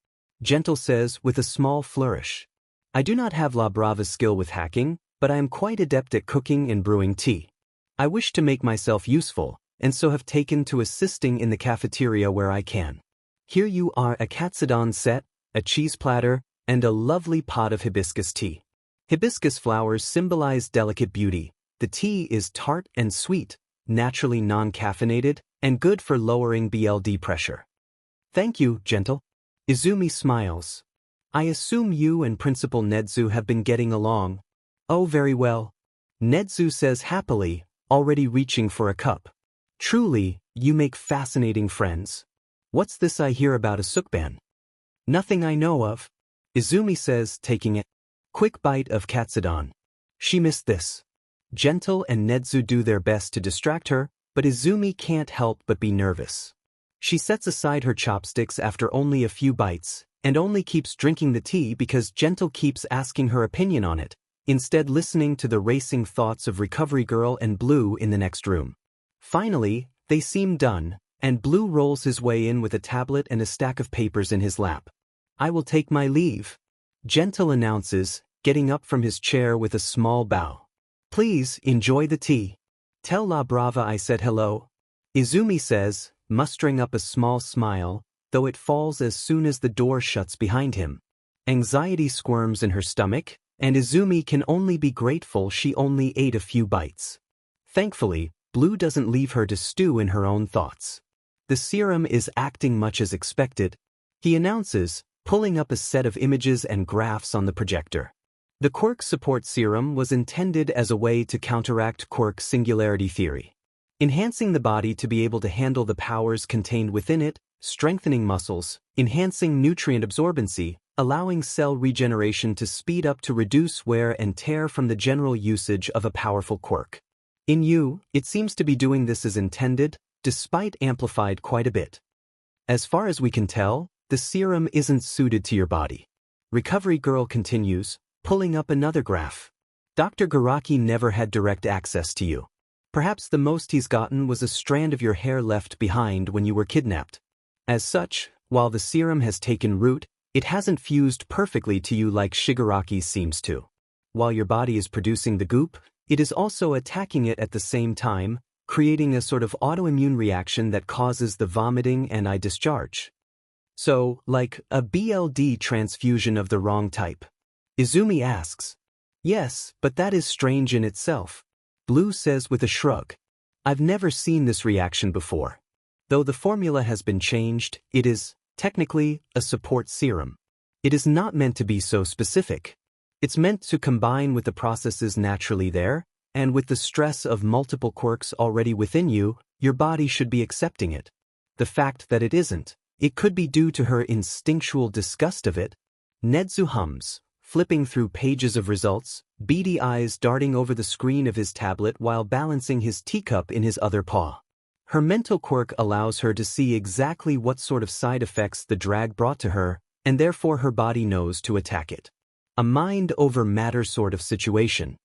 Gentle says with a small flourish. I do not have La Brava's skill with hacking, but I am quite adept at cooking and brewing tea. I wish to make myself useful, and so have taken to assisting in the cafeteria where I can. Here you are a katsudon set, a cheese platter, and a lovely pot of hibiscus tea. Hibiscus flowers symbolize delicate beauty. The tea is tart and sweet, naturally non-caffeinated, and good for lowering BLD pressure. Thank you, Gentle. Izumi smiles. I assume you and Principal Netsu have been getting along. Oh, very well. Netsu says happily, already reaching for a cup. Truly, you make fascinating friends. What's this I hear about a sukban? Nothing I know of. Izumi says, taking a quick bite of katsudon. She missed this. Gentle and Netsu do their best to distract her, but Izumi can't help but be nervous. She sets aside her chopsticks after only a few bites, and only keeps drinking the tea because Gentle keeps asking her opinion on it, instead listening to the racing thoughts of Recovery Girl and Blue in the next room. Finally, they seem done, and Blue rolls his way in with a tablet and a stack of papers in his lap. I will take my leave, Gentle announces, getting up from his chair with a small bow. Please enjoy the tea. Tell La Brava I said hello. Izumi says, mustering up a small smile, though it falls as soon as the door shuts behind him. Anxiety squirms in her stomach, and Izumi can only be grateful she only ate a few bites. Thankfully, Blue doesn't leave her to stew in her own thoughts. The serum is acting much as expected, he announces, pulling up a set of images and graphs on the projector. The Quirk support serum was intended as a way to counteract Quirk's singularity theory, enhancing the body to be able to handle the powers contained within it, strengthening muscles, enhancing nutrient absorbency, allowing cell regeneration to speed up to reduce wear and tear from the general usage of a powerful Quirk. In you, it seems to be doing this as intended, despite amplified quite a bit. As far as we can tell, the serum isn't suited to your body. Recovery Girl continues, pulling up another graph. Dr. Garaki never had direct access to you. Perhaps the most he's gotten was a strand of your hair left behind when you were kidnapped. As such, while the serum has taken root, it hasn't fused perfectly to you like Shigaraki's seems to. While your body is producing the goop, it is also attacking it at the same time, creating a sort of autoimmune reaction that causes the vomiting and eye discharge. So, like a BLD transfusion of the wrong type. Izumi asks. Yes, but that is strange in itself. Blue says with a shrug. I've never seen this reaction before. Though the formula has been changed, it is, technically, a support serum. It is not meant to be so specific. It's meant to combine with the processes naturally there, and with the stress of multiple quirks already within you, your body should be accepting it. The fact that it isn't, it could be due to her instinctual disgust of it. Netsu hums, flipping through pages of results, beady eyes darting over the screen of his tablet while balancing his teacup in his other paw. Her mental quirk allows her to see exactly what sort of side effects the drag brought to her, and therefore her body knows to attack it. A mind over matter sort of situation.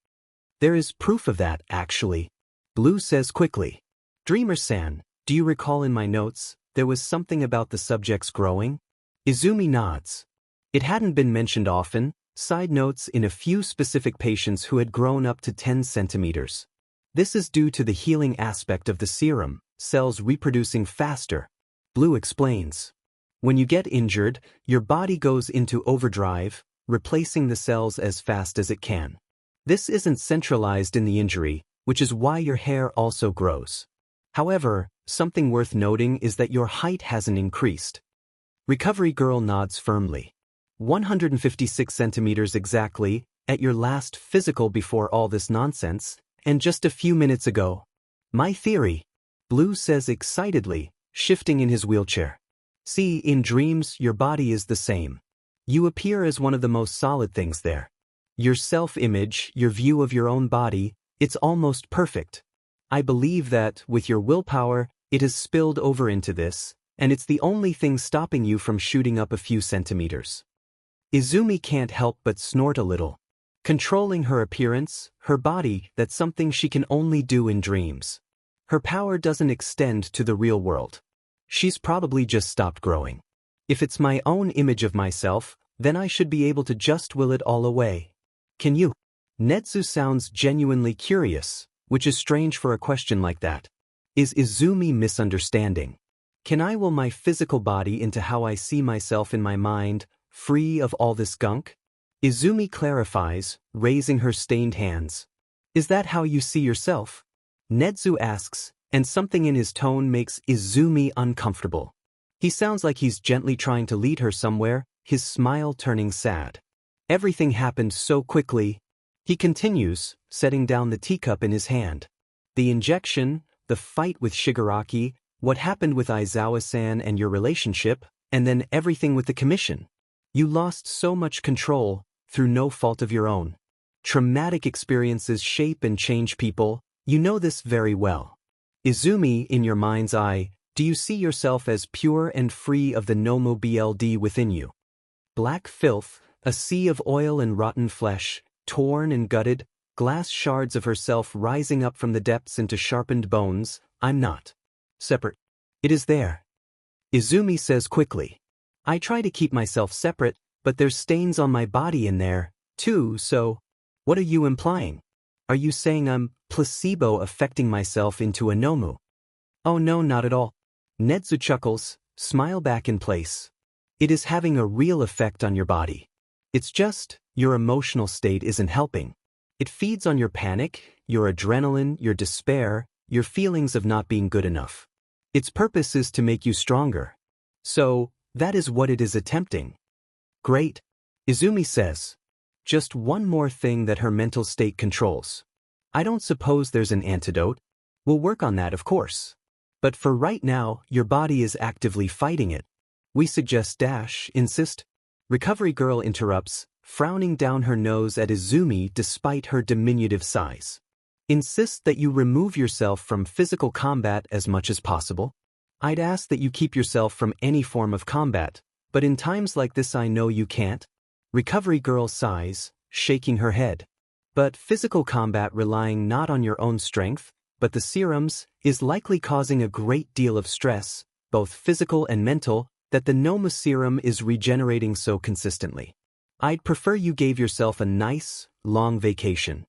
There is proof of that, actually. Blue says quickly. Dreamer-san, do you recall in my notes, there was something about the subjects growing? Izumi nods. It hadn't been mentioned often, Side notes in a few specific patients who had grown up to 10 centimeters. This is due to the healing aspect of the serum, cells reproducing faster. Blue explains. When you get injured, your body goes into overdrive, replacing the cells as fast as it can. This isn't centralized in the injury, which is why your hair also grows. However, something worth noting is that your height hasn't increased. Recovery girl nods firmly. 156 centimeters exactly, at your last physical before all this nonsense, and just a few minutes ago. My theory, Blue says excitedly, shifting in his wheelchair. See, in dreams, your body is the same. You appear as one of the most solid things there. Your self-image, your view of your own body, it's almost perfect. I believe that, with your willpower, it has spilled over into this, and it's the only thing stopping you from shooting up a few centimeters. Izumi can't help but snort a little. Controlling her appearance, her body, that's something she can only do in dreams. Her power doesn't extend to the real world. She's probably just stopped growing. If it's my own image of myself, then I should be able to just will it all away. Can you? Netsu sounds genuinely curious, which is strange for a question like that. Is Izumi misunderstanding? Can I will my physical body into how I see myself in my mind, free of all this gunk? Izumi clarifies, raising her stained hands. Is that how you see yourself? Netsu asks, and something in his tone makes Izumi uncomfortable. He sounds like he's gently trying to lead her somewhere, his smile turning sad. Everything happened so quickly. He continues, setting down the teacup in his hand. The injection, the fight with Shigaraki, what happened with Aizawa-san and your relationship, and then everything with the commission. You lost so much control, through no fault of your own. Traumatic experiences shape and change people, you know this very well. Izumi, in your mind's eye, do you see yourself as pure and free of the Nomu BLD within you? Black filth, a sea of oil and rotten flesh, torn and gutted, glass shards of herself rising up from the depths into sharpened bones, I'm not separate. It is there. Izumi says quickly. I try to keep myself separate, but there's stains on my body in there, too, so… What are you implying? Are you saying I'm placebo affecting myself into a Nomu? Oh no, not at all. Netsu chuckles, smile back in place. It is having a real effect on your body. It's just, your emotional state isn't helping. It feeds on your panic, your adrenaline, your despair, your feelings of not being good enough. Its purpose is to make you stronger. So, that is what it is attempting. Great. Izumi says. Just one more thing that her mental state controls. I don't suppose there's an antidote. We'll work on that, of course. But for right now, your body is actively fighting it. We suggest insist. Recovery girl interrupts, frowning down her nose at Izumi despite her diminutive size. Insist that you remove yourself from physical combat as much as possible. I'd ask that you keep yourself from any form of combat, but in times like this I know you can't. Recovery girl sighs, shaking her head. But physical combat relying not on your own strength, but the serums, is likely causing a great deal of stress, both physical and mental, that the Noma serum is regenerating so consistently. I'd prefer you gave yourself a nice, long vacation.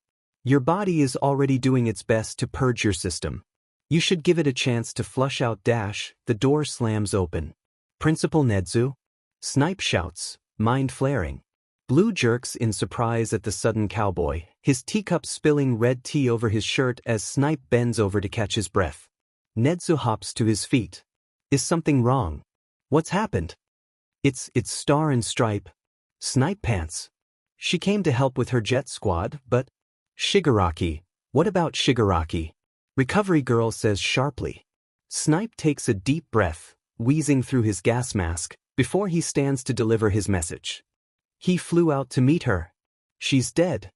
Your body is already doing its best to purge your system. You should give it a chance to flush out. The door slams open. Principal Netsu? Snipe shouts, mind flaring. Blue jerks in surprise at the sudden cowboy, his teacup spilling red tea over his shirt as Snipe bends over to catch his breath. Netsu hops to his feet. Is something wrong? What's happened? It's Star and Stripe. Snipe pants. She came to help with her jet squad, but… Shigaraki. What about Shigaraki? Recovery girl says sharply. Snipe takes a deep breath, wheezing through his gas mask, before he stands to deliver his message. He flew out to meet her. She's dead.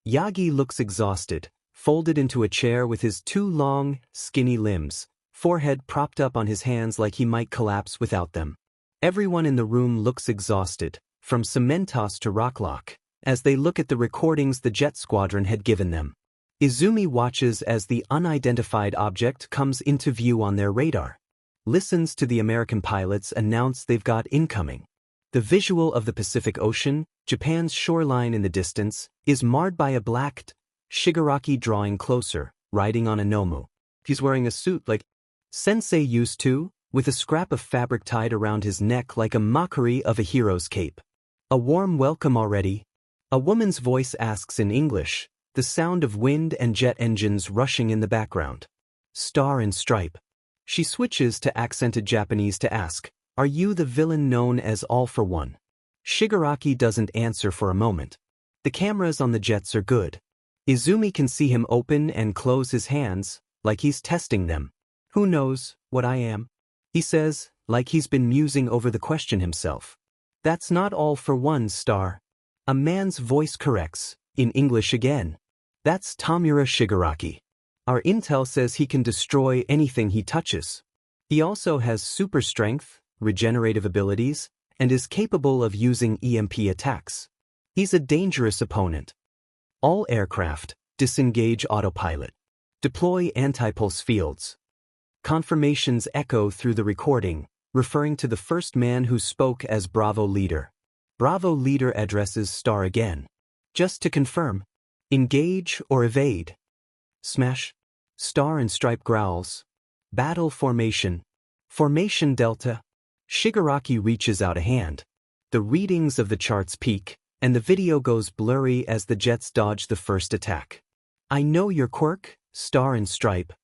Yagi looks exhausted, folded into a chair with his two long, skinny limbs, forehead propped up on his hands like he might collapse without them. Everyone in the room looks exhausted, from Cementos to Rocklock, as they look at the recordings the jet squadron had given them. Izumi watches as the unidentified object comes into view on their radar. Listens to the American pilots announce they've got incoming. The visual of the Pacific Ocean, Japan's shoreline in the distance, is marred by a black Shigaraki drawing closer, riding on a Nomu. He's wearing a suit like Sensei used to, with a scrap of fabric tied around his neck like a mockery of a hero's cape. A warm welcome already? A woman's voice asks in English, the sound of wind and jet engines rushing in the background. Star and Stripe. She switches to accented Japanese to ask, "Are you the villain known as All for One?" Shigaraki doesn't answer for a moment. The cameras on the jets are good. Izumi can see him open and close his hands, like he's testing them. "Who knows what I am?" he says, like he's been musing over the question himself. "That's not All for One, Star." A man's voice corrects, in English again. "That's Tamura Shigaraki. Our intel says he can destroy anything he touches. He also has super strength, regenerative abilities, and is capable of using EMP attacks. He's a dangerous opponent. All aircraft, disengage autopilot. Deploy antipulse fields." Confirmations echo through the recording, referring to the first man who spoke as Bravo Leader. Bravo Leader addresses Star again. "Just to confirm, engage or evade?" Smash. Star and Stripe growls. "Battle formation. Formation Delta." Shigaraki reaches out a hand. The readings of the charts peak, and the video goes blurry as the jets dodge the first attack. "I know your Quirk, Star and Stripe."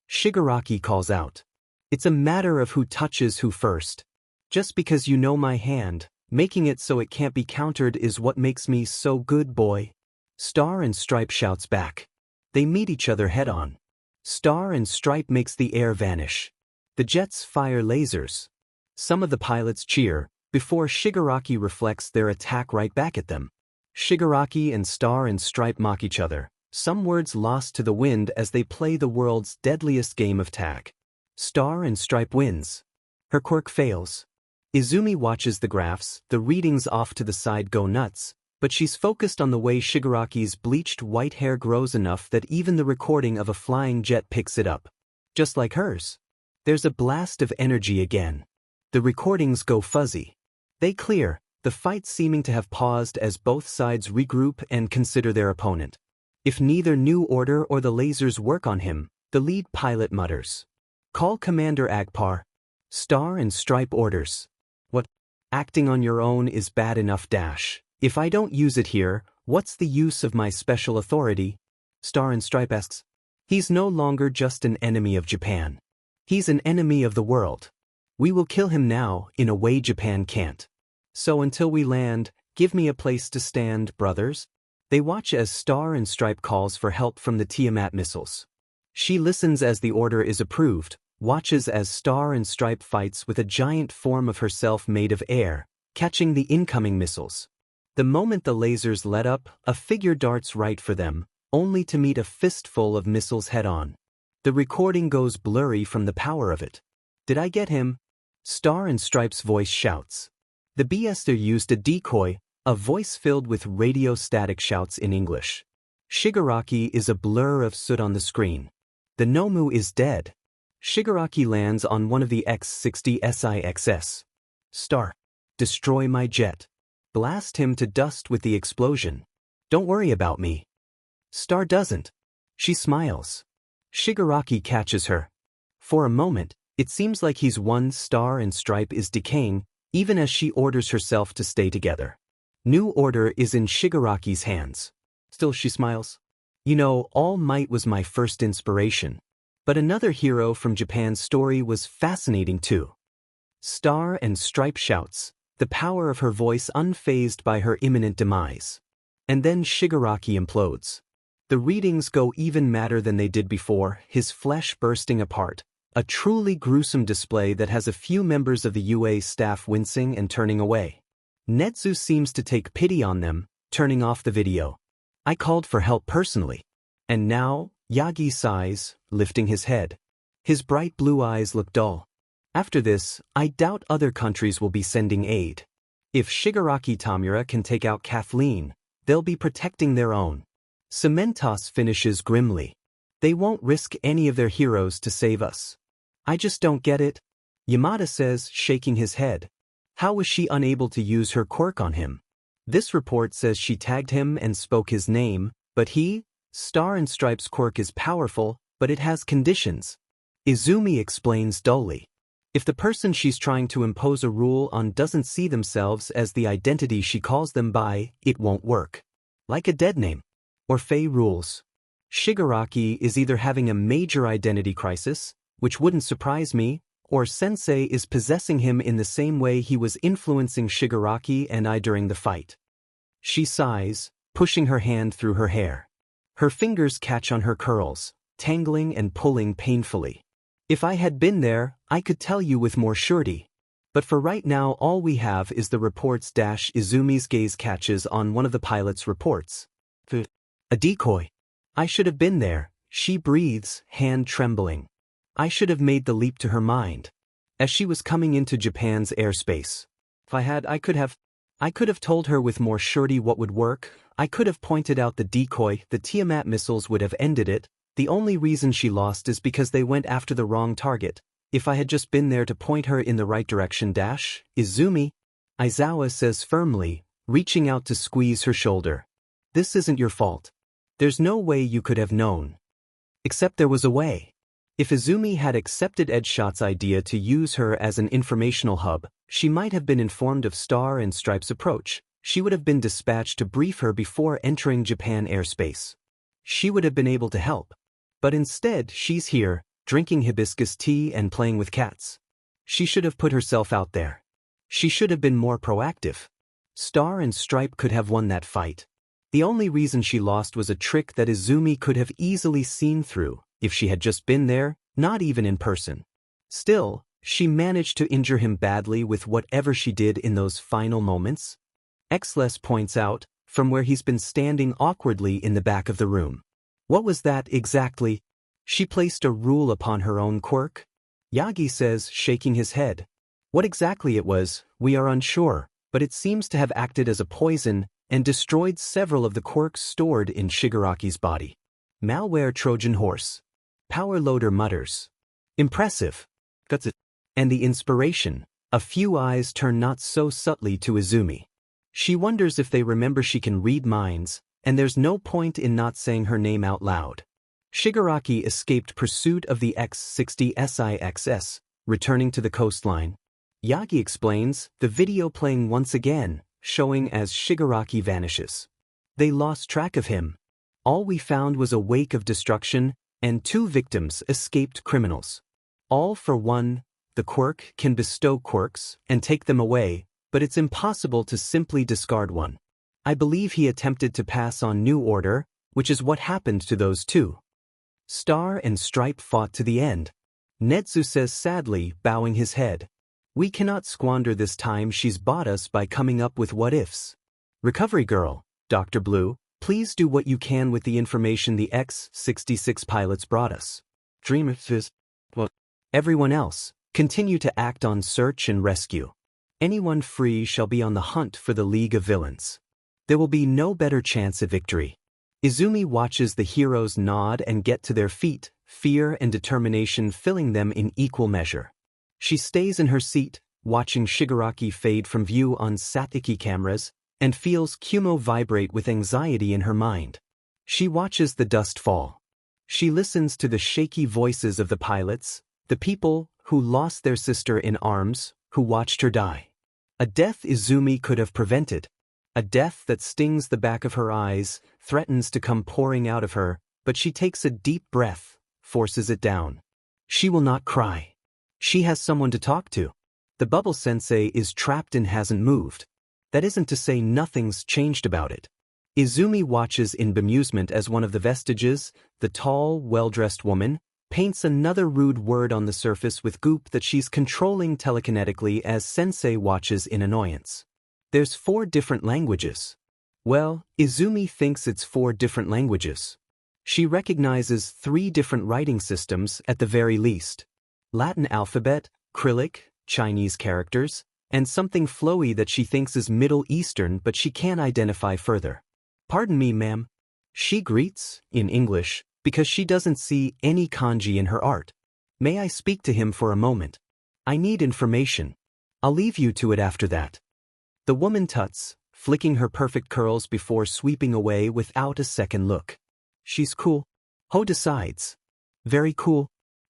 Shigaraki calls out. "It's a matter of who touches who first. Just because you know my hand, making it so it can't be countered is what makes me so good, boy." Star and Stripe shouts back. They meet each other head-on. Star and Stripe makes the air vanish. The jets fire lasers. Some of the pilots cheer, before Shigaraki reflects their attack right back at them. Shigaraki and Star and Stripe mock each other, some words lost to the wind as they play the world's deadliest game of tag. Star and Stripe wins. Her Quirk fails. Izumi watches the graphs, the readings off to the side go nuts, but she's focused on the way Shigaraki's bleached white hair grows enough that even the recording of a flying jet picks it up. Just like hers. There's a blast of energy again. The recordings go fuzzy. They clear, the fight seeming to have paused as both sides regroup and consider their opponent. If neither New Order or the lasers work on him, the lead pilot mutters. "Call Commander Agpar." Star and Stripe orders. "What? Acting on your own is bad enough dash. If I don't use it here, what's the use of my special authority?" Star and Stripe asks. "He's no longer just an enemy of Japan. He's an enemy of the world. We will kill him now in a way Japan can't. So until we land, give me a place to stand, brothers." They watch as Star and Stripe calls for help from the Tiamat missiles. She listens as the order is approved, watches as Star and Stripe fights with a giant form of herself made of air, catching the incoming missiles. The moment the lasers let up, a figure darts right for them, only to meet a fistful of missiles head-on. The recording goes blurry from the power of it. "Did I get him?" Star and Stripe's voice shouts. The BS'er used a decoy, a voice filled with radio static shouts in English. Shigaraki is a blur of soot on the screen. The Nomu is dead. Shigaraki lands on one of the X-60 SIXS. Star. "Destroy my jet. Blast him to dust with the explosion. Don't worry about me." Star doesn't. She smiles. Shigaraki catches her. For a moment, it seems like he's won. Star and Stripe is decaying, even as she orders herself to stay together. New Order is in Shigaraki's hands. Still she smiles. "You know, All Might was my first inspiration. But another hero from Japan's story was fascinating too." Star and Stripe shouts, the power of her voice unfazed by her imminent demise. And then Shigaraki implodes. The readings go even madder than they did before, his flesh bursting apart. A truly gruesome display that has a few members of the UA staff wincing and turning away. Netsu seems to take pity on them, turning off the video. "I called for help personally." And now, Yagi sighs, lifting his head. His bright blue eyes look dull. "After this, I doubt other countries will be sending aid. If Shigaraki Tamura can take out Kathleen, they'll be protecting their own." Cementos finishes grimly. "They won't risk any of their heroes to save us. I just don't get it," Yamada says, shaking his head. How was she unable to use her quirk on him? This report says she tagged him and spoke his name, but Star and Stripe's quirk is powerful, but it has conditions. Izumi explains dully. If the person she's trying to impose a rule on doesn't see themselves as the identity she calls them by, it won't work. Like a dead name. Or Fey rules. Shigaraki is either having a major identity crisis, which wouldn't surprise me, or Sensei is possessing him in the same way he was influencing Shigaraki and I during the fight. She sighs, pushing her hand through her hair. Her fingers catch on her curls, tangling and pulling painfully. If I had been there, I could tell you with more surety. But for right now all we have is the reports. Izumi's gaze catches on one of the pilot's reports. A decoy. I should have been there, she breathes, hand trembling. I should have made the leap to her mind. As she was coming into Japan's airspace. If I had, I could have told her with more surety what would work. I could have pointed out the decoy. The Tiamat missiles would have ended it. The only reason she lost is because they went after the wrong target. If I had just been there to point her in the right direction. Izumi, Aizawa says firmly, reaching out to squeeze her shoulder. This isn't your fault. There's no way you could have known. Except there was a way. If Izumi had accepted Edshot's idea to use her as an informational hub, she might have been informed of Star and Stripe's approach. She would have been dispatched to brief her before entering Japan airspace. She would have been able to help. But instead, she's here, drinking hibiscus tea and playing with cats. She should have put herself out there. She should have been more proactive. Star and Stripe could have won that fight. The only reason she lost was a trick that Izumi could have easily seen through, if she had just been there, not even in person. Still, she managed to injure him badly with whatever she did in those final moments. Xles points out, from where he's been standing awkwardly in the back of the room. What was that exactly? She placed a rule upon her own quirk? Yagi says, shaking his head. What exactly it was, we are unsure, but it seems to have acted as a poison and destroyed several of the quirks stored in Shigaraki's body. Malware Trojan Horse. Power Loader mutters. Impressive. That's it. And the inspiration. A few eyes turn not so subtly to Izumi. She wonders if they remember she can read minds, and there's no point in not saying her name out loud. Shigaraki escaped pursuit of the X-60 SIXS, returning to the coastline. Yagi explains, the video playing once again, showing as Shigaraki vanishes. They lost track of him. All we found was a wake of destruction, and 2 victims escaped criminals. All for one. The quirk can bestow quirks and take them away, but it's impossible to simply discard one. I believe he attempted to pass on New Order, which is what happened to those 2. Star and Stripe fought to the end. Netsu says sadly, bowing his head. We cannot squander this time she's bought us by coming up with what-ifs. Recovery Girl, Dr. Blue, please do what you can with the information the X-66 pilots brought us. Dreamers, everyone else, continue to act on search and rescue. Anyone free shall be on the hunt for the League of Villains. There will be no better chance at victory. Izumi watches the heroes nod and get to their feet, fear and determination filling them in equal measure. She stays in her seat, watching Shigaraki fade from view on Satiki cameras, and feels Kumo vibrate with anxiety in her mind. She watches the dust fall. She listens to the shaky voices of the pilots, the people who lost their sister in arms, who watched her die. A death Izumi could have prevented. A death that stings the back of her eyes, threatens to come pouring out of her, but she takes a deep breath, forces it down. She will not cry. She has someone to talk to. The bubble sensei is trapped and hasn't moved. That isn't to say nothing's changed about it. Izumi watches in bemusement as one of the vestiges, the tall, well-dressed woman, paints another rude word on the surface with goop that she's controlling telekinetically as sensei watches in annoyance. There's 4 different languages. Well, Izumi thinks it's 4 different languages. She recognizes 3 different writing systems at the very least. Latin alphabet, Cyrillic, Chinese characters, and something flowy that she thinks is Middle Eastern but she can't identify further. Pardon me, ma'am. She greets, in English, because she doesn't see any kanji in her art. May I speak to him for a moment? I need information. I'll leave you to it after that. The woman tuts, flicking her perfect curls before sweeping away without a second look. She's cool. Ho decides. Very cool.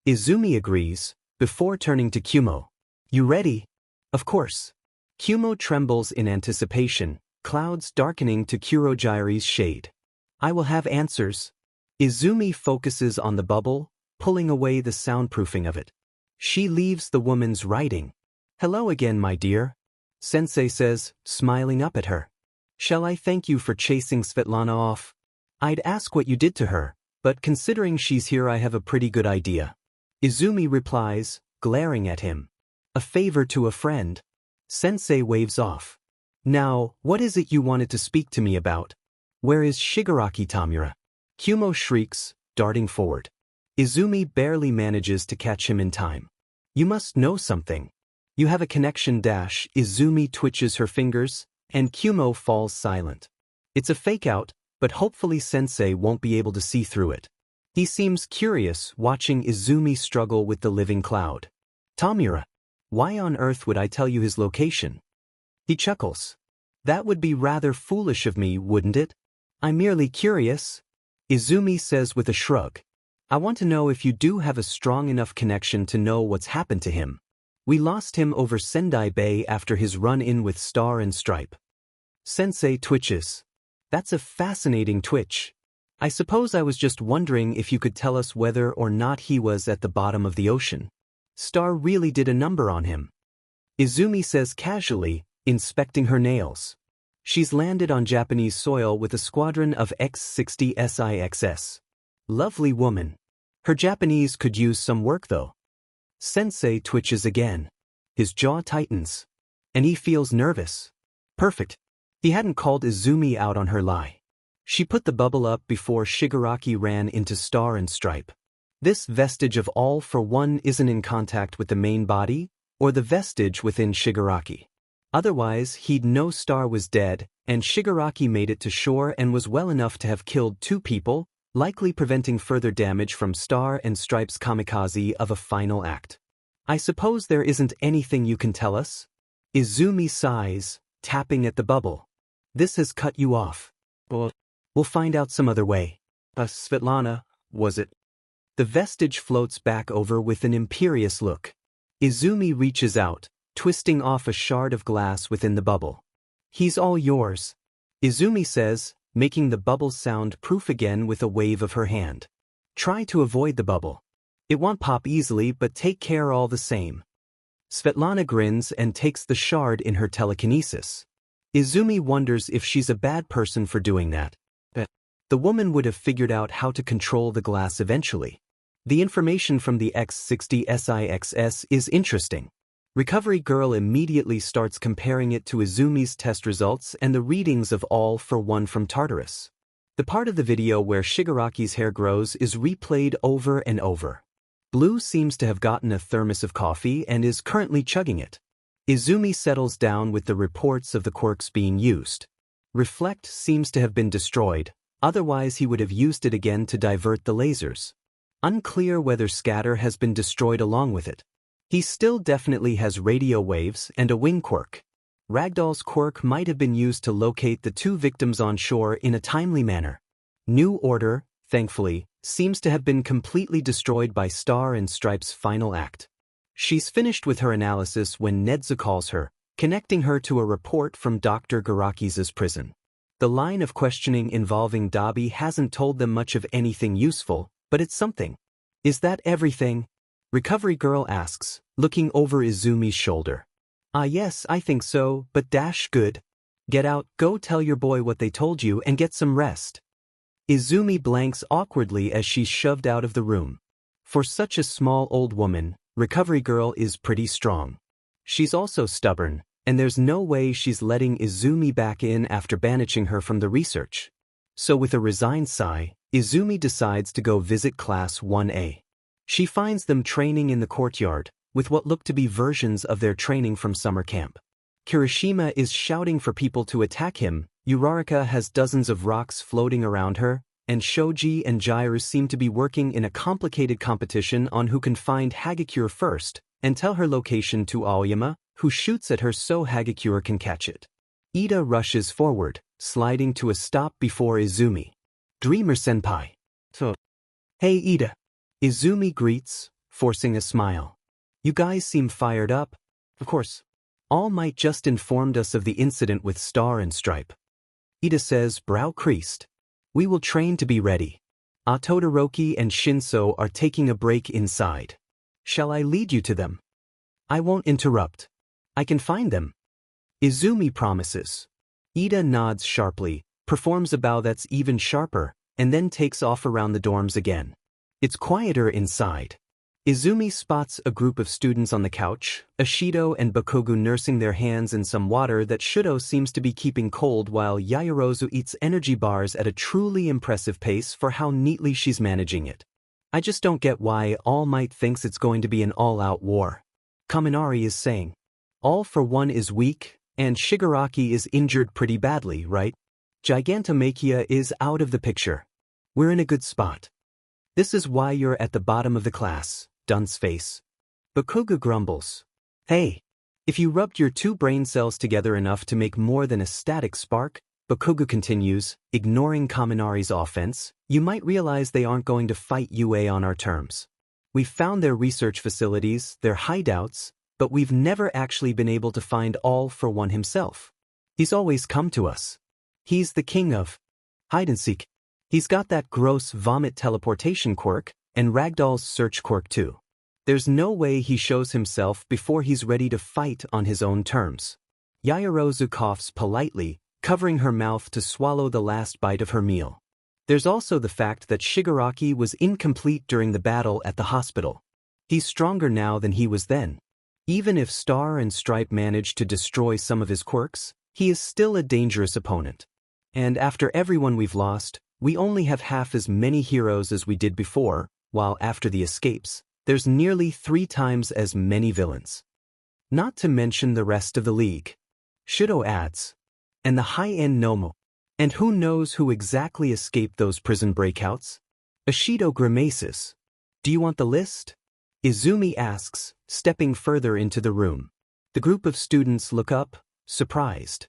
Izumi agrees, before turning to Kumo. You ready? Of course. Kumo trembles in anticipation, clouds darkening to Kurogiri's shade. I will have answers. Izumi focuses on the bubble, pulling away the soundproofing of it. She leaves the woman's writing. Hello again, my dear. Sensei says, smiling up at her. Shall I thank you for chasing Svetlana off? I'd ask what you did to her, but considering she's here I have a pretty good idea. Izumi replies, glaring at him. A favor to a friend. Sensei waves off. Now, what is it you wanted to speak to me about? Where is Shigaraki Tamura? Kumo shrieks, darting forward. Izumi barely manages to catch him in time. You must know something. You have a connection dash. Izumi twitches her fingers, and Kumo falls silent. It's a fake-out, but hopefully Sensei won't be able to see through it. He seems curious watching Izumi struggle with the living cloud. Tamura. Why on earth would I tell you his location? He chuckles. That would be rather foolish of me, wouldn't it? I'm merely curious. Izumi says with a shrug. I want to know if you do have a strong enough connection to know what's happened to him. We lost him over Sendai Bay after his run-in with Star and Stripe. Sensei twitches. That's a fascinating twitch. I suppose I was just wondering if you could tell us whether or not he was at the bottom of the ocean. Star really did a number on him. Izumi says casually, inspecting her nails. She's landed on Japanese soil with a squadron of X-60 SIXS. Lovely woman. Her Japanese could use some work though. Sensei twitches again. His jaw tightens. And he feels nervous. Perfect. He hadn't called Izumi out on her lie. She put the bubble up before Shigaraki ran into Star and Stripe. This vestige of All for One isn't in contact with the main body, or the vestige within Shigaraki. Otherwise, he'd know Star was dead, and Shigaraki made it to shore and was well enough to have killed 2 people, likely preventing further damage from Star and Stripe's kamikaze of a final act. I suppose there isn't anything you can tell us? Izumi sighs, tapping at the bubble. This has cut you off. Well, we'll find out some other way. Svetlana, was it? The vestige floats back over with an imperious look. Izumi reaches out, twisting off a shard of glass within the bubble. He's all yours. Izumi says, making the bubble sound proof again with a wave of her hand. Try to avoid the bubble. It won't pop easily, but take care all the same. Svetlana grins and takes the shard in her telekinesis. Izumi wonders if she's a bad person for doing that. The woman would have figured out how to control the glass eventually. The information from the X-60 SIXS is interesting. Recovery Girl immediately starts comparing it to Izumi's test results and the readings of All for One from Tartarus. The part of the video where Shigaraki's hair grows is replayed over and over. Blue seems to have gotten a thermos of coffee and is currently chugging it. Izumi settles down with the reports of the quirks being used. Reflect seems to have been destroyed, otherwise he would have used it again to divert the lasers. Unclear whether Scatter has been destroyed along with it. He still definitely has radio waves and a wing quirk. Ragdoll's quirk might have been used to locate the 2 victims on shore in a timely manner. New Order, thankfully, seems to have been completely destroyed by Star and Stripe's final act. She's finished with her analysis when Nedza calls her, connecting her to a report from Dr. Garaki's prison. The line of questioning involving Dabi hasn't told them much of anything useful, but it's something. Is that everything? Recovery Girl asks, looking over Izumi's shoulder. Yes, I think so, but good. Get out, go tell your boy what they told you and get some rest. Izumi blanks awkwardly as she's shoved out of the room. For such a small old woman, Recovery Girl is pretty strong. She's also stubborn, and there's no way she's letting Izumi back in after banishing her from the research. So with a resigned sigh, Izumi decides to go visit Class 1A. She finds them training in the courtyard, with what look to be versions of their training from summer camp. Kirishima is shouting for people to attack him, Uraraka has dozens of rocks floating around her, and Shoji and Jiraiya seem to be working in a complicated competition on who can find Hagakure first, and tell her location to Aoyama, who shoots at her so Hagakure can catch it. Ida rushes forward, sliding to a stop before Izumi. Dreamer-senpai. So, hey Ida. Izumi greets, forcing a smile. You guys seem fired up. Of course. All Might just informed us of the incident with Star and Stripe. Ida says, brow creased. We will train to be ready. Todoroki and Shinso are taking a break inside. Shall I lead you to them? I won't interrupt. I can find them. Izumi promises. Ida nods sharply, performs a bow that's even sharper, and then takes off around the dorms again. It's quieter inside. Izumi spots a group of students on the couch, Ashido and Bakugo nursing their hands in some water that Shudo seems to be keeping cold while Yaoyorozu eats energy bars at a truly impressive pace for how neatly she's managing it. I just don't get why All Might thinks it's going to be an all-out war. Kaminari is saying. All for One is weak, and Shigaraki is injured pretty badly, right? Gigantomachia is out of the picture. We're in a good spot. This is why you're at the bottom of the class, dunce face. Bakugo grumbles. Hey, if you rubbed your two brain cells together enough to make more than a static spark, Bakugo continues, ignoring Kaminari's offense, you might realize they aren't going to fight UA on our terms. We've found their research facilities, their hideouts, but we've never actually been able to find All for One himself. He's always come to us. He's the king of hide-and-seek. He's got that gross vomit teleportation quirk, and Ragdoll's search quirk too. There's no way he shows himself before he's ready to fight on his own terms. Yaoyorozu coughs politely, covering her mouth to swallow the last bite of her meal. There's also the fact that Shigaraki was incomplete during the battle at the hospital. He's stronger now than he was then. Even if Star and Stripe managed to destroy some of his quirks, he is still a dangerous opponent. And after everyone we've lost, we only have half as many heroes as we did before, while after the escapes, there's nearly 3 times as many villains. Not to mention the rest of the league. Shudo adds. And the high-end Nomu. And who knows who exactly escaped those prison breakouts? Ashido grimaces. Do you want the list? Izumi asks, stepping further into the room. The group of students look up, surprised.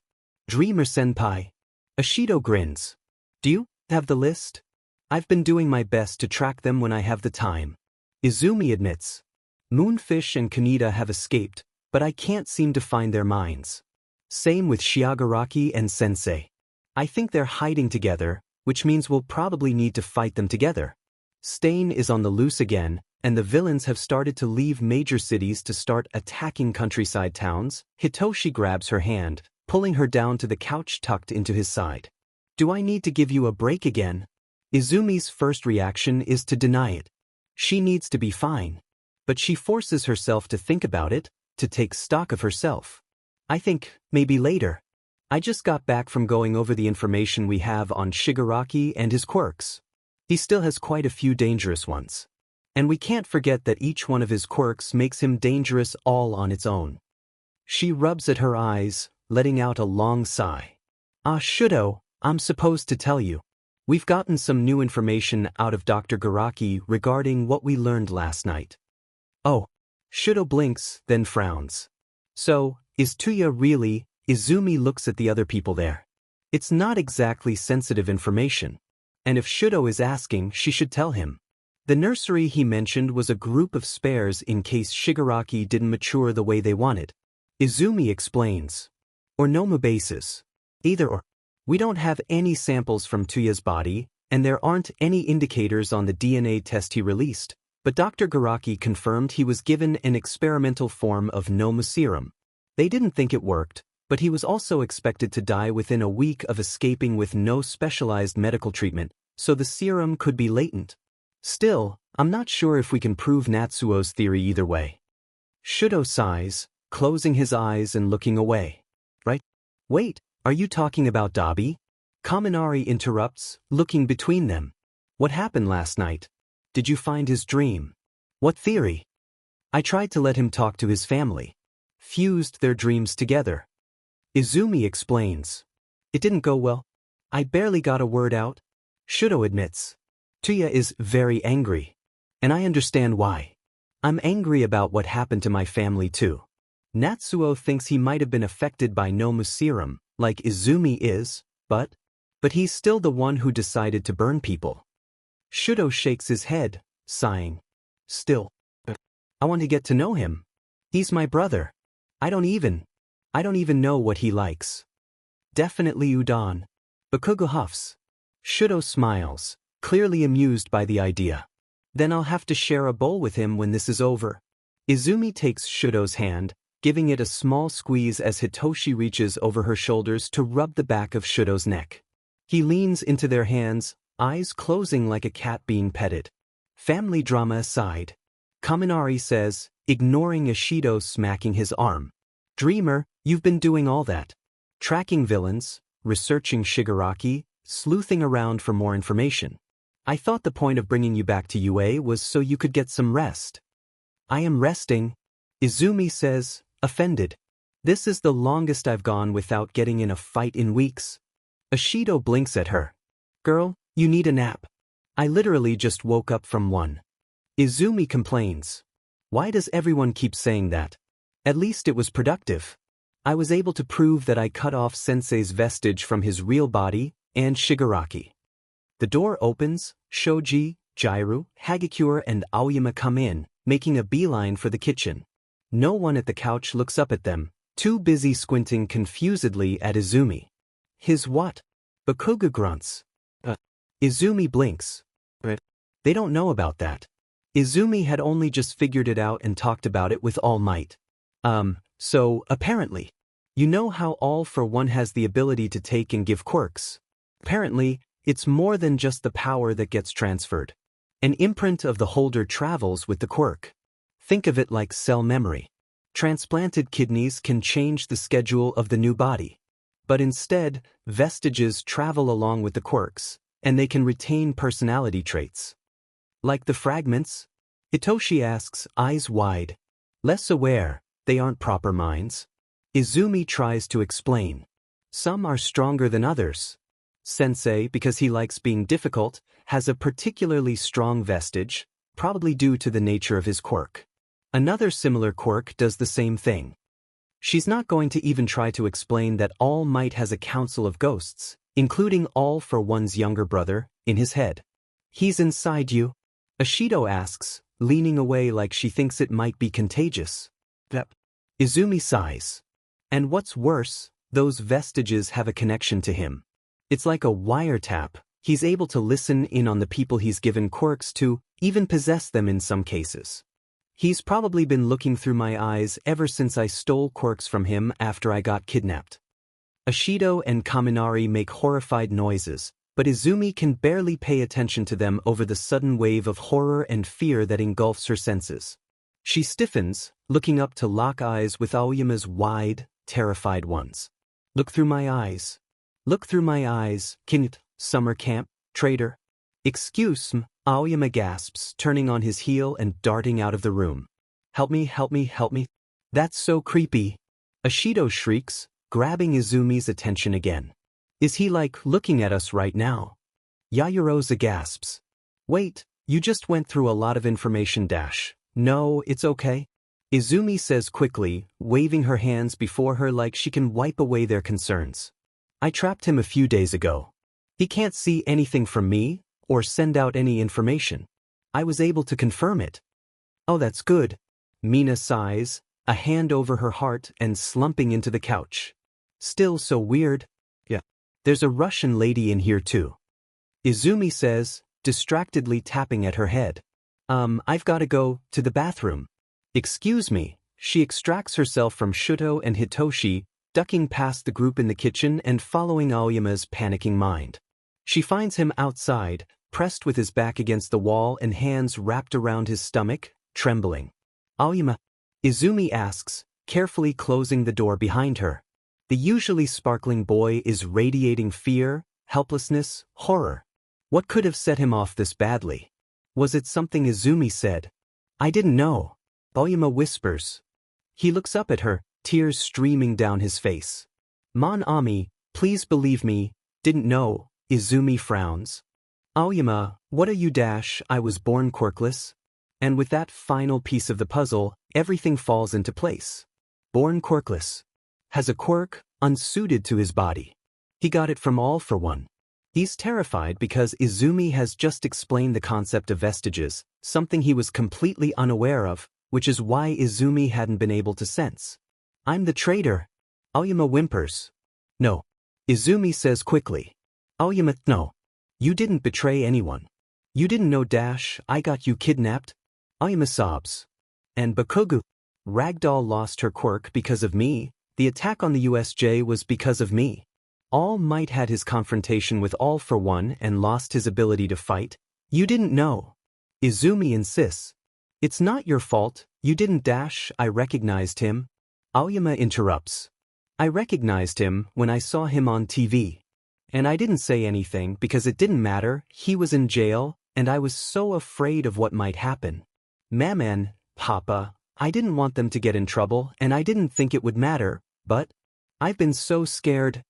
Dreamer-senpai. Ashido grins. Do you have the list? I've been doing my best to track them when I have the time. Izumi admits. Moonfish and Kaneda have escaped, but I can't seem to find their minds. Same with Shigaraki and Sensei. I think they're hiding together, which means we'll probably need to fight them together. Stain is on the loose again, and the villains have started to leave major cities to start attacking countryside towns. Hitoshi grabs her hand, pulling her down to the couch tucked into his side. Do I need to give you a break again? Izumi's first reaction is to deny it. She needs to be fine. But she forces herself to think about it, to take stock of herself. I think, maybe later. I just got back from going over the information we have on Shigaraki and his quirks. He still has quite a few dangerous ones. And we can't forget that each one of his quirks makes him dangerous all on its own. She rubs at her eyes, letting out a long sigh. Shudo, I'm supposed to tell you. We've gotten some new information out of Dr. Garaki regarding what we learned last night. Oh. Shudo blinks, then frowns. So, is Tuya really? Izumi looks at the other people there. It's not exactly sensitive information. And if Shudo is asking, she should tell him. The nursery he mentioned was a group of spares in case Shigaraki didn't mature the way they wanted. Izumi explains. Or Nomu bases. Either or. We don't have any samples from Tuya's body, and there aren't any indicators on the DNA test he released, but Dr. Garaki confirmed he was given an experimental form of Nomu serum. They didn't think it worked, but he was also expected to die within a week of escaping with no specialized medical treatment, so the serum could be latent. Still, I'm not sure if we can prove Natsuo's theory either way. Shudo sighs, closing his eyes and looking away. Right? Wait, are you talking about Dabi? Kaminari interrupts, looking between them. What happened last night? Did you find his dream? What theory? I tried to let him talk to his family. Fused their dreams together. Izumi explains. It didn't go well. I barely got a word out. Shudo admits. Tuya is very angry. And I understand why. I'm angry about what happened to my family too. Natsuo thinks he might have been affected by Nomu's serum, like Izumi is, but he's still the one who decided to burn people. Shudo shakes his head, sighing. Still, I want to get to know him. He's my brother. I don't even know what he likes. Definitely udon. Bakugo huffs. Shudo smiles, clearly amused by the idea. Then I'll have to share a bowl with him when this is over. Izumi takes Shudo's hand, giving it a small squeeze as Hitoshi reaches over her shoulders to rub the back of Shudo's neck. He leans into their hands, eyes closing like a cat being petted. Family drama aside, Kaminari says, ignoring Ishido smacking his arm. Dreamer, you've been doing all that. Tracking villains, researching Shigaraki, sleuthing around for more information. I thought the point of bringing you back to UA was so you could get some rest. I am resting, Izumi says, offended. This is the longest I've gone without getting in a fight in weeks. Ishido blinks at her. Girl, you need a nap. I literally just woke up from one. Izumi complains. Why does everyone keep saying that? At least it was productive. I was able to prove that I cut off Sensei's vestige from his real body and Shigaraki. The door opens, Shoji, Jairu, Hagakure and Aoyama come in, making a beeline for the kitchen. No one at the couch looks up at them, too busy squinting confusedly at Izumi. His what? Bakugo grunts. Izumi blinks. They don't know about that. Izumi had only just figured it out and talked about it with all might. So, apparently. You know how All for One has the ability to take and give quirks? Apparently, it's more than just the power that gets transferred. An imprint of the holder travels with the quirk. Think of it like cell memory. Transplanted kidneys can change the schedule of the new body. But instead, vestiges travel along with the quirks, and they can retain personality traits. Like the fragments? Hitoshi asks, eyes wide. Less aware, they aren't proper minds. Izumi tries to explain. Some are stronger than others. Sensei, because he likes being difficult, has a particularly strong vestige, probably due to the nature of his quirk. Another similar quirk does the same thing. She's not going to even try to explain that All Might has a council of ghosts, including All for One's younger brother, in his head. He's inside you? Ishido asks, leaning away like she thinks it might be contagious. Yep. Izumi sighs. And what's worse, those vestiges have a connection to him. It's like a wiretap. He's able to listen in on the people he's given quirks to, even possess them in some cases. He's probably been looking through my eyes ever since I stole quirks from him after I got kidnapped. Ishido and Kaminari make horrified noises, but Izumi can barely pay attention to them over the sudden wave of horror and fear that engulfs her senses. She stiffens, looking up to lock eyes with Aoyama's wide, terrified ones. Look through my eyes. Look through my eyes, Kinut, summer camp, traitor. Excuse me, Aoyama gasps, turning on his heel and darting out of the room. Help me, help me, help me. That's so creepy. Ishido shrieks, grabbing Izumi's attention again. Is he like looking at us right now? Yaoyorosa gasps. Wait, you just went through a lot of information dash. No, it's okay. Izumi says quickly, waving her hands before her like she can wipe away their concerns. I trapped him a few days ago. He can't see anything from me, or send out any information. I was able to confirm it. Oh, that's good. Mina sighs, a hand over her heart and slumping into the couch. Still so weird. Yeah. There's a Russian lady in here too. Izumi says, distractedly tapping at her head. I've got to go to the bathroom. Excuse me. She extracts herself from Shuto and Hitoshi, ducking past the group in the kitchen and following Aoyama's panicking mind. She finds him outside, pressed with his back against the wall and hands wrapped around his stomach, trembling. Aoyama? Izumi asks, carefully closing the door behind her. The usually sparkling boy is radiating fear, helplessness, horror. What could have set him off this badly? Was it something Izumi said? I didn't know. Aoyama whispers. He looks up at her, tears streaming down his face. Mon ami, please believe me, didn't know. Izumi frowns. Aoyama, what are you dash? I was born quirkless. And with that final piece of the puzzle, everything falls into place. born quirkless. Has a quirk, unsuited to his body. He got it from All for One. He's terrified because Izumi has just explained the concept of vestiges, something he was completely unaware of, which is why Izumi hadn't been able to sense. I'm the traitor. Aoyama whimpers. No. Izumi says quickly. Aoyama, no. You didn't betray anyone. You didn't know I got you kidnapped? Aoyama sobs. And Bakugu. Ragdoll lost her quirk because of me. The attack on the USJ was because of me. All Might had his confrontation with All for One and lost his ability to fight. You didn't know. Izumi insists. It's not your fault, you didn't I recognized him. Aoyama interrupts. I recognized him when I saw him on TV. And I didn't say anything because it didn't matter, he was in jail, and I was so afraid of what might happen. Maman, Papa, I didn't want them to get in trouble and I didn't think it would matter, but I've been so scared.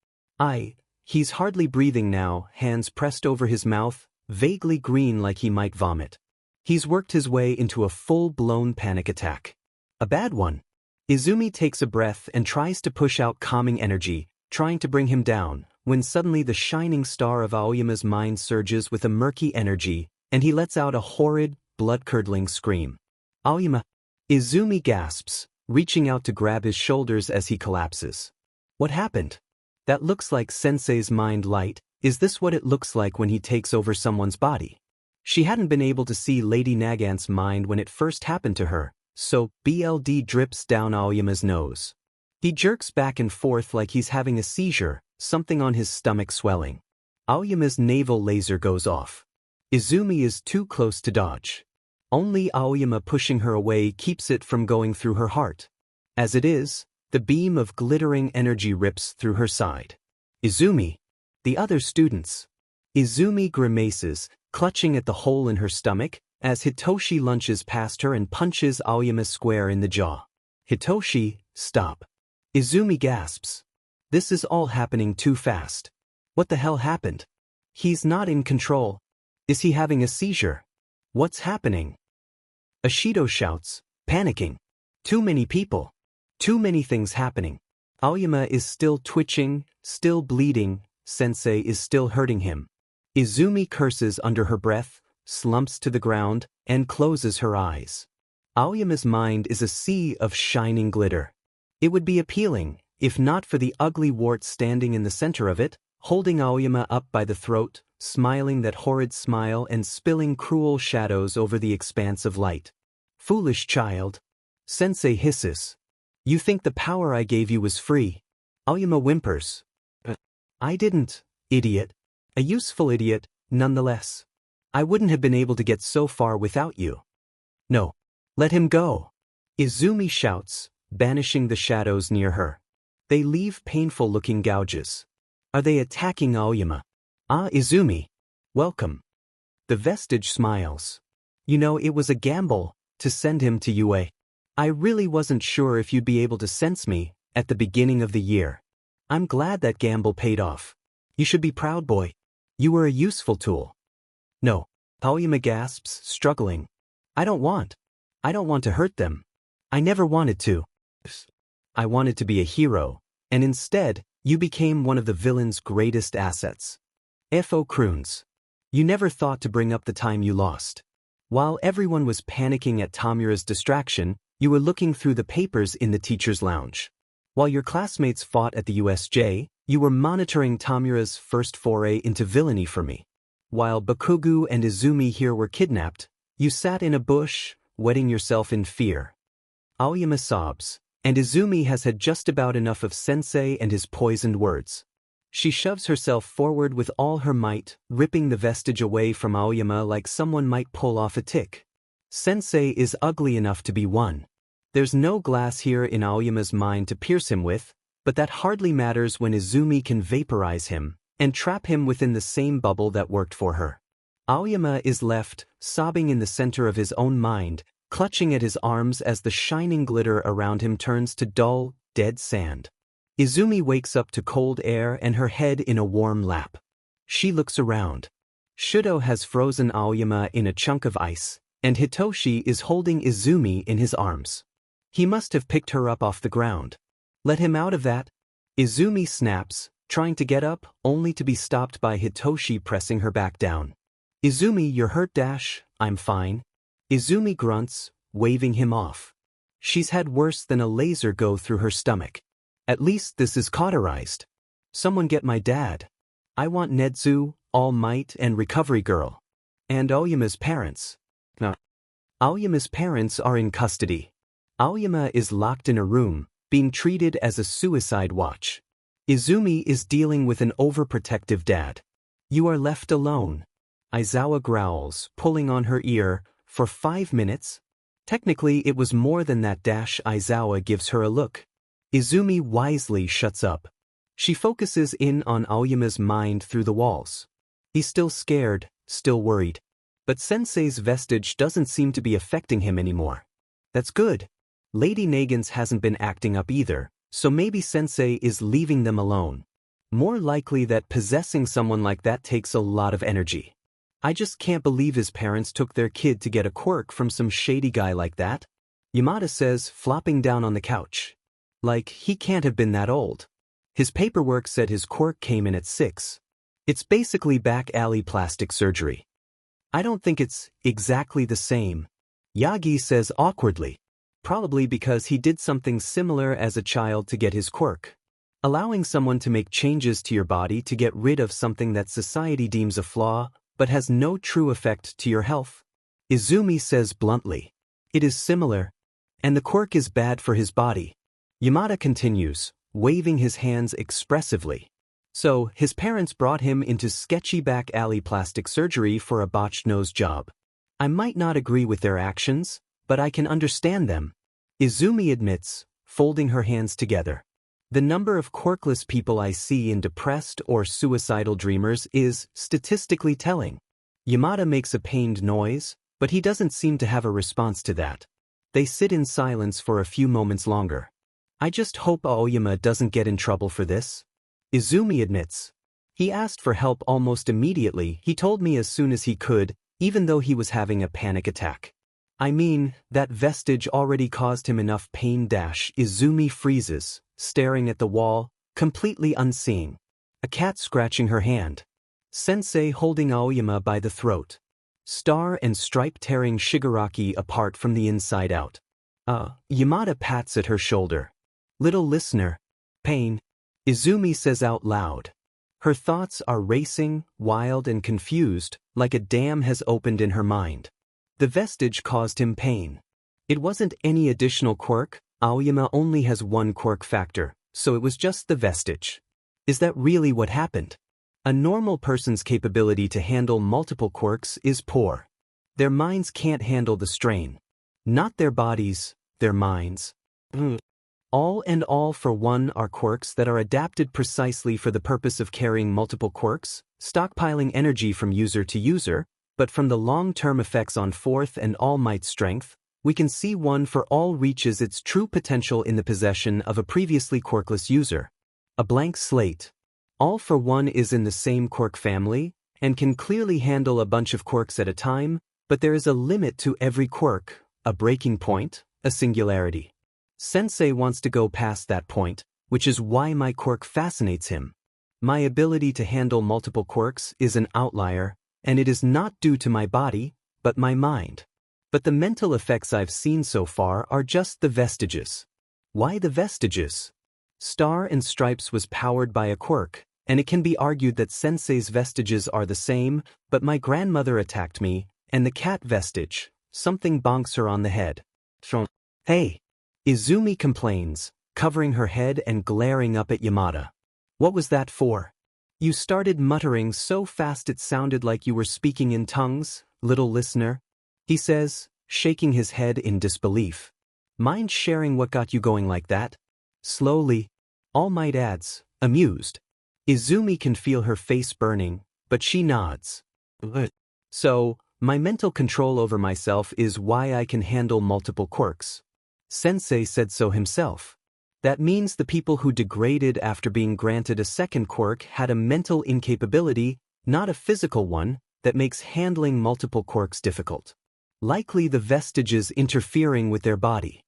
He's hardly breathing now, hands pressed over his mouth, vaguely green like he might vomit. He's worked his way into a full-blown panic attack. A bad one. Izumi takes a breath and tries to push out calming energy, trying to bring him down, when suddenly the shining star of Aoyama's mind surges with a murky energy, and he lets out a horrid, blood-curdling scream. Aoyama. Izumi gasps, reaching out to grab his shoulders as he collapses. What happened? That looks like Sensei's mind light. Is this what it looks like when he takes over someone's body? She hadn't been able to see Lady Nagant's mind when it first happened to her, so BLD drips down Aoyama's nose. He jerks back and forth like he's having a seizure, something on his stomach swelling. Aoyama's navel laser goes off. Izumi is too close to dodge. Only Aoyama pushing her away keeps it from going through her heart. As it is, the beam of glittering energy rips through her side. Izumi. The other students. Izumi grimaces, clutching at the hole in her stomach, as Hitoshi lunges past her and punches Aoyama square in the jaw. Hitoshi, stop. Izumi gasps. This is all happening too fast. What the hell happened? He's not in control. Is he having a seizure? What's happening? Ashido shouts, panicking. Too many people. Too many things happening. Aoyama is still twitching, still bleeding, Sensei is still hurting him. Izumi curses under her breath, slumps to the ground, and closes her eyes. Aoyama's mind is a sea of shining glitter. It would be appealing, if not for the ugly wart standing in the center of it, holding Aoyama up by the throat, smiling that horrid smile and spilling cruel shadows over the expanse of light. Foolish child. Sensei hisses. You think the power I gave you was free? Aoyama whimpers. I didn't, idiot. A useful idiot, nonetheless. I wouldn't have been able to get so far without you. No. Let him go. Izumi shouts, banishing the shadows near her. They leave painful-looking gouges. Are they attacking Aoyama? Izumi. Welcome. The vestige smiles. You know, it was a gamble to send him to UA. I really wasn't sure if you'd be able to sense me at the beginning of the year. I'm glad that gamble paid off. You should be proud, boy. You were a useful tool. No. Aoyama gasps, struggling. I don't want to hurt them. I never wanted to. I wanted to be a hero, and instead, you became one of the villain's greatest assets. Fo croons. You never thought to bring up the time you lost. While everyone was panicking at Tamura's distraction, you were looking through the papers in the teacher's lounge. While your classmates fought at the USJ, you were monitoring Tamura's first foray into villainy for me. While Bakugu and Izumi here were kidnapped, you sat in a bush, wetting yourself in fear. Aoyama sobs, and Izumi has had just about enough of Sensei and his poisoned words. She shoves herself forward with all her might, ripping the vestige away from Aoyama like someone might pull off a tick. Sensei is ugly enough to be won. There's no glass here in Aoyama's mind to pierce him with, but that hardly matters when Izumi can vaporize him and trap him within the same bubble that worked for her. Aoyama is left, sobbing in the center of his own mind, clutching at his arms as the shining glitter around him turns to dull, dead sand. Izumi wakes up to cold air and her head in a warm lap. She looks around. Shudo has frozen Aoyama in a chunk of ice, and Hitoshi is holding Izumi in his arms. He must have picked her up off the ground. Let him out of that. Izumi snaps, trying to get up, only to be stopped by Hitoshi pressing her back down. Izumi, you're hurt. I'm fine. Izumi grunts, waving him off. She's had worse than a laser go through her stomach. At least this is cauterized. Someone get my dad. I want Nedzu, All Might, and Recovery Girl. And Aoyama's parents. No. Aoyama's parents are in custody. Aoyama is locked in a room, being treated as a suicide watch. Izumi is dealing with an overprotective dad. You are left alone. Aizawa growls, pulling on her ear, for 5 minutes? Technically it was more than that. Aizawa gives her a look. Izumi wisely shuts up. She focuses in on Aoyama's mind through the walls. He's still scared, still worried. But Sensei's vestige doesn't seem to be affecting him anymore. That's good. Lady Nagans hasn't been acting up either, so maybe Sensei is leaving them alone. More likely that possessing someone like that takes a lot of energy. I just can't believe his parents took their kid to get a quirk from some shady guy like that. Yamada says, flopping down on the couch. Like, he can't have been that old. His paperwork said his quirk came in at 6. It's basically back alley plastic surgery. I don't think it's exactly the same. Yagi says awkwardly. Probably because he did something similar as a child to get his quirk. Allowing someone to make changes to your body to get rid of something that society deems a flaw, but has no true effect to your health. Izumi says bluntly. It is similar. And the quirk is bad for his body. Yamada continues, waving his hands expressively. So, his parents brought him into sketchy back alley plastic surgery for a botched nose job. I might not agree with their actions, but I can understand them. Izumi admits, folding her hands together. The number of quirkless people I see in depressed or suicidal dreamers is statistically telling. Yamada makes a pained noise, but he doesn't seem to have a response to that. They sit in silence for a few moments longer. I just hope Aoyama doesn't get in trouble for this. Izumi admits. He asked for help almost immediately. He told me as soon as he could, even though he was having a panic attack. I mean, that vestige already caused him enough pain. Izumi freezes, staring at the wall, completely unseeing. A cat scratching her hand. Sensei holding Aoyama by the throat. Star and Stripe tearing Shigaraki apart from the inside out. Yamada pats at her shoulder. Little listener. Pain. Izumi says out loud. Her thoughts are racing, wild and confused, like a dam has opened in her mind. The vestige caused him pain. It wasn't any additional quirk. Aoyama only has one quirk factor, so it was just the vestige. Is that really what happened? A normal person's capability to handle multiple quirks is poor. Their minds can't handle the strain. Not their bodies, their minds. All and all for one are quirks that are adapted precisely for the purpose of carrying multiple quirks, stockpiling energy from user to user, but from the long-term effects on Fourth and All Might strength, we can see one for all reaches its true potential in the possession of a previously quirkless user. A blank slate. All for one is in the same quirk family, and can clearly handle a bunch of quirks at a time, but there is a limit to every quirk, a breaking point, a singularity. Sensei wants to go past that point, which is why my quirk fascinates him. My ability to handle multiple quirks is an outlier, and it is not due to my body, but my mind. But the mental effects I've seen so far are just the vestiges. Why the vestiges? Star and Stripes was powered by a quirk, and it can be argued that Sensei's vestiges are the same, but my grandmother attacked me, and the cat vestige, something bonks her on the head. Hey! Izumi complains, covering her head and glaring up at Yamada. What was that for? You started muttering so fast it sounded like you were speaking in tongues, little listener, he says, shaking his head in disbelief. Mind sharing what got you going like that? Slowly, All Might adds, amused. Izumi can feel her face burning, but she nods. So, my mental control over myself is why I can handle multiple quirks. Sensei said so himself. That means the people who degraded after being granted a second quirk had a mental incapability, not a physical one, that makes handling multiple quirks difficult. Likely the vestiges interfering with their body.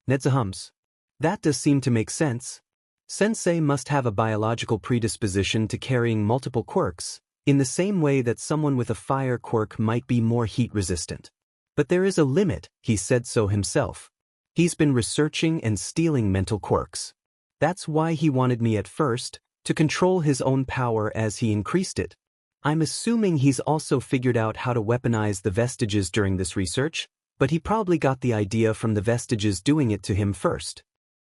Nedza hums. That does seem to make sense. Sensei must have a biological predisposition to carrying multiple quirks, in the same way that someone with a fire quirk might be more heat-resistant. But there is a limit, he said so himself. He's been researching and stealing mental quirks. That's why he wanted me at first, to control his own power as he increased it. I'm assuming he's also figured out how to weaponize the vestiges during this research, but he probably got the idea from the vestiges doing it to him first.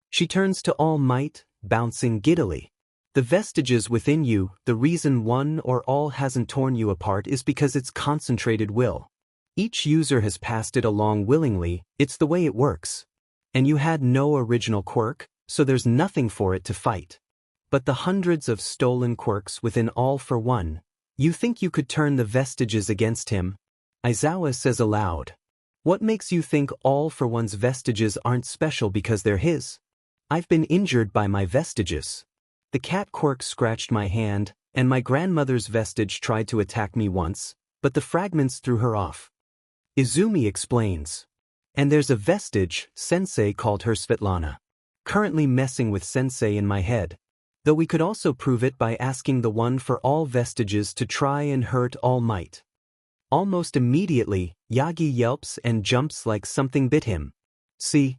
She turns to All Might, bouncing giddily. The vestiges within you, the reason one or all hasn't torn you apart is because it's concentrated will. Each user has passed it along willingly, it's the way it works. And you had no original quirk, so there's nothing for it to fight. But the hundreds of stolen quirks within All for One, you think you could turn the vestiges against him? Aizawa says aloud. What makes you think All for One's vestiges aren't special because they're his? I've been injured by my vestiges. The cat quirk scratched my hand, and my grandmother's vestige tried to attack me once, but the fragments threw her off. Izumi explains. And there's a vestige, Sensei called her Svetlana. Currently messing with Sensei in my head. Though we could also prove it by asking the one for all vestiges to try and hurt All Might. Almost immediately, Yagi yelps and jumps like something bit him. See?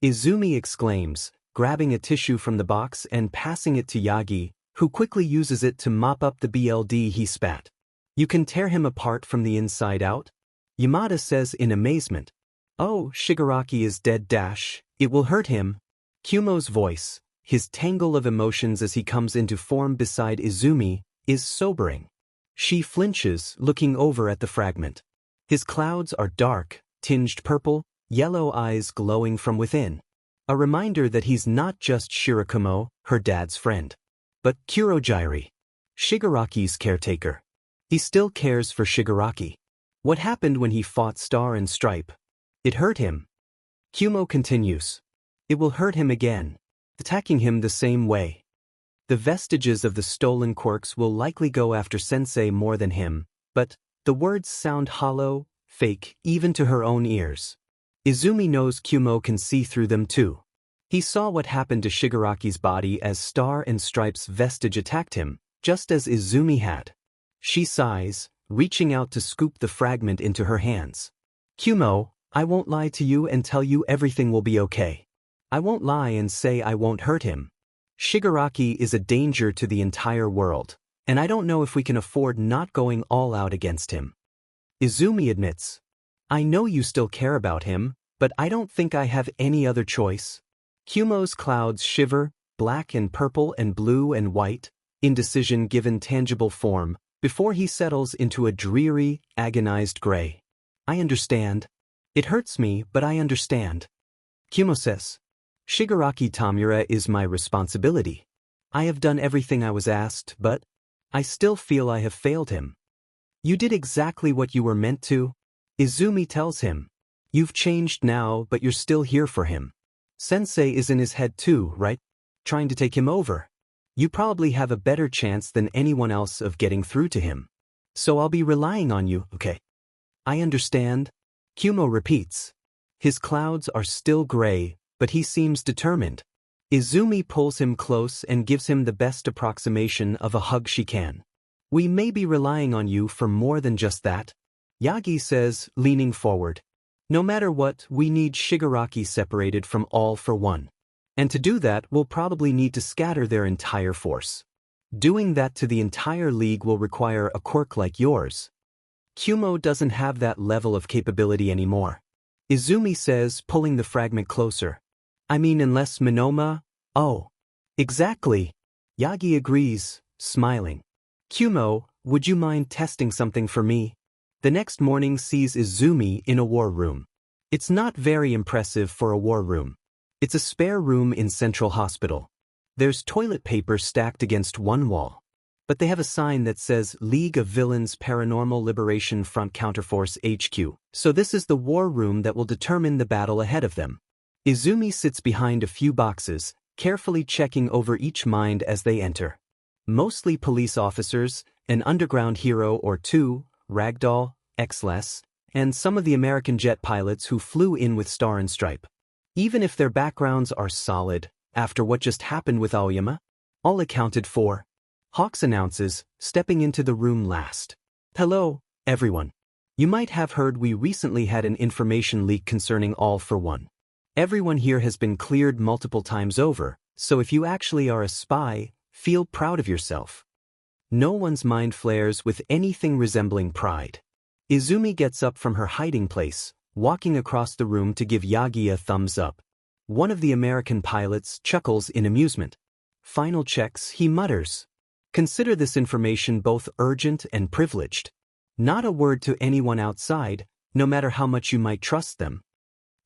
Izumi exclaims, grabbing a tissue from the box and passing it to Yagi, who quickly uses it to mop up the BLD he spat. You can tear him apart from the inside out? Yamada says in amazement. Oh, Shigaraki is dead dash, it will hurt him. Kumo's voice, his tangle of emotions as he comes into form beside Izumi, is sobering. She flinches, looking over at the fragment. His clouds are dark, tinged purple, yellow eyes glowing from within. A reminder that he's not just Shirakumo, her dad's friend, but Kurogiri, Shigaraki's caretaker. He still cares for Shigaraki. What happened when he fought Star and Stripe? It hurt him. Kumo continues. It will hurt him again, attacking him the same way. The vestiges of the stolen quirks will likely go after Sensei more than him, but the words sound hollow, fake, even to her own ears. Izumi knows Kumo can see through them too. He saw what happened to Shigaraki's body as Star and Stripe's vestige attacked him, just as Izumi had. She sighs, reaching out to scoop the fragment into her hands. Kumo, I won't lie to you and tell you everything will be okay. I won't lie and say I won't hurt him. Shigaraki is a danger to the entire world, and I don't know if we can afford not going all out against him. Izumi admits. I know you still care about him, but I don't think I have any other choice. Kumo's clouds shiver, black and purple and blue and white, indecision given tangible form, before he settles into a dreary, agonized gray. I understand. It hurts me, but I understand. Kumo says. Shigaraki Tamura is my responsibility. I have done everything I was asked, but I still feel I have failed him. You did exactly what you were meant to. Izumi tells him. You've changed now, but you're still here for him. Sensei is in his head too, right? Trying to take him over. You probably have a better chance than anyone else of getting through to him. So I'll be relying on you, okay? I understand. Kumo repeats. His clouds are still gray, but he seems determined. Izumi pulls him close and gives him the best approximation of a hug she can. We may be relying on you for more than just that. Yagi says, leaning forward. No matter what, we need Shigaraki separated from All for One. And to do that, we'll probably need to scatter their entire force. Doing that to the entire league will require a quirk like yours. Kumo doesn't have that level of capability anymore. Izumi says, pulling the fragment closer. I mean, unless Minoma? Oh. Exactly. Yagi agrees, smiling. Kumo, would you mind testing something for me? The next morning sees Izumi in a war room. It's not very impressive for a war room. It's a spare room in Central Hospital. There's toilet paper stacked against one wall. But they have a sign that says League of Villains Paranormal Liberation Front Counterforce HQ, so this is the war room that will determine the battle ahead of them. Izumi sits behind a few boxes, carefully checking over each mind as they enter. Mostly police officers, an underground hero or two, Ragdoll, X-Less, and some of the American jet pilots who flew in with Star and Stripe. Even if their backgrounds are solid, after what just happened with Aoyama, all accounted for. Hawks announces, stepping into the room last. Hello, everyone. You might have heard we recently had an information leak concerning All for One. Everyone here has been cleared multiple times over, so if you actually are a spy, feel proud of yourself. No one's mind flares with anything resembling pride. Izumi gets up from her hiding place, walking across the room to give Yagi a thumbs up. One of the American pilots chuckles in amusement. Final checks, he mutters. Consider this information both urgent and privileged. Not a word to anyone outside, no matter how much you might trust them.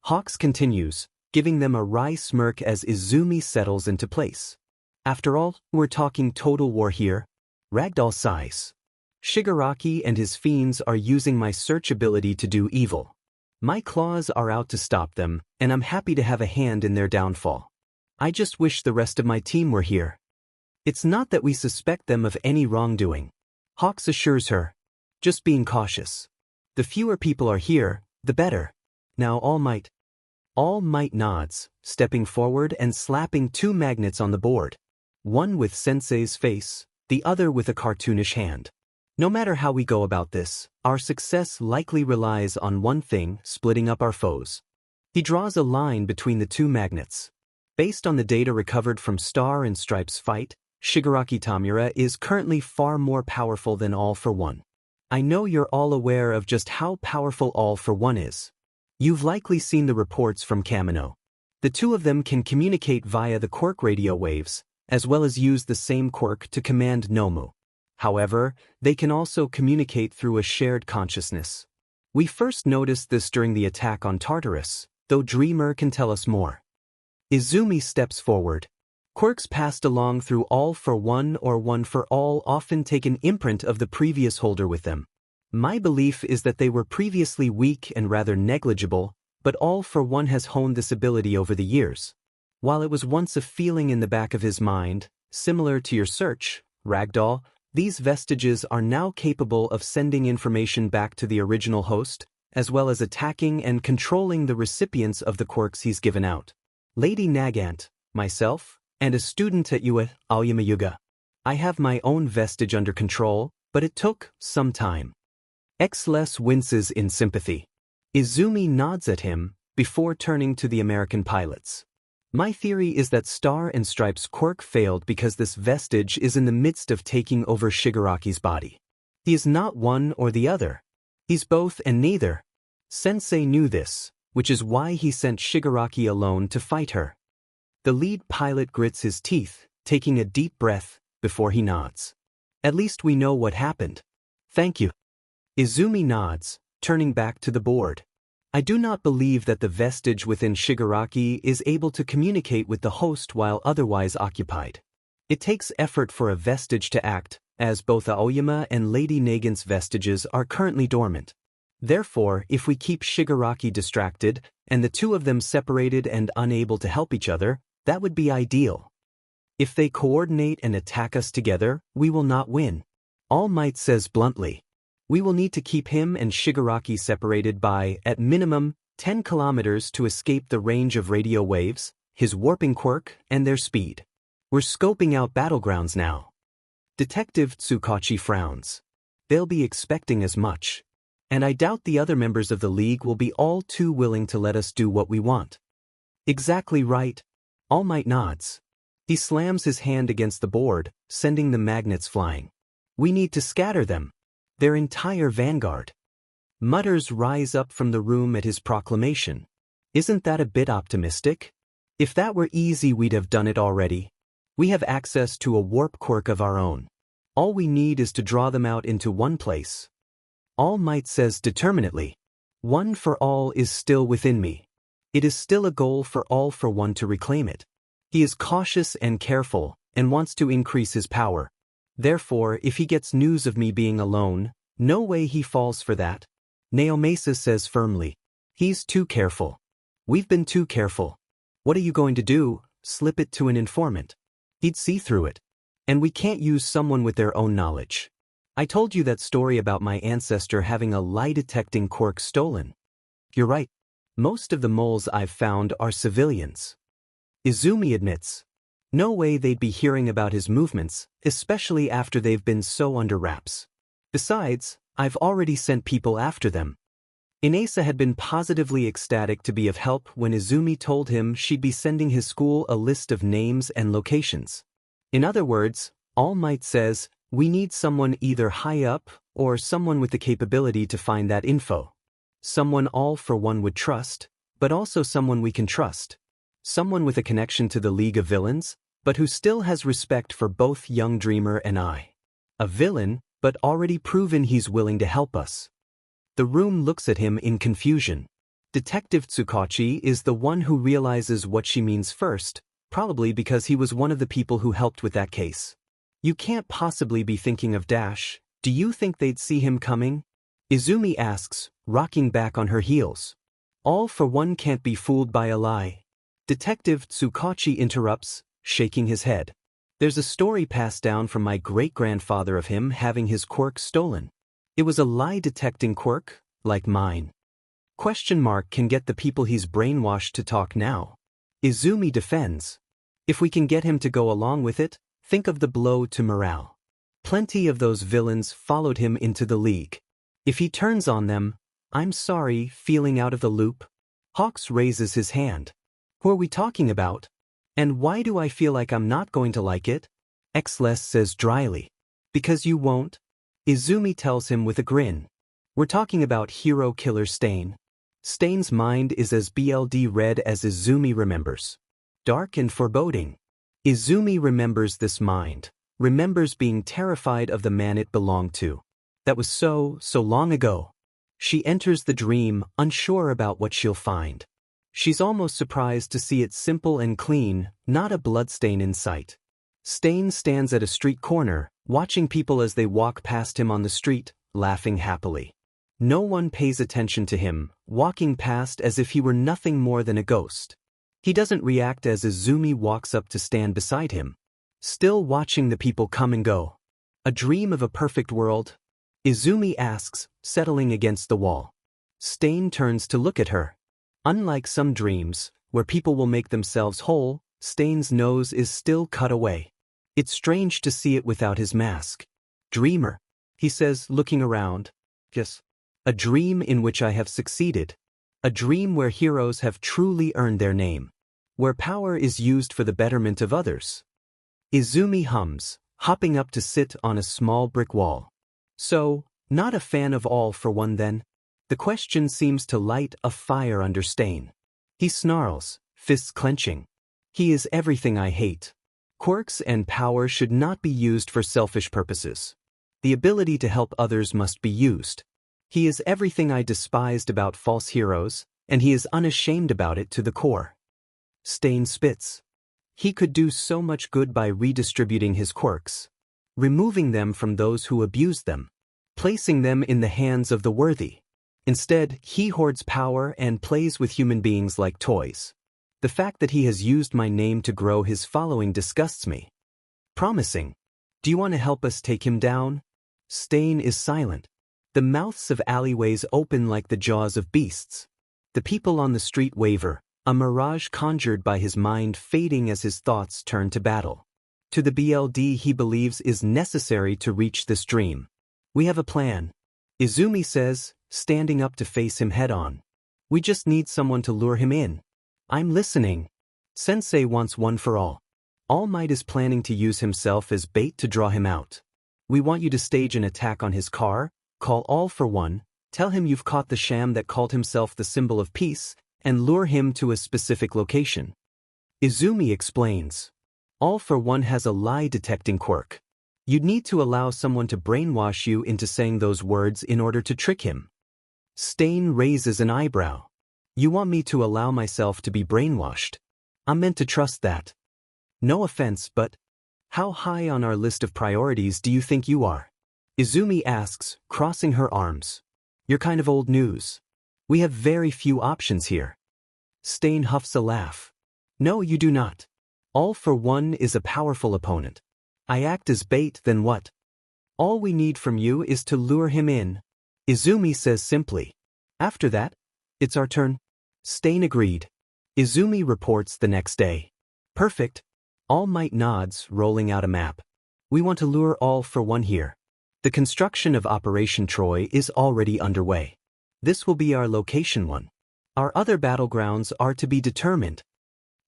Hawks continues, giving them a wry smirk as Izumi settles into place. After all, we're talking total war here. Ragdoll sighs. Shigaraki and his fiends are using my search ability to do evil. My claws are out to stop them, and I'm happy to have a hand in their downfall. I just wish the rest of my team were here. It's not that we suspect them of any wrongdoing. Hawks assures her. Just being cautious. The fewer people are here, the better. Now All Might. All Might nods, stepping forward and slapping two magnets on the board. One with Sensei's face, the other with a cartoonish hand. No matter how we go about this, our success likely relies on one thing: splitting up our foes. He draws a line between the two magnets. Based on the data recovered from Star and Stripe's fight, Shigaraki Tamura is currently far more powerful than All for One. I know you're all aware of just how powerful All for One is. You've likely seen the reports from Kamino. The two of them can communicate via the Quirk radio waves, as well as use the same Quirk to command Nomu. However, they can also communicate through a shared consciousness. We first noticed this during the attack on Tartarus, though Dreamer can tell us more. Izumi steps forward. Quirks passed along through All for One or One for All often take an imprint of the previous holder with them. My belief is that they were previously weak and rather negligible, but All for One has honed this ability over the years. While it was once a feeling in the back of his mind, similar to your search, Ragdoll, these vestiges are now capable of sending information back to the original host, as well as attacking and controlling the recipients of the quirks he's given out. Lady Nagant, myself, and a student at Aoyama Yuga. I have my own vestige under control, but it took some time. X-Les winces in sympathy. Izumi nods at him, before turning to the American pilots. My theory is that Star and Stripe's quirk failed because this vestige is in the midst of taking over Shigaraki's body. He is not one or the other. He's both and neither. Sensei knew this, which is why he sent Shigaraki alone to fight her. The lead pilot grits his teeth, taking a deep breath, before he nods. At least we know what happened. Thank you. Izumi nods, turning back to the board. I do not believe that the vestige within Shigaraki is able to communicate with the host while otherwise occupied. It takes effort for a vestige to act, as both Aoyama and Lady Nagant's vestiges are currently dormant. Therefore, if we keep Shigaraki distracted, and the two of them separated and unable to help each other, that would be ideal. If they coordinate and attack us together, we will not win. All Might says bluntly. We will need to keep him and Shigaraki separated by, at minimum, 10 kilometers to escape the range of radio waves, his warping quirk, and their speed. We're scoping out battlegrounds now. Detective Tsukachi frowns. They'll be expecting as much. And I doubt the other members of the League will be all too willing to let us do what we want. Exactly right. All Might nods. He slams his hand against the board, sending the magnets flying. We need to scatter them. Their entire vanguard. Mutters rise up from the room at his proclamation. Isn't that a bit optimistic? If that were easy, we'd have done it already. We have access to a warp quirk of our own. All we need is to draw them out into one place. All Might says determinedly. One for All is still within me. It is still a goal for All for One to reclaim it. He is cautious and careful, and wants to increase his power. Therefore, if he gets news of me being alone, no way he falls for that. Naomasa says firmly. He's too careful. We've been too careful. What are you going to do? Slip it to an informant? He'd see through it. And we can't use someone with their own knowledge. I told you that story about my ancestor having a lie-detecting quirk stolen. You're right. Most of the moles I've found are civilians. Izumi admits. No way they'd be hearing about his movements, especially after they've been so under wraps. Besides, I've already sent people after them. Inasa had been positively ecstatic to be of help when Izumi told him she'd be sending his school a list of names and locations. In other words, All Might says, we need someone either high up or someone with the capability to find that info. Someone All for One would trust, but also someone we can trust. Someone with a connection to the League of Villains, but who still has respect for both young Dreamer and I. A villain, but already proven he's willing to help us. The room looks at him in confusion. Detective Tsukachi is the one who realizes what she means first, probably because he was one of the people who helped with that case. You can't possibly be thinking of Dash. Do you think they'd see him coming? Izumi asks, rocking back on her heels. All for One can't be fooled by a lie. Detective Tsukachi interrupts, shaking his head. There's a story passed down from my great-grandfather of him having his quirk stolen. It was a lie-detecting quirk, like mine. Question mark can get the people he's brainwashed to talk now. Izumi defends. If we can get him to go along with it, think of the blow to morale. Plenty of those villains followed him into the League. If he turns on them, I'm sorry, feeling out of the loop? Hawks raises his hand. Who are we talking about? And why do I feel like I'm not going to like it? Xles says dryly. Because you won't? Izumi tells him with a grin. We're talking about hero killer Stain. Stain's mind is as BLD red as Izumi remembers. Dark and foreboding. Izumi remembers this mind, remembers being terrified of the man it belonged to. That was so long ago. She enters the dream, unsure about what she'll find. She's almost surprised to see it simple and clean, not a bloodstain in sight. Stain stands at a street corner, watching people as they walk past him on the street, laughing happily. No one pays attention to him, walking past as if he were nothing more than a ghost. He doesn't react as Izumi walks up to stand beside him. Still watching the people come and go. A dream of a perfect world? Izumi asks, settling against the wall. Stain turns to look at her. Unlike some dreams, where people will make themselves whole, Stain's nose is still cut away. It's strange to see it without his mask. Dreamer, he says, looking around. Yes. A dream in which I have succeeded. A dream where heroes have truly earned their name. Where power is used for the betterment of others. Izumi hums, hopping up to sit on a small brick wall. So, not a fan of All for One then? The question seems to light a fire under Stain. He snarls, fists clenching. He is everything I hate. Quirks and power should not be used for selfish purposes. The ability to help others must be used. He is everything I despised about false heroes, and he is unashamed about it to the core. Stain spits. He could do so much good by redistributing his quirks, removing them from those who abuse them, placing them in the hands of the worthy. Instead, he hoards power and plays with human beings like toys. The fact that he has used my name to grow his following disgusts me. Promising. Do you want to help us take him down? Stain is silent. The mouths of alleyways open like the jaws of beasts. The people on the street waver, a mirage conjured by his mind fading as his thoughts turn to battle. To the BLD he believes is necessary to reach this dream. We have a plan. Izumi says, standing up to face him head-on. We just need someone to lure him in. I'm listening. Sensei wants one for all. All Might is planning to use himself as bait to draw him out. We want you to stage an attack on his car, call All for One, tell him you've caught the sham that called himself the symbol of peace, and lure him to a specific location. Izumi explains. All for One has a lie-detecting quirk. You'd need to allow someone to brainwash you into saying those words in order to trick him. Stain raises an eyebrow. You want me to allow myself to be brainwashed? I'm meant to trust that. No offense, but how high on our list of priorities do you think you are? Izumi asks, crossing her arms. You're kind of old news. We have very few options here. Stain huffs a laugh. No, you do not. All for One is a powerful opponent. I act as bait, then what? All we need from you is to lure him in. Izumi says simply. After that, it's our turn. Stain agreed. Izumi reports the next day. Perfect. All Might nods, rolling out a map. We want to lure all for one here. The construction of Operation Troy is already underway. This will be our location one. Our other battlegrounds are to be determined.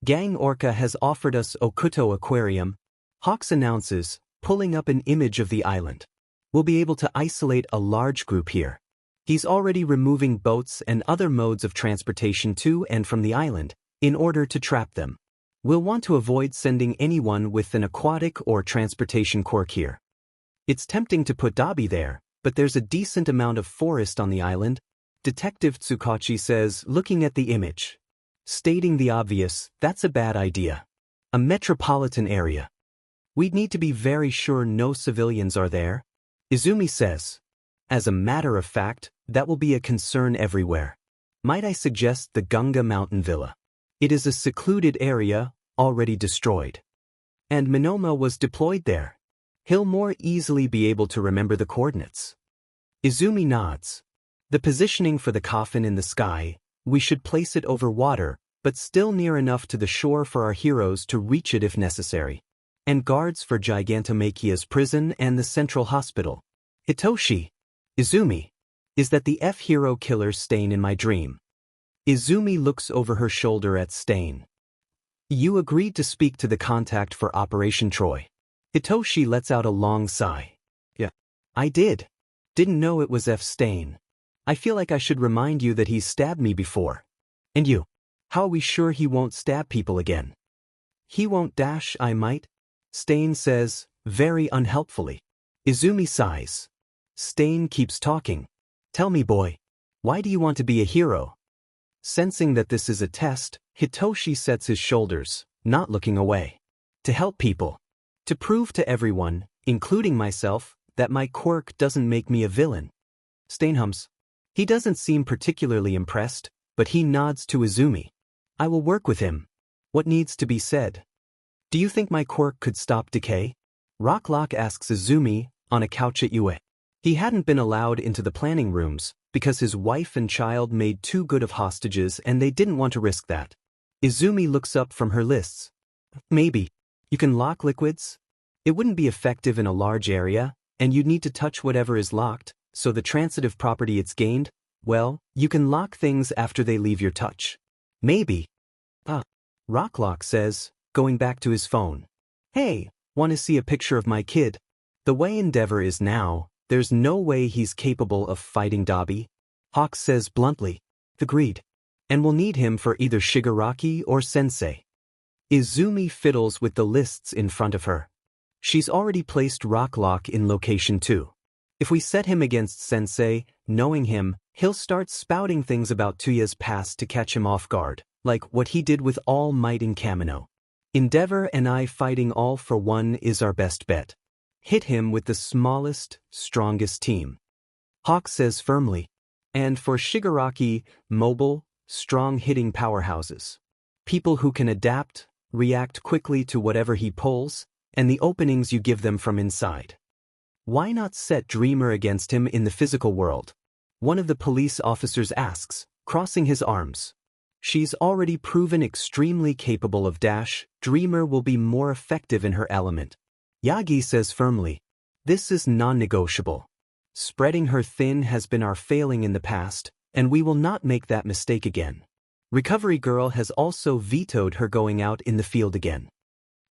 Gang Orca has offered us Okuto Aquarium. Hawks announces, pulling up an image of the island. We'll be able to isolate a large group here. He's already removing boats and other modes of transportation to and from the island, in order to trap them. We'll want to avoid sending anyone with an aquatic or transportation quirk here. It's tempting to put Dabi there, but there's a decent amount of forest on the island, Detective Tsukachi says, looking at the image. Stating the obvious, that's a bad idea. A metropolitan area. We'd need to be very sure no civilians are there, Izumi says. As a matter of fact, that will be a concern everywhere. Might I suggest the Gunga Mountain Villa? It is a secluded area, already destroyed. And Minoma was deployed there. He'll more easily be able to remember the coordinates. Izumi nods. The positioning for the coffin in the sky, we should place it over water, but still near enough to the shore for our heroes to reach it if necessary. And guards for Gigantomachia's prison and the central hospital. Hitoshi. Izumi. Is that the F-hero killer Stain in my dream? Izumi looks over her shoulder at Stain. You agreed to speak to the contact for Operation Troy. Hitoshi lets out a long sigh. Yeah. I did. Didn't know it was F. Stain. I feel like I should remind you that he's stabbed me before. And you? How are we sure he won't stab people again? He won't dash, I might? Stain says, very unhelpfully. Izumi sighs. Stain keeps talking. Tell me, boy. Why do you want to be a hero? Sensing that this is a test, Hitoshi sets his shoulders, not looking away. To help people. To prove to everyone, including myself, that my quirk doesn't make me a villain. Stain hums. He doesn't seem particularly impressed, but he nods to Izumi. I will work with him. What needs to be said? Do you think my quirk could stop decay? Rocklock asks Izumi, on a couch at UA. He hadn't been allowed into the planning rooms, because his wife and child made too good of hostages and they didn't want to risk that. Izumi looks up from her lists. Maybe. You can lock liquids? It wouldn't be effective in a large area, and you'd need to touch whatever is locked, so the transitive property it's gained, well, you can lock things after they leave your touch. Maybe. Rocklock says, going back to his phone. Hey, want to see a picture of my kid? The way Endeavor is now, there's no way he's capable of fighting Dabi. Hawk says bluntly. Agreed. And we'll need him for either Shigaraki or Sensei. Izumi fiddles with the lists in front of her. She's already placed Rocklock in location 2. If we set him against Sensei, knowing him, he'll start spouting things about Tuya's past to catch him off guard, like what he did with All Might in Kamino. Endeavor and I fighting all for one is our best bet. Hit him with the smallest, strongest team. Hawk says firmly. And for Shigaraki, mobile, strong hitting powerhouses. People who can adapt, react quickly to whatever he pulls, and the openings you give them from inside. Why not set Dreamer against him in the physical world? One of the police officers asks, crossing his arms. She's already proven extremely capable of dash, Dreamer will be more effective in her element. Yagi says firmly. This is non-negotiable. Spreading her thin has been our failing in the past, and we will not make that mistake again. Recovery Girl has also vetoed her going out in the field again.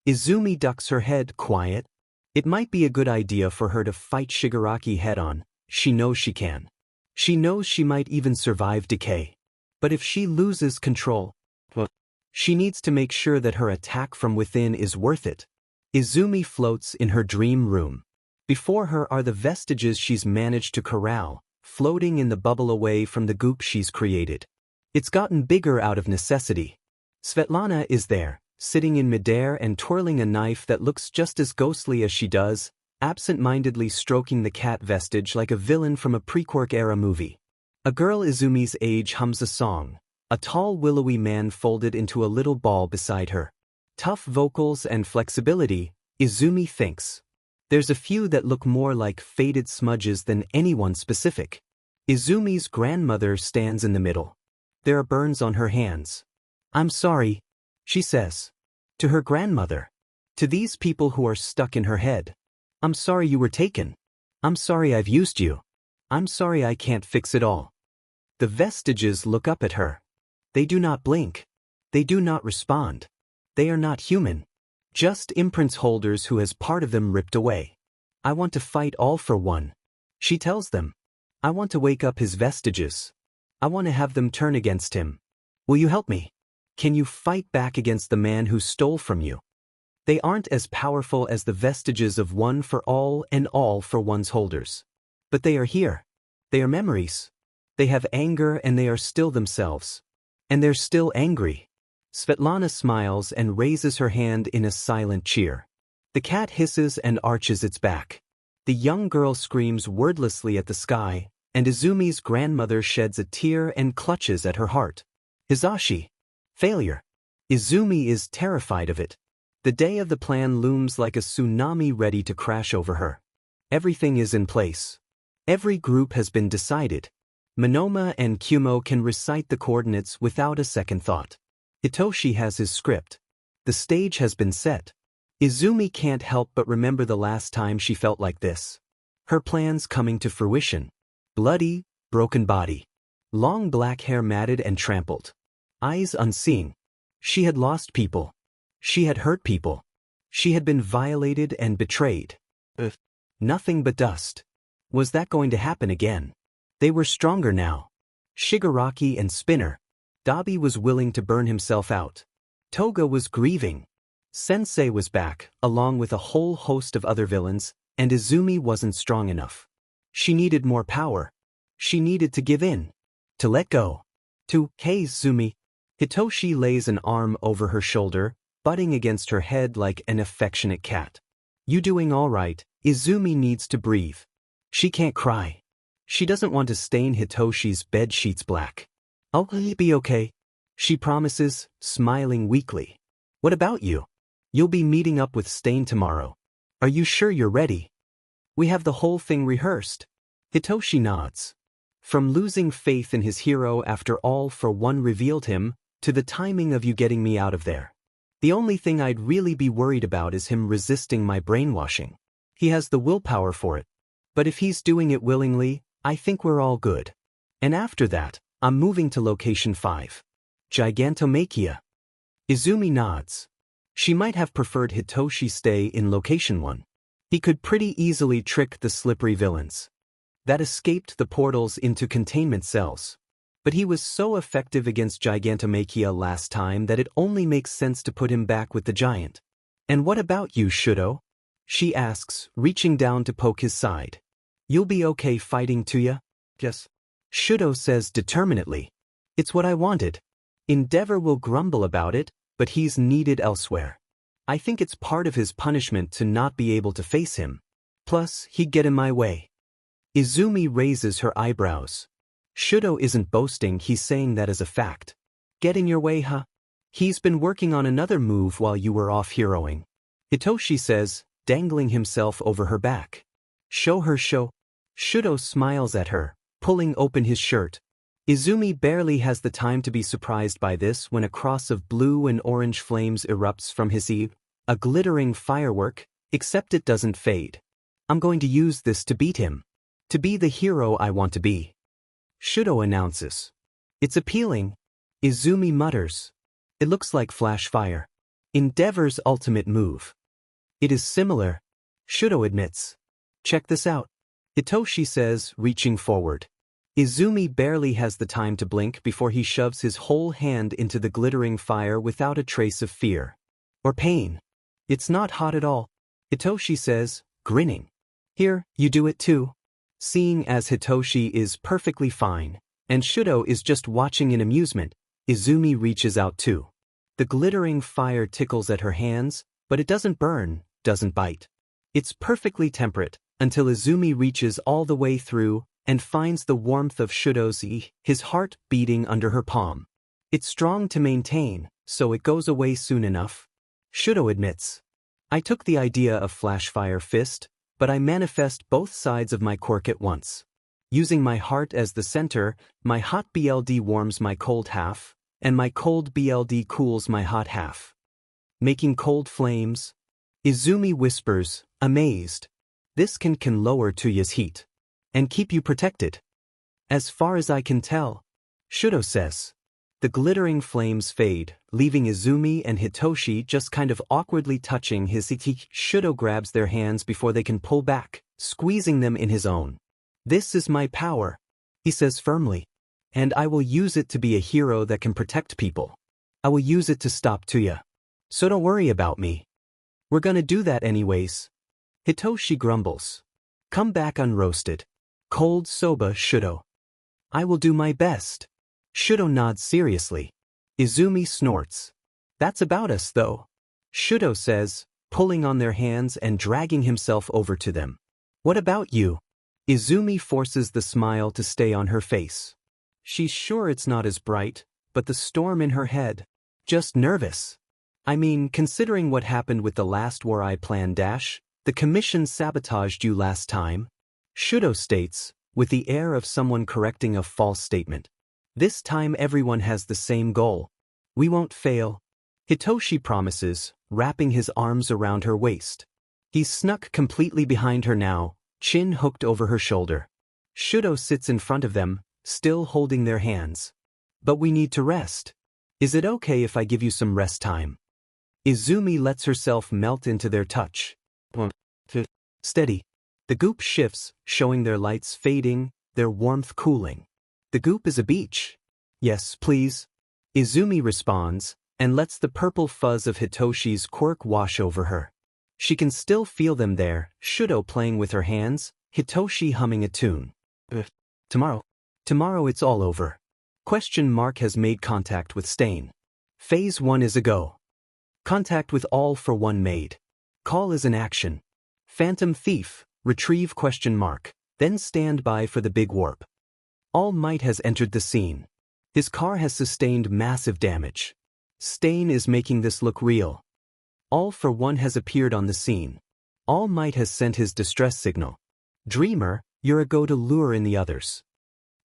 Izumi ducks her head, quiet. It might be a good idea for her to fight Shigaraki head-on. She knows she can. She knows she might even survive decay. But if she loses control, well, she needs to make sure that her attack from within is worth it. Izumi floats in her dream room. Before her are the vestiges she's managed to corral, floating in the bubble away from the goop she's created. It's gotten bigger out of necessity. Svetlana is there, sitting in midair and twirling a knife that looks just as ghostly as she does, absent-mindedly stroking the cat vestige like a villain from a pre-Quirk-era movie. A girl Izumi's age hums a song, a tall willowy man folded into a little ball beside her. Tough vocals and flexibility, Izumi thinks. There's a few that look more like faded smudges than anyone specific. Izumi's grandmother stands in the middle. There are burns on her hands. I'm sorry, she says. To her grandmother. To these people who are stuck in her head. I'm sorry you were taken. I'm sorry I've used you. I'm sorry I can't fix it all. The vestiges look up at her. They do not blink. They do not respond. They are not human. Just imprints holders who has part of them ripped away. I want to fight all for one. She tells them. I want to wake up his vestiges. I want to have them turn against him. Will you help me? Can you fight back against the man who stole from you? They aren't as powerful as the vestiges of one for all and all for one's holders. But they are here. They are memories. They have anger and they are still themselves. And they're still angry. Svetlana smiles and raises her hand in a silent cheer. The cat hisses and arches its back. The young girl screams wordlessly at the sky, and Izumi's grandmother sheds a tear and clutches at her heart. Hisashi. Failure. Izumi is terrified of it. The day of the plan looms like a tsunami ready to crash over her. Everything is in place. Every group has been decided. Monoma and Kumo can recite the coordinates without a second thought. Hitoshi has his script. The stage has been set. Izumi can't help but remember the last time she felt like this. Her plans coming to fruition. Bloody, broken body. Long black hair matted and trampled. Eyes unseeing. She had lost people. She had hurt people. She had been violated and betrayed. Nothing but dust. Was that going to happen again? They were stronger now. Shigaraki and Spinner. Dabi was willing to burn himself out. Toga was grieving. Sensei was back, along with a whole host of other villains, and Izumi wasn't strong enough. She needed more power. She needed to give in. To let go. Hey Izumi. Hitoshi lays an arm over her shoulder, butting against her head like an affectionate cat. You doing all right? Izumi needs to breathe. She can't cry. She doesn't want to stain Hitoshi's bed sheets black. I'll be okay, she promises, smiling weakly. What about you? You'll be meeting up with Stain tomorrow. Are you sure you're ready? We have the whole thing rehearsed. Hitoshi nods. From losing faith in his hero after All for One revealed him, to the timing of you getting me out of there. The only thing I'd really be worried about is him resisting my brainwashing. He has the willpower for it. But if he's doing it willingly, I think we're all good. And after that, I'm moving to location 5. Gigantomachia. Izumi nods. She might have preferred Hitoshi stay in location 1. He could pretty easily trick the slippery villains that escaped the portals into containment cells. But he was so effective against Gigantomachia last time that it only makes sense to put him back with the giant. And what about you, Shudo? She asks, reaching down to poke his side. You'll be okay fighting Tuya? Yes. Shudo says determinedly. It's what I wanted. Endeavor will grumble about it, but he's needed elsewhere. I think it's part of his punishment to not be able to face him. Plus, he'd get in my way. Izumi raises her eyebrows. Shudo isn't boasting, he's saying that as a fact. Get in your way, huh? He's been working on another move while you were off heroing. Hitoshi says, dangling himself over her back. Show her show. Shudo smiles at her, pulling open his shirt. Izumi barely has the time to be surprised by this when a cross of blue and orange flames erupts from his eve, a glittering firework, except it doesn't fade. I'm going to use this to beat him. To be the hero I want to be. Shudo announces. It's appealing. Izumi mutters. It looks like flash fire. Endeavor's ultimate move. It is similar. Shudo admits. Check this out. Hitoshi says, reaching forward. Izumi barely has the time to blink before he shoves his whole hand into the glittering fire without a trace of fear. Or pain. It's not hot at all. Hitoshi says, grinning. Here, you do it too. Seeing as Hitoshi is perfectly fine, and Shudo is just watching in amusement, Izumi reaches out too. The glittering fire tickles at her hands, but it doesn't burn, doesn't bite. It's perfectly temperate, until Izumi reaches all the way through, and finds the warmth of Shudo's his heart beating under her palm. It's strong to maintain, so it goes away soon enough. Shudo admits. I took the idea of Flashfire Fist, but I manifest both sides of my quirk at once. Using my heart as the center, my hot BLD warms my cold half, and my cold BLD cools my hot half. Making cold flames. Izumi whispers, amazed. This can lower Tuya's heat. And keep you protected. As far as I can tell. Shudo says. The glittering flames fade, leaving Izumi and Hitoshi just kind of awkwardly touching his ichi. Shudo grabs their hands before they can pull back, squeezing them in his own. This is my power, he says firmly. And I will use it to be a hero that can protect people. I will use it to stop Tuya. So don't worry about me. We're gonna do that anyways. Hitoshi grumbles. Come back unroasted. Cold soba, Shudo. I will do my best. Shudo nods seriously. Izumi snorts. That's about us though. Shudo says, pulling on their hands and dragging himself over to them. What about you? Izumi forces the smile to stay on her face. She's sure it's not as bright, but the storm in her head. Just nervous. I mean, considering what happened with the last war I planned dash, the commission sabotaged you last time. Shudo states, with the air of someone correcting a false statement. This time everyone has the same goal. We won't fail. Hitoshi promises, wrapping his arms around her waist. He's snuck completely behind her now, chin hooked over her shoulder. Shudo sits in front of them, still holding their hands. But we need to rest. Is it okay if I give you some rest time? Izumi lets herself melt into their touch. Steady. The goop shifts, showing their lights fading, their warmth cooling. The goop is a beach. Yes, please. Izumi responds, and lets the purple fuzz of Hitoshi's quirk wash over her. She can still feel them there, Shudo playing with her hands, Hitoshi humming a tune. Tomorrow. Tomorrow it's all over. Question mark has made contact with Stain. Phase 1 is a go. Contact with All for One made. Call is an action. Phantom Thief, retrieve question mark, then stand by for the big warp. All Might has entered the scene. His car has sustained massive damage. Stain is making this look real. All for One has appeared on the scene. All Might has sent his distress signal. Dreamer, you're a go to lure in the others.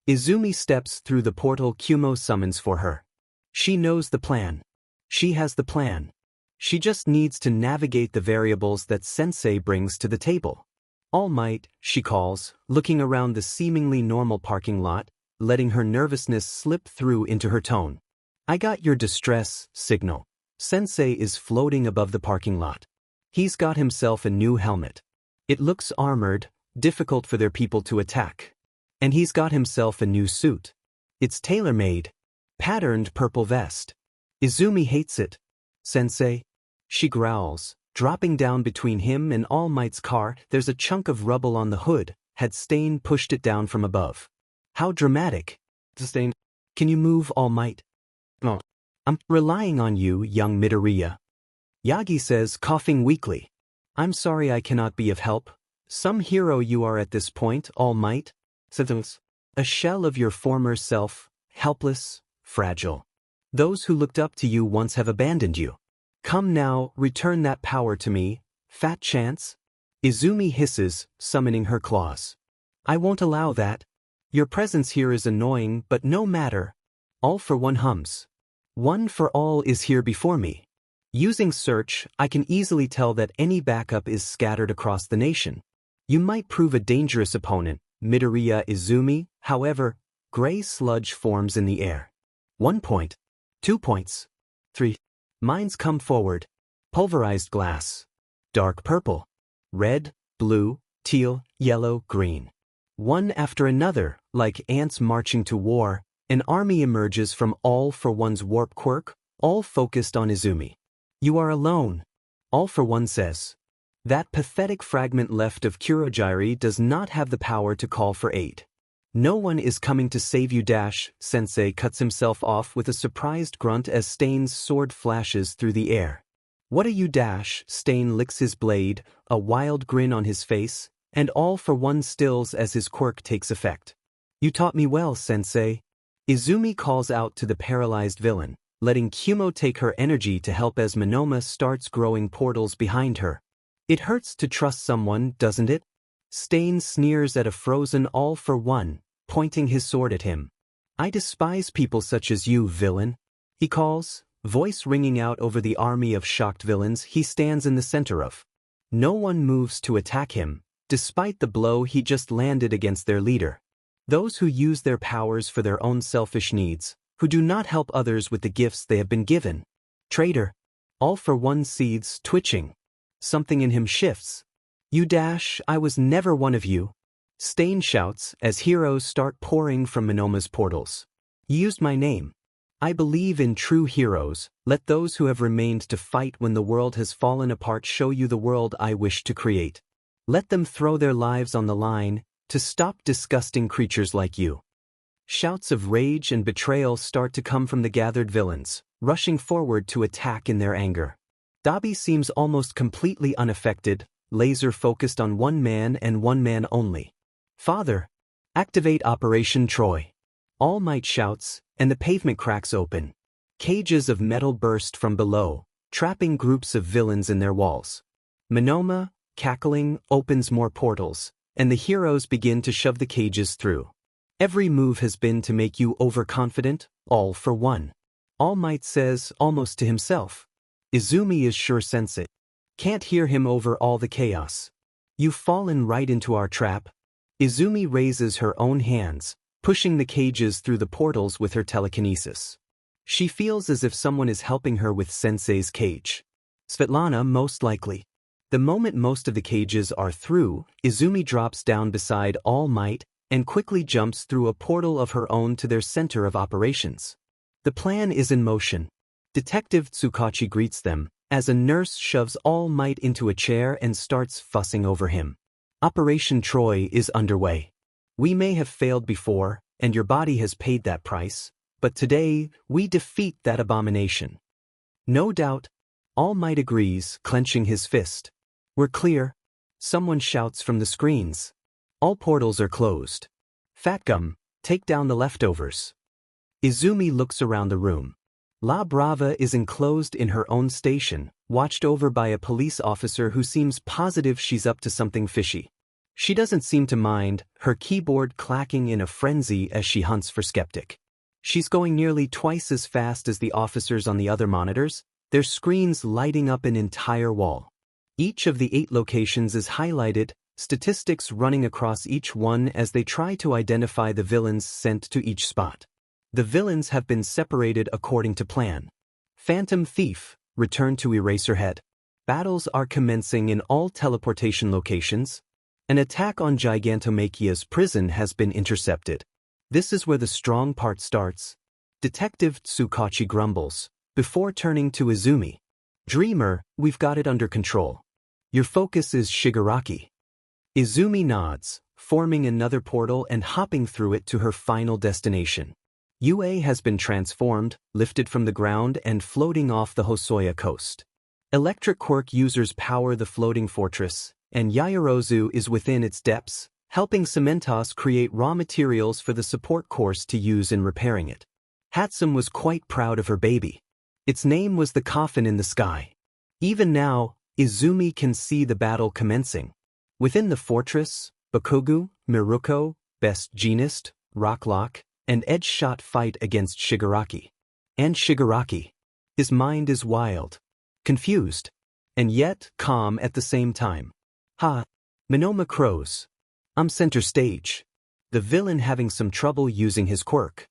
Izumi steps through the portal Kumo summons for her. She knows the plan. She has the plan. She just needs to navigate the variables that Sensei brings to the table. All Might, she calls, looking around the seemingly normal parking lot, letting her nervousness slip through into her tone. I got your distress signal. Sensei is floating above the parking lot. He's got himself a new helmet. It looks armored, difficult for their people to attack. And he's got himself a new suit. It's tailor-made. Patterned purple vest. Izumi hates it. Sensei? She growls. Dropping down between him and All Might's car, there's a chunk of rubble on the hood, had Stain pushed it down from above. How dramatic. Stain, can you move, All Might? No. I'm relying on you, young Midoriya. Yagi says, coughing weakly. I'm sorry I cannot be of help. Some hero you are at this point, All Might. Symptoms. A shell of your former self, helpless, fragile. Those who looked up to you once have abandoned you. Come now, return that power to me, fat chance. Izumi hisses, summoning her claws. I won't allow that. Your presence here is annoying, but no matter. All for One hums. One for All is here before me. Using search, I can easily tell that any backup is scattered across the nation. You might prove a dangerous opponent, Midoriya Izumi, however, gray sludge forms in the air. 1 point. 2 points. 3. Mines come forward. Pulverized glass. Dark purple. Red, blue, teal, yellow, green. One after another, like ants marching to war, an army emerges from All for One's warp quirk, all focused on Izumi. You are alone. All for One says. That pathetic fragment left of Kurogiri does not have the power to call for aid. No one is coming to save you dash, Sensei cuts himself off with a surprised grunt as Stain's sword flashes through the air. What are you dash, Stain licks his blade, a wild grin on his face, and All for One stills as his quirk takes effect. You taught me well, Sensei. Izumi calls out to the paralyzed villain, letting Kumo take her energy to help as Monoma starts growing portals behind her. It hurts to trust someone, doesn't it? Stain sneers at a frozen All for One, pointing his sword at him. I despise people such as you, villain, he calls, voice ringing out over the army of shocked villains he stands in the center of. No one moves to attack him, despite the blow he just landed against their leader. Those who use their powers for their own selfish needs, who do not help others with the gifts they have been given. Traitor. All for One seethes, twitching. Something in him shifts. You dash, I was never one of you. Stain shouts as heroes start pouring from Minoma's portals. You used my name. I believe in true heroes. Let those who have remained to fight when the world has fallen apart show you the world I wish to create. Let them throw their lives on the line to stop disgusting creatures like you. Shouts of rage and betrayal start to come from the gathered villains, rushing forward to attack in their anger. Dabi seems almost completely unaffected, laser-focused on one man and one man only. Father, activate Operation Troy. All Might shouts, and the pavement cracks open. Cages of metal burst from below, trapping groups of villains in their walls. Minoma, cackling, opens more portals, and the heroes begin to shove the cages through. Every move has been to make you overconfident, All for One. All Might says, almost to himself. Izumi is sure sensate. Can't hear him over all the chaos. You've fallen right into our trap. Izumi raises her own hands, pushing the cages through the portals with her telekinesis. She feels as if someone is helping her with Sensei's cage. Svetlana, most likely. The moment most of the cages are through, Izumi drops down beside All Might and quickly jumps through a portal of her own to their center of operations. The plan is in motion. Detective Tsukachi greets them, as a nurse shoves All Might into a chair and starts fussing over him. Operation Troy is underway. We may have failed before, and your body has paid that price, but today, we defeat that abomination. No doubt. All Might agrees, clenching his fist. We're clear. Someone shouts from the screens. All portals are closed. Fatgum, take down the leftovers. Izumi looks around the room. La Brava is enclosed in her own station, watched over by a police officer who seems positive she's up to something fishy. She doesn't seem to mind, her keyboard clacking in a frenzy as she hunts for Skeptic. She's going nearly twice as fast as the officers on the other monitors, their screens lighting up an entire wall. Each of the 8 locations is highlighted, statistics running across each one as they try to identify the villains sent to each spot. The villains have been separated according to plan. Phantom Thief, return to Eraserhead. Battles are commencing in all teleportation locations. An attack on Gigantomachia's prison has been intercepted. This is where the strong part starts. Detective Tsukachi grumbles, before turning to Izumi. Dreamer, we've got it under control. Your focus is Shigaraki. Izumi nods, forming another portal and hopping through it to her final destination. UA has been transformed, lifted from the ground and floating off the Hosoya coast. Electric Quirk users power the floating fortress, and Yaoyorozu is within its depths, helping Cementos create raw materials for the support course to use in repairing it. Hatsum was quite proud of her baby. Its name was the Coffin in the Sky. Even now, Izumi can see the battle commencing. Within the fortress, Bakugu, Miruko, Best Jeanist, Rocklock, and Edge-Shot fight against Shigaraki. And Shigaraki. His mind is wild, confused, and yet calm at the same time. Ha! Minoma crows. I'm center stage. The villain having some trouble using his quirk.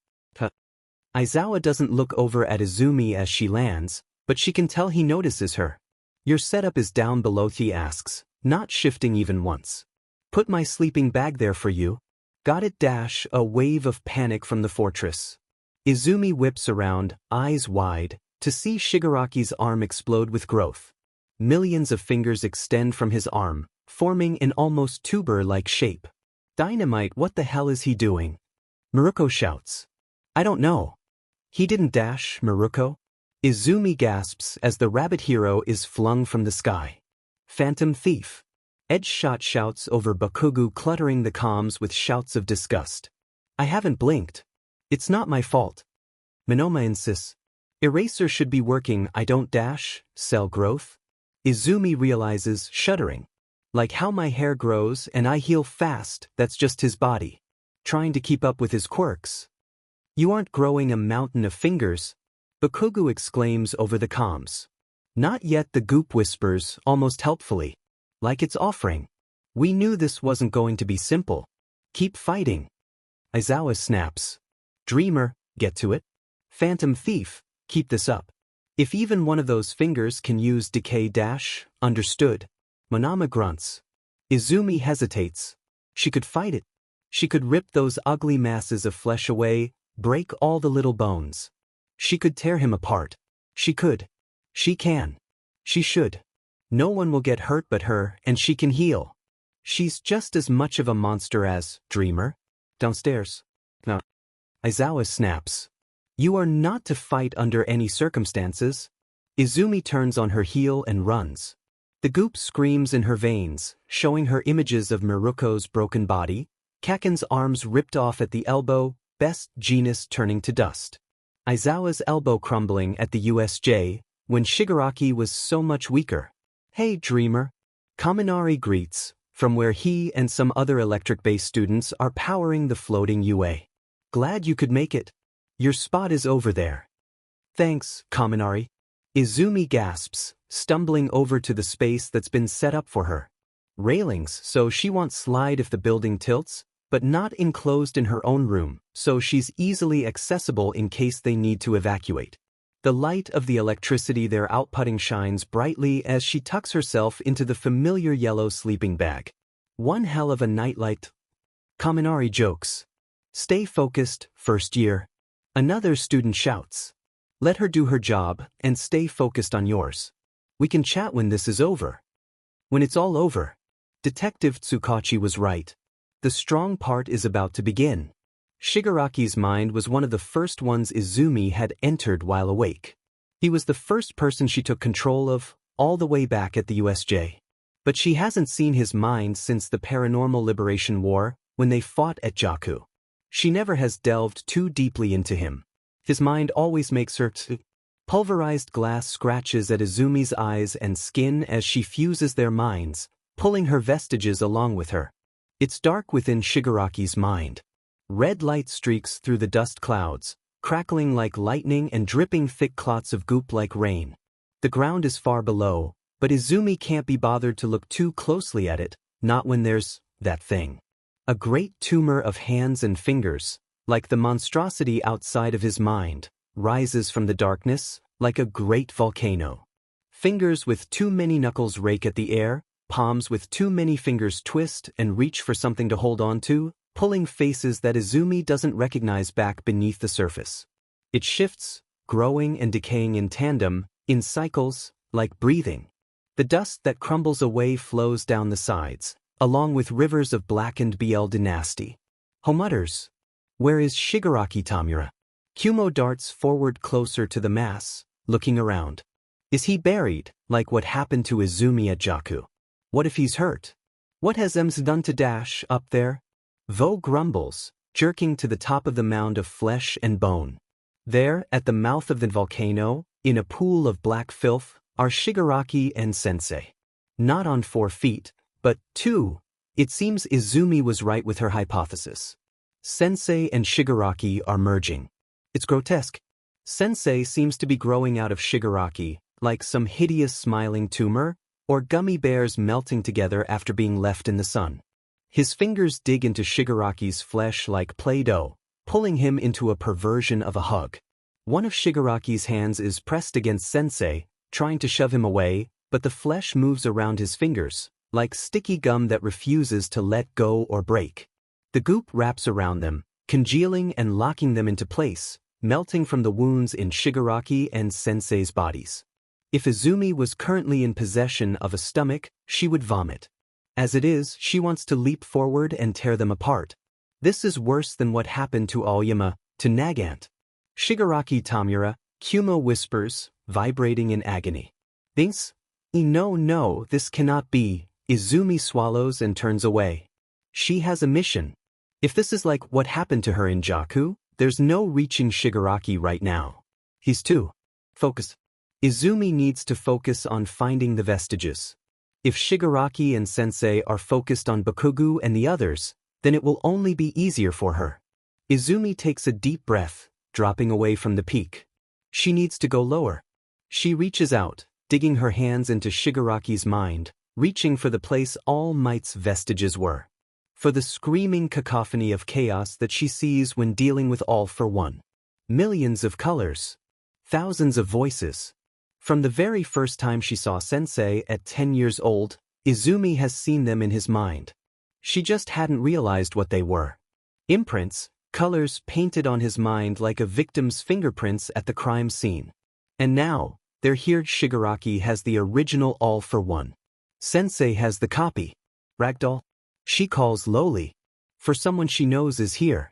Aizawa doesn't look over at Izumi as she lands, but she can tell he notices her. Your setup is down below, he asks, not shifting even once. Put my sleeping bag there for you. Got it. A wave of panic from the fortress. Izumi whips around, eyes wide, to see Shigaraki's arm explode with growth. Millions of fingers extend from his arm, forming an almost tuber-like shape. Dynamite, what the hell is he doing? Miruko shouts. I don't know. He didn't dash, Miruko. Izumi gasps as the rabbit hero is flung from the sky. Phantom Thief. Edge-Shot shouts over Bakugu, cluttering the comms with shouts of disgust. I haven't blinked. It's not my fault. Minoma insists. Eraser should be working. I don't dash, cell growth. Izumi realizes, shuddering. Like how my hair grows and I heal fast, that's just his body. Trying to keep up with his quirks. You aren't growing a mountain of fingers, Bakugo exclaims over the comms. Not yet, the goop whispers, almost helpfully. Like it's offering. We knew this wasn't going to be simple. Keep fighting. Aizawa snaps. Dreamer, get to it. Phantom Thief, keep this up. If even one of those fingers can use decay dash, understood. Monama grunts. Izumi hesitates. She could fight it. She could rip those ugly masses of flesh away, break all the little bones. She could tear him apart. She could. She can. She should. No one will get hurt but her, and she can heal. She's just as much of a monster as Dreamer. Downstairs. No. Aizawa snaps. You are not to fight under any circumstances. Izumi turns on her heel and runs. The goop screams in her veins, showing her images of Miruko's broken body, Kaken's arms ripped off at the elbow, best genus turning to dust. Aizawa's elbow crumbling at the USJ, when Shigaraki was so much weaker. Hey Dreamer. Kaminari greets, from where he and some other electric-based students are powering the floating UA. Glad you could make it. Your spot is over there. Thanks, Kaminari. Izumi gasps, stumbling over to the space that's been set up for her. Railings, so she won't slide if the building tilts, but not enclosed in her own room, so she's easily accessible in case they need to evacuate. The light of the electricity they're outputting shines brightly as she tucks herself into the familiar yellow sleeping bag. One hell of a nightlight. Kaminari jokes. Stay focused, first year. Another student shouts. Let her do her job, and stay focused on yours. We can chat when this is over. When it's all over. Detective Tsukachi was right. The strong part is about to begin. Shigaraki's mind was one of the first ones Izumi had entered while awake. He was the first person she took control of, all the way back at the USJ. But she hasn't seen his mind since the Paranormal Liberation War, when they fought at Jakku. She never has delved too deeply into him. His mind always makes her pulverized glass scratches at Izumi's eyes and skin as she fuses their minds, pulling her vestiges along with her. It's dark within Shigaraki's mind. Red light streaks through the dust clouds, crackling like lightning and dripping thick clots of goop like rain. The ground is far below, but Izumi can't be bothered to look too closely at it, not when there's that thing. A great tumor of hands and fingers, like the monstrosity outside of his mind, rises from the darkness, like a great volcano. Fingers with too many knuckles rake at the air, palms with too many fingers twist and reach for something to hold on to, pulling faces that Izumi doesn't recognize back beneath the surface. It shifts, growing and decaying in tandem, in cycles, like breathing. The dust that crumbles away flows down the sides, along with rivers of blackened BL dynasty. Homutters. Where is Shigaraki Tamura? Kumo darts forward closer to the mass, looking around. Is he buried, like what happened to Izumi at Jakku? What if he's hurt? What has Ems done to Dash up there? Vo grumbles, jerking to the top of the mound of flesh and bone. There, at the mouth of the volcano, in a pool of black filth, are Shigaraki and Sensei. Not on 4 feet, but 2. It seems Izumi was right with her hypothesis. Sensei and Shigaraki are merging. It's grotesque. Sensei seems to be growing out of Shigaraki, like some hideous smiling tumor, or gummy bears melting together after being left in the sun. His fingers dig into Shigaraki's flesh like Play-Doh, pulling him into a perversion of a hug. One of Shigaraki's hands is pressed against Sensei, trying to shove him away, but the flesh moves around his fingers, like sticky gum that refuses to let go or break. The goop wraps around them, congealing and locking them into place, melting from the wounds in Shigaraki and Sensei's bodies. If Izumi was currently in possession of a stomach, she would vomit. As it is, she wants to leap forward and tear them apart. This is worse than what happened to Aoyama, to Nagant. Shigaraki Tamura, Kumo whispers, vibrating in agony. Thinks? No, this cannot be. Izumi swallows and turns away. She has a mission. If this is like what happened to her in Jakku, there's no reaching Shigaraki right now. He's too focused. Izumi needs to focus on finding the vestiges. If Shigaraki and Sensei are focused on Bakugo and the others, then it will only be easier for her. Izumi takes a deep breath, dropping away from the peak. She needs to go lower. She reaches out, digging her hands into Shigaraki's mind, reaching for the place All Might's vestiges were. For the screaming cacophony of chaos that she sees when dealing with All for One. Millions of colors. Thousands of voices. From the very first time she saw Sensei at 10 years old, Izumi has seen them in his mind. She just hadn't realized what they were. Imprints, colors painted on his mind like a victim's fingerprints at the crime scene. And now, they're here. Shigaraki has the original All for One. Sensei has the copy. Ragdoll? She calls lowly. For someone she knows is here.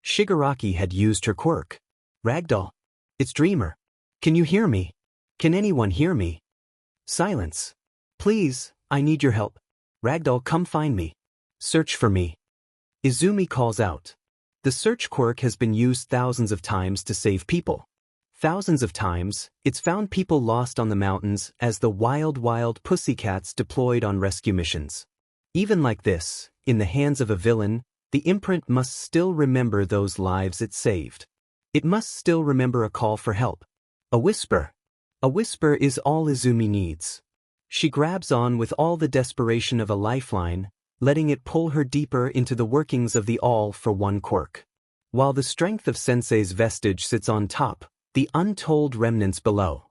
Shigaraki had used her quirk. Ragdoll. It's Dreamer. Can you hear me? Can anyone hear me? Silence. Please, I need your help. Ragdoll, come find me. Search for me. Izumi calls out. The search quirk has been used thousands of times to save people. Thousands of times, it's found people lost on the mountains as the wild pussycats deployed on rescue missions. Even like this, in the hands of a villain, the imprint must still remember those lives it saved. It must still remember a call for help. A whisper. A whisper is all Izumi needs. She grabs on with all the desperation of a lifeline, letting it pull her deeper into the workings of the All for One quirk. While the strength of Sensei's vestige sits on top, the untold remnants below.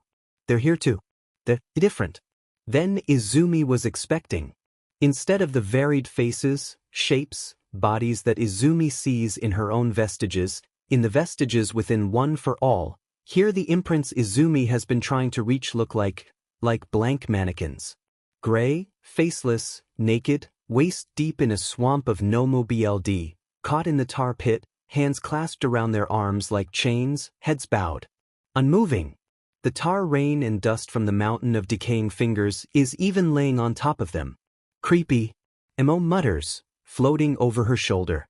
They're here too. They're different than Izumi was expecting. Instead of the varied faces, shapes, bodies that Izumi sees in her own vestiges, in the vestiges within One for All, here the imprints Izumi has been trying to reach look like blank mannequins. Gray, faceless, naked, waist deep in a swamp of Nomu BLD, caught in the tar pit, hands clasped around their arms like chains, heads bowed. Unmoving. The tar rain and dust from the mountain of decaying fingers is even laying on top of them. Creepy. Emo mutters, floating over her shoulder.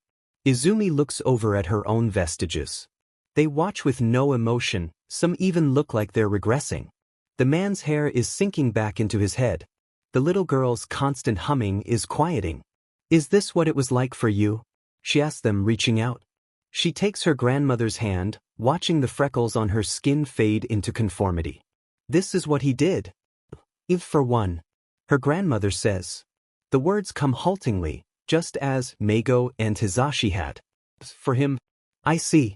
Izumi looks over at her own vestiges. They watch with no emotion, some even look like they're regressing. The man's hair is sinking back into his head. The little girl's constant humming is quieting. Is this what it was like for you? She asks them, reaching out. She takes her grandmother's hand, watching the freckles on her skin fade into conformity. This is what he did. If for one. Her grandmother says. The words come haltingly, just as Meigo and Hizashi had. For him. I see.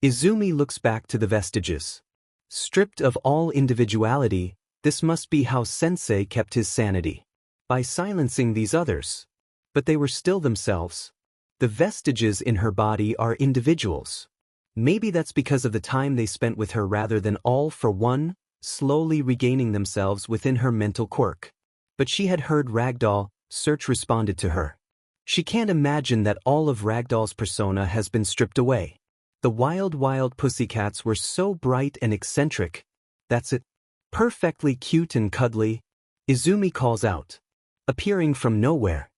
Izumi looks back to the vestiges. Stripped of all individuality, this must be how Sensei kept his sanity. By silencing these others. But they were still themselves. The vestiges in her body are individuals. Maybe that's because of the time they spent with her rather than All for One, slowly regaining themselves within her mental quirk. But she had heard Ragdoll, Search responded to her. She can't imagine that all of Ragdoll's persona has been stripped away. The wild pussycats were so bright and eccentric. That's it. Perfectly cute and cuddly. Izumi calls out. Appearing from nowhere.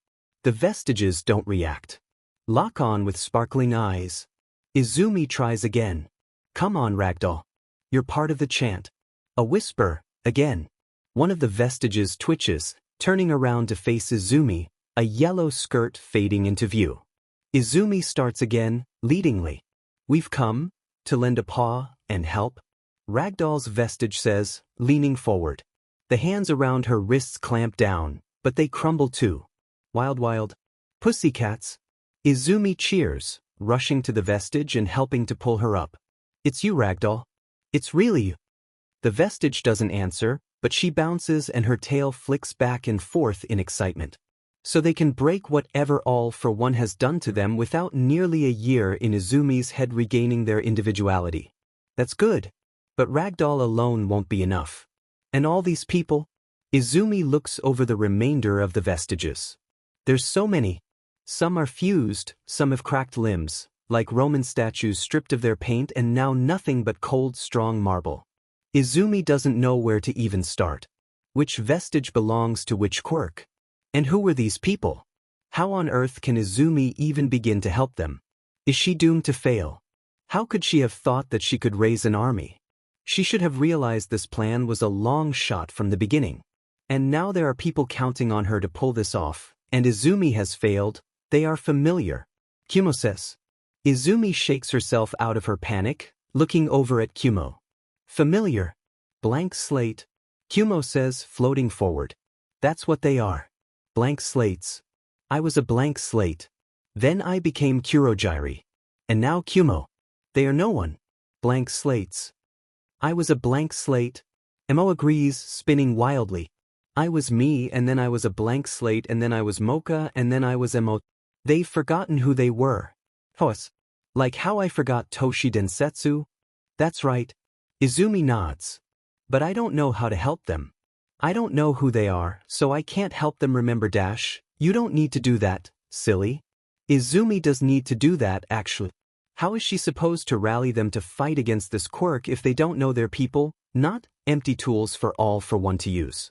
The vestiges don't react. Lock on with sparkling eyes. Izumi tries again. Come on, Ragdoll. You're part of the chant. A whisper, again. One of the vestiges twitches, turning around to face Izumi, a yellow skirt fading into view. Izumi starts again, leadingly. We've come to lend a paw and help. Ragdoll's vestige says, leaning forward. The hands around her wrists clamp down, but they crumble too. Wild pussycats. Izumi cheers, rushing to the vestige and helping to pull her up. It's you, Ragdoll. It's really you. The vestige doesn't answer, but she bounces and her tail flicks back and forth in excitement. So they can break whatever All for One has done to them without nearly a year in Izumi's head regaining their individuality. That's good. But Ragdoll alone won't be enough. And all these people? Izumi looks over the remainder of the vestiges. There's so many. Some are fused, some have cracked limbs, like Roman statues stripped of their paint and now nothing but cold, strong marble. Izumi doesn't know where to even start. Which vestige belongs to which quirk? And who were these people? How on earth can Izumi even begin to help them? Is she doomed to fail? How could she have thought that she could raise an army? She should have realized this plan was a long shot from the beginning. And now there are people counting on her to pull this off, and Izumi has failed. They are familiar. Kumo says. Izumi shakes herself out of her panic, looking over at Kumo. Familiar. Blank slate. Kumo says, floating forward. That's what they are. Blank slates. I was a blank slate. Then I became Kurogiri. And now Kumo. They are no one. Blank slates. I was a blank slate. Emo agrees, spinning wildly. I was me, and then I was a blank slate, and then I was Mocha, and then I was Emo. They've forgotten who they were. Hoas. Like how I forgot Toshi Densetsu? That's right. Izumi nods. But I don't know how to help them. I don't know who they are, so I can't help them remember dash. You don't need to do that, silly. Izumi does need to do that, actually. How is she supposed to rally them to fight against this Quirk if they don't know their people, not empty tools for all for one to use?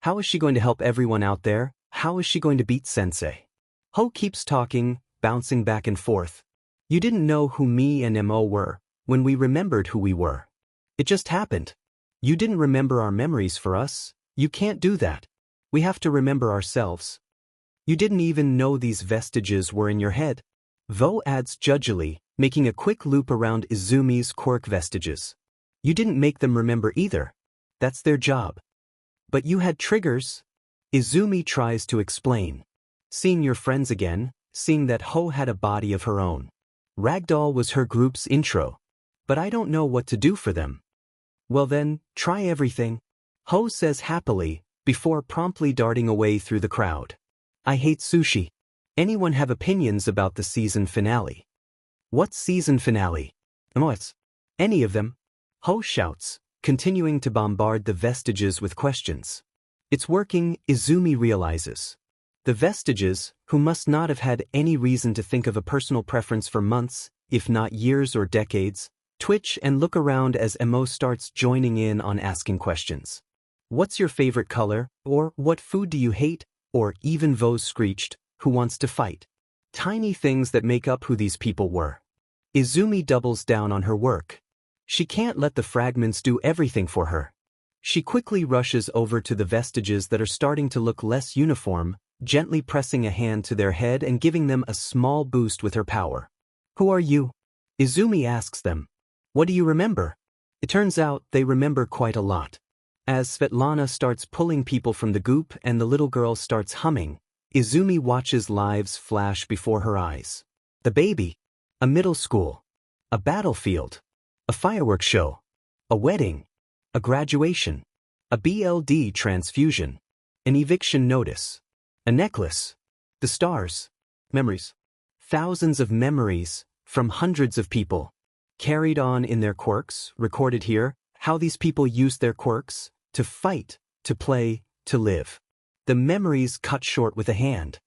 How is she going to help everyone out there? How is she going to beat Sensei? Ho keeps talking, bouncing back and forth. You didn't know who me and Mo were, when we remembered who we were. It just happened. You didn't remember our memories for us. You can't do that. We have to remember ourselves. You didn't even know these vestiges were in your head. Vo adds judgily, making a quick loop around Izumi's Quirk vestiges. You didn't make them remember either. That's their job. But you had triggers. Izumi tries to explain. Seeing your friends again, seeing that Ho had a body of her own. Ragdoll was her group's intro. But I don't know what to do for them. Well then, try everything. Ho says happily, before promptly darting away through the crowd. I hate sushi. Anyone have opinions about the season finale? What season finale? What? Any of them? Ho shouts, continuing to bombard the vestiges with questions. It's working, Izumi realizes. The vestiges, who must not have had any reason to think of a personal preference for months, if not years or decades, twitch and look around as Mo starts joining in on asking questions. What's your favorite color? Or what food do you hate? Or even Vo's screeched, who wants to fight? Tiny things that make up who these people were. Izumi doubles down on her work. She can't let the fragments do everything for her. She quickly rushes over to the vestiges that are starting to look less uniform, gently pressing a hand to their head and giving them a small boost with her power. Who are you? Izumi asks them. What do you remember? It turns out they remember quite a lot. As Svetlana starts pulling people from the goop and the little girl starts humming, Izumi watches lives flash before her eyes. The baby. A middle school. A battlefield. A fireworks show. A wedding. A graduation. A BLD transfusion. An eviction notice. A necklace. The stars. Memories. Thousands of memories, from hundreds of people. Carried on in their quirks, recorded here, how these people used their quirks, to fight, to play, to live. The memories cut short with a hand.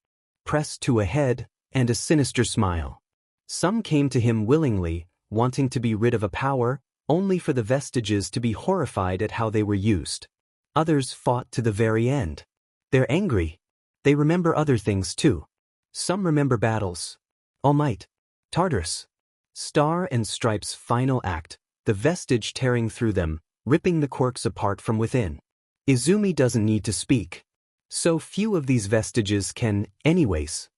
Pressed to a head, and a sinister smile. Some came to him willingly, wanting to be rid of a power, only for the vestiges to be horrified at how they were used. Others fought to the very end. They're angry. They remember other things too. Some remember battles. All Might. Tartarus. Star and Stripe's final act, the vestige tearing through them, ripping the quirks apart from within. Izumi doesn't need to speak. So few of these vestiges can, anyways.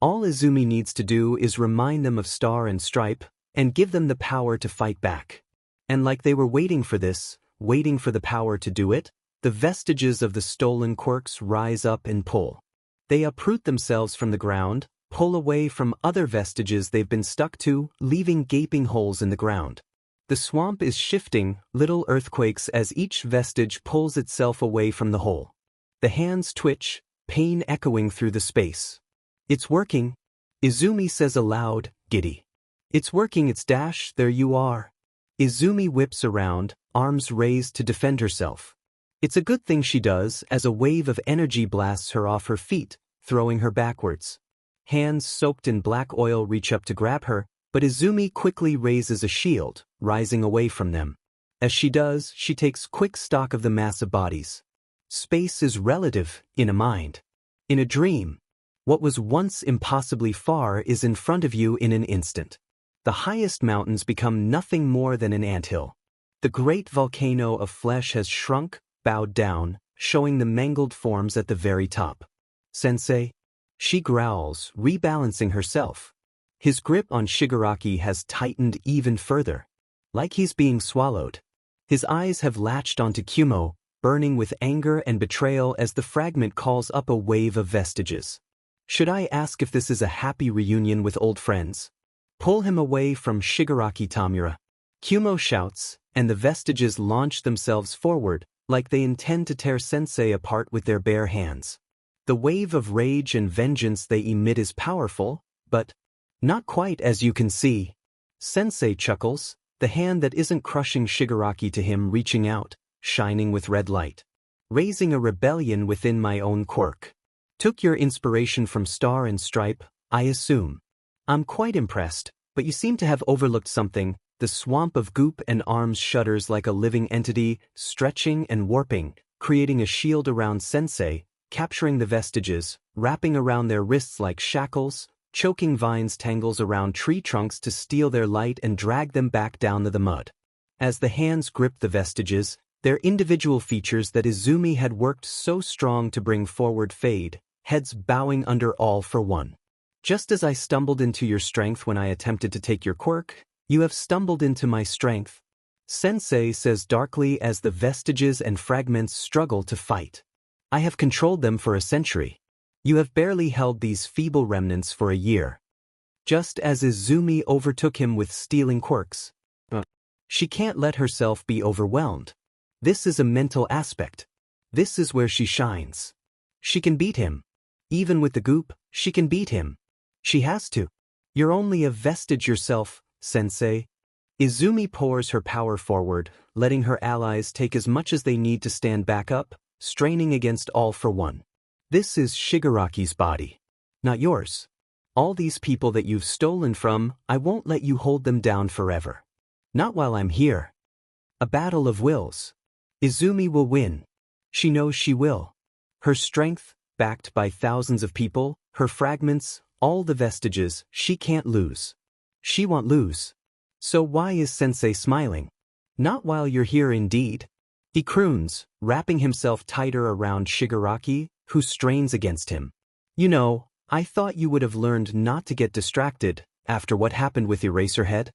All Izumi needs to do is remind them of Star and Stripe, and give them the power to fight back. And like they were waiting for this, waiting for the power to do it, the vestiges of the stolen quirks rise up and pull. They uproot themselves from the ground, pull away from other vestiges they've been stuck to, leaving gaping holes in the ground. The swamp is shifting, little earthquakes as each vestige pulls itself away from the hole. The hands twitch, pain echoing through the space. It's working. Izumi says aloud, giddy. It's working, it's dash, there you are. Izumi whips around, arms raised to defend herself. It's a good thing she does, as a wave of energy blasts her off her feet, throwing her backwards. Hands soaked in black oil reach up to grab her, but Izumi quickly raises a shield, rising away from them. As she does, she takes quick stock of the mass of bodies. Space is relative, in a mind. In a dream. What was once impossibly far is in front of you in an instant. The highest mountains become nothing more than an anthill. The great volcano of flesh has shrunk, bowed down, showing the mangled forms at the very top. Sensei? She growls, rebalancing herself. His grip on Shigaraki has tightened even further. Like he's being swallowed. His eyes have latched onto Kumo, burning with anger and betrayal as the fragment calls up a wave of vestiges. Should I ask if this is a happy reunion with old friends? Pull him away from Shigaraki Tamura. Kumo shouts, and the vestiges launch themselves forward, like they intend to tear Sensei apart with their bare hands. The wave of rage and vengeance they emit is powerful, but not quite, as you can see. Sensei chuckles, the hand that isn't crushing Shigaraki to him reaching out, shining with red light. Raising a rebellion within my own quirk. Took your inspiration from Star and Stripe, I assume. I'm quite impressed, but you seem to have overlooked something. The swamp of goop and arms shudders like a living entity, stretching and warping, creating a shield around Sensei, capturing the vestiges, wrapping around their wrists like shackles, choking vines tangles around tree trunks to steal their light and drag them back down to the mud. As the hands grip the vestiges, their individual features that Izumi had worked so strong to bring forward fade, heads bowing under all for one. Just as I stumbled into your strength when I attempted to take your quirk, you have stumbled into my strength. Sensei says darkly as the vestiges and fragments struggle to fight. I have controlled them for a century. You have barely held these feeble remnants for a year. Just as Izumi overtook him with stealing quirks. She can't let herself be overwhelmed. This is a mental aspect. This is where she shines. She can beat him. Even with the goop, she can beat him. She has to. You're only a vestige yourself, Sensei. Izumi pours her power forward, letting her allies take as much as they need to stand back up, straining against all for one. This is Shigaraki's body. Not yours. All these people that you've stolen from, I won't let you hold them down forever. Not while I'm here. A battle of wills. Izumi will win. She knows she will. Her strength, backed by thousands of people, her fragments, all the vestiges, she can't lose. She won't lose. So why is Sensei smiling? Not while you're here indeed. He croons, wrapping himself tighter around Shigaraki, who strains against him. You know, I thought you would have learned not to get distracted, after what happened with Eraserhead.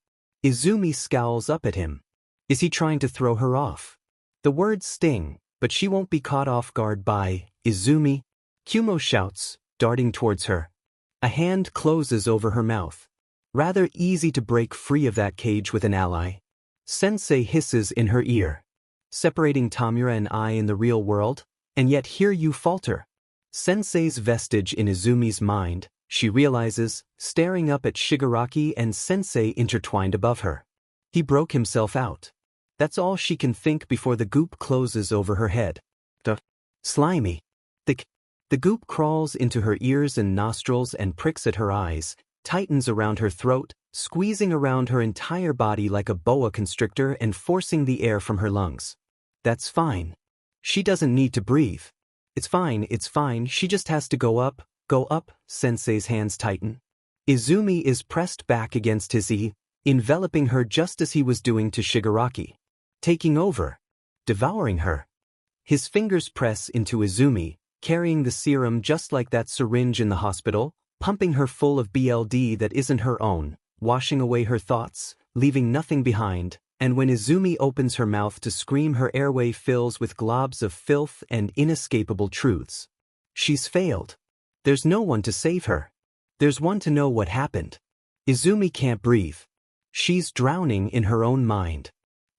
Izumi scowls up at him. Is he trying to throw her off? The words sting, but she won't be caught off guard by Izumi. Kumo shouts, darting towards her. A hand closes over her mouth. Rather easy to break free of that cage with an ally. Sensei hisses in her ear. Separating Tamura and I in the real world, and yet here you falter. Sensei's vestige in Izumi's mind, she realizes, staring up at Shigaraki and Sensei intertwined above her. He broke himself out. That's all she can think before the goop closes over her head. Slimy. The goop crawls into her ears and nostrils and pricks at her eyes, tightens around her throat, squeezing around her entire body like a boa constrictor and forcing the air from her lungs. That's fine. She doesn't need to breathe. It's fine, she just has to go up, Sensei's hands tighten. Izumi is pressed back against his enveloping her just as he was doing to Shigaraki. Taking over. Devouring her. His fingers press into Izumi, carrying the serum just like that syringe in the hospital, pumping her full of BLD that isn't her own, washing away her thoughts, leaving nothing behind, and when Izumi opens her mouth to scream her airway fills with globs of filth and inescapable truths. She's failed. There's no one to save her. There's one to know what happened. Izumi can't breathe. She's drowning in her own mind.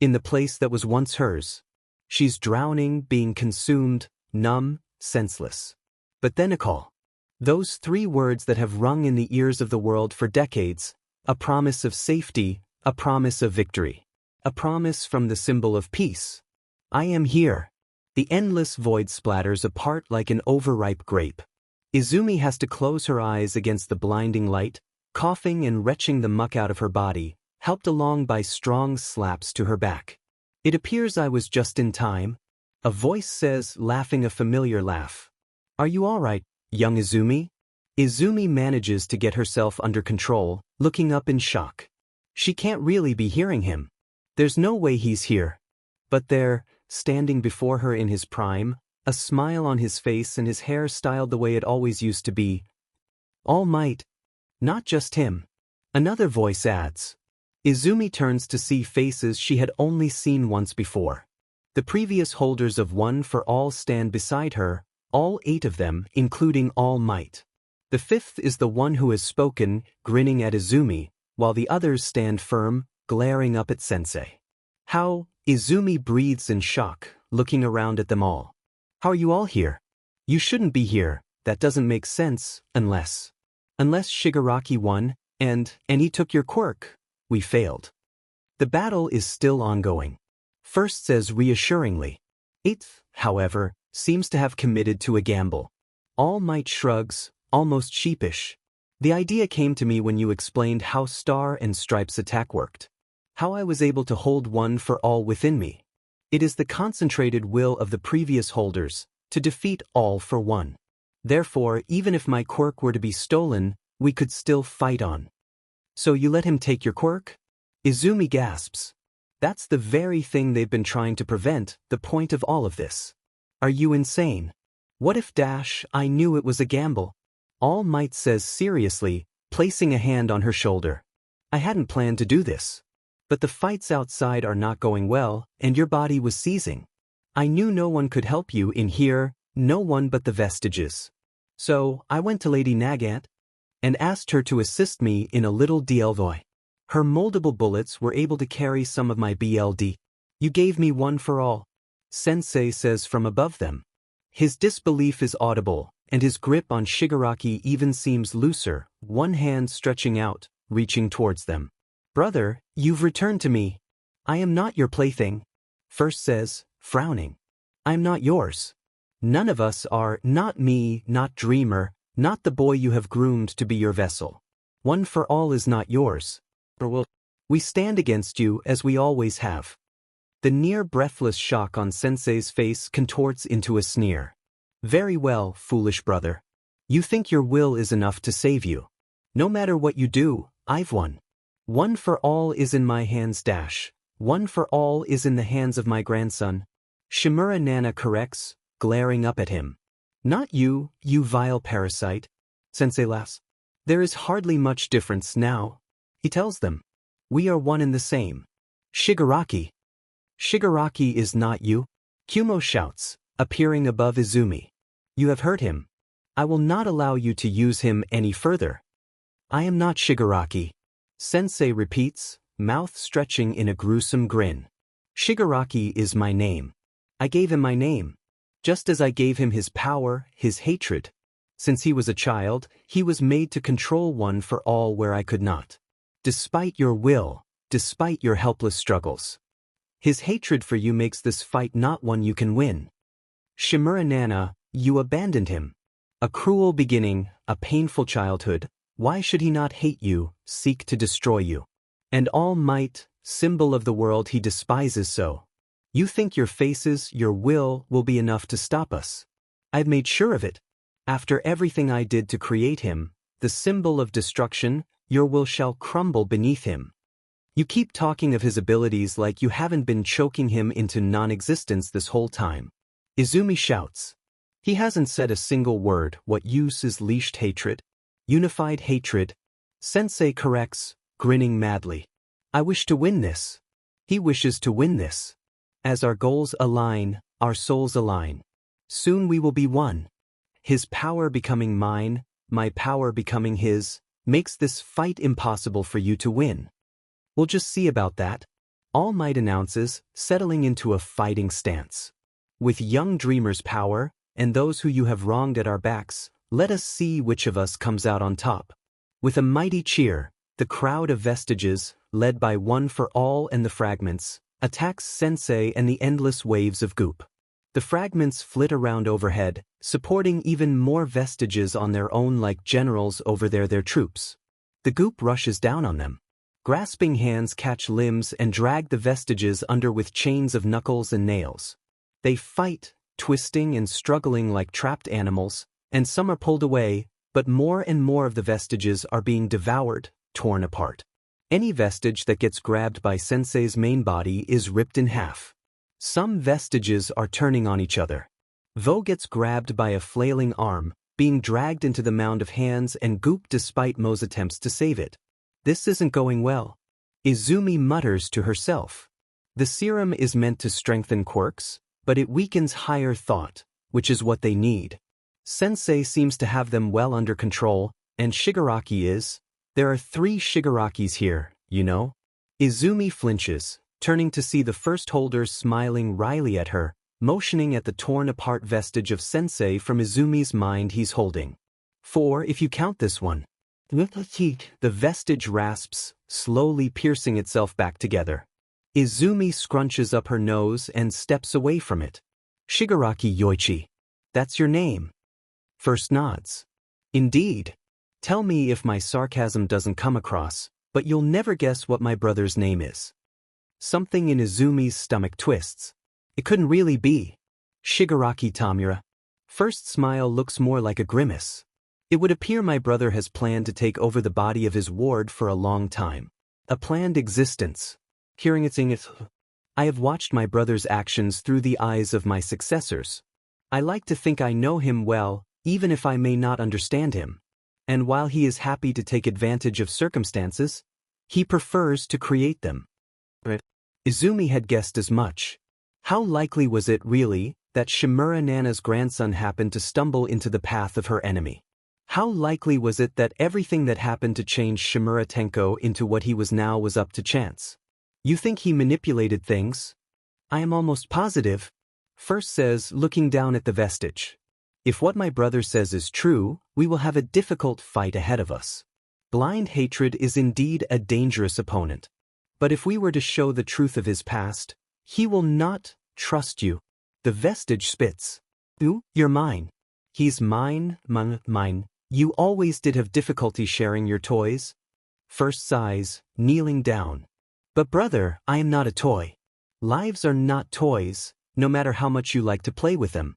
In the place that was once hers. She's drowning, being consumed, numb, senseless. But then a call. Those 3 words that have rung in the ears of the world for decades, a promise of safety, a promise of victory. A promise from the symbol of peace. I am here. The endless void splatters apart like an overripe grape. Izumi has to close her eyes against the blinding light, coughing and retching the muck out of her body, helped along by strong slaps to her back. It appears I was just in time. A voice says, laughing a familiar laugh. Are you all right, young Izumi? Izumi manages to get herself under control, looking up in shock. She can't really be hearing him. There's no way he's here. But there, standing before her in his prime, a smile on his face and his hair styled the way it always used to be. All Might. Not just him. Another voice adds. Izumi turns to see faces she had only seen once before. The previous holders of One for All stand beside her, all 8 of them, including All Might. The 5th is the one who has spoken, grinning at Izumi, while the others stand firm, glaring up at Sensei. How? Izumi breathes in shock, looking around at them all. How are you all here? You shouldn't be here, that doesn't make sense, unless Shigaraki won, and he took your quirk. We failed. The battle is still ongoing. First says reassuringly. 8th, however, seems to have committed to a gamble. All Might shrugs, almost sheepish. The idea came to me when you explained how Star and Stripe's attack worked. How I was able to hold One for All within me. It is the concentrated will of the previous holders to defeat All for One. Therefore, even if my quirk were to be stolen, we could still fight on. So you let him take your quirk? Izumi gasps. That's the very thing they've been trying to prevent, the point of all of this. Are you insane? What if I knew it was a gamble? All Might says seriously, placing a hand on her shoulder. I hadn't planned to do this. But the fights outside are not going well, and your body was seizing. I knew no one could help you in here, no one but the vestiges. So, I went to Lady Nagant and asked her to assist me in a little DLVOI. Her moldable bullets were able to carry some of my BLD. You gave me One for All. Sensei says from above them. His disbelief is audible, and his grip on Shigaraki even seems looser, one hand stretching out, reaching towards them. Brother, you've returned to me. I am not your plaything. First says, frowning. I'm not yours. None of us are, not me, not Dreamer, not the boy you have groomed to be your vessel. One for All is not yours. We stand against you as we always have. The near breathless shock on Sensei's face contorts into a sneer. Very well, foolish brother. You think your will is enough to save you. No matter what you do, I've won. One for All is in my hands. One for All is in the hands of my grandson. Shimura Nana corrects, glaring up at him. Not you, you vile parasite. Sensei laughs. There is hardly much difference now. He tells them. We are one and the same. Shigaraki. Shigaraki is not you. Kumo shouts, appearing above Izumi. You have hurt him. I will not allow you to use him any further. I am not Shigaraki. Sensei repeats, mouth stretching in a gruesome grin. Shigaraki is my name. I gave him my name. Just as I gave him his power, his hatred. Since he was a child, he was made to control One for All where I could not. Despite your will, despite your helpless struggles. His hatred for you makes this fight not one you can win. Shimura Nana, you abandoned him. A cruel beginning, a painful childhood. Why should he not hate you, seek to destroy you? And All Might, symbol of the world he despises so. You think your faces, your will be enough to stop us. I've made sure of it. After everything I did to create him, the symbol of destruction, your will shall crumble beneath him. You keep talking of his abilities like you haven't been choking him into non-existence this whole time. Izumi shouts. He hasn't said a single word. What use is leashed hatred? Unified hatred? Sensei corrects, grinning madly. I wish to win this. He wishes to win this. As our goals align, our souls align. Soon we will be one. His power becoming mine, my power becoming his, makes this fight impossible for you to win. We'll just see about that. All Might announces, settling into a fighting stance. With young Dreamer's power, and those who you have wronged at our backs, let us see which of us comes out on top. With a mighty cheer, the crowd of vestiges, led by One for All and the fragments, attacks Sensei and the endless waves of goop. The fragments flit around overhead, supporting even more vestiges on their own like generals over their troops. The goop rushes down on them. Grasping hands catch limbs and drag the vestiges under with chains of knuckles and nails. They fight, twisting and struggling like trapped animals, and some are pulled away, but more and more of the vestiges are being devoured, torn apart. Any vestige that gets grabbed by Sensei's main body is ripped in half. Some vestiges are turning on each other. Vo gets grabbed by a flailing arm, being dragged into the mound of hands and goop despite Mo's attempts to save it. This isn't going well. Izumi mutters to herself. The serum is meant to strengthen quirks, but it weakens higher thought, which is what they need. Sensei seems to have them well under control, and Shigaraki is. There are 3 Shigarakis here, you know? Izumi flinches, turning to see the first holders smiling wryly at her, motioning at the torn-apart vestige of Sensei from Izumi's mind he's holding. 4 if you count this one. The vestige rasps, slowly piercing itself back together. Izumi scrunches up her nose and steps away from it. Shigaraki Yoichi. That's your name. First nods. Indeed. Tell me if my sarcasm doesn't come across, but you'll never guess what my brother's name is. Something in Izumi's stomach twists. It couldn't really be. Shigaraki Tamura. First smile looks more like a grimace. It would appear my brother has planned to take over the body of his ward for a long time. A planned existence. Hearing it saying it, I have watched my brother's actions through the eyes of my successors. I like to think I know him well, even if I may not understand him. And while he is happy to take advantage of circumstances, he prefers to create them. But Izumi had guessed as much. How likely was it really that Shimura Nana's grandson happened to stumble into the path of her enemy? How likely was it that everything that happened to change Shimura Tenko into what he was now was up to chance? You think he manipulated things? I am almost positive. First says, looking down at the vestige. If what my brother says is true, we will have a difficult fight ahead of us. Blind hatred is indeed a dangerous opponent. But if we were to show the truth of his past, he will not trust you. The vestige spits. You're mine. He's mine, mine. You always did have difficulty sharing your toys. First sighs, kneeling down. But brother, I am not a toy. Lives are not toys, no matter how much you like to play with them.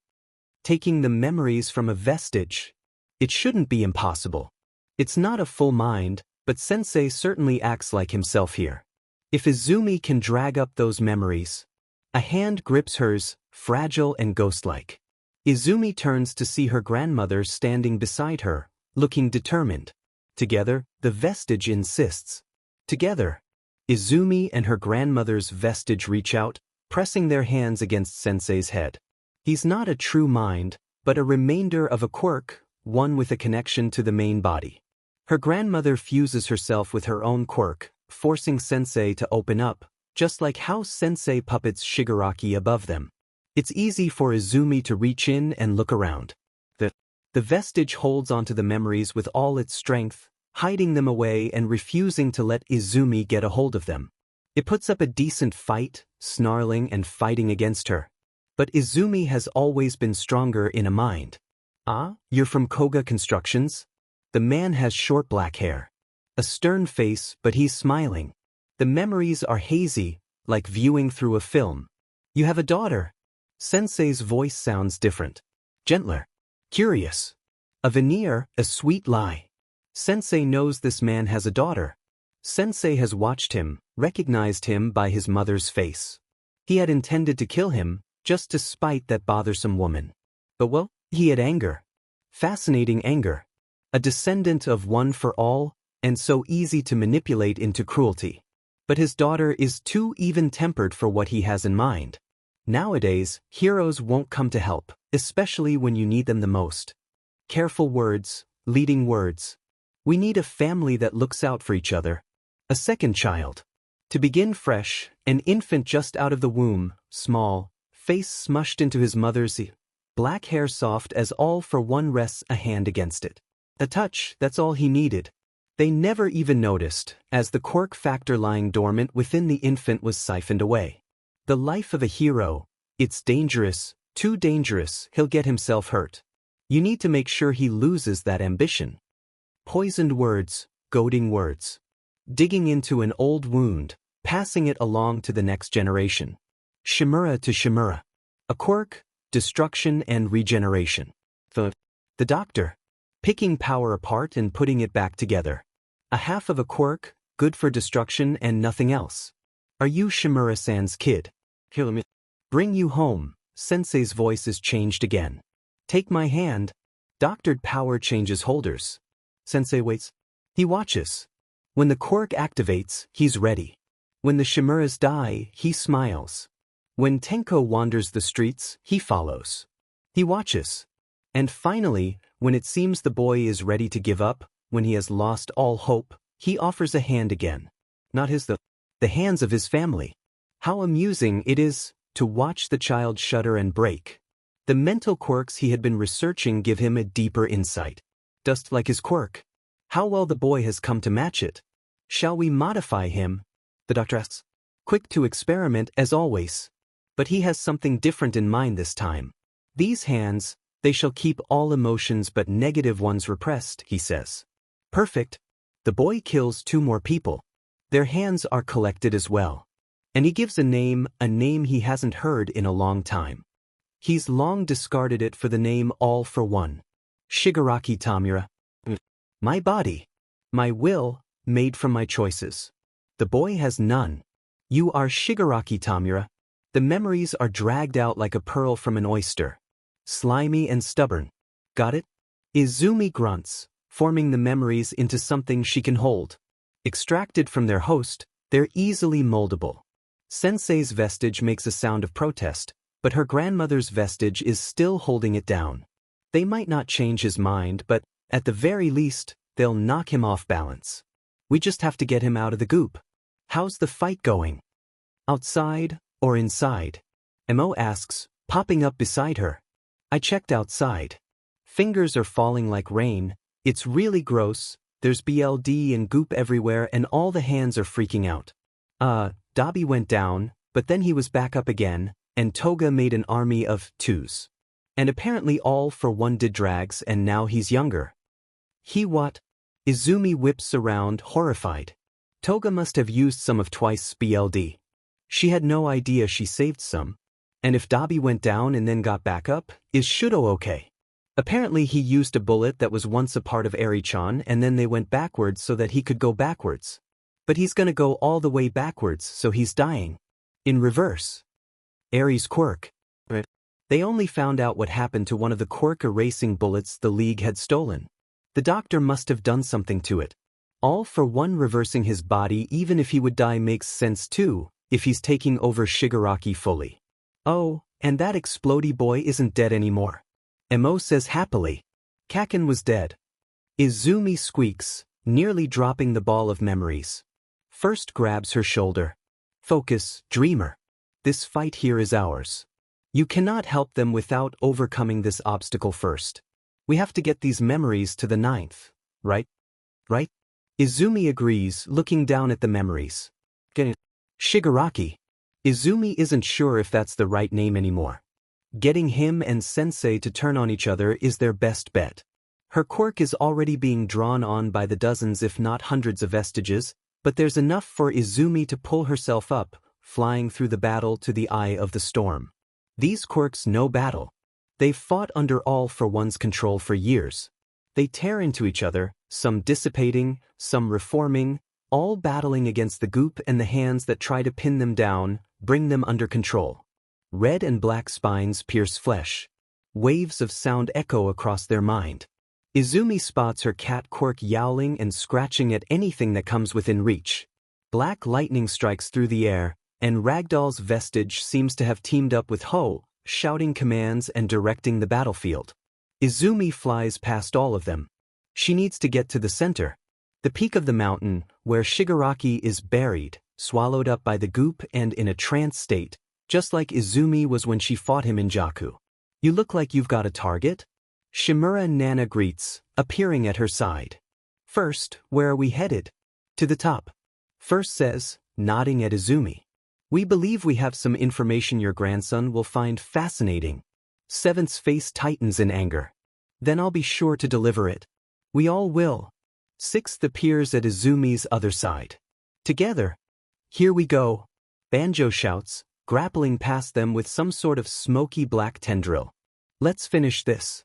Taking the memories from a vestige. It shouldn't be impossible. It's not a full mind, but Sensei certainly acts like himself here. If Izumi can drag up those memories. A hand grips hers, fragile and ghost-like. Izumi turns to see her grandmother standing beside her, looking determined. Together, the vestige insists. Together. Izumi and her grandmother's vestige reach out, pressing their hands against Sensei's head. He's not a true mind, but a remainder of a quirk, one with a connection to the main body. Her grandmother fuses herself with her own quirk, forcing Sensei to open up, just like how Sensei puppets Shigaraki above them. It's easy for Izumi to reach in and look around. The vestige holds onto the memories with all its strength, hiding them away and refusing to let Izumi get a hold of them. It puts up a decent fight, snarling and fighting against her. But Izumi has always been stronger in a mind. Ah, you're from Koga Constructions? The man has short black hair. A stern face, but he's smiling. The memories are hazy, like viewing through a film. You have a daughter. Sensei's voice sounds different. Gentler. Curious. A veneer, a sweet lie. Sensei knows this man has a daughter. Sensei has watched him, recognized him by his mother's face. He had intended to kill him, just to spite that bothersome woman. But well, he had anger. Fascinating anger. A descendant of one for all, and so easy to manipulate into cruelty. But his daughter is too even-tempered for what he has in mind. Nowadays, heroes won't come to help, especially when you need them the most. Careful words, leading words. We need a family that looks out for each other. A second child. To begin fresh, an infant just out of the womb, small, face smushed into his mother's, black hair soft as all for one rests a hand against it. A touch, that's all he needed. They never even noticed, as the quirk factor lying dormant within the infant was siphoned away. The life of a hero, it's dangerous, too dangerous, he'll get himself hurt. You need to make sure he loses that ambition. Poisoned words, goading words. Digging into an old wound, passing it along to the next generation. Shimura to Shimura. A quirk, destruction and regeneration. The doctor. Picking power apart and putting it back together. A half of a quirk, good for destruction and nothing else. Are you Shimura-san's kid? Bring you home, Sensei's voice is changed again. Take my hand. Doctored power changes holders. Sensei waits. He watches. When the quirk activates, he's ready. When the chimeras die, he smiles. When Tenko wanders the streets, he follows. He watches. And finally, when it seems the boy is ready to give up, when he has lost all hope, he offers a hand again. Not his, the hands of his family. How amusing it is to watch the child shudder and break. The mental quirks he had been researching give him a deeper insight. Just like his quirk. How well the boy has come to match it. Shall we modify him? The doctor asks. Quick to experiment as always. But he has something different in mind this time. These hands, they shall keep all emotions but negative ones repressed, he says. Perfect. The boy kills 2 more people. Their hands are collected as well. And he gives a name he hasn't heard in a long time. He's long discarded it for the name All for One. Shigaraki Tamura. My body. My will, made from my choices. The boy has none. You are Shigaraki Tamura. The memories are dragged out like a pearl from an oyster. Slimy and stubborn. Got it? Izumi grunts, forming the memories into something she can hold. Extracted from their host, they're easily moldable. Sensei's vestige makes a sound of protest, but her grandmother's vestige is still holding it down. They might not change his mind, but, at the very least, they'll knock him off balance. We just have to get him out of the goop. How's the fight going? Outside, or inside? Mo asks, popping up beside her. I checked outside. Fingers are falling like rain. It's really gross. There's BLD and goop everywhere and all the hands are freaking out. Dabi went down, but then he was back up again, and Toga made an army of 2s. And apparently All for One did drags and now he's younger. He what? Izumi whips around, horrified. Toga must have used some of twice BLD. She had no idea she saved some. And if Dabi went down and then got back up, is Shudo okay? Apparently he used a bullet that was once a part of Eri-chan and then they went backwards so that he could go backwards. But he's gonna go all the way backwards, so he's dying. In reverse. Eri's quirk. They only found out what happened to one of the quirk erasing bullets the League had stolen. The doctor must have done something to it. All for One reversing his body even if he would die makes sense too, if he's taking over Shigaraki fully. Oh, and that explodey boy isn't dead anymore. Mo says happily. Kaken was dead. Izumi squeaks, nearly dropping the ball of memories. First grabs her shoulder. Focus, dreamer. This fight here is ours. You cannot help them without overcoming this obstacle first. We have to get these memories to the 9th, right? Right? Izumi agrees, looking down at the memories. Shigaraki. Izumi isn't sure if that's the right name anymore. Getting him and Sensei to turn on each other is their best bet. Her quirk is already being drawn on by the dozens if not hundreds of vestiges, but there's enough for Izumi to pull herself up, flying through the battle to the eye of the storm. These quirks know battle. They've fought under All for One's control for years. They tear into each other, some dissipating, some reforming, all battling against the goop and the hands that try to pin them down, bring them under control. Red and black spines pierce flesh. Waves of sound echo across their mind. Izumi spots her cat quirk yowling and scratching at anything that comes within reach. Black lightning strikes through the air, and Ragdoll's vestige seems to have teamed up with Ho, shouting commands and directing the battlefield. Izumi flies past all of them. She needs to get to the center. The peak of the mountain, where Shigaraki is buried, swallowed up by the goop and in a trance state, just like Izumi was when she fought him in Jaku. You look like you've got a target? Shimura Nana greets, appearing at her side. First, where are we headed? To the top. First says, nodding at Izumi. We believe we have some information your grandson will find fascinating. Seventh's face tightens in anger. Then I'll be sure to deliver it. We all will. Sixth appears at Izumi's other side. Together. Here we go. Banjo shouts, grappling past them with some sort of smoky black tendril. Let's finish this.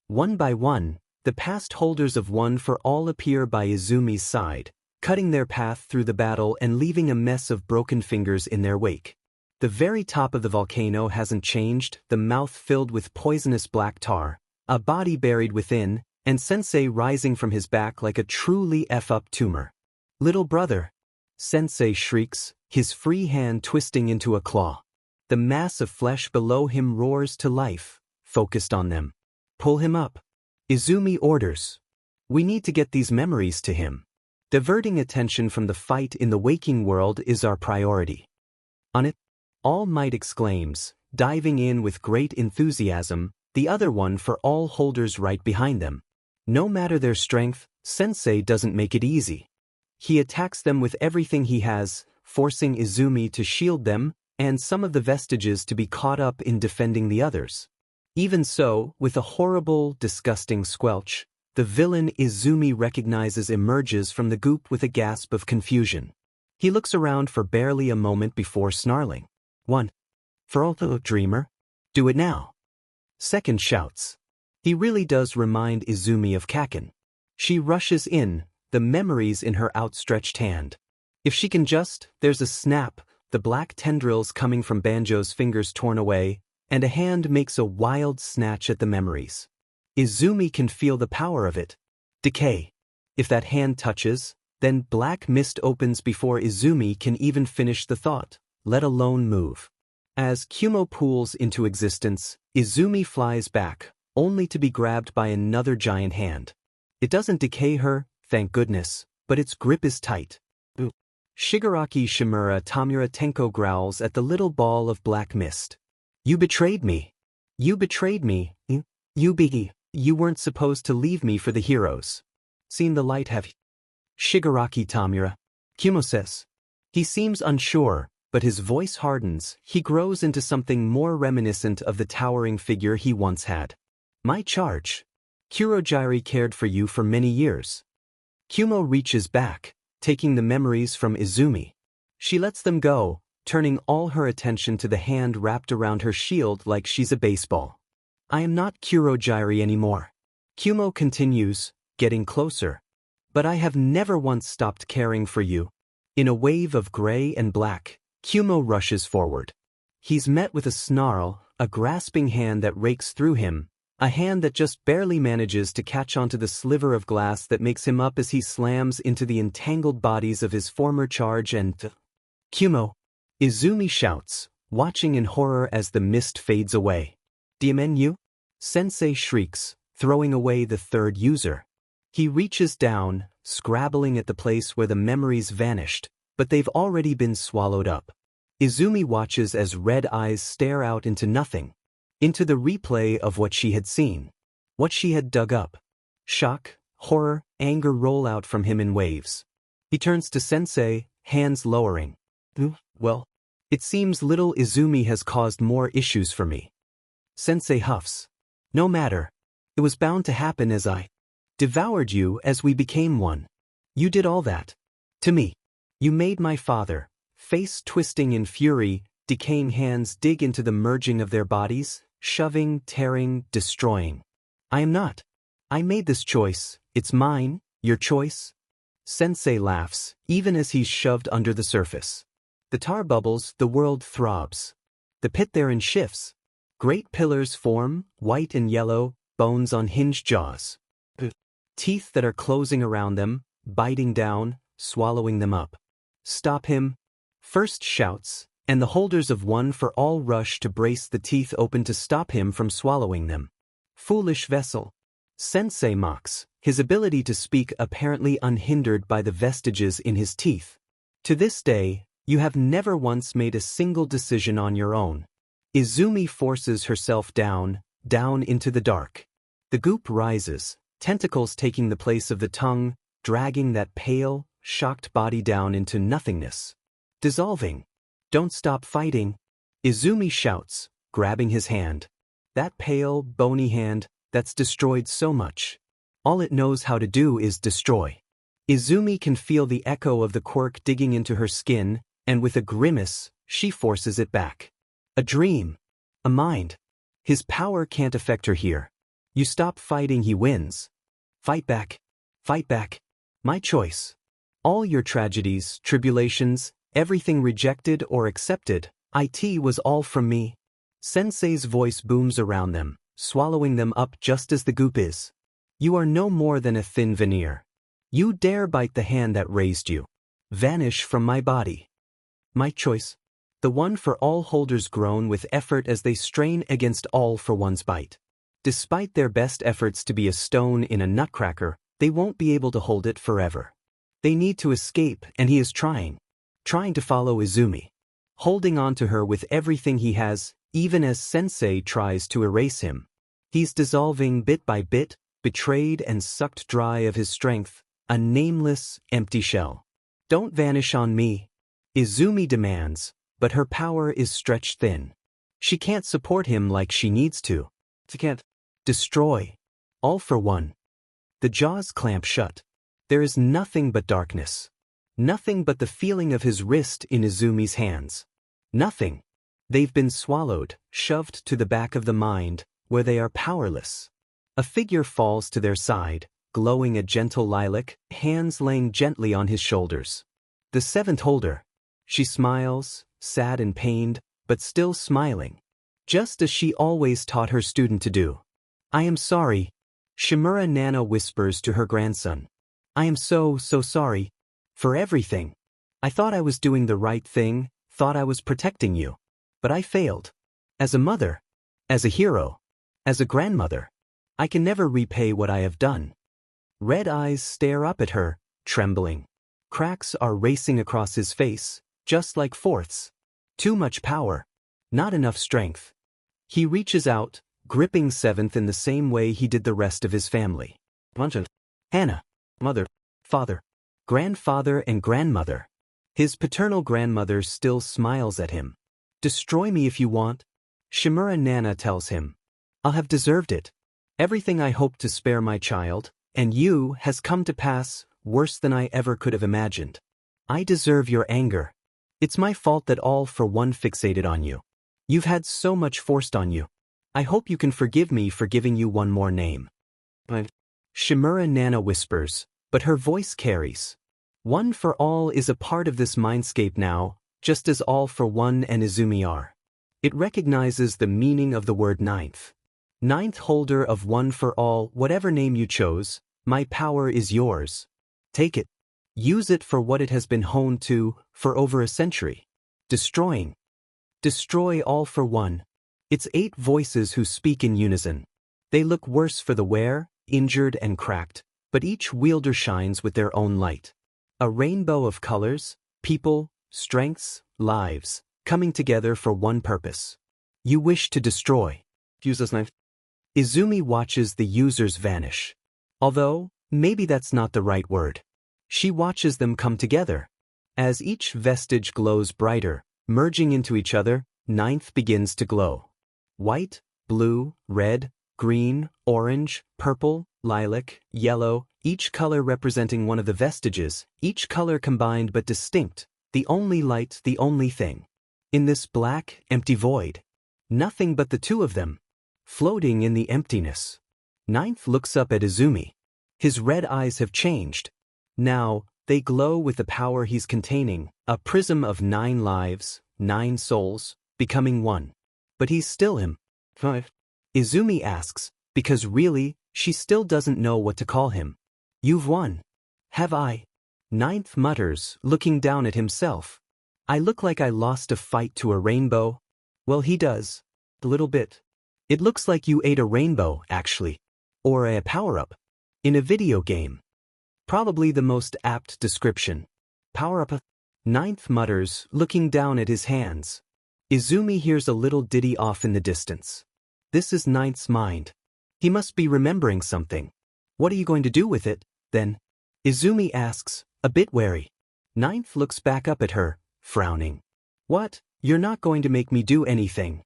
One by one, the past holders of One for All appear by Izumi's side, cutting their path through the battle and leaving a mess of broken fingers in their wake. The very top of the volcano hasn't changed, the mouth filled with poisonous black tar, a body buried within, and Sensei rising from his back like a truly F-up tumor. "Little brother!" Sensei shrieks, his free hand twisting into a claw. The mass of flesh below him roars to life, focused on them. "Pull him up." Izumi orders. "We need to get these memories to him. Diverting attention from the fight in the waking world is our priority." "On it!" All Might exclaims, diving in with great enthusiasm, the other one for all holders right behind them. No matter their strength, Sensei doesn't make it easy. He attacks them with everything he has, forcing Izumi to shield them, and some of the vestiges to be caught up in defending the others. Even so, with a horrible, disgusting squelch, the villain Izumi recognizes emerges from the goop with a gasp of confusion. He looks around for barely a moment before snarling. "One. For all the dreamer? Do it now." Second shouts. He really does remind Izumi of Kaken. She rushes in, the memories in her outstretched hand. If she can just, there's a snap, the black tendrils coming from Banjo's fingers torn away, and a hand makes a wild snatch at the memories. Izumi can feel the power of it. Decay. If that hand touches, then black mist opens before Izumi can even finish the thought, let alone move. As Kumo pools into existence, Izumi flies back, only to be grabbed by another giant hand. It doesn't decay her, thank goodness, but its grip is tight. Shigaraki Shimura Tamura Tenko growls at the little ball of black mist. "You betrayed me. You betrayed me. You weren't supposed to leave me for the heroes. Seen the light, have you?" Shigaraki Tamura. Kumo says. He seems unsure, but his voice hardens. He grows into something more reminiscent of the towering figure he once had. "My charge. Kurojiri cared for you for many years." Kumo reaches back, taking the memories from Izumi. She lets them go, turning all her attention to the hand wrapped around her shield like she's a baseball. "I am not Kurojiri anymore." Kumo continues, getting closer. "But I have never once stopped caring for you." In a wave of gray and black, Kumo rushes forward. He's met with a snarl, a grasping hand that rakes through him, a hand that just barely manages to catch onto the sliver of glass that makes him up as he slams into the entangled bodies of his former charge and... "Kumo!" Izumi shouts, watching in horror as the mist fades away. "Diamenu?" Sensei shrieks, throwing away the third user. He reaches down, scrabbling at the place where the memories vanished, but they've already been swallowed up. Izumi watches as red eyes stare out into nothing. Into the replay of what she had seen. What she had dug up. Shock, horror, anger roll out from him in waves. He turns to Sensei, hands lowering. "Well, it seems little Izumi has caused more issues for me." Sensei huffs. "No matter. It was bound to happen as I devoured you as we became one. You did all that. To me. You made my father." Face twisting in fury, decaying hands dig into the merging of their bodies, shoving, tearing, destroying. "I am not. I made this choice. It's mine, your choice." Sensei laughs, even as he's shoved under the surface. The tar bubbles, the world throbs. The pit therein shifts. Great pillars form, white and yellow, bones on hinged jaws. Teeth that are closing around them, biting down, swallowing them up. "Stop him!" First shouts, and the holders of One for All rush to brace the teeth open to stop him from swallowing them. "Foolish vessel." Sensei mocks, his ability to speak apparently unhindered by the vestiges in his teeth. "To this day, you have never once made a single decision on your own." Izumi forces herself down into the dark. The goop rises, tentacles taking the place of the tongue, dragging that pale, shocked body down into nothingness. Dissolving. "Don't stop fighting." Izumi shouts, grabbing his hand. That pale, bony hand, that's destroyed so much. All it knows how to do is destroy. Izumi can feel the echo of the quirk digging into her skin, and with a grimace, she forces it back. A dream. A mind. His power can't affect her here. You stop fighting, he wins. Fight back. Fight back. My choice. All your tragedies, tribulations, everything rejected or accepted, It was all from me. Sensei's voice booms around them, swallowing them up just as the goop is. You are no more than a thin veneer. You dare bite the hand that raised you. Vanish from my body. My choice. The one for all holders groan with effort as they strain against all for one's bite. Despite their best efforts to be a stone in a nutcracker, they won't be able to hold it forever. They need to escape, and he is trying to follow Izumi. Holding on to her with everything he has, even as Sensei tries to erase him. He's dissolving bit by bit, betrayed and sucked dry of his strength, a nameless, empty shell. Don't vanish on me, Izumi demands, but her power is stretched thin. She can't support him like she needs to. She can't destroy. All for one. The jaws clamp shut. There is nothing but darkness. Nothing but the feeling of his wrist in Izumi's hands. Nothing. They've been swallowed, shoved to the back of the mind, where they are powerless. A figure falls to their side, glowing a gentle lilac, hands laying gently on his shoulders. The seventh holder. She smiles, sad and pained, but still smiling. Just as she always taught her student to do. I am sorry. Shimura Nana whispers to her grandson. I am so sorry. For everything. I thought I was doing the right thing, thought I was protecting you. But I failed. As a mother. As a hero. As a grandmother. I can never repay what I have done. Red eyes stare up at her, trembling. Cracks are racing across his face, just like fourths. Too much power. Not enough strength. He reaches out, gripping seventh in the same way he did the rest of his family. Hannah. Mother. Father. Grandfather and grandmother. His paternal grandmother still smiles at him. Destroy me if you want. Shimura Nana tells him. I'll have deserved it. Everything I hoped to spare my child, and you, has come to pass, worse than I ever could have imagined. I deserve your anger. It's my fault that all for one fixated on you. You've had so much forced on you. I hope you can forgive me for giving you one more name. Shimura Nana whispers, but her voice carries. One for all is a part of this mindscape now, just as all for one and Izumi are. It recognizes the meaning of the word ninth. Ninth holder of one for all, whatever name you chose, my power is yours. Take it. Use it for what it has been honed to, for over a century. Destroying. Destroy all for one. It's 8 voices who speak in unison. They look worse for the wearer, injured and cracked, but each wielder shines with their own light. A rainbow of colors, people, strengths, lives, coming together for one purpose. You wish to destroy. User's knife. Izumi watches the users vanish. Although, maybe that's not the right word. She watches them come together. As each vestige glows brighter, merging into each other, ninth begins to glow. White, blue, red, green, orange, purple, lilac, yellow, each color representing one of the vestiges, each color combined but distinct, the only light, the only thing. In this black, empty void. Nothing but the two of them. Floating in the emptiness. Ninth looks up at Izumi. His red eyes have changed. Now, they glow with the power he's containing, a prism of 9 lives, 9 souls, becoming one. But he's still him. 5. Izumi asks, because really, she still doesn't know what to call him. You've won. Have I? Ninth mutters, looking down at himself. I look like I lost a fight to a rainbow. Well, he does. A little bit. It looks like you ate a rainbow, actually. Or a power-up. In a video game. Probably the most apt description. Power-up. Ninth mutters, looking down at his hands. Izumi hears a little ditty off in the distance. This is Ninth's mind. He must be remembering something. What are you going to do with it, then? Izumi asks, a bit wary. Ninth looks back up at her, frowning. What? You're not going to make me do anything.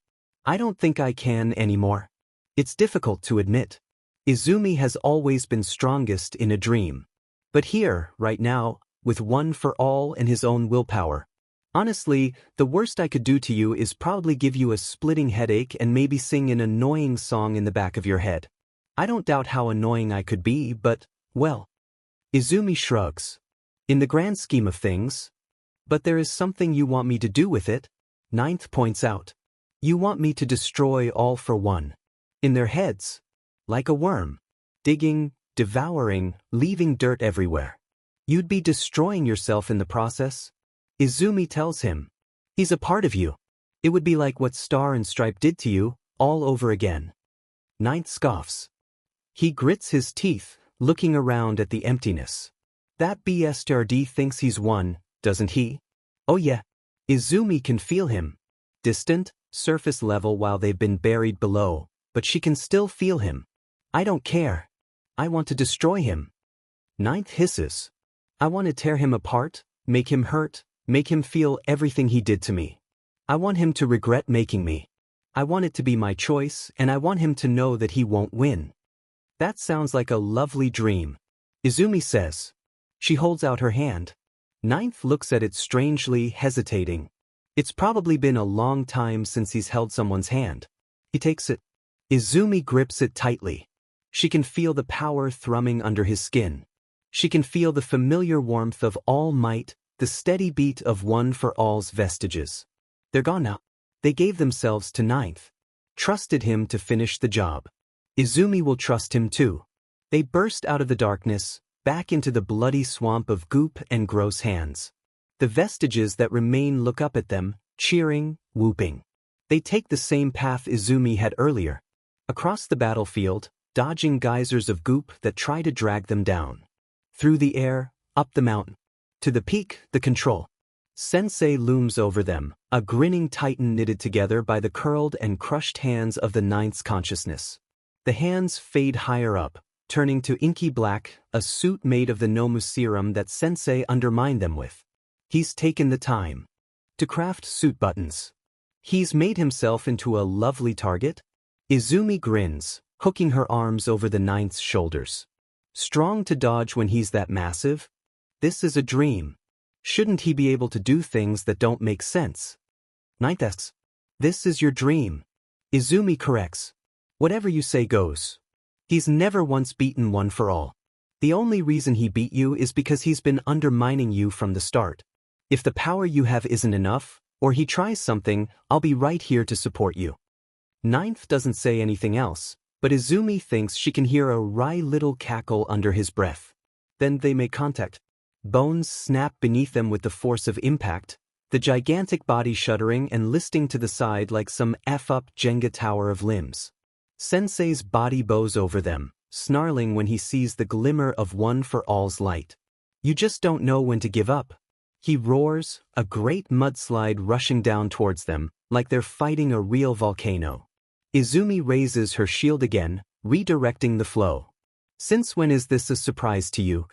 I don't think I can anymore. It's difficult to admit. Izumi has always been strongest in a dream. But here, right now, with one for all and his own willpower. Honestly, the worst I could do to you is probably give you a splitting headache and maybe sing an annoying song in the back of your head. I don't doubt how annoying I could be, but, well. Izumi shrugs. In the grand scheme of things. But there is something you want me to do with it? Ninth points out. You want me to destroy all for one. In their heads. Like a worm. Digging, devouring, leaving dirt everywhere. You'd be destroying yourself in the process? Izumi tells him. He's a part of you. It would be like what Star and Stripe did to you, all over again. Ninth scoffs. He grits his teeth, looking around at the emptiness. That BSTRD thinks he's won, doesn't he? Oh yeah. Izumi can feel him. Distant, surface level while they've been buried below, but she can still feel him. I don't care. I want to destroy him. Ninth hisses. I want to tear him apart, make him hurt, make him feel everything he did to me. I want him to regret making me. I want it to be my choice, and I want him to know that he won't win. That sounds like a lovely dream. Izumi says. She holds out her hand. Ninth looks at it strangely, hesitating. It's probably been a long time since he's held someone's hand. He takes it. Izumi grips it tightly. She can feel the power thrumming under his skin. She can feel the familiar warmth of all might, the steady beat of One for All's vestiges. They're gone now. They gave themselves to Ninth. Trusted him to finish the job. Izumi will trust him too. They burst out of the darkness, back into the bloody swamp of goop and gross hands. The vestiges that remain look up at them, cheering, whooping. They take the same path Izumi had earlier. Across the battlefield, dodging geysers of goop that try to drag them down. Through the air, up the mountain. To the peak, the control. Sensei looms over them, a grinning titan knitted together by the curled and crushed hands of the Ninth's consciousness. The hands fade higher up, turning to inky black, a suit made of the Nomu serum that Sensei undermined them with. He's taken the time to craft suit buttons. He's made himself into a lovely target. Izumi grins, hooking her arms over the Ninth's shoulders. Strong to dodge when he's that massive? This is a dream. Shouldn't he be able to do things that don't make sense? Ninth asks. This is your dream. Izumi corrects. Whatever you say goes. He's never once beaten One for All. The only reason he beat you is because he's been undermining you from the start. If the power you have isn't enough, or he tries something, I'll be right here to support you. Ninth doesn't say anything else, but Izumi thinks she can hear a wry little cackle under his breath. Then they make contact. Bones snap beneath them with the force of impact, the gigantic body shuddering and listing to the side like some F-up Jenga tower of limbs. Sensei's body bows over them, snarling when he sees the glimmer of One for All's light. You just don't know when to give up. He roars, a great mudslide rushing down towards them, like they're fighting a real volcano. Izumi raises her shield again, redirecting the flow. Since when is this a surprise to you?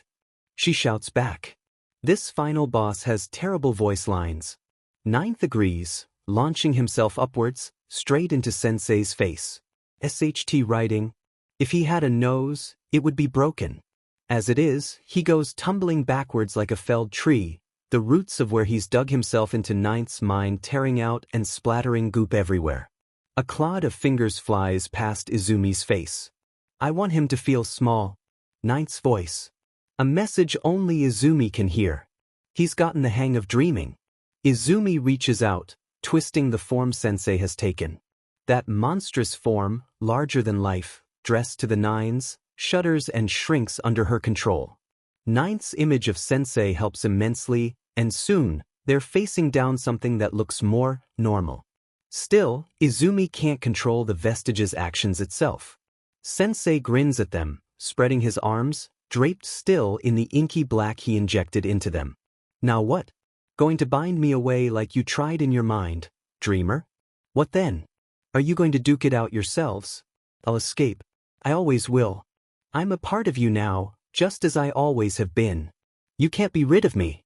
She shouts back. This final boss has terrible voice lines. Ninth agrees, launching himself upwards, straight into Sensei's face. SHT writing. If he had a nose, it would be broken. As it is, he goes tumbling backwards like a felled tree, the roots of where he's dug himself into Ninth's mind tearing out and splattering goop everywhere. A clod of fingers flies past Izumi's face. I want him to feel small. Ninth's voice. A message only Izumi can hear. He's gotten the hang of dreaming. Izumi reaches out, twisting the form Sensei has taken. That monstrous form, larger than life, dressed to the nines, shudders and shrinks under her control. Ninth's image of Sensei helps immensely, and soon, they're facing down something that looks more normal. Still, Izumi can't control the vestige's actions itself. Sensei grins at them, spreading his arms, draped still in the inky black he injected into them. Now what? Going to bind me away like you tried in your mind, dreamer? What then? Are you going to duke it out yourselves? I'll escape. I always will. I'm a part of you now, just as I always have been. You can't be rid of me.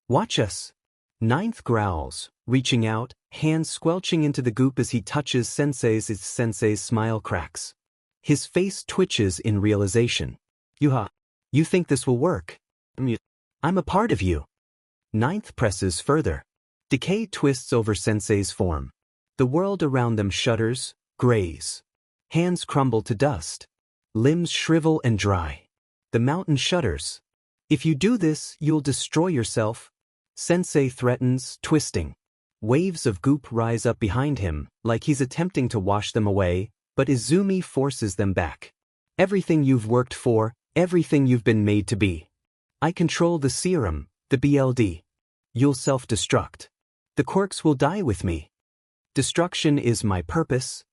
Watch us. Ninth growls, reaching out, hands squelching into the goop as he touches Sensei's. Sensei's smile cracks. His face twitches in realization. You think this will work? I'm a part of you. Ninth presses further. Decay twists over Sensei's form. The world around them shudders, grays. Hands crumble to dust. Limbs shrivel and dry. The mountain shudders. If you do this, you'll destroy yourself. Sensei threatens, twisting. Waves of goop rise up behind him, like he's attempting to wash them away, but Izumi forces them back. Everything you've worked for, everything you've been made to be. I control the serum, the BLD. You'll self-destruct. The quirks will die with me. Destruction is my purpose.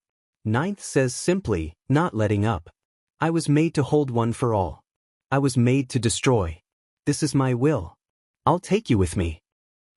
Ninth says simply, not letting up. I was made to hold one for all. I was made to destroy. This is my will. I'll take you with me.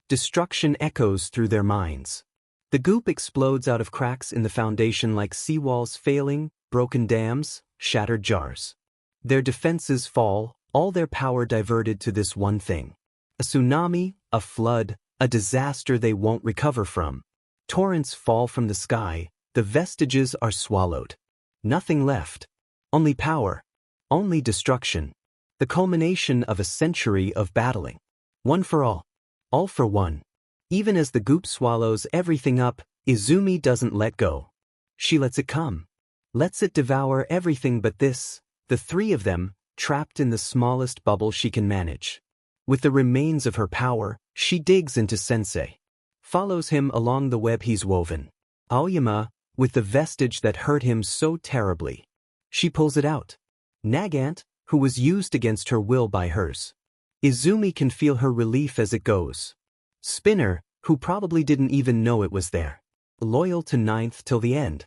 Destruction echoes through their minds. The goop explodes out of cracks in the foundation like seawalls failing, broken dams, shattered jars. Their defenses fall, all their power diverted to this one thing. A tsunami, a flood, a disaster they won't recover from. Torrents fall from the sky, the vestiges are swallowed. Nothing left. Only power. Only destruction. The culmination of a century of battling. One for all for one. Even as the goop swallows everything up, Izumi doesn't let go. She lets it come. Lets it devour everything but this, the three of them, trapped in the smallest bubble she can manage. With the remains of her power, she digs into Sensei. Follows him along the web he's woven. Aoyama, with the vestige that hurt him so terribly. She pulls it out. Nagant, who was used against her will by hers. Izumi can feel her relief as it goes. Spinner, who probably didn't even know it was there. Loyal to Ninth till the end.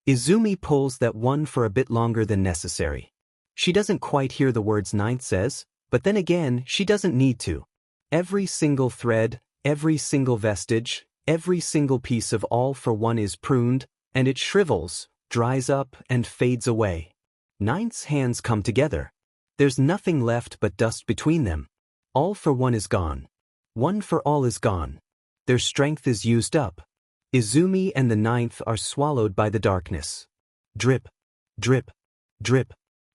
Izumi pulls that one for a bit longer than necessary. She doesn't quite hear the words Ninth says, but then again, she doesn't need to. Every single thread, every single vestige, every single piece of all for one is pruned, and it shrivels, dries up, and fades away. Ninth's hands come together. There's nothing left but dust between them. All for one is gone. One for all is gone. Their strength is used up. Izumi and the Ninth are swallowed by the darkness. Drip, drip, drip.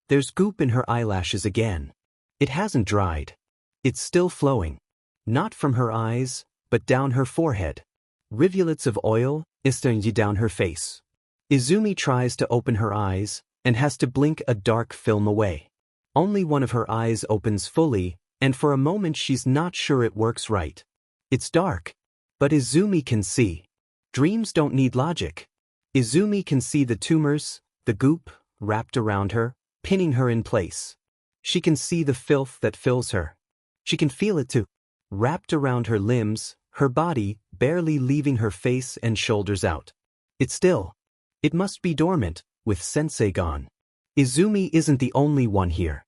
There's goop in her eyelashes again. It hasn't dried. It's still flowing. Not from her eyes, but down her forehead. Rivulets of oil istingy down her face. Izumi tries to open her eyes, and has to blink a dark film away. Only one of her eyes opens fully, and for a moment she's not sure it works right. It's dark. But Izumi can see. Dreams don't need logic. Izumi can see the tumors, the goop, wrapped around her, pinning her in place. She can see the filth that fills her. She can feel it too. Wrapped around her limbs, her body, barely leaving her face and shoulders out. It's still. It must be dormant, with Sensei gone. Izumi isn't the only one here.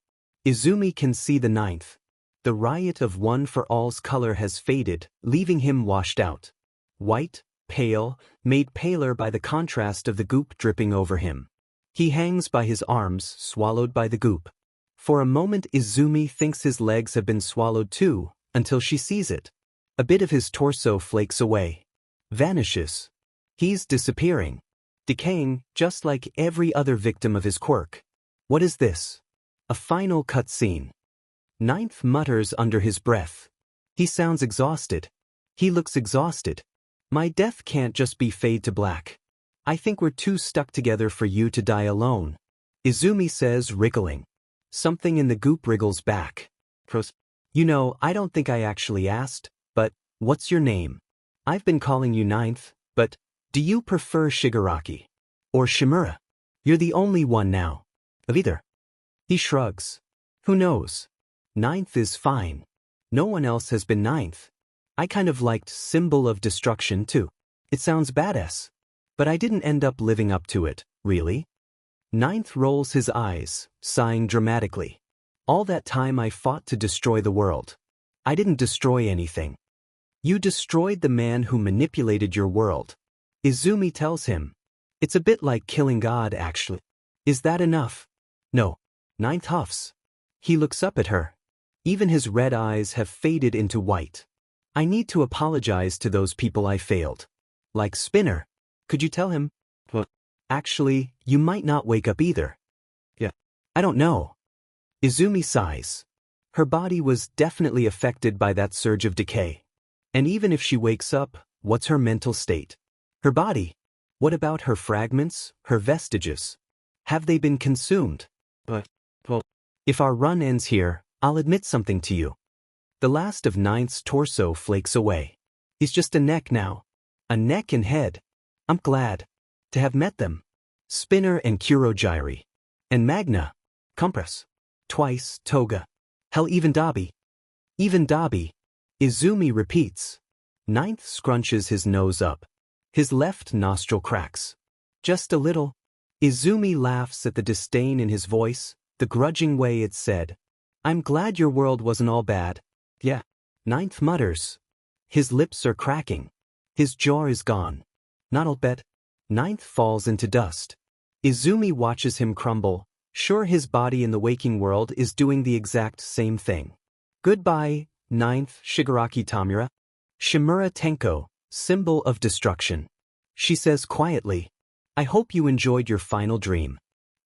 Izumi can see the Ninth. The riot of one for all's color has faded, leaving him washed out. White, pale, made paler by the contrast of the goop dripping over him. He hangs by his arms, swallowed by the goop. For a moment Izumi thinks his legs have been swallowed too, until she sees it. A bit of his torso flakes away. Vanishes. He's disappearing. Decaying, just like every other victim of his quirk. What is this? A final cutscene. Ninth mutters under his breath. He sounds exhausted. He looks exhausted. My death can't just be fade to black. I think we're too stuck together for you to die alone. Izumi says, wriggling. Something in the goop wriggles back. You know, I don't think I actually asked, but, what's your name? I've been calling you Ninth, but, do you prefer Shigaraki? Or Shimura? You're the only one now. Of either. He shrugs. Who knows? Ninth is fine. No one else has been Ninth. I kind of liked Symbol of Destruction too. It sounds badass. But I didn't end up living up to it, really. Ninth rolls his eyes, sighing dramatically. All that time I fought to destroy the world. I didn't destroy anything. You destroyed the man who manipulated your world. Izumi tells him. It's a bit like killing God, actually. Is that enough? No. Ninth huffs. He looks up at her. Even his red eyes have faded into white. I need to apologize to those people I failed. Like Spinner. Could you tell him? Well, actually, you might not wake up either. Yeah. I don't know. Izumi sighs. Her body was definitely affected by that surge of decay. And even if she wakes up, what's her mental state? Her body? What about her fragments, her vestiges? Have they been consumed? Well, if our run ends here, I'll admit something to you. The last of Ninth's torso flakes away. He's just a neck now. a neck and head. I'm glad to have met them. Spinner and Kurogyri. And Magna. Compress. Twice, Toga. Hell, even Dabi. Even Dabi. Izumi repeats. Ninth scrunches his nose up. His left nostril cracks. Just a little. Izumi laughs at the disdain in his voice, the grudging way it said. I'm glad your world wasn't all bad. Yeah. Ninth mutters. His lips are cracking. His jaw is gone. Not all bet. Ninth falls into dust. Izumi watches him crumble, sure his body in the waking world is doing the exact same thing. Goodbye, Ninth Shigaraki Tamura. Shimura Tenko, symbol of destruction. She says quietly, I hope you enjoyed your final dream.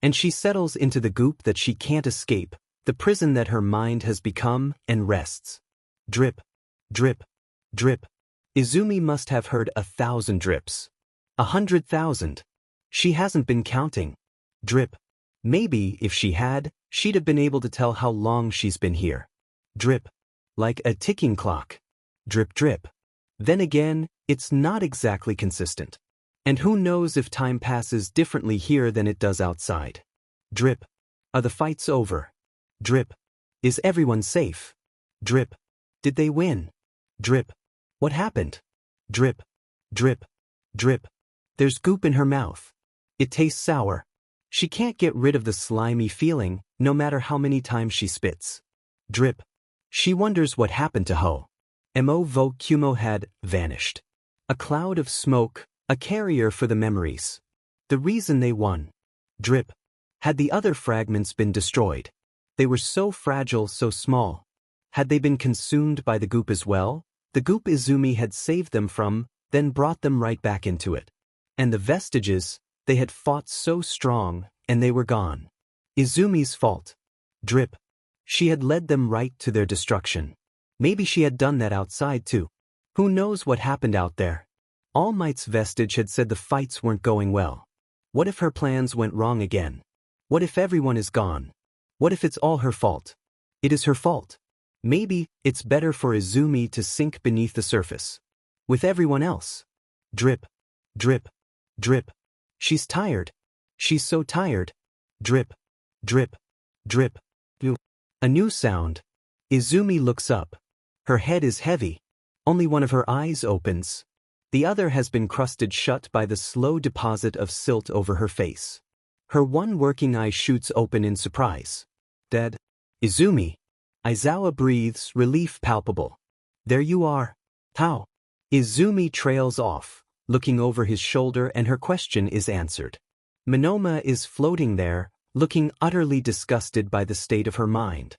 And she settles into the goop that she can't escape, the prison that her mind has become, and rests. Drip. Drip. Drip. Izumi must have heard 1,000 drips. 100,000. She hasn't been counting. Drip. Maybe, if she had, she'd have been able to tell how long she's been here. Drip. Like a ticking clock. Drip drip. Then again, it's not exactly consistent. And who knows if time passes differently here than it does outside. Drip. Are the fights over? Drip. Is everyone safe? Drip. Did they win? Drip. What happened? Drip. Drip. Drip. There's goop in her mouth. It tastes sour. She can't get rid of the slimy feeling, no matter how many times she spits. Drip. She wonders what happened to Ho. Mo vo Kumo had vanished. A cloud of smoke, a carrier for the memories. The reason they won. Drip. Had the other fragments been destroyed? They were so fragile, so small. Had they been consumed by the goop as well? The goop Izumi had saved them from, then brought them right back into it. And the vestiges, they had fought so strong, and they were gone. Izumi's fault. Drip. She had led them right to their destruction. Maybe she had done that outside too. Who knows what happened out there? All Might's vestige had said the fights weren't going well. What if her plans went wrong again? What if everyone is gone? What if it's all her fault? It is her fault. Maybe it's better for Izumi to sink beneath the surface. With everyone else. Drip. Drip. Drip. She's tired. She's so tired. Drip. Drip. Drip. A new sound. Izumi looks up. Her head is heavy. Only one of her eyes opens. The other has been crusted shut by the slow deposit of silt over her face. Her one working eye shoots open in surprise. Dead. Izumi. Aizawa breathes, relief palpable. There you are. How? Izumi trails off, looking over his shoulder, and her question is answered. Monoma is floating there, looking utterly disgusted by the state of her mind.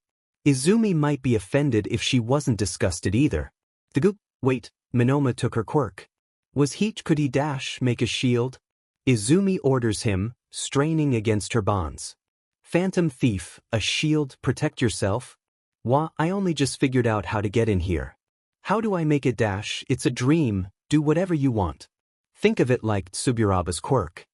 Izumi might be offended if she wasn't disgusted either. The goop. Wait, Monoma took her quirk. Could he dash make a shield? Izumi orders him, straining against her bonds. Phantom thief, a shield, protect yourself? Wah, I only just figured out how to get in here. How do I make a dash? It's a dream, do whatever you want. Think of it like Tsuburaba's quirk.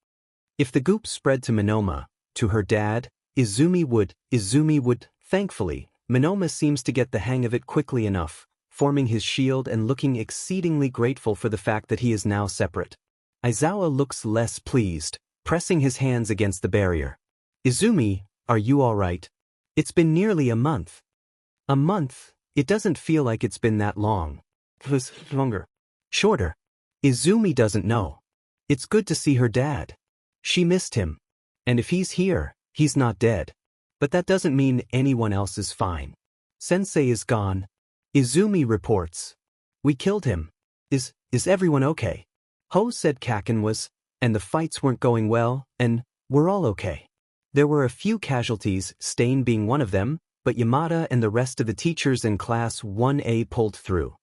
If the goop spread to Monoma, to her dad, Izumi would. Thankfully, Monoma seems to get the hang of it quickly enough, forming his shield and looking exceedingly grateful for the fact that he is now separate. Aizawa looks less pleased, pressing his hands against the barrier. Izumi, are you all right? It's been nearly a month. A month? It doesn't feel like it's been that long. It was longer. Shorter. Izumi doesn't know. It's good to see her dad. She missed him. And if he's here, he's not dead. But that doesn't mean anyone else is fine. Sensei is gone. Izumi reports. We killed him. Is everyone okay? Ho said Kaken was, and the fights weren't going well, and we're all okay. There were a few casualties, Stain being one of them, but Yamada and the rest of the teachers in Class 1A pulled through.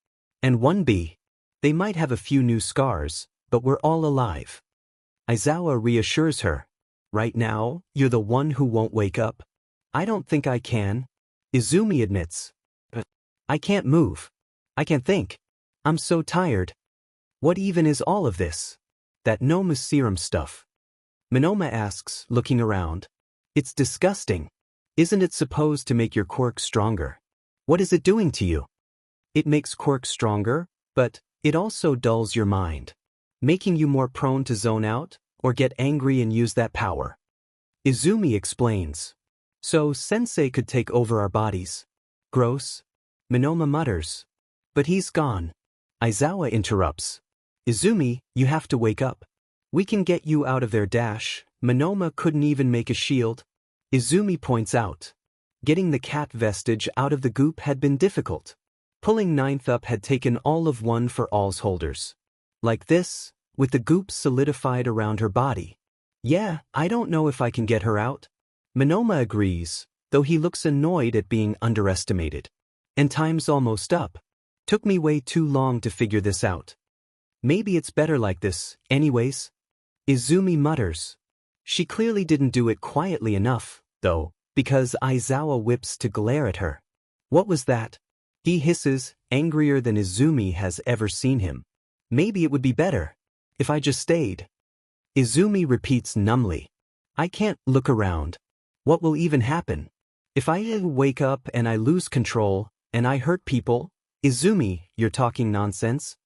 And 1B. They might have a few new scars, but we're all alive. Aizawa reassures her. Right now, you're the one who won't wake up. I don't think I can. Izumi admits. But I can't move. I can't think. I'm so tired. What even is all of this? That Nomu serum stuff. Monoma asks, looking around. It's disgusting. Isn't it supposed to make your quirk stronger? What is it doing to you? It makes quirk stronger, but it also dulls your mind. making you more prone to zone out or get angry and use that power. Izumi explains. So Sensei could take over our bodies. Gross. Monoma mutters. But he's gone. Aizawa interrupts. Izumi, you have to wake up. We can get you out of there dash. Monoma couldn't even make a shield. Izumi points out. Getting the cat vestige out of the goop had been difficult. Pulling ninth up had taken all of one for all's holders. Like this, with the goop solidified around her body. Yeah, I don't know if I can get her out. Monoma agrees, though he looks annoyed at being underestimated. And time's almost up. Took me way too long to figure this out. Maybe it's better like this, anyways. Izumi mutters. She clearly didn't do it quietly enough, though, because Aizawa whips to glare at her. What was that? He hisses, angrier than Izumi has ever seen him. Maybe it would be better if I just stayed. Izumi repeats numbly. I can't look around. What will even happen? If I wake up and I lose control, and I hurt people? Izumi, you're talking nonsense?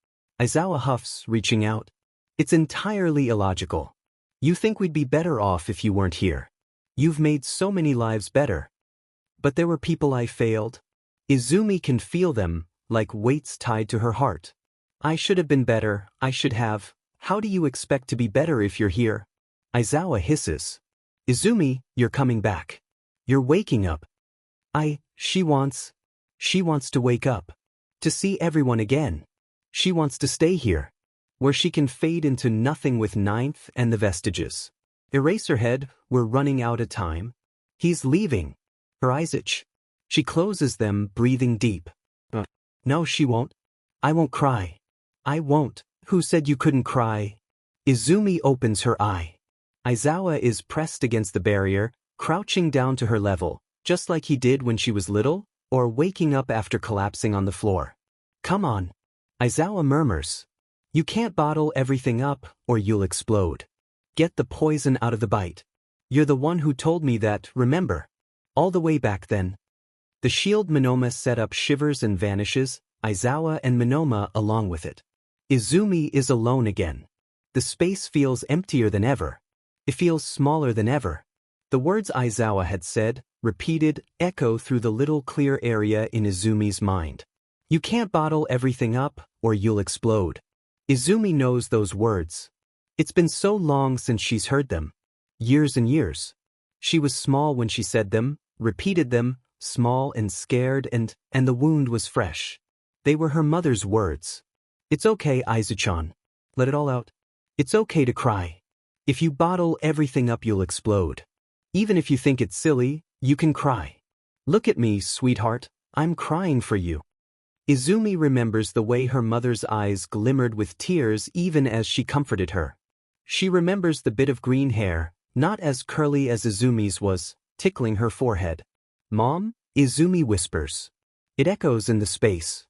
Aizawa huffs, reaching out. It's entirely illogical. You think we'd be better off if you weren't here. You've made so many lives better. But there were people I failed. Izumi can feel them, like weights tied to her heart. I should have been better, I should have. How do you expect to be better if you're here? Aizawa hisses. Izumi, you're coming back. You're waking up. She wants to wake up. To see everyone again. She wants to stay here. Where she can fade into nothing with ninth and the vestiges. Eraserhead, we're running out of time. He's leaving. Her eyes itch. She closes them, breathing deep. No, she won't. I won't cry. I won't. Who said you couldn't cry? Izumi opens her eye. Aizawa is pressed against the barrier, crouching down to her level, just like he did when she was little, or waking up after collapsing on the floor. Come on. Aizawa murmurs. You can't bottle everything up, or you'll explode. Get the poison out of the bite. You're the one who told me that, remember? All the way back then. The shield Monoma set up shivers and vanishes, Aizawa and Monoma along with it. Izumi is alone again. The space feels emptier than ever. It feels smaller than ever. The words Aizawa had said, repeated, echo through the little clear area in Izumi's mind. You can't bottle everything up, or you'll explode. Izumi knows those words. It's been so long since she's heard them. Years and years. She was small when she said them, repeated them, small and scared, and the wound was fresh. They were her mother's words. It's okay, Aizu-chan. Let it all out. It's okay to cry. If you bottle everything up, you'll explode. Even if you think it's silly, you can cry. Look at me, sweetheart. I'm crying for you. Izumi remembers the way her mother's eyes glimmered with tears even as she comforted her. She remembers the bit of green hair, not as curly as Izumi's was, tickling her forehead. Mom? Izumi whispers. It echoes in the space.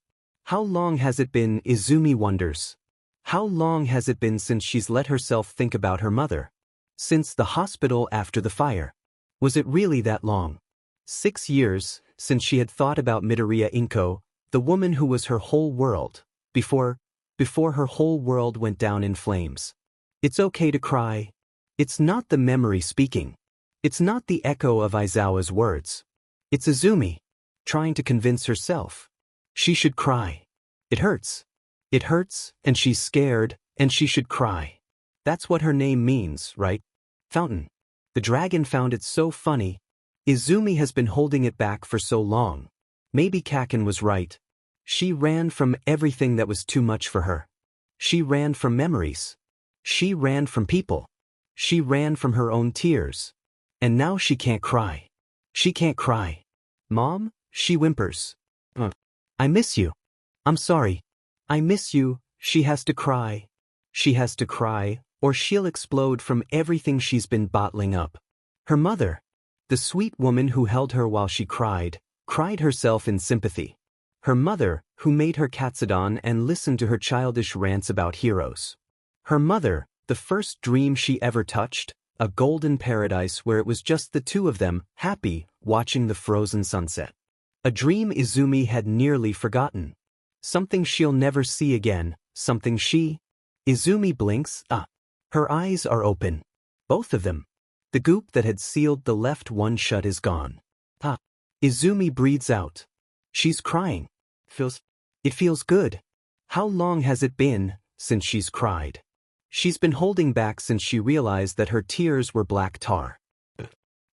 How long has it been, Izumi wonders. How long has it been since she's let herself think about her mother? Since the hospital after the fire. Was it really that long? 6 years, since she had thought about Midoriya Inko, the woman who was her whole world, before her whole world went down in flames. It's okay to cry. It's not the memory speaking. It's not the echo of Aizawa's words. It's Izumi, trying to convince herself. She should cry. It hurts. It hurts, and she's scared, and she should cry. That's what her name means, right? Fountain. The dragon found it so funny. Izumi has been holding it back for so long. Maybe Kaken was right. She ran from everything that was too much for her. She ran from memories. She ran from people. She ran from her own tears. And now she can't cry. She can't cry. Mom? She whimpers. I miss you. I'm sorry. I miss you. She has to cry. She has to cry, or she'll explode from everything she's been bottling up. Her mother, the sweet woman who held her while she cried herself in sympathy. Her mother, who made her katsudon and listened to her childish rants about heroes. Her mother, the first dream she ever touched, a golden paradise where it was just the two of them, happy, watching the frozen sunset. A dream Izumi had nearly forgotten. Something she'll never see again, something she, Izumi blinks, Her eyes are open. Both of them. The goop that had sealed the left one shut is gone. Izumi breathes out. She's crying. It feels good. How long has it been since she's cried? She's been holding back since she realized that her tears were black tar.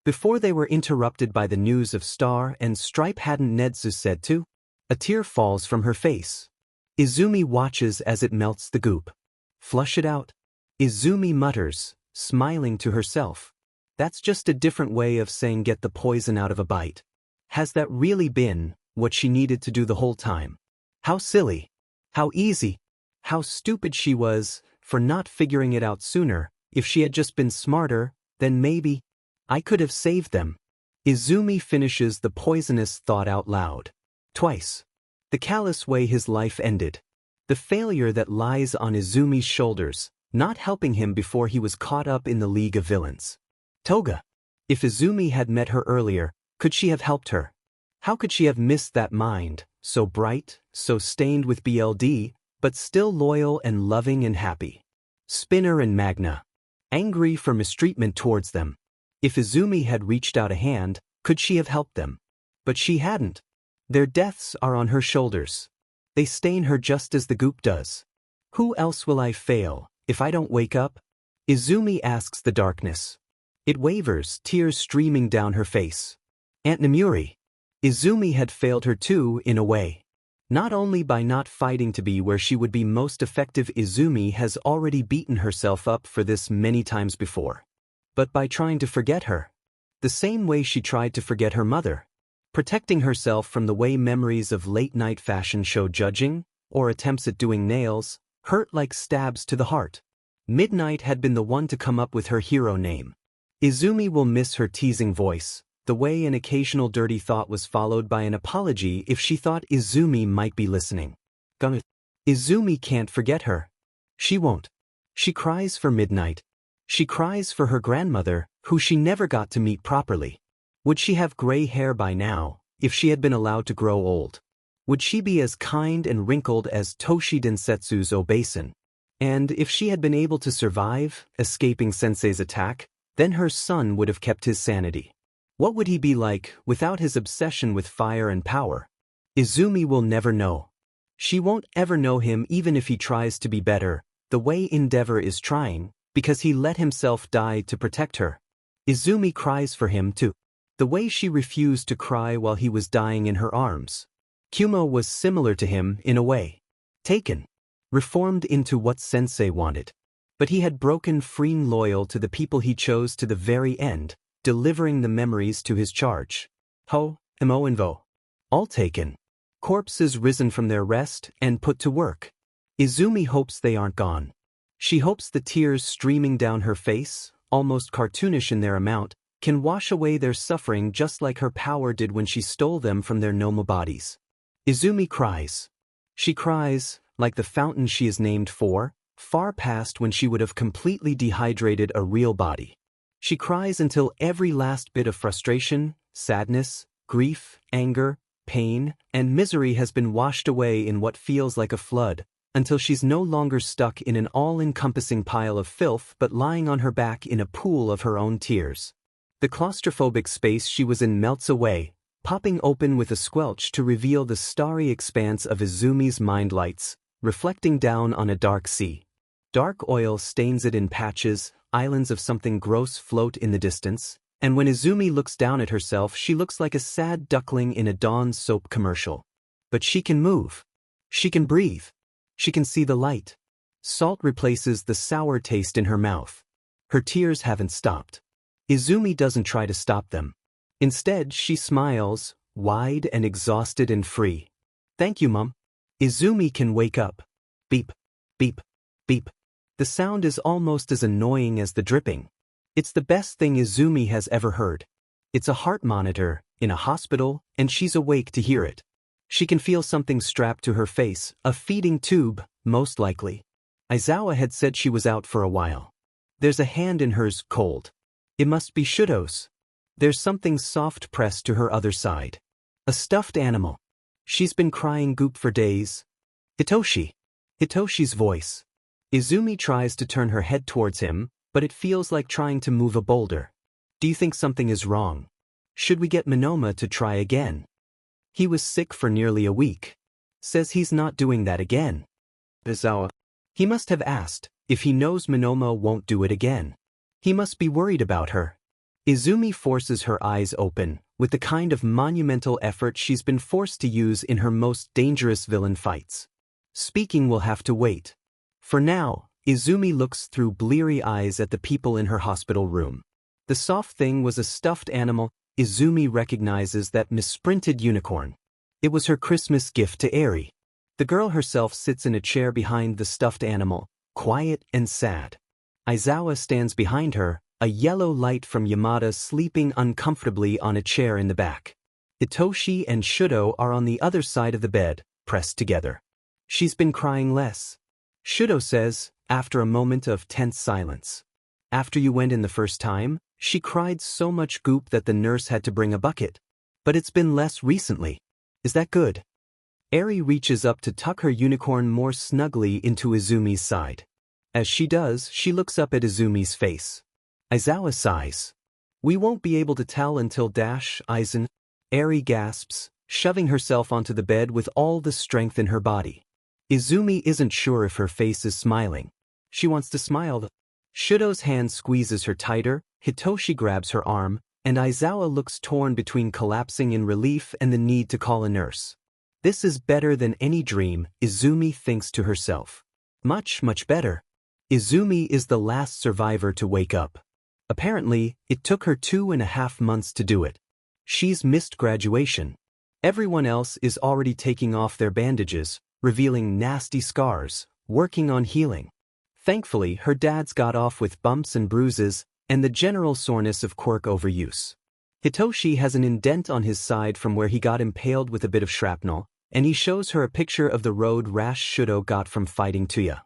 Before they were interrupted by the news of Star and Stripe hadn't Netsu said to, a tear falls from her face. Izumi watches as it melts the goop. Flush it out. Izumi mutters, smiling to herself. That's just a different way of saying get the poison out of a bite. Has that really been what she needed to do the whole time? How silly. How easy. How stupid she was for not figuring it out sooner. If she had just been smarter, then maybe I could have saved them. Izumi finishes the poisonous thought out loud. Twice. The callous way his life ended. The failure that lies on Izumi's shoulders, not helping him before he was caught up in the League of Villains. Toga. If Izumi had met her earlier, could she have helped her? How could she have missed that mind, so bright, so stained with BLD, but still loyal and loving and happy? Spinner and Magna. Angry for mistreatment towards them. If Izumi had reached out a hand, could she have helped them? But she hadn't. Their deaths are on her shoulders. They stain her just as the goop does. Who else will I fail, if I don't wake up? Izumi asks the darkness. It wavers, tears streaming down her face. Aunt Namuri. Izumi had failed her too, in a way. Not only by not fighting to be where she would be most effective, Izumi has already beaten herself up for this many times before. But by trying to forget her. The same way she tried to forget her mother. Protecting herself from the way memories of late-night fashion show judging, or attempts at doing nails, hurt like stabs to the heart. Midnight had been the one to come up with her hero name. Izumi will miss her teasing voice, the way an occasional dirty thought was followed by an apology if she thought Izumi might be listening. Izumi can't forget her. She won't. She cries for Midnight. She cries for her grandmother, who she never got to meet properly. Would she have gray hair by now, if she had been allowed to grow old? Would she be as kind and wrinkled as Toshi Densetsu's Obasan? And if she had been able to survive, escaping Sensei's attack, then her son would have kept his sanity. What would he be like without his obsession with fire and power? Izumi will never know. She won't ever know him even if he tries to be better, the way Endeavor is trying, because he let himself die to protect her. Izumi cries for him too. The way she refused to cry while he was dying in her arms. Kumo was similar to him in a way. Taken. Reformed into what Sensei wanted. But he had broken free, loyal to the people he chose to the very end, delivering the memories to his charge. Ho, Mo and Vo. All taken. Corpses risen from their rest and put to work. Izumi hopes they aren't gone. She hopes the tears streaming down her face, almost cartoonish in their amount, can wash away their suffering just like her power did when she stole them from their normal bodies. Izumi cries. She cries, like the fountain she is named for, far past when she would have completely dehydrated a real body. She cries until every last bit of frustration, sadness, grief, anger, pain, and misery has been washed away in what feels like a flood, until she's no longer stuck in an all-encompassing pile of filth but lying on her back in a pool of her own tears. The claustrophobic space she was in melts away, popping open with a squelch to reveal the starry expanse of Izumi's mind lights, reflecting down on a dark sea. Dark oil stains it in patches, islands of something gross float in the distance, and when Izumi looks down at herself she looks like a sad duckling in a Dawn soap commercial. But she can move. She can breathe. She can see the light. Salt replaces the sour taste in her mouth. Her tears haven't stopped. Izumi doesn't try to stop them. Instead, she smiles, wide and exhausted and free. Thank you, Mum. Izumi can wake up. Beep, beep, beep. The sound is almost as annoying as the dripping. It's the best thing Izumi has ever heard. It's a heart monitor, in a hospital, and she's awake to hear it. She can feel something strapped to her face, a feeding tube, most likely. Aizawa had said she was out for a while. There's a hand in hers, cold. It must be Shudo's. There's something soft pressed to her other side. A stuffed animal. She's been crying goop for days. Hitoshi. Hitoshi's voice. Izumi tries to turn her head towards him, but it feels like trying to move a boulder. Do you think something is wrong? Should we get Monoma to try again? He was sick for nearly a week. Says he's not doing that again. Izawa. He must have asked if he knows Monoma won't do it again. He must be worried about her. Izumi forces her eyes open, with the kind of monumental effort she's been forced to use in her most dangerous villain fights. Speaking will have to wait. For now, Izumi looks through bleary eyes at the people in her hospital room. The soft thing was a stuffed animal. Izumi recognizes that misprinted unicorn. It was her Christmas gift to Eri. The girl herself sits in a chair behind the stuffed animal, quiet and sad. Aizawa stands behind her, a yellow light from Yamada sleeping uncomfortably on a chair in the back. Hitoshi and Shudo are on the other side of the bed, pressed together. She's been crying less. Shudo says, after a moment of tense silence. After you went in the first time, she cried so much goop that the nurse had to bring a bucket. But it's been less recently. Is that good? Eri reaches up to tuck her unicorn more snugly into Izumi's side. As she does, she looks up at Izumi's face. Aizawa sighs. We won't be able to tell until Aizen. Eri gasps, shoving herself onto the bed with all the strength in her body. Izumi isn't sure if her face is smiling. She wants to smile. Shudo's hand squeezes her tighter, Hitoshi grabs her arm, and Aizawa looks torn between collapsing in relief and the need to call a nurse. This is better than any dream, Izumi thinks to herself. Much, much better. Izumi is the last survivor to wake up. Apparently, it took her 2.5 months to do it. She's missed graduation. Everyone else is already taking off their bandages, revealing nasty scars, working on healing. Thankfully, her dad's got off with bumps and bruises, and the general soreness of Quirk overuse. Hitoshi has an indent on his side from where he got impaled with a bit of shrapnel, and he shows her a picture of the road rash Shudo got from fighting Tuya.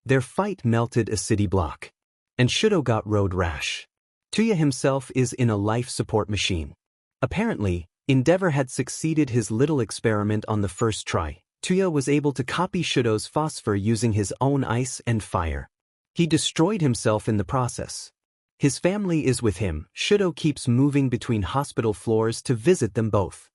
Their fight melted a city block. And Shudo got road rash. Tuya himself is in a life support machine. Apparently, Endeavor had succeeded his little experiment on the first try. Tuya was able to copy Shudo's phosphor using his own ice and fire. He destroyed himself in the process. His family is with him. Shudo keeps moving between hospital floors to visit them both.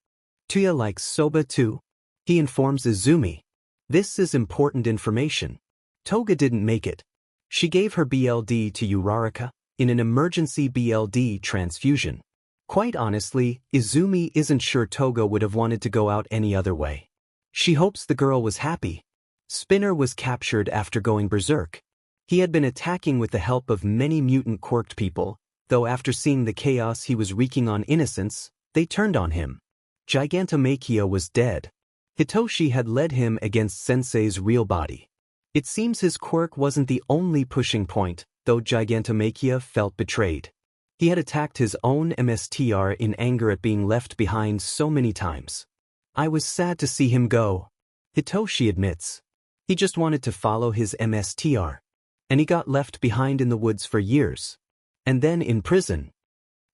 Tuya likes soba too. He informs Izumi. This is important information. Toga didn't make it. She gave her BLD to Uraraka in an emergency BLD transfusion. Quite honestly, Izumi isn't sure Toga would have wanted to go out any other way. She hopes the girl was happy. Spinner was captured after going berserk. He had been attacking with the help of many mutant quirked people, though after seeing the chaos he was wreaking on innocents, they turned on him. Gigantomachia was dead. Hitoshi had led him against Sensei's real body. It seems his quirk wasn't the only pushing point, though Gigantomachia felt betrayed. He had attacked his own MSTR in anger at being left behind so many times. I was sad to see him go. Hitoshi admits. He just wanted to follow his MSTR. And he got left behind in the woods for years. And then in prison.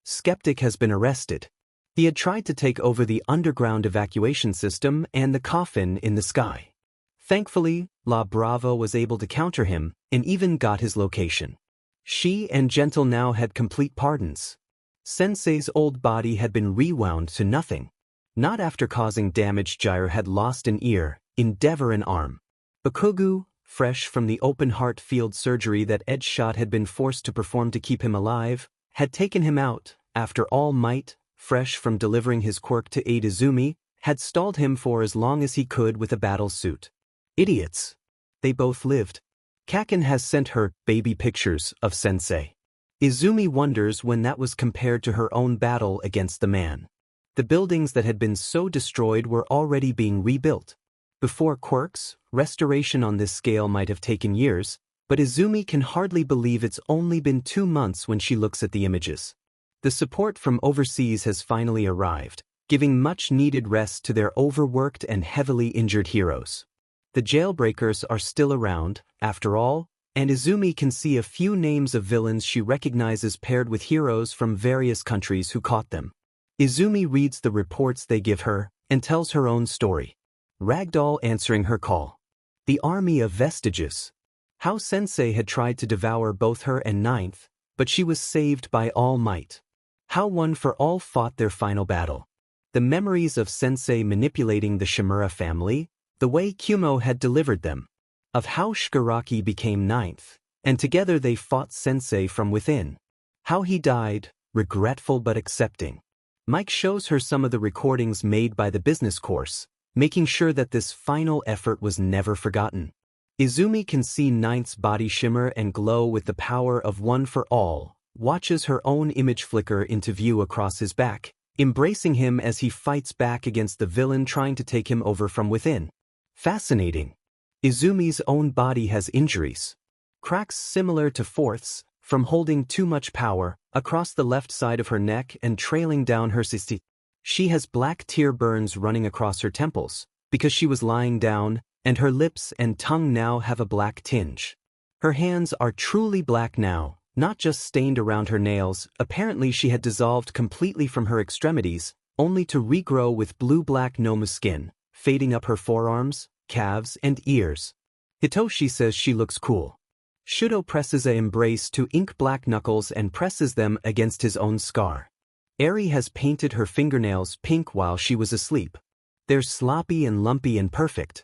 Skeptic has been arrested. He had tried to take over the underground evacuation system and the coffin in the sky. Thankfully, La Brava was able to counter him and even got his location. She and Gentle now had complete pardons. Sensei's old body had been rewound to nothing. Not after causing damage. Gyre had lost an ear, Endeavor an arm. Bakugu, fresh from the open-heart field surgery that Edgeshot had been forced to perform to keep him alive, had taken him out. After All Might, fresh from delivering his quirk to aid Izumi, had stalled him for as long as he could with a battle suit. Idiots. They both lived. Kaken has sent her baby pictures of Sensei. Izumi wonders when that was compared to her own battle against the man. The buildings that had been so destroyed were already being rebuilt. Before Quirks, restoration on this scale might have taken years, but Izumi can hardly believe it's only been 2 months when she looks at the images. The support from overseas has finally arrived, giving much-needed rest to their overworked and heavily injured heroes. The jailbreakers are still around, after all, and Izumi can see a few names of villains she recognizes paired with heroes from various countries who caught them. Izumi reads the reports they give her and tells her own story. Ragdoll answering her call. The army of vestiges. How Sensei had tried to devour both her and Ninth, but she was saved by All Might. How One for All fought their final battle. The memories of Sensei manipulating the Shimura family, the way Kumo had delivered them. Of how Shigaraki became Ninth, and together they fought Sensei from within. How he died, regretful but accepting. Mike shows her some of the recordings made by the business course, making sure that this final effort was never forgotten. Izumi can see Ninth's body shimmer and glow with the power of One for All, watches her own image flicker into view across his back, embracing him as he fights back against the villain trying to take him over from within. Fascinating. Izumi's own body has injuries. Cracks similar to Fourth's, from holding too much power, across the left side of her neck and trailing down her cysti. She has black tear burns running across her temples, because she was lying down, and her lips and tongue now have a black tinge. Her hands are truly black now, not just stained around her nails. Apparently she had dissolved completely from her extremities, only to regrow with blue-black Noma skin, fading up her forearms, calves, and ears. Hitoshi says she looks cool. Shudo presses a embrace to ink black knuckles and presses them against his own scar. Eri has painted her fingernails pink while she was asleep. They're sloppy and lumpy and perfect.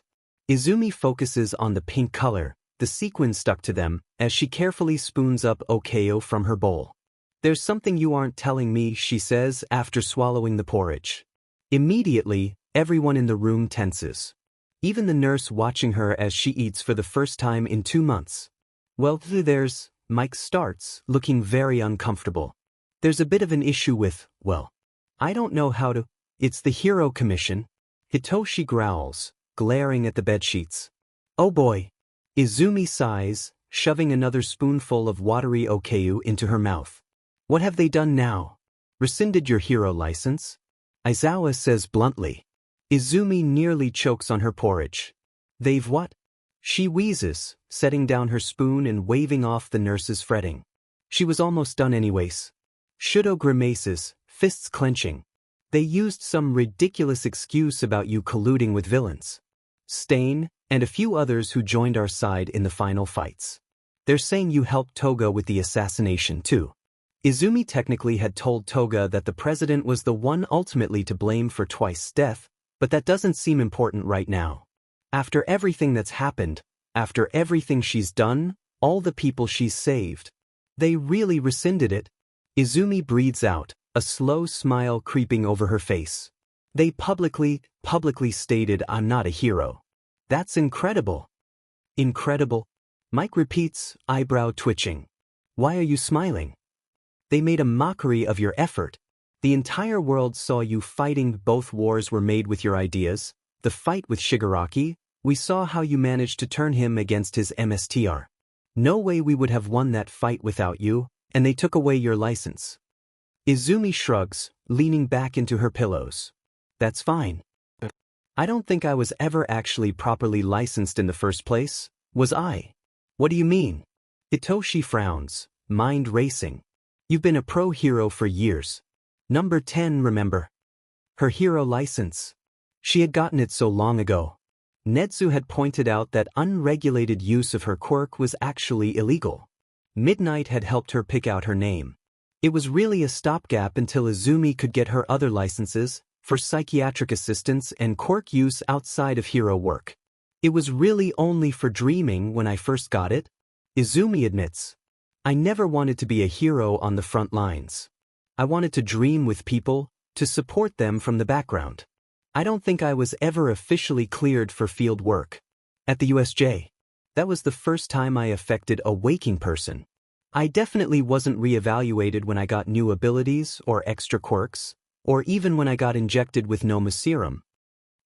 Izumi focuses on the pink color, the sequin stuck to them, as she carefully spoons up okayo from her bowl. There's something you aren't telling me, she says after swallowing the porridge. Immediately, everyone in the room tenses. Even the nurse watching her as she eats for the first time in 2 months. Well, there's, Mike starts, looking very uncomfortable. There's a bit of an issue with, well, I don't know how to, it's the Hero Commission. Hitoshi growls, glaring at the bedsheets. Oh boy. Izumi sighs, shoving another spoonful of watery okayu into her mouth. What have they done now? Rescinded your hero license? Aizawa says bluntly. Izumi nearly chokes on her porridge. They've what? She wheezes, setting down her spoon and waving off the nurse's fretting. She was almost done anyways. Shudo grimaces, fists clenching. They used some ridiculous excuse about you colluding with villains. Stain, and a few others who joined our side in the final fights. They're saying you helped Toga with the assassination too. Izumi technically had told Toga that the president was the one ultimately to blame for Twice's death, but that doesn't seem important right now. After everything that's happened, after everything she's done, all the people she's saved. They really rescinded it. Izumi breathes out, a slow smile creeping over her face. They publicly stated I'm not a hero. That's incredible. Incredible? Mike repeats, eyebrow twitching. Why are you smiling? They made a mockery of your effort. The entire world saw you fighting. Both wars were made with your ideas. The fight with Shigaraki, we saw how you managed to turn him against his MSTR. No way we would have won that fight without you, and they took away your license. Izumi shrugs, leaning back into her pillows. That's fine. I don't think I was ever actually properly licensed in the first place, was I? What do you mean? Hitoshi frowns, mind racing. You've been a pro hero for years. Number 10, remember? Her hero license. She had gotten it so long ago. Netsu had pointed out that unregulated use of her quirk was actually illegal. Midnight had helped her pick out her name. It was really a stopgap until Izumi could get her other licenses, for psychiatric assistance and quirk use outside of hero work. It was really only for dreaming when I first got it. Izumi admits. I never wanted to be a hero on the front lines. I wanted to dream with people, to support them from the background. I don't think I was ever officially cleared for field work. At the USJ. That was the first time I affected a waking person. I definitely wasn't re-evaluated when I got new abilities or extra quirks, or even when I got injected with Noma serum.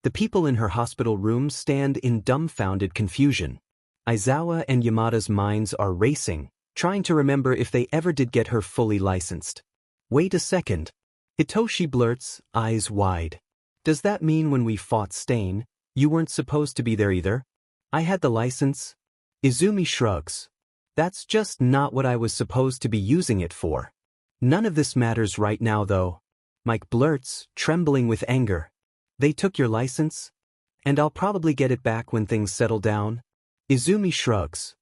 The people in her hospital room stand in dumbfounded confusion. Aizawa and Yamada's minds are racing, trying to remember if they ever did get her fully licensed. Wait a second. Hitoshi blurts, eyes wide. Does that mean when we fought Stain, you weren't supposed to be there either? I had the license. Izumi shrugs. That's just not what I was supposed to be using it for. None of this matters right now though. Mike blurts, trembling with anger. They took your license? And I'll probably get it back when things settle down. Izumi shrugs.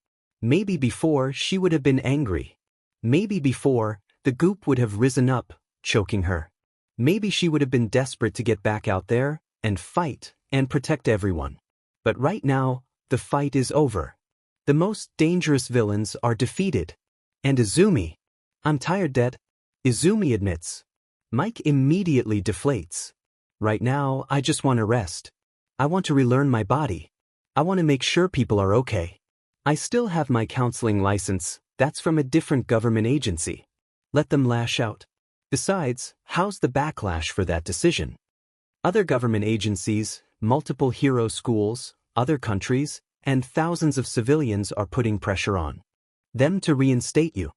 Maybe before she would have been angry. Maybe before, the goop would have risen up, choking her. Maybe she would have been desperate to get back out there, and fight, and protect everyone. But right now, the fight is over. The most dangerous villains are defeated. And Izumi. I'm tired, Dad. Izumi admits. Mike immediately deflates. Right now, I just want to rest. I want to relearn my body. I want to make sure people are okay. I still have my counseling license, that's from a different government agency. Let them lash out. Besides, how's the backlash for that decision? Other government agencies, multiple hero schools, other countries, and thousands of civilians are putting pressure on them to reinstate you.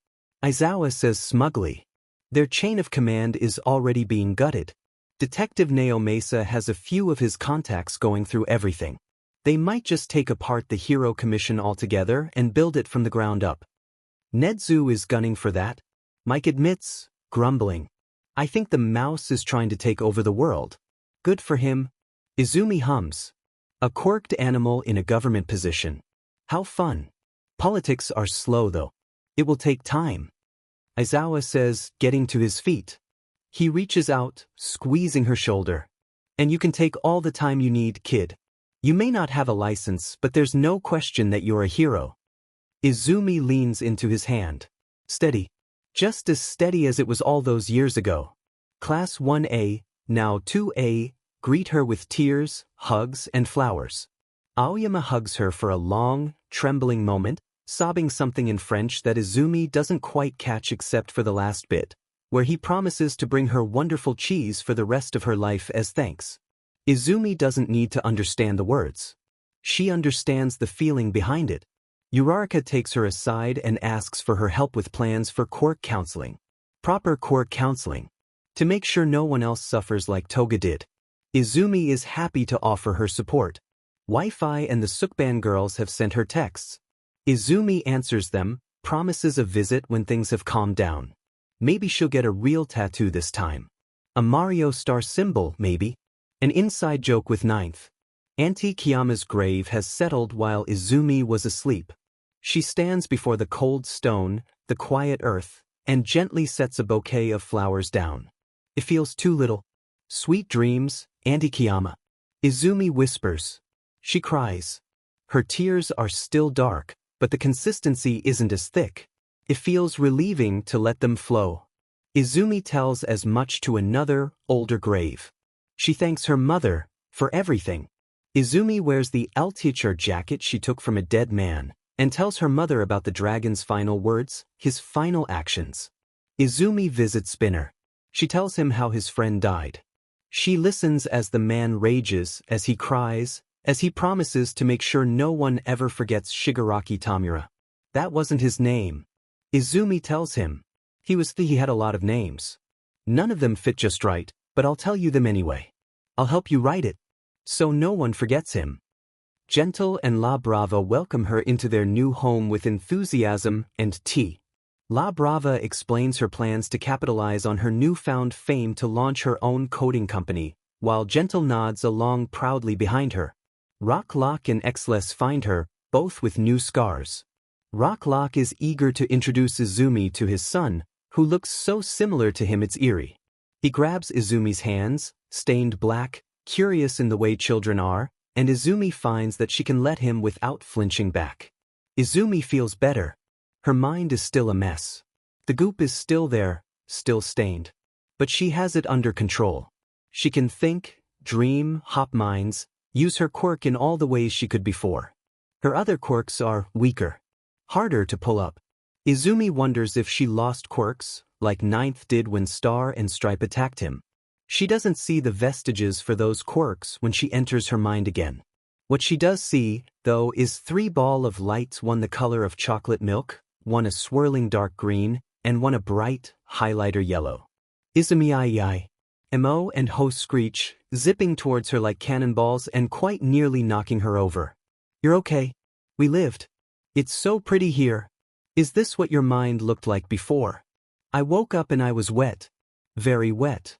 Aizawa says smugly. Their chain of command is already being gutted. Detective Neo Mesa has a few of his contacts going through everything. They might just take apart the Hero Commission altogether and build it from the ground up. Nedzu is gunning for that. Mike admits, grumbling. I think the mouse is trying to take over the world. Good for him. Izumi hums. A quirked animal in a government position. How fun. Politics are slow though. It will take time. Aizawa says, getting to his feet. He reaches out, squeezing her shoulder. And you can take all the time you need, kid. You may not have a license, but there's no question that you're a hero. Izumi leans into his hand. Steady. Just as steady as it was all those years ago. Class 1A, now 2A, greet her with tears, hugs, and flowers. Aoyama hugs her for a long, trembling moment, sobbing something in French that Izumi doesn't quite catch except for the last bit, where he promises to bring her wonderful cheese for the rest of her life as thanks. Izumi doesn't need to understand the words. She understands the feeling behind it. Uraraka takes her aside and asks for her help with plans for Quirk counseling. Proper Quirk counseling. To make sure no one else suffers like Toga did. Izumi is happy to offer her support. Wi-Fi and the Sukban girls have sent her texts. Izumi answers them, promises a visit when things have calmed down. Maybe she'll get a real tattoo this time. A Mario star symbol, maybe. An inside joke with Ninth. Auntie Kiyama's grave has settled while Izumi was asleep. She stands before the cold stone, the quiet earth, and gently sets a bouquet of flowers down. It feels too little. Sweet dreams, Auntie Kiyama. Izumi whispers. She cries. Her tears are still dark, but the consistency isn't as thick. It feels relieving to let them flow. Izumi tells as much to another, older grave. She thanks her mother for everything. Izumi wears the L-teacher jacket she took from a dead man, and tells her mother about the dragon's final words, his final actions. Izumi visits Spinner. She tells him how his friend died. She listens as the man rages, as he cries, as he promises to make sure no one ever forgets Shigaraki Tamura. That wasn't his name. Izumi tells him. He had a lot of names. None of them fit just right, but I'll tell you them anyway. I'll help you write it, so no one forgets him. Gentle and La Brava welcome her into their new home with enthusiasm and tea. La Brava explains her plans to capitalize on her newfound fame to launch her own coding company, while Gentle nods along proudly behind her. Rocklock and Exles find her, both with new scars. Rocklock is eager to introduce Izumi to his son, who looks so similar to him it's eerie. He grabs Izumi's hands, stained black, curious in the way children are, and Izumi finds that she can let him without flinching back. Izumi feels better. Her mind is still a mess. The goop is still there, still stained. But she has it under control. She can think, dream, hop minds, use her quirk in all the ways she could before. Her other quirks are weaker, harder to pull up. Izumi wonders if she lost quirks, like Ninth did when Star and Stripe attacked him. She doesn't see the vestiges for those quirks when she enters her mind again. What she does see, though, is 3 balls of lights, one the color of chocolate milk, one a swirling dark green, and one a bright, highlighter yellow. Izumi Ai. Mo and Ho screech, zipping towards her like cannonballs and quite nearly knocking her over. You're okay. We lived. It's so pretty here. Is this what your mind looked like before? I woke up and I was wet. Very wet.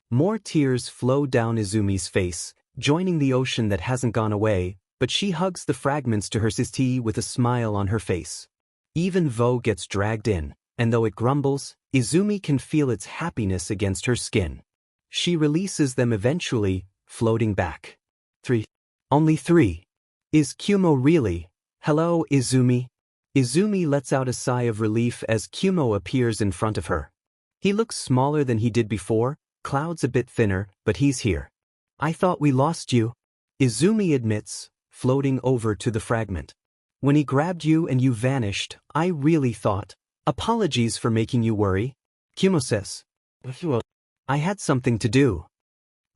More tears flow down Izumi's face, joining the ocean that hasn't gone away, but but she hugs the fragments to her sister with a smile on her face. Even Vo gets dragged in, and though it grumbles, Izumi can feel its happiness against her skin. She releases them eventually, floating back. 3. Only 3. Is Kumo really? Hello, Izumi. Izumi lets out a sigh of relief as Kumo appears in front of her. He looks smaller than he did before, clouds a bit thinner, but he's here. I thought we lost you. Izumi admits, floating over to the fragment. When he grabbed you and you vanished, I really thought. Apologies for making you worry. Kumo says. I had something to do.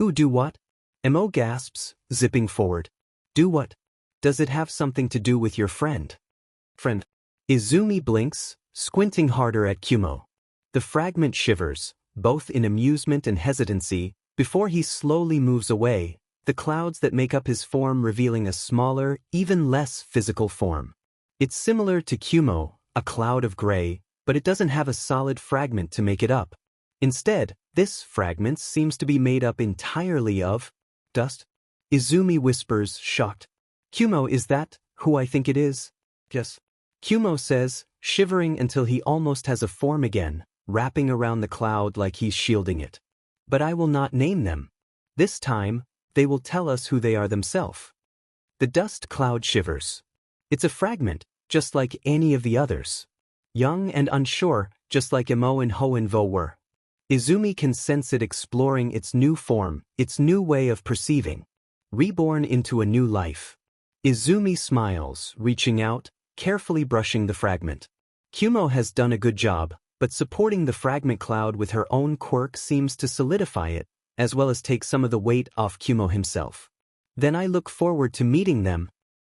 Ooh, do what? Mo gasps, zipping forward. Do what? Does it have something to do with your friend? Friend. Izumi blinks, squinting harder at Kumo. The fragment shivers, both in amusement and hesitancy, before he slowly moves away, the clouds that make up his form revealing a smaller, even less physical form. It's similar to Kumo, a cloud of gray, but it doesn't have a solid fragment to make it up. Instead, this fragment seems to be made up entirely of dust. Izumi whispers, shocked. Kumo, is that who I think it is? Yes. Kumo says, shivering until he almost has a form again, wrapping around the cloud like he's shielding it. But I will not name them. This time, they will tell us who they are themselves. The dust cloud shivers. It's a fragment, just like any of the others. Young and unsure, just like Mo and Ho and Vo were. Izumi can sense it exploring its new form, its new way of perceiving. Reborn into a new life. Izumi smiles, reaching out, carefully brushing the fragment. Kumo has done a good job, but supporting the fragment cloud with her own quirk seems to solidify it, as well as take some of the weight off Kumo himself. Then I look forward to meeting them,